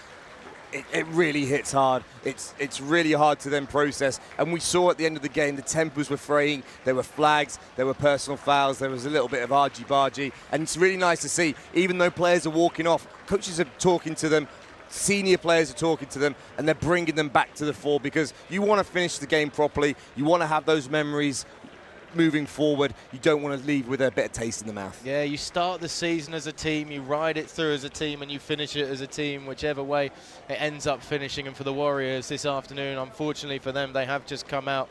Speaker 7: it really hits hard. It's really hard to then process. And we saw at the end of the game, the tempers were fraying. There were flags, there were personal fouls, there was a little bit of argy-bargy. And it's really nice to see, even though players are walking off, coaches are talking to them, senior players are talking to them, and they're bringing them back to the fore, because you want to finish the game properly. You want to have those memories moving forward. You don't want to leave with a bit of taste in the mouth.
Speaker 4: Yeah, you start the season as a team, you ride it through as a team, and you finish it as a team, whichever way it ends up finishing. And for the Warriors this afternoon, unfortunately for them, they have just come out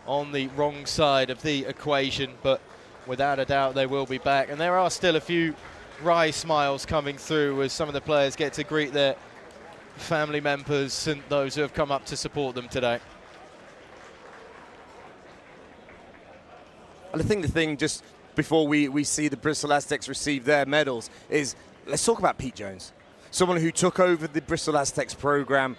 Speaker 4: on the wrong side of the equation, but without a doubt they will be back. And there are still a few wry smiles coming through as some of the players get to greet their family members and those who have come up to support them today.
Speaker 7: And I think the thing, just before we see the Bristol Aztecs receive their medals, is let's talk about Pete Jones. Someone who took over the Bristol Aztecs program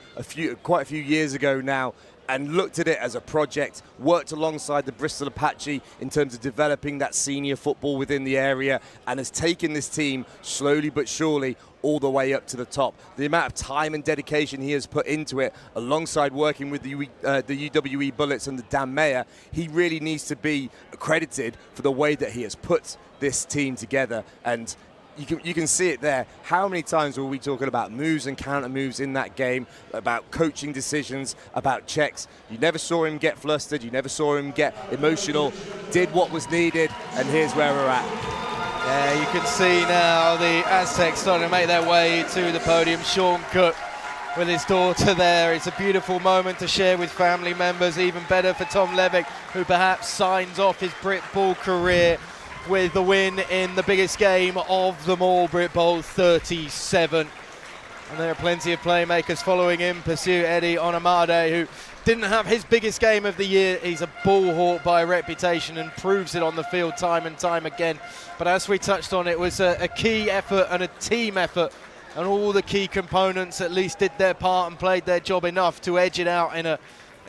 Speaker 7: quite a few years ago now, and looked at it as a project, worked alongside the Bristol Apache in terms of developing that senior football within the area, and has taken this team slowly but surely all the way up to the top. The amount of time and dedication he has put into it, alongside working with the UWE Bullets under Dan Mayer, he really needs to be accredited for the way that he has put this team together. And you can see it there. How many times were we talking about moves and counter moves in that game, about coaching decisions, about checks? You never saw him get flustered, you never saw him get emotional, did what was needed, and here's where we're at.
Speaker 4: Yeah, you can see now the Aztecs starting to make their way to the podium. Sean Cook with his daughter there. It's a beautiful moment to share with family members. Even better for Tom Levick, who perhaps signs off his Britbowl career with the win in the biggest game of them all, Britbowl 37. And there are plenty of playmakers following him. Pursue Eddie Onamade, who didn't have his biggest game of the year. He's a ball hawk by reputation and proves it on the field time and time again. But as we touched on, it was a key effort and a team effort and all the key components at least did their part and played their job enough to edge it out in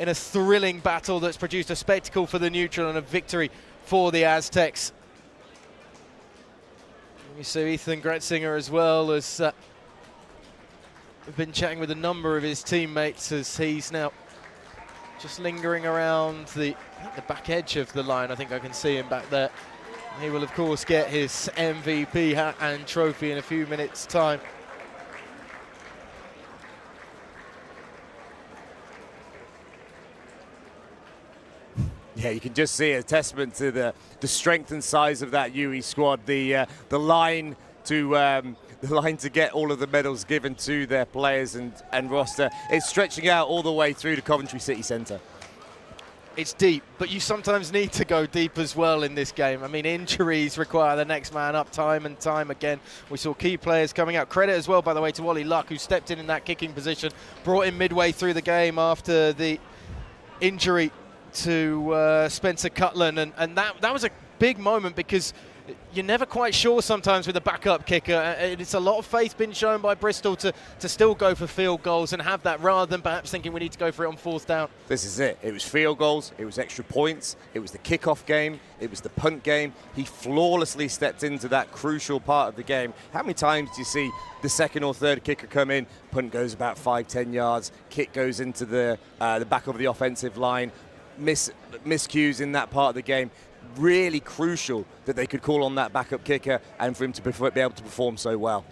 Speaker 4: a thrilling battle that's produced a spectacle for the neutral and a victory for the Aztecs. You see Ethan Gretzinger as well as we've been chatting with a number of his teammates as he's now just lingering around the back edge of the line. I think I can see him back there. He will of course get his MVP hat and trophy in a few minutes' time.
Speaker 7: Yeah, you can just see a testament to the strength and size of that UE squad. The line to get all of the medals given to their players and roster. It's stretching out all the way through to Coventry City Centre.
Speaker 4: It's deep, but you sometimes need to go deep as well in this game. I mean, injuries require the next man up time and time again. We saw key players coming out. Credit as well, by the way, to Wally Luck, who stepped in that kicking position, brought him midway through the game after the injury to Spencer Cutland, and that was a big moment because you're never quite sure sometimes with a backup kicker. It's a lot of faith been shown by Bristol to still go for field goals and have that rather than perhaps thinking we need to go for it on 4th down.
Speaker 7: This is it. It was field goals, it was extra points, it was the kickoff game, it was the punt game. He flawlessly stepped into that crucial part of the game. How many times do you see the second or third kicker come in, punt goes about 5-10 yards, kick goes into the back of the offensive line, miscues in that part of the game. Really crucial that they could call on that backup kicker and for him to be able to perform so well.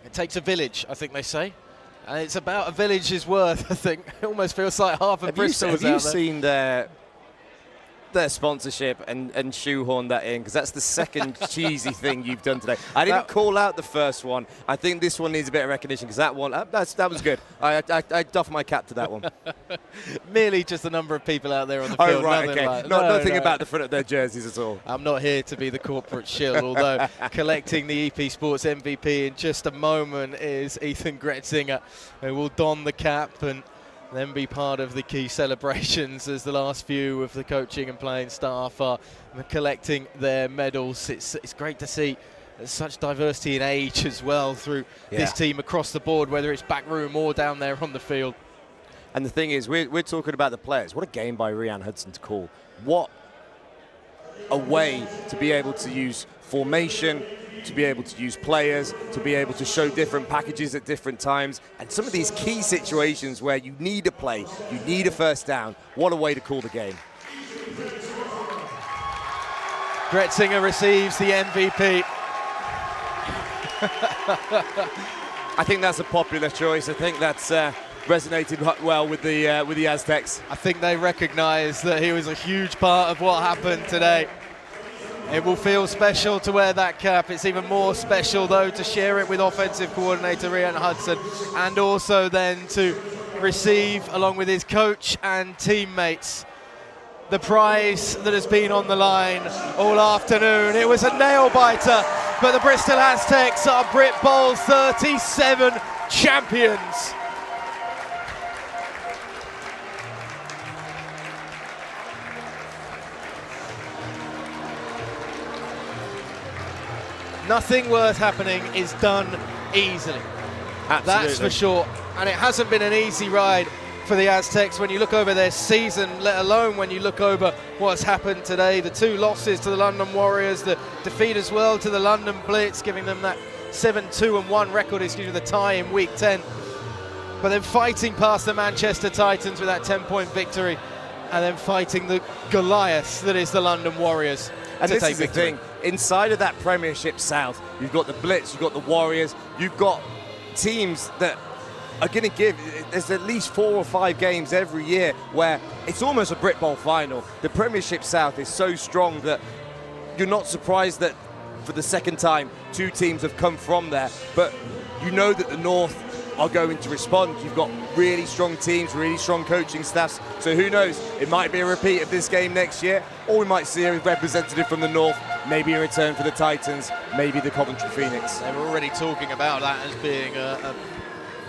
Speaker 4: It takes a village, I think they say. And it's about a village's worth, I think. It almost feels like half of Bristol is out there.
Speaker 7: Have you seen their sponsorship and shoehorn that in? Because that's the second cheesy thing you've done today. I didn't call out the first one. I think this one needs a bit of recognition because that one, that was good. I doff my cap to that one.
Speaker 4: Merely just the number of people out there on the field.
Speaker 7: Oh, right, okay. Nothing about the front of their jerseys at all.
Speaker 4: I'm not here to be the corporate shill, although collecting the EP Sports MVP in just a moment is Ethan Gretzinger, who will don the cap and then be part of the key celebrations as the last few of the coaching and playing staff are collecting their medals. It's great to see such diversity in age as well through this team across the board, whether it's back room or down there on the field.
Speaker 7: And the thing is, we're talking about the players. What a game by Rhian Hudson to call. What a way to be able to use formation, to be able to use players, to be able to show different packages at different times, and some of these key situations where you need a play, you need a first down. What a way to call the game.
Speaker 4: Gretzinger receives the MVP.
Speaker 7: I think that's a popular choice. I think that's resonated well with the Aztecs.
Speaker 4: I think they recognise that he was a huge part of what happened today. It will feel special to wear that cap. It's even more special, though, to share it with offensive coordinator Rhian Hudson and also then to receive, along with his coach and teammates, the prize that has been on the line all afternoon. It was a nail-biter, but the Bristol Aztecs are Britbowl 37 champions. Nothing worth happening is done easily.
Speaker 7: Absolutely.
Speaker 4: That's for sure. And it hasn't been an easy ride for the Aztecs when you look over their season, let alone when you look over what's happened today. The 2 losses to the London Warriors, the defeat as well to the London Blitz, giving them that 7-2-1 record, excuse me, the tie in week 10. But then fighting past the Manchester Titans with that 10-point victory, and then fighting the Goliath that is the London Warriors.
Speaker 7: And this is the thing, inside of that Premiership South, you've got the Blitz, you've got the Warriors, you've got teams that are going to give, there's at least 4 or 5 games every year where it's almost a Britbowl final. The Premiership South is so strong that you're not surprised that for the second time 2 teams have come from there, but you know that the North are going to respond. You've got really strong teams, really strong coaching staffs, so who knows, it might be a repeat of this game next year, or we might see a representative from the North, maybe a return for the Titans, maybe the Coventry Phoenix.
Speaker 4: They were already talking about that as being a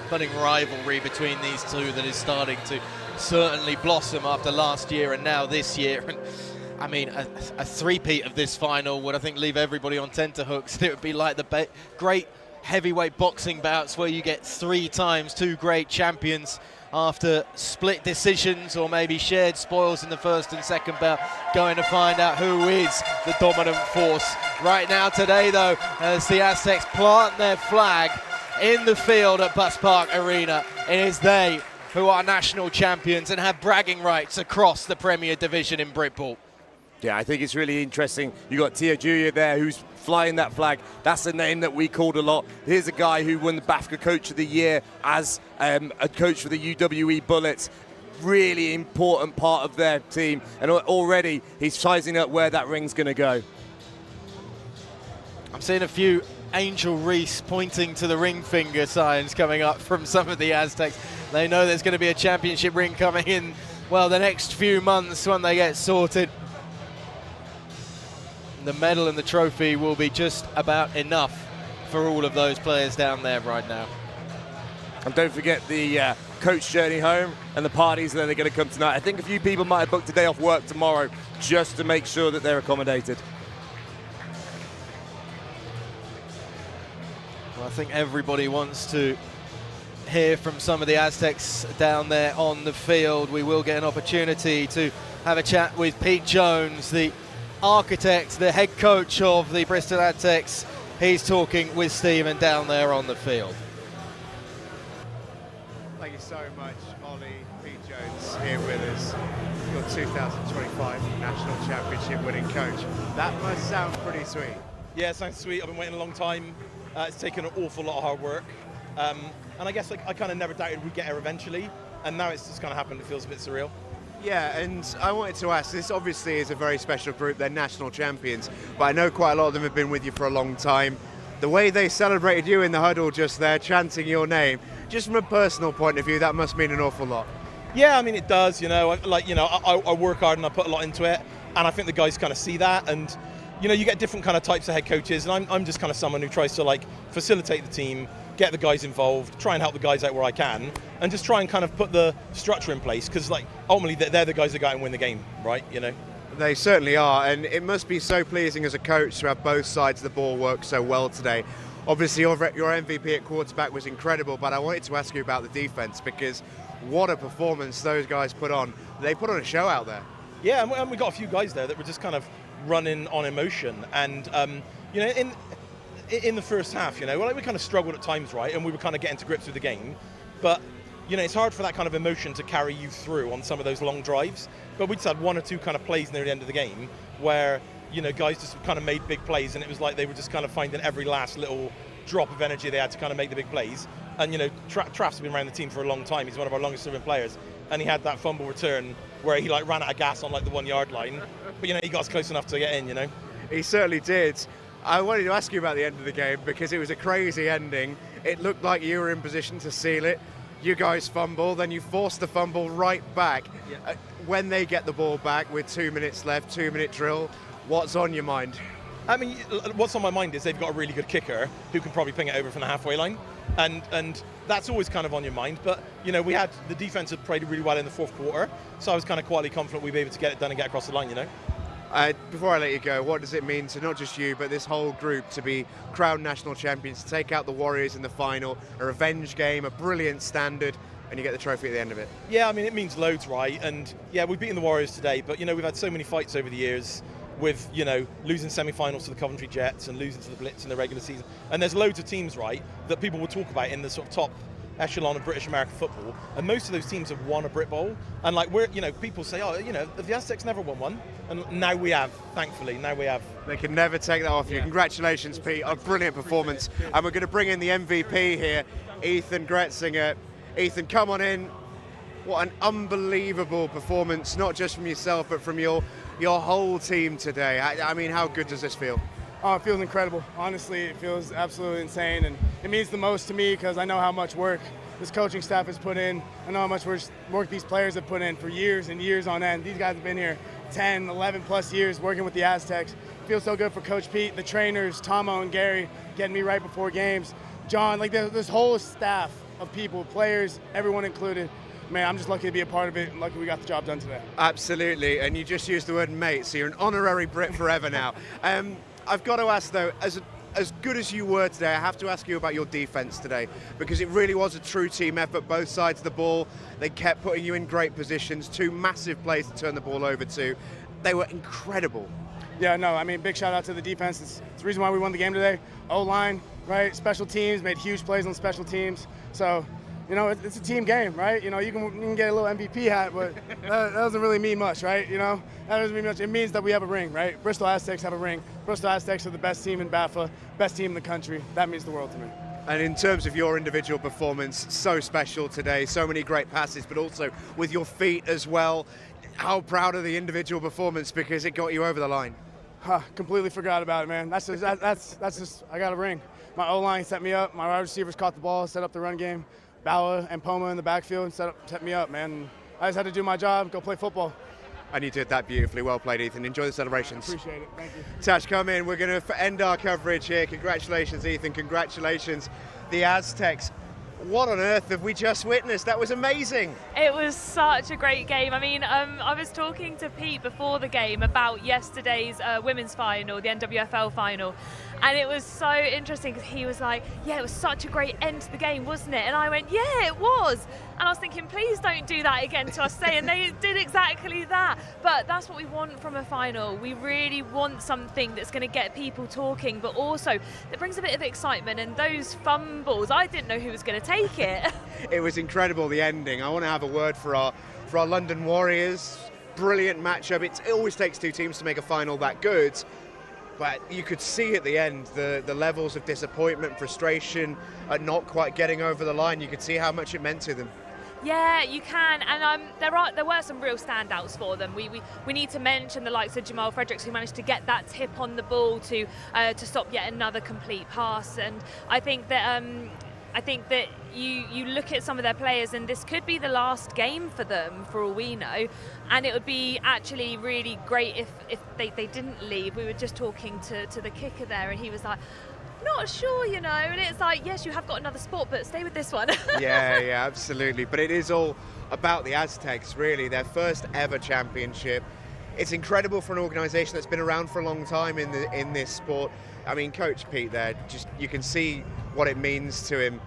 Speaker 4: budding rivalry between these two that is starting to certainly blossom after last year and now this year. And I mean, a three-peat of this final would, I think, leave everybody on tenterhooks. It would be like the great heavyweight boxing bouts where you get 3 times 2 great champions after split decisions or maybe shared spoils in the first and second bout, going to find out who is the dominant force. Right now today, though, as the Aztecs plant their flag in the field at Butts Park Arena, it is they who are national champions and have bragging rights across the Premier Division in Britbowl.
Speaker 7: Yeah, I think it's really interesting. You got Tia Julia there who's flying that flag. That's a name that we called a lot. Here's a guy who won the BAFTA Coach of the Year as a coach for the UWE Bullets. Really important part of their team. And already he's sizing up where that ring's going to go.
Speaker 4: I'm seeing a few Angel Reese pointing to the ring finger signs coming up from some of the Aztecs. They know there's going to be a championship ring coming in, well, the next few months when they get sorted. The medal and the trophy will be just about enough for all of those players down there right now.
Speaker 7: And don't forget the coach journey home and the parties that are going to come tonight. I think a few people might have booked a day off work tomorrow just to make sure that they're accommodated.
Speaker 4: Well, I think everybody wants to hear from some of the Aztecs down there on the field. We will get an opportunity to have a chat with Pete Jones, the architect, the head coach of the Bristol Aztecs. He's talking with Stephen down there on the field.
Speaker 1: Thank you so much, Ollie. Pete Jones here with us, your 2025 National Championship winning coach. That must sound pretty sweet.
Speaker 16: Yeah, it sounds sweet. I've been waiting a long time. It's taken an awful lot of hard work. And I guess I kind of never doubted we'd get here eventually. And now it's just kind of happened. It feels a bit surreal.
Speaker 1: Yeah, and I wanted to ask, this obviously is a very special group, they're national champions, but I know quite a lot of them have been with you for a long time. The way they celebrated you in the huddle just there, chanting your name, just from a personal point of view, that must mean an awful lot.
Speaker 16: Yeah, I mean, it does, you know, I work hard and I put a lot into it, and I think the guys kind of see that, and, you know, you get different kind of types of head coaches, and I'm just kind of someone who tries to, like, facilitate the team, get the guys involved, try and help the guys out where I can, and just try and kind of put the structure in place, because, like, ultimately they're the guys that go out and win the game, right, you know?
Speaker 1: They certainly are, and it must be so pleasing as a coach to have both sides of the ball work so well today. Obviously, your MVP at quarterback was incredible, but I wanted to ask you about the defense, because what a performance those guys put on. They put on a show out there.
Speaker 16: Yeah, and we got a few guys there that were just kind of running on emotion, and, you know, in the first half, you know, well, we kind of struggled at times, right, and we were kind of getting to grips with the game, but, you know, it's hard for that kind of emotion to carry you through on some of those long drives, but we just had 1 or 2 kind of plays near the end of the game where, you know, guys just kind of made big plays, and it was like they were just kind of finding every last little drop of energy they had to kind of make the big plays. And, you know, Traff's been around the team for a long time. He's one of our longest serving players, and he had that fumble return where he, like, ran out of gas on, like, the 1 yard line, but, you know, he got us close enough to get in, you know.
Speaker 1: He certainly did. I wanted to ask you about the end of the game because it was a crazy ending. It looked like you were in position to seal it. You guys fumble, then you force the fumble right back. Yeah. When they get the ball back with 2 minutes left, 2-minute drill, what's on your mind?
Speaker 16: I mean, what's on my mind is they've got a really good kicker who can probably ping it over from the halfway line, and that's always kind of on your mind. But, you know, we had the defense had played really well in the fourth quarter, so I was kind of quietly confident we'd be able to get it done and get across the line, you know.
Speaker 1: Before I let you go, what does it mean to not just you, but this whole group to be crowned national champions, to take out the Warriors in the final, a revenge game, a brilliant standard, and you get the trophy at the end of it?
Speaker 16: Yeah, I mean, it means loads, right? And, yeah, we've beaten the Warriors today, but, you know, we've had so many fights over the years with, you know, losing semi-finals to the Coventry Jets and losing to the Blitz in the regular season. And there's loads of teams, right, that people will talk about in the sort of top echelon of British American football, and most of those teams have won a Britbowl, and, like, we're, you know, people say, oh, you know, the Aztecs never won one, and now we have, thankfully, now we have.
Speaker 1: They can never take that off you. Congratulations, Pete, a brilliant performance. And we're going to bring in the MVP here, Ethan Gretzinger. Ethan, come on in. What an unbelievable performance, not just from yourself, but from your whole team today. I mean, how good does this feel?
Speaker 17: Oh, it feels incredible. Honestly, it feels absolutely insane, and it means the most to me because I know how much work this coaching staff has put in. I know how much work these players have put in for years and years on end. These guys have been here 10, 11 plus years working with the Aztecs. It feels so good for Coach Pete, the trainers, Tomo and Gary, getting me right before games. John, like this whole staff of people, players, everyone included. man, I'm just lucky to be a part of it and lucky we got the job done today.
Speaker 1: Absolutely, and you just used the word mate, so you're an honorary Brit forever now. I've got to ask though, as good as you were today, I have to ask you about your defense today, because it really was a true team effort, both sides of the ball. They kept putting you in great positions, 2 massive plays to turn the ball over to. They were incredible.
Speaker 17: Yeah, no, I mean, big shout out to the defense. It's the reason why we won the game today. O-line, right? Special teams, made huge plays on special teams. So, you know, it's a team game, right? You know, you can get a little MVP hat, but that doesn't really mean much, right? You know, that doesn't mean much. It means that we have a ring, right? Bristol Aztecs have a ring. Bristol Aztecs are the best team in BAFA, best team in the country. That means the world to me.
Speaker 1: And in terms of your individual performance, so special today, so many great passes, but also with your feet as well. How proud of the individual performance, because it got you over the line.
Speaker 17: Completely forgot about it, man. That's just I got a ring. My O-line set me up. My wide receivers caught the ball, set up the run game. Bauer and Poma in the backfield set me up, man. I just had to do my job, go play football.
Speaker 1: And you did that beautifully. Well played, Ethan. Enjoy the celebrations.
Speaker 17: Appreciate it. Thank you.
Speaker 1: Tash, come in. We're going to end our coverage here. Congratulations, Ethan. Congratulations, the Aztecs. What on earth have we just witnessed? That was amazing.
Speaker 3: It was such a great game. I mean, I was talking to Pete before the game about yesterday's women's final, the NWFL final, and it was so interesting because he was like, yeah, it was such a great end to the game, wasn't it? And I went, yeah, it was. And I was thinking, please don't do that again to us today. And they did exactly that. But that's what we want from a final. We really want something that's going to get people talking, but also that brings a bit of excitement. And those fumbles, I didn't know who was going to take it.
Speaker 1: It was incredible, the ending. I want to have a word for our London Warriors. Brilliant matchup. It always takes 2 teams to make a final that good. But you could see at the end the levels of disappointment, frustration at not quite getting over the line. You could see how much it meant to them.
Speaker 3: Yeah, you can, and there were some real standouts for them. We need to mention the likes of Jamal Fredericks, who managed to get that tip on the ball to stop yet another complete pass. And I think that you look at some of their players, and this could be the last game for them, for all we know. And it would be actually really great if they didn't leave. We were just talking to the kicker there, and he was like, not sure, you know, and it's like, yes, you have got another sport, but stay with this one.
Speaker 1: yeah, absolutely. But it is all about the Aztecs, really, their first ever championship. It's incredible for an organisation that's been around for a long time in this sport. I mean, Coach Pete there, just you can see what it means to him.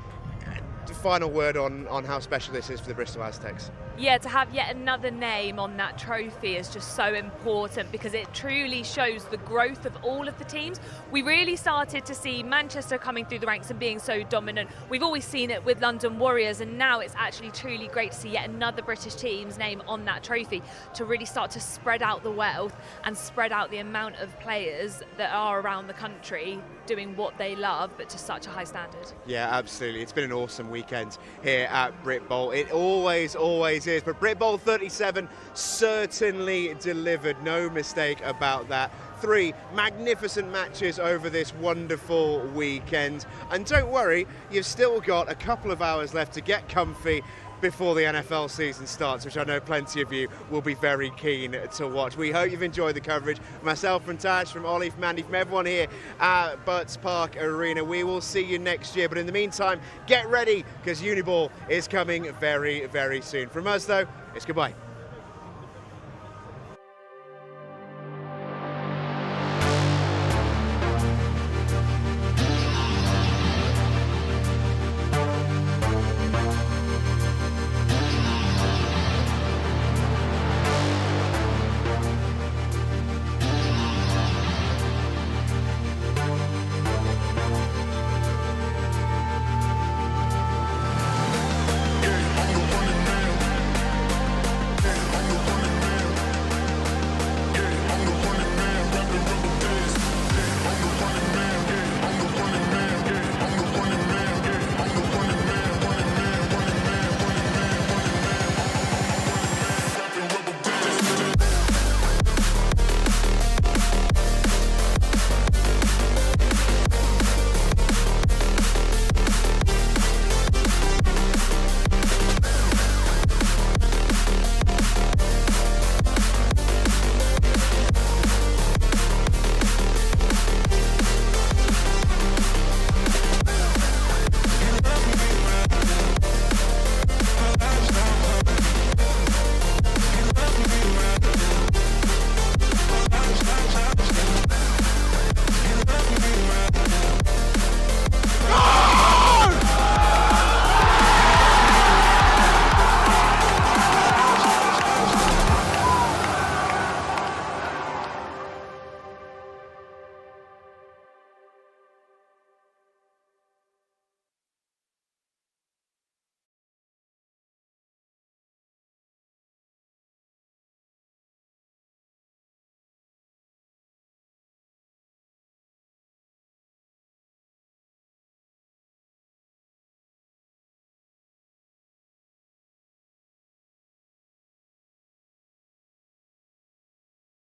Speaker 1: Final word on how special this is for the Bristol Aztecs.
Speaker 3: Yeah, to have yet another name on that trophy is just so important, because it truly shows the growth of all of the teams. We really started to see Manchester coming through the ranks and being so dominant. We've always seen it with London Warriors, and now it's actually truly great to see yet another British team's name on that trophy, to really start to spread out the wealth and spread out the amount of players that are around the country doing what they love, but to such a high standard.
Speaker 1: Yeah, absolutely. It's been an awesome weekend here at Britbowl. It always is. But Britbowl 37 certainly delivered. No mistake about that. 3 magnificent matches over this wonderful weekend. And don't worry, you've still got a couple of hours left to get comfy before the NFL season starts, which I know plenty of you will be very keen to watch. We hope you've enjoyed the coverage. Myself, from Tash, from Ollie, from Andy, from everyone here at Butts Park Arena. We will see you next year, but in the meantime, get ready, because Uniball is coming very, very soon. From us, though, it's goodbye.